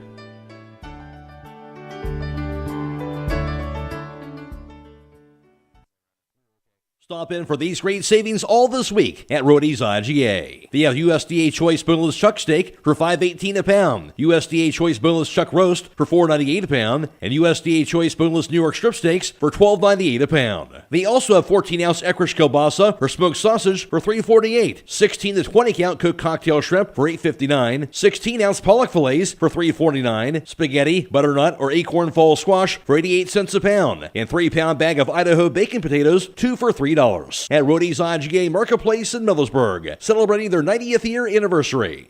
Stop in for these great savings all this week at Rody's IGA. They have USDA Choice Boneless Chuck Steak for $5.18 a pound, USDA Choice Boneless Chuck Roast for $4.98 a pound, and USDA Choice Boneless New York Strip Steaks for $12.98 a pound. They also have 14-ounce Eckrich kielbasa or smoked sausage for $3.48, 16 to 20 count cooked cocktail shrimp for $8.59, 16-ounce pollock fillets for $3.49, spaghetti, butternut, or acorn fall squash for 88 cents a pound, and 3-pound bag of Idaho bacon potatoes, 2 for $3. At Rody's IGA Marketplace in Millersburg, celebrating their 90th year anniversary.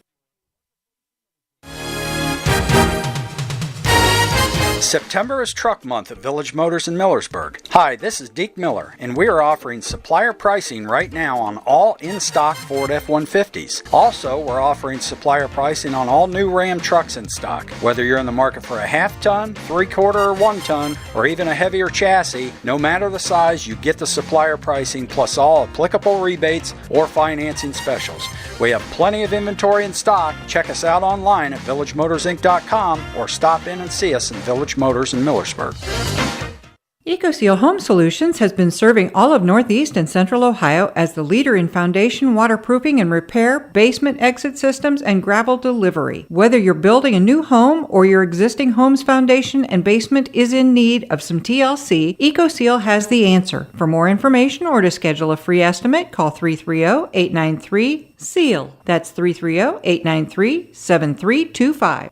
September is Truck Month at Village Motors in Millersburg. Hi, this is Deke Miller, and we are offering supplier pricing right now on all in-stock Ford F-150s. Also, we're offering supplier pricing on all new Ram trucks in stock. Whether you're in the market for a half-ton, 3/4, or 1-ton, or even a heavier chassis, no matter the size, you get the supplier pricing plus all applicable rebates or financing specials. We have plenty of inventory in stock. Check us out online at villagemotorsinc.com or stop in and see us in Village Motors in Millersburg. EcoSeal Home Solutions has been serving all of Northeast and Central Ohio as the leader in foundation waterproofing and repair, basement exit systems, and gravel delivery. Whether you're building a new home or your existing home's foundation and basement is in need of some TLC, EcoSeal has the answer. For more information or to schedule a free estimate, call 330-893-SEAL. That's 330-893-7325.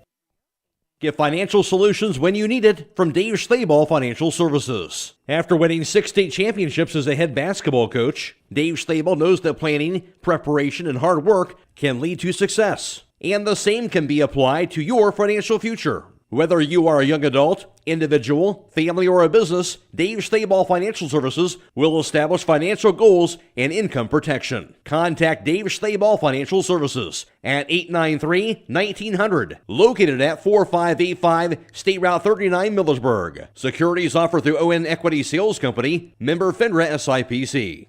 Get financial solutions when you need it from Dave Stayball Financial Services. After winning 6 state championships as a head basketball coach, Dave Stayball knows that planning, preparation, and hard work can lead to success. And the same can be applied to your financial future. Whether you are a young adult, individual, family, or a business, Dave Stayball Financial Services will establish financial goals and income protection. Contact Dave Stayball Financial Services at 893-1900, located at 4585 State Route 39, Millersburg. Securities offered through ON Equity Sales Company, member FINRA SIPC.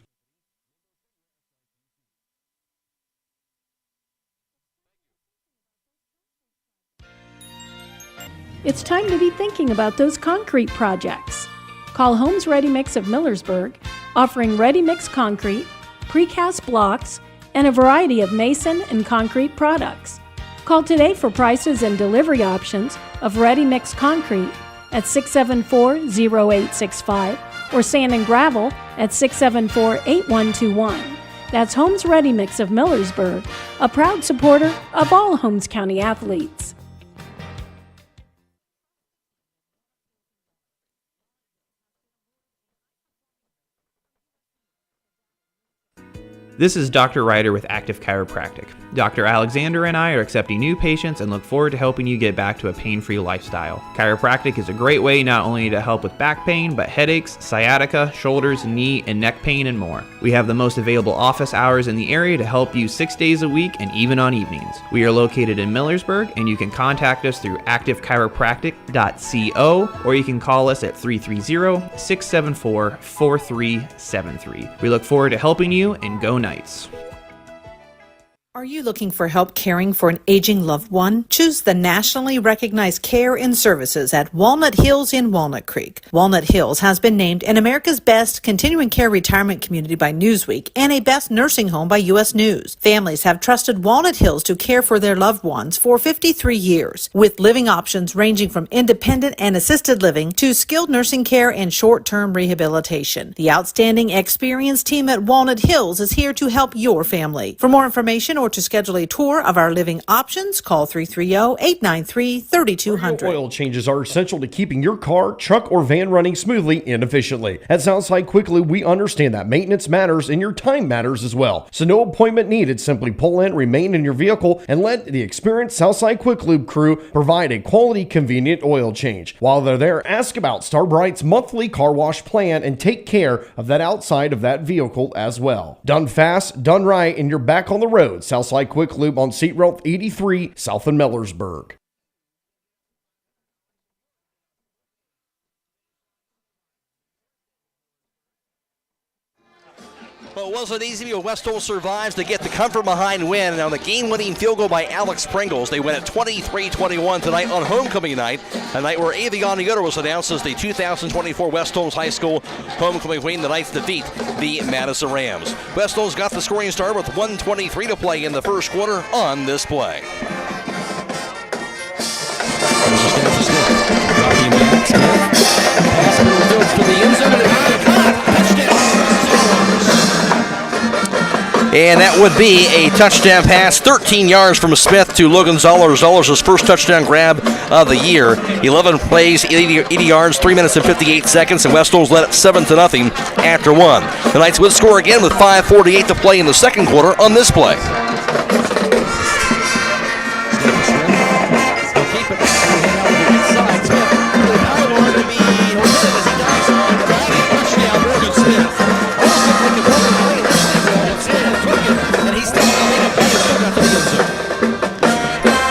It's time to be thinking about those concrete projects. Call Holmes Ready Mix of Millersburg, offering ready mix concrete, precast blocks, and a variety of mason and concrete products. Call today for prices and delivery options of ready mix concrete at 674-0865 or sand and gravel at 674-8121. That's Holmes Ready Mix of Millersburg, a proud supporter of all Holmes County athletes. This is Dr. Ryder with Active Chiropractic. Dr. Alexander and I are accepting new patients and look forward to helping you get back to a pain-free lifestyle. Chiropractic is a great way not only to help with back pain, but headaches, sciatica, shoulders, knee, and neck pain, and more. We have the most available office hours in the area to help you 6 days a week and even on evenings. We are located in Millersburg, and you can contact us through activechiropractic.co, or you can call us at 330-674-4373. We look forward to helping you, and go Knights. Are you looking for help caring for an aging loved one? Choose the nationally recognized care and services at Walnut Hills in Walnut Creek. Walnut Hills has been named an America's Best Continuing Care Retirement Community by Newsweek and a Best Nursing Home by U.S. News. Families have trusted Walnut Hills to care for their loved ones for 53 years, with living options ranging from independent and assisted living to skilled nursing care and short-term rehabilitation. The outstanding experienced team at Walnut Hills is here to help your family. For more information or to schedule a tour of our living options, call 330-893-3200. Oil changes are essential to keeping your car, truck, or van running smoothly and efficiently. At Southside Quick Lube, we understand that maintenance matters and your time matters as well. So no appointment needed. Simply pull in, remain in your vehicle, and let the experienced Southside Quick Lube crew provide a quality, convenient oil change. While they're there, ask about Starbright's monthly car wash plan and take care of that outside of that vehicle as well. Done fast, done right, and you're back on the road. Southside Quick Lube on Seat Road 83, south of Millersburg. Well, it wasn't easy, but West Holmes survives to get the come-from-behind win. And on the game-winning field goal by Alex Pringles, they win at 23-21 tonight on homecoming night, a night where Avion Yoder was announced as the 2024 West Holmes High School homecoming queen. The Knights defeat the Madison Rams. West Holmes got the scoring start with 1:23 to play in the first quarter on this play. And that would be a touchdown pass, 13 yards from Smith to Logan Zollers. Zollers' first touchdown grab of the year. 11 plays, 80 yards, 3 minutes and 58 seconds, and West Holmes led it 7-0 after one. The Knights would score again with 5:48 to play in the second quarter on this play.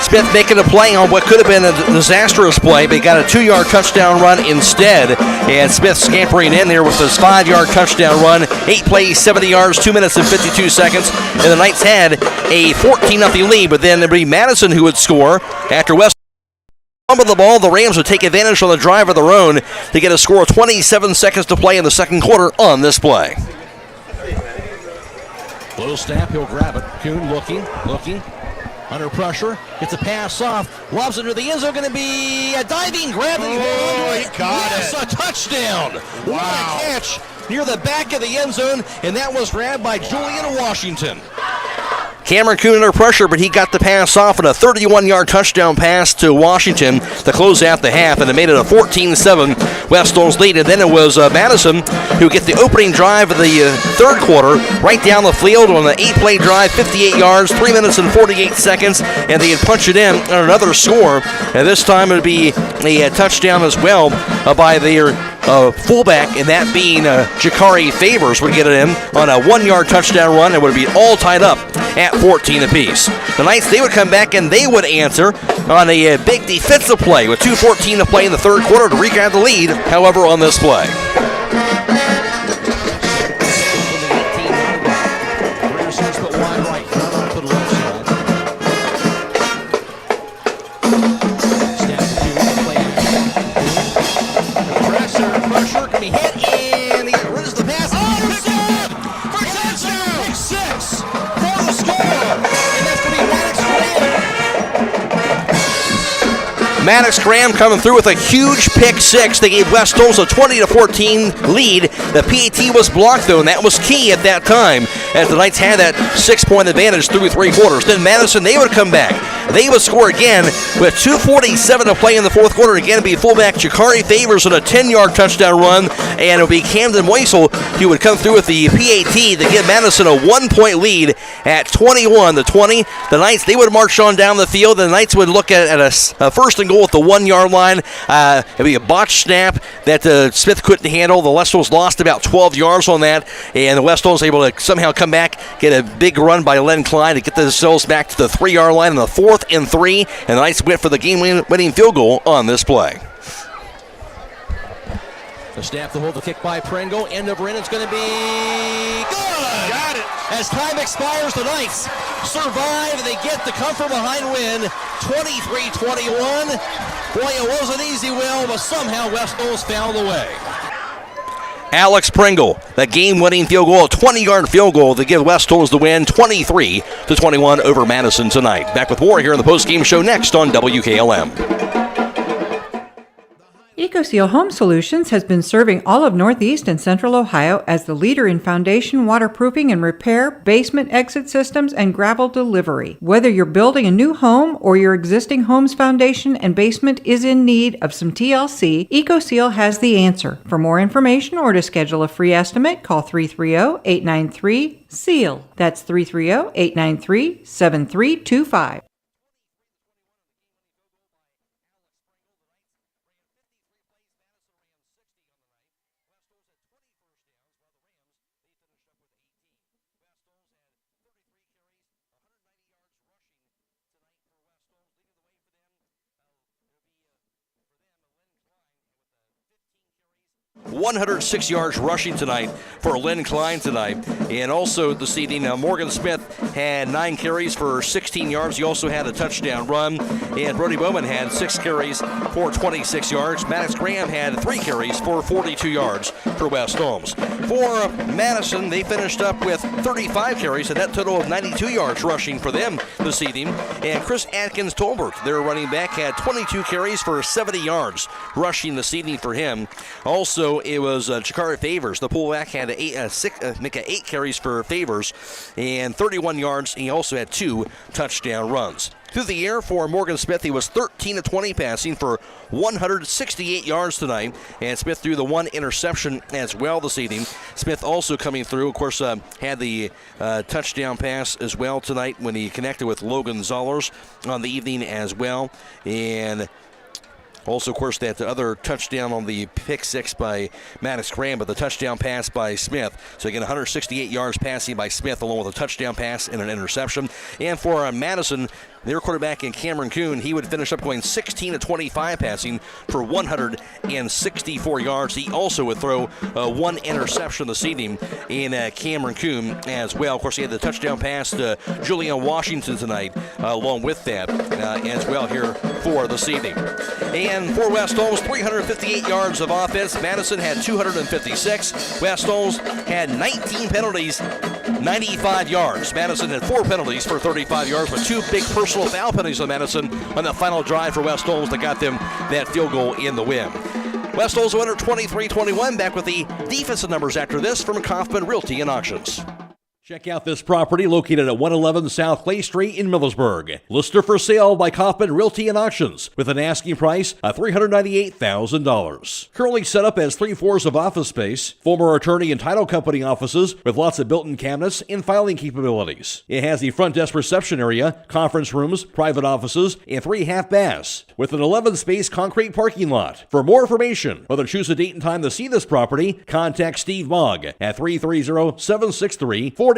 Smith making a play on what could have been a disastrous play, but he got a 2-yard touchdown run instead. And Smith scampering in there with his 5-yard touchdown run. 8 plays, 70 yards, 2 minutes and 52 seconds. And the Knights had a 14-0 lead, but then it would be Madison who would score after West fumbled the ball. The Rams would take advantage on the drive of their own to get a score of 27 seconds to play in the second quarter on this play. Low snap, he'll grab it. Kuhn looking. Under pressure, gets a pass off, lobs into the end zone, going to be a diving grab. He got it. A touchdown. Wow. What a catch near the back of the end zone, and that was grabbed by Julian Washington. Cameron Kuhn under pressure, but he got the pass off and a 31-yard touchdown pass to Washington to close out the half, and it made it a 14-7 West Holmes lead. And then it was Madison who get the opening drive of the third quarter right down the field on an 8-play drive, 58 yards, 3 minutes and 48 seconds, and they had punched it in on another score. And this time it would be a touchdown as well by their fullback, and that being Jakari Favors would get it in on a 1-yard touchdown run. It would be all tied up at 14 apiece. The Knights, they would come back and they would answer on a big defensive play with 2:14 to play in the third quarter to regrab the lead, however, on this play. Pressure can be hit, and he runs the pass. Pick six for the score, and that's going to be Maddox Graham coming through with a huge pick six. They gave West Holmes a 20-14 lead. The PAT was blocked, though, and that was key at that time, as the Knights had that 6-point advantage through 3 quarters. Then Madison, they would come back. They would score again with 2:47 to play in the fourth quarter. Again, it'd be fullback Jakari Favors on a 10-yard touchdown run, and it would be Camden Moisel who would come through with the PAT to give Madison a 1-point lead at 21-20. The Knights, they would march on down the field. The Knights would look at a first and goal at the 1-yard line. It'd be a botched snap that Smith couldn't handle. The West Holmes lost about 12 yards on that, and the West Holmes able to somehow come back, get a big run by Len Klein to get themselves back to the 3-yard line on the 4th and 3, and the Knights went for the game-winning field goal on this play. The snap, the hold, the kick by Pringle, end over end, it's going to be good! Got it! As time expires, the Knights survive. They get the come from behind win, 23-21. Boy, it wasn't easy, Will, but somehow West Holmes found the way. Alex Pringle, the game-winning field goal, a 20-yard field goal to give West Holmes the win, 23-21 over Madison tonight. Back with more here in the postgame show next on WKLM. EcoSeal Home Solutions has been serving all of Northeast and Central Ohio as the leader in foundation waterproofing and repair, basement exit systems, and gravel delivery. Whether you're building a new home or your existing home's foundation and basement is in need of some TLC, EcoSeal has the answer. For more information or to schedule a free estimate, call 330-893-SEAL. That's 330-893-7325. .106 yards rushing tonight for Lynn Klein tonight. And also this evening, Morgan Smith had 9 carries for 16 yards. He also had a touchdown run. And Brody Bowman had 6 carries for 26 yards. Maddox Graham had 3 carries for 42 yards for West Holmes. For Madison, they finished up with 35 carries, a net total of 92 yards rushing for them this evening. And Chris Atkins Tolbert, their running back, had 22 carries for 70 yards rushing this evening for him. Also, it was Jakari Favors. The pullback had 8 carries for Favors and 31 yards. He also had 2 touchdown runs. Through the air for Morgan Smith, he was 13-20 passing for 168 yards tonight. And Smith threw the 1 interception as well this evening. Smith also coming through, of course, had the touchdown pass as well tonight when he connected with Logan Zollers on the evening as well. And also, of course, that other touchdown on the pick 6 by Maddox Graham, but the touchdown pass by Smith. So again, 168 yards passing by Smith, along with a touchdown pass and an interception. And for Madison, their quarterback in Cameron Kuhn, he would finish up going 16-25 passing for 164 yards. He also would throw 1 interception this evening in Cameron Kuhn as well. Of course, he had the touchdown pass to Julian Washington tonight along with that as well here for this evening. And for West Holmes, 358 yards of offense. Madison had 256. West Holmes had 19 penalties, 95 yards. Madison had 4 penalties for 35 yards, but 2 big personal foul penalties on Madison on the final drive for West Holmes that got them that field goal in the win. West Holmes winner 23-21. Back with the defensive numbers after this from Kaufman Realty and Auctions. Check out this property located at 111 South Clay Street in Millersburg. Listed for sale by Kaufman Realty and Auctions with an asking price of $398,000. Currently set up as 3 floors of office space, former attorney and title company offices with lots of built-in cabinets and filing capabilities. It has the front desk reception area, conference rooms, private offices, and 3 half baths with an 11-space concrete parking lot. For more information, whether choose a date and time to see this property, contact Steve Mogg at 330-763-4769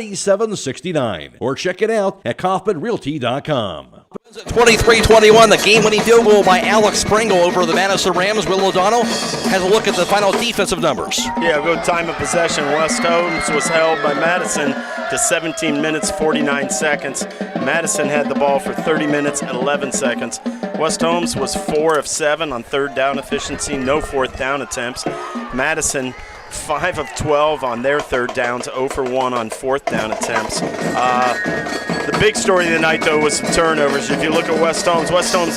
or check it out at KaufmanRealty.com. 23-21, the game-winning field goal by Alex Pringle over the Madison Rams. Will O'Donnell has a look at the final defensive numbers. Yeah, good time of possession. West Holmes was held by Madison to 17 minutes, 49 seconds. Madison had the ball for 30 minutes and 11 seconds. West Holmes was 4 of 7 on third down efficiency, no fourth down attempts. Madison 5 of 12 on their third downs, 0 for 1 on fourth down attempts. The big story of the night, though, was some turnovers. If you look at West Holmes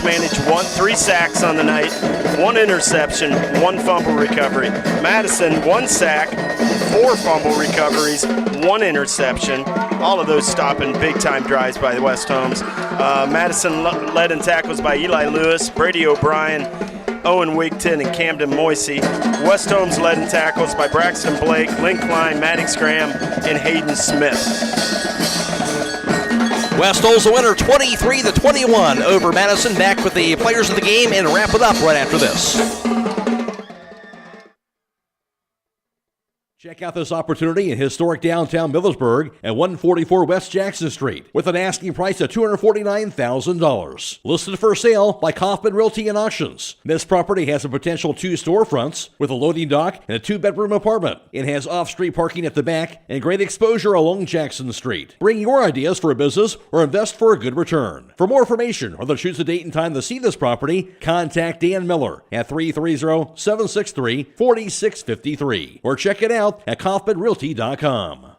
managed 3 sacks on the night, 1 interception, 1 fumble recovery. Madison, 1 sack, 4 fumble recoveries, 1 interception. All of those stopping big-time drives by the West Holmes. Madison led in tackles by Eli Lewis, Brady O'Brien, Owen Wigton, and Camden Moisey. West Holmes led in tackles by Braxton Blake, Lynn Klein, Maddox Graham, and Hayden Smith. West Holmes the winner 23-21 over Madison. Back with the players of the game and wrap it up right after this. Check out this opportunity in historic downtown Millersburg at 144 West Jackson Street with an asking price of $249,000. Listed for sale by Kaufman Realty and Auctions. This property has a potential 2 storefronts with a loading dock and a 2-bedroom apartment. It has off-street parking at the back and great exposure along Jackson Street. Bring your ideas for a business or invest for a good return. For more information or to choose a date and time to see this property, contact Dan Miller at 330-763-4653 or check it out at KaufmanRealty.com.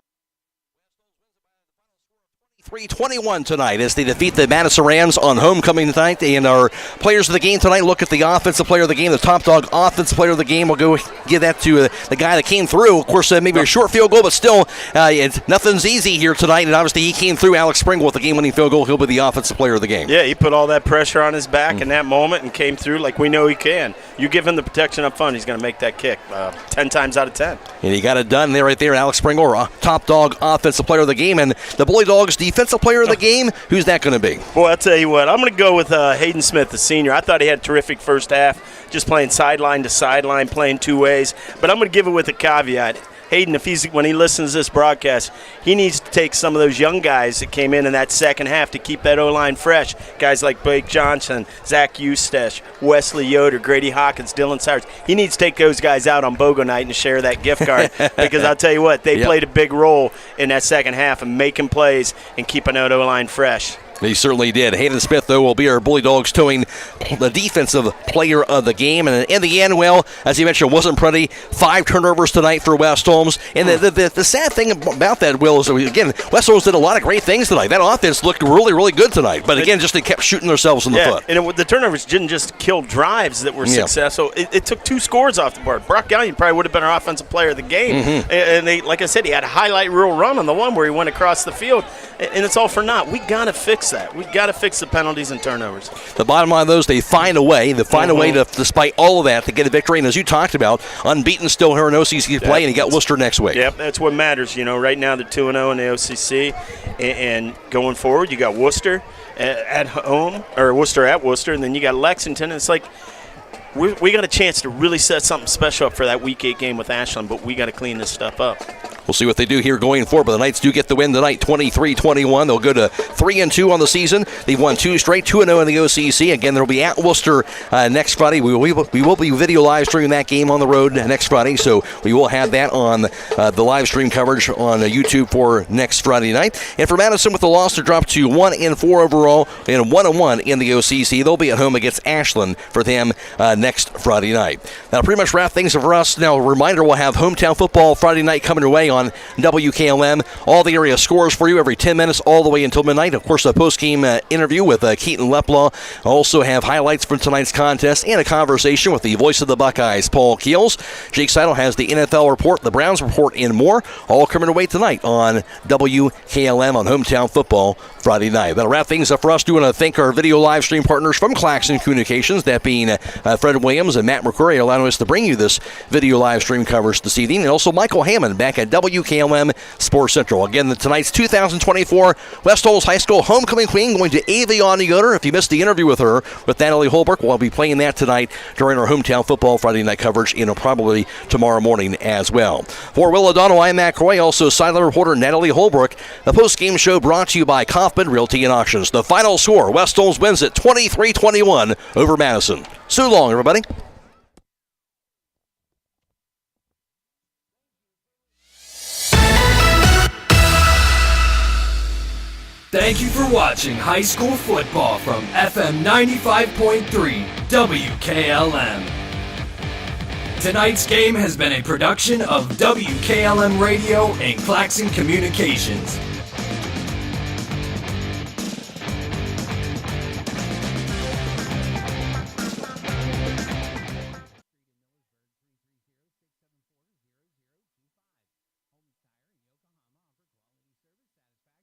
3:21 tonight as they defeat the Madison Rams on homecoming tonight. And our players of the game tonight look at the offensive player of the game, the top dog offensive player of the game. We'll go give that to the guy that came through. Of course, maybe a short field goal, but still, nothing's easy here tonight. And obviously, he came through. Alex Springle with the game-winning field goal. He'll be the offensive player of the game. Yeah, he put all that pressure on his back in that moment and came through like we know he can. You give him the protection up front, he's going to make that kick 10 times out of 10. And he got it done there, right there. Alex Springle, top dog offensive player of the game. And the Bully Dogs defensive player of the game, who's that going to be? Boy, I'll tell you what, I'm going to go with Hayden Smith, the senior. I thought he had a terrific first half, just playing sideline to sideline, playing two ways. But I'm going to give it with a caveat. Hayden, when he listens to this broadcast, he needs to take some of those young guys that came in that second half to keep that O-line fresh. Guys like Blake Johnson, Zach Eustace, Wesley Yoder, Grady Hawkins, Dylan Cyrus. He needs to take those guys out on BOGO night and share that gift card because I'll tell you what, they played a big role in that second half and making plays and keeping that O-line fresh. He certainly did. Hayden Smith, though, will be our Bully Dogs towing the defensive player of the game. And in the end, well, as you mentioned, wasn't pretty. 5 turnovers tonight for West Holmes. And the sad thing about that, Will, is, again, West Holmes did a lot of great things tonight. That offense looked really, really good tonight. But again, just they kept shooting themselves in the foot. And the turnovers didn't just kill drives that were successful. It took 2 scores off the board. Brock Gallion probably would have been our offensive player of the game. And they, like I said, he had a highlight reel run on the one where he went across the field. And it's all for naught. We got to fix that. We got to fix the penalties and turnovers. The bottom line of those, they find a way. They find a way to, despite all of that, to get a victory. And as you talked about, unbeaten still here in OCC play, and you got Worcester next week. Yep, that's what matters. You know, right now they're 2-0 in the OCC, and going forward, you got Worcester at home, or Worcester at Worcester, and then you got Lexington. And it's like we got a chance to really set something special up for that Week 8 game with Ashland, but we got to clean this stuff up. We'll see what they do here going forward, but the Knights do get the win tonight, 23-21. They'll go to 3-2 on the season. They've won 2 straight, 2-0 in the OCC. Again, they'll be at Worcester next Friday. We will be video live streaming that game on the road next Friday, so we will have that on the live stream coverage on YouTube for next Friday night. And for Madison, with the loss, they're dropped to 1-4 overall and 1-1 in the OCC. They'll be at home against Ashland for them next Friday night. That'll pretty much wrap things up for us. Now, a reminder, we'll have hometown football Friday night coming your way on WKLM. All the area scores for you every 10 minutes all the way until midnight. Of course, a postgame interview with Keaton Leplaw. Also have highlights from tonight's contest and a conversation with the voice of the Buckeyes, Paul Keels. Jake Seidel has the NFL report, the Browns report, and more. All coming away tonight on WKLM on hometown football Friday night. That'll wrap things up for us. Do want to thank our video live stream partners from Claxon Communications, that being Fred Williams and Matt McCreery, allowing us to bring you this video live stream coverage this evening. And also Michael Hammond back at WKLM Sports Central. Again, tonight's 2024 West Holmes High School homecoming queen going to Avion Yoder. If you missed the interview with her, with Natalie Holbrook, we'll be playing that tonight during our hometown football Friday night coverage, and probably tomorrow morning as well. For Will O'Donnell, I'm Matt Croy, also sideline reporter Natalie Holbrook. The post-game show brought to you by Kaufman Realty and Auctions. The final score, West Holmes wins it 23-21 over Madison. So long, everybody. Thank you for watching high school football from FM 95.3 WKLM. Tonight's game has been a production of WKLM Radio and Claxon Communications.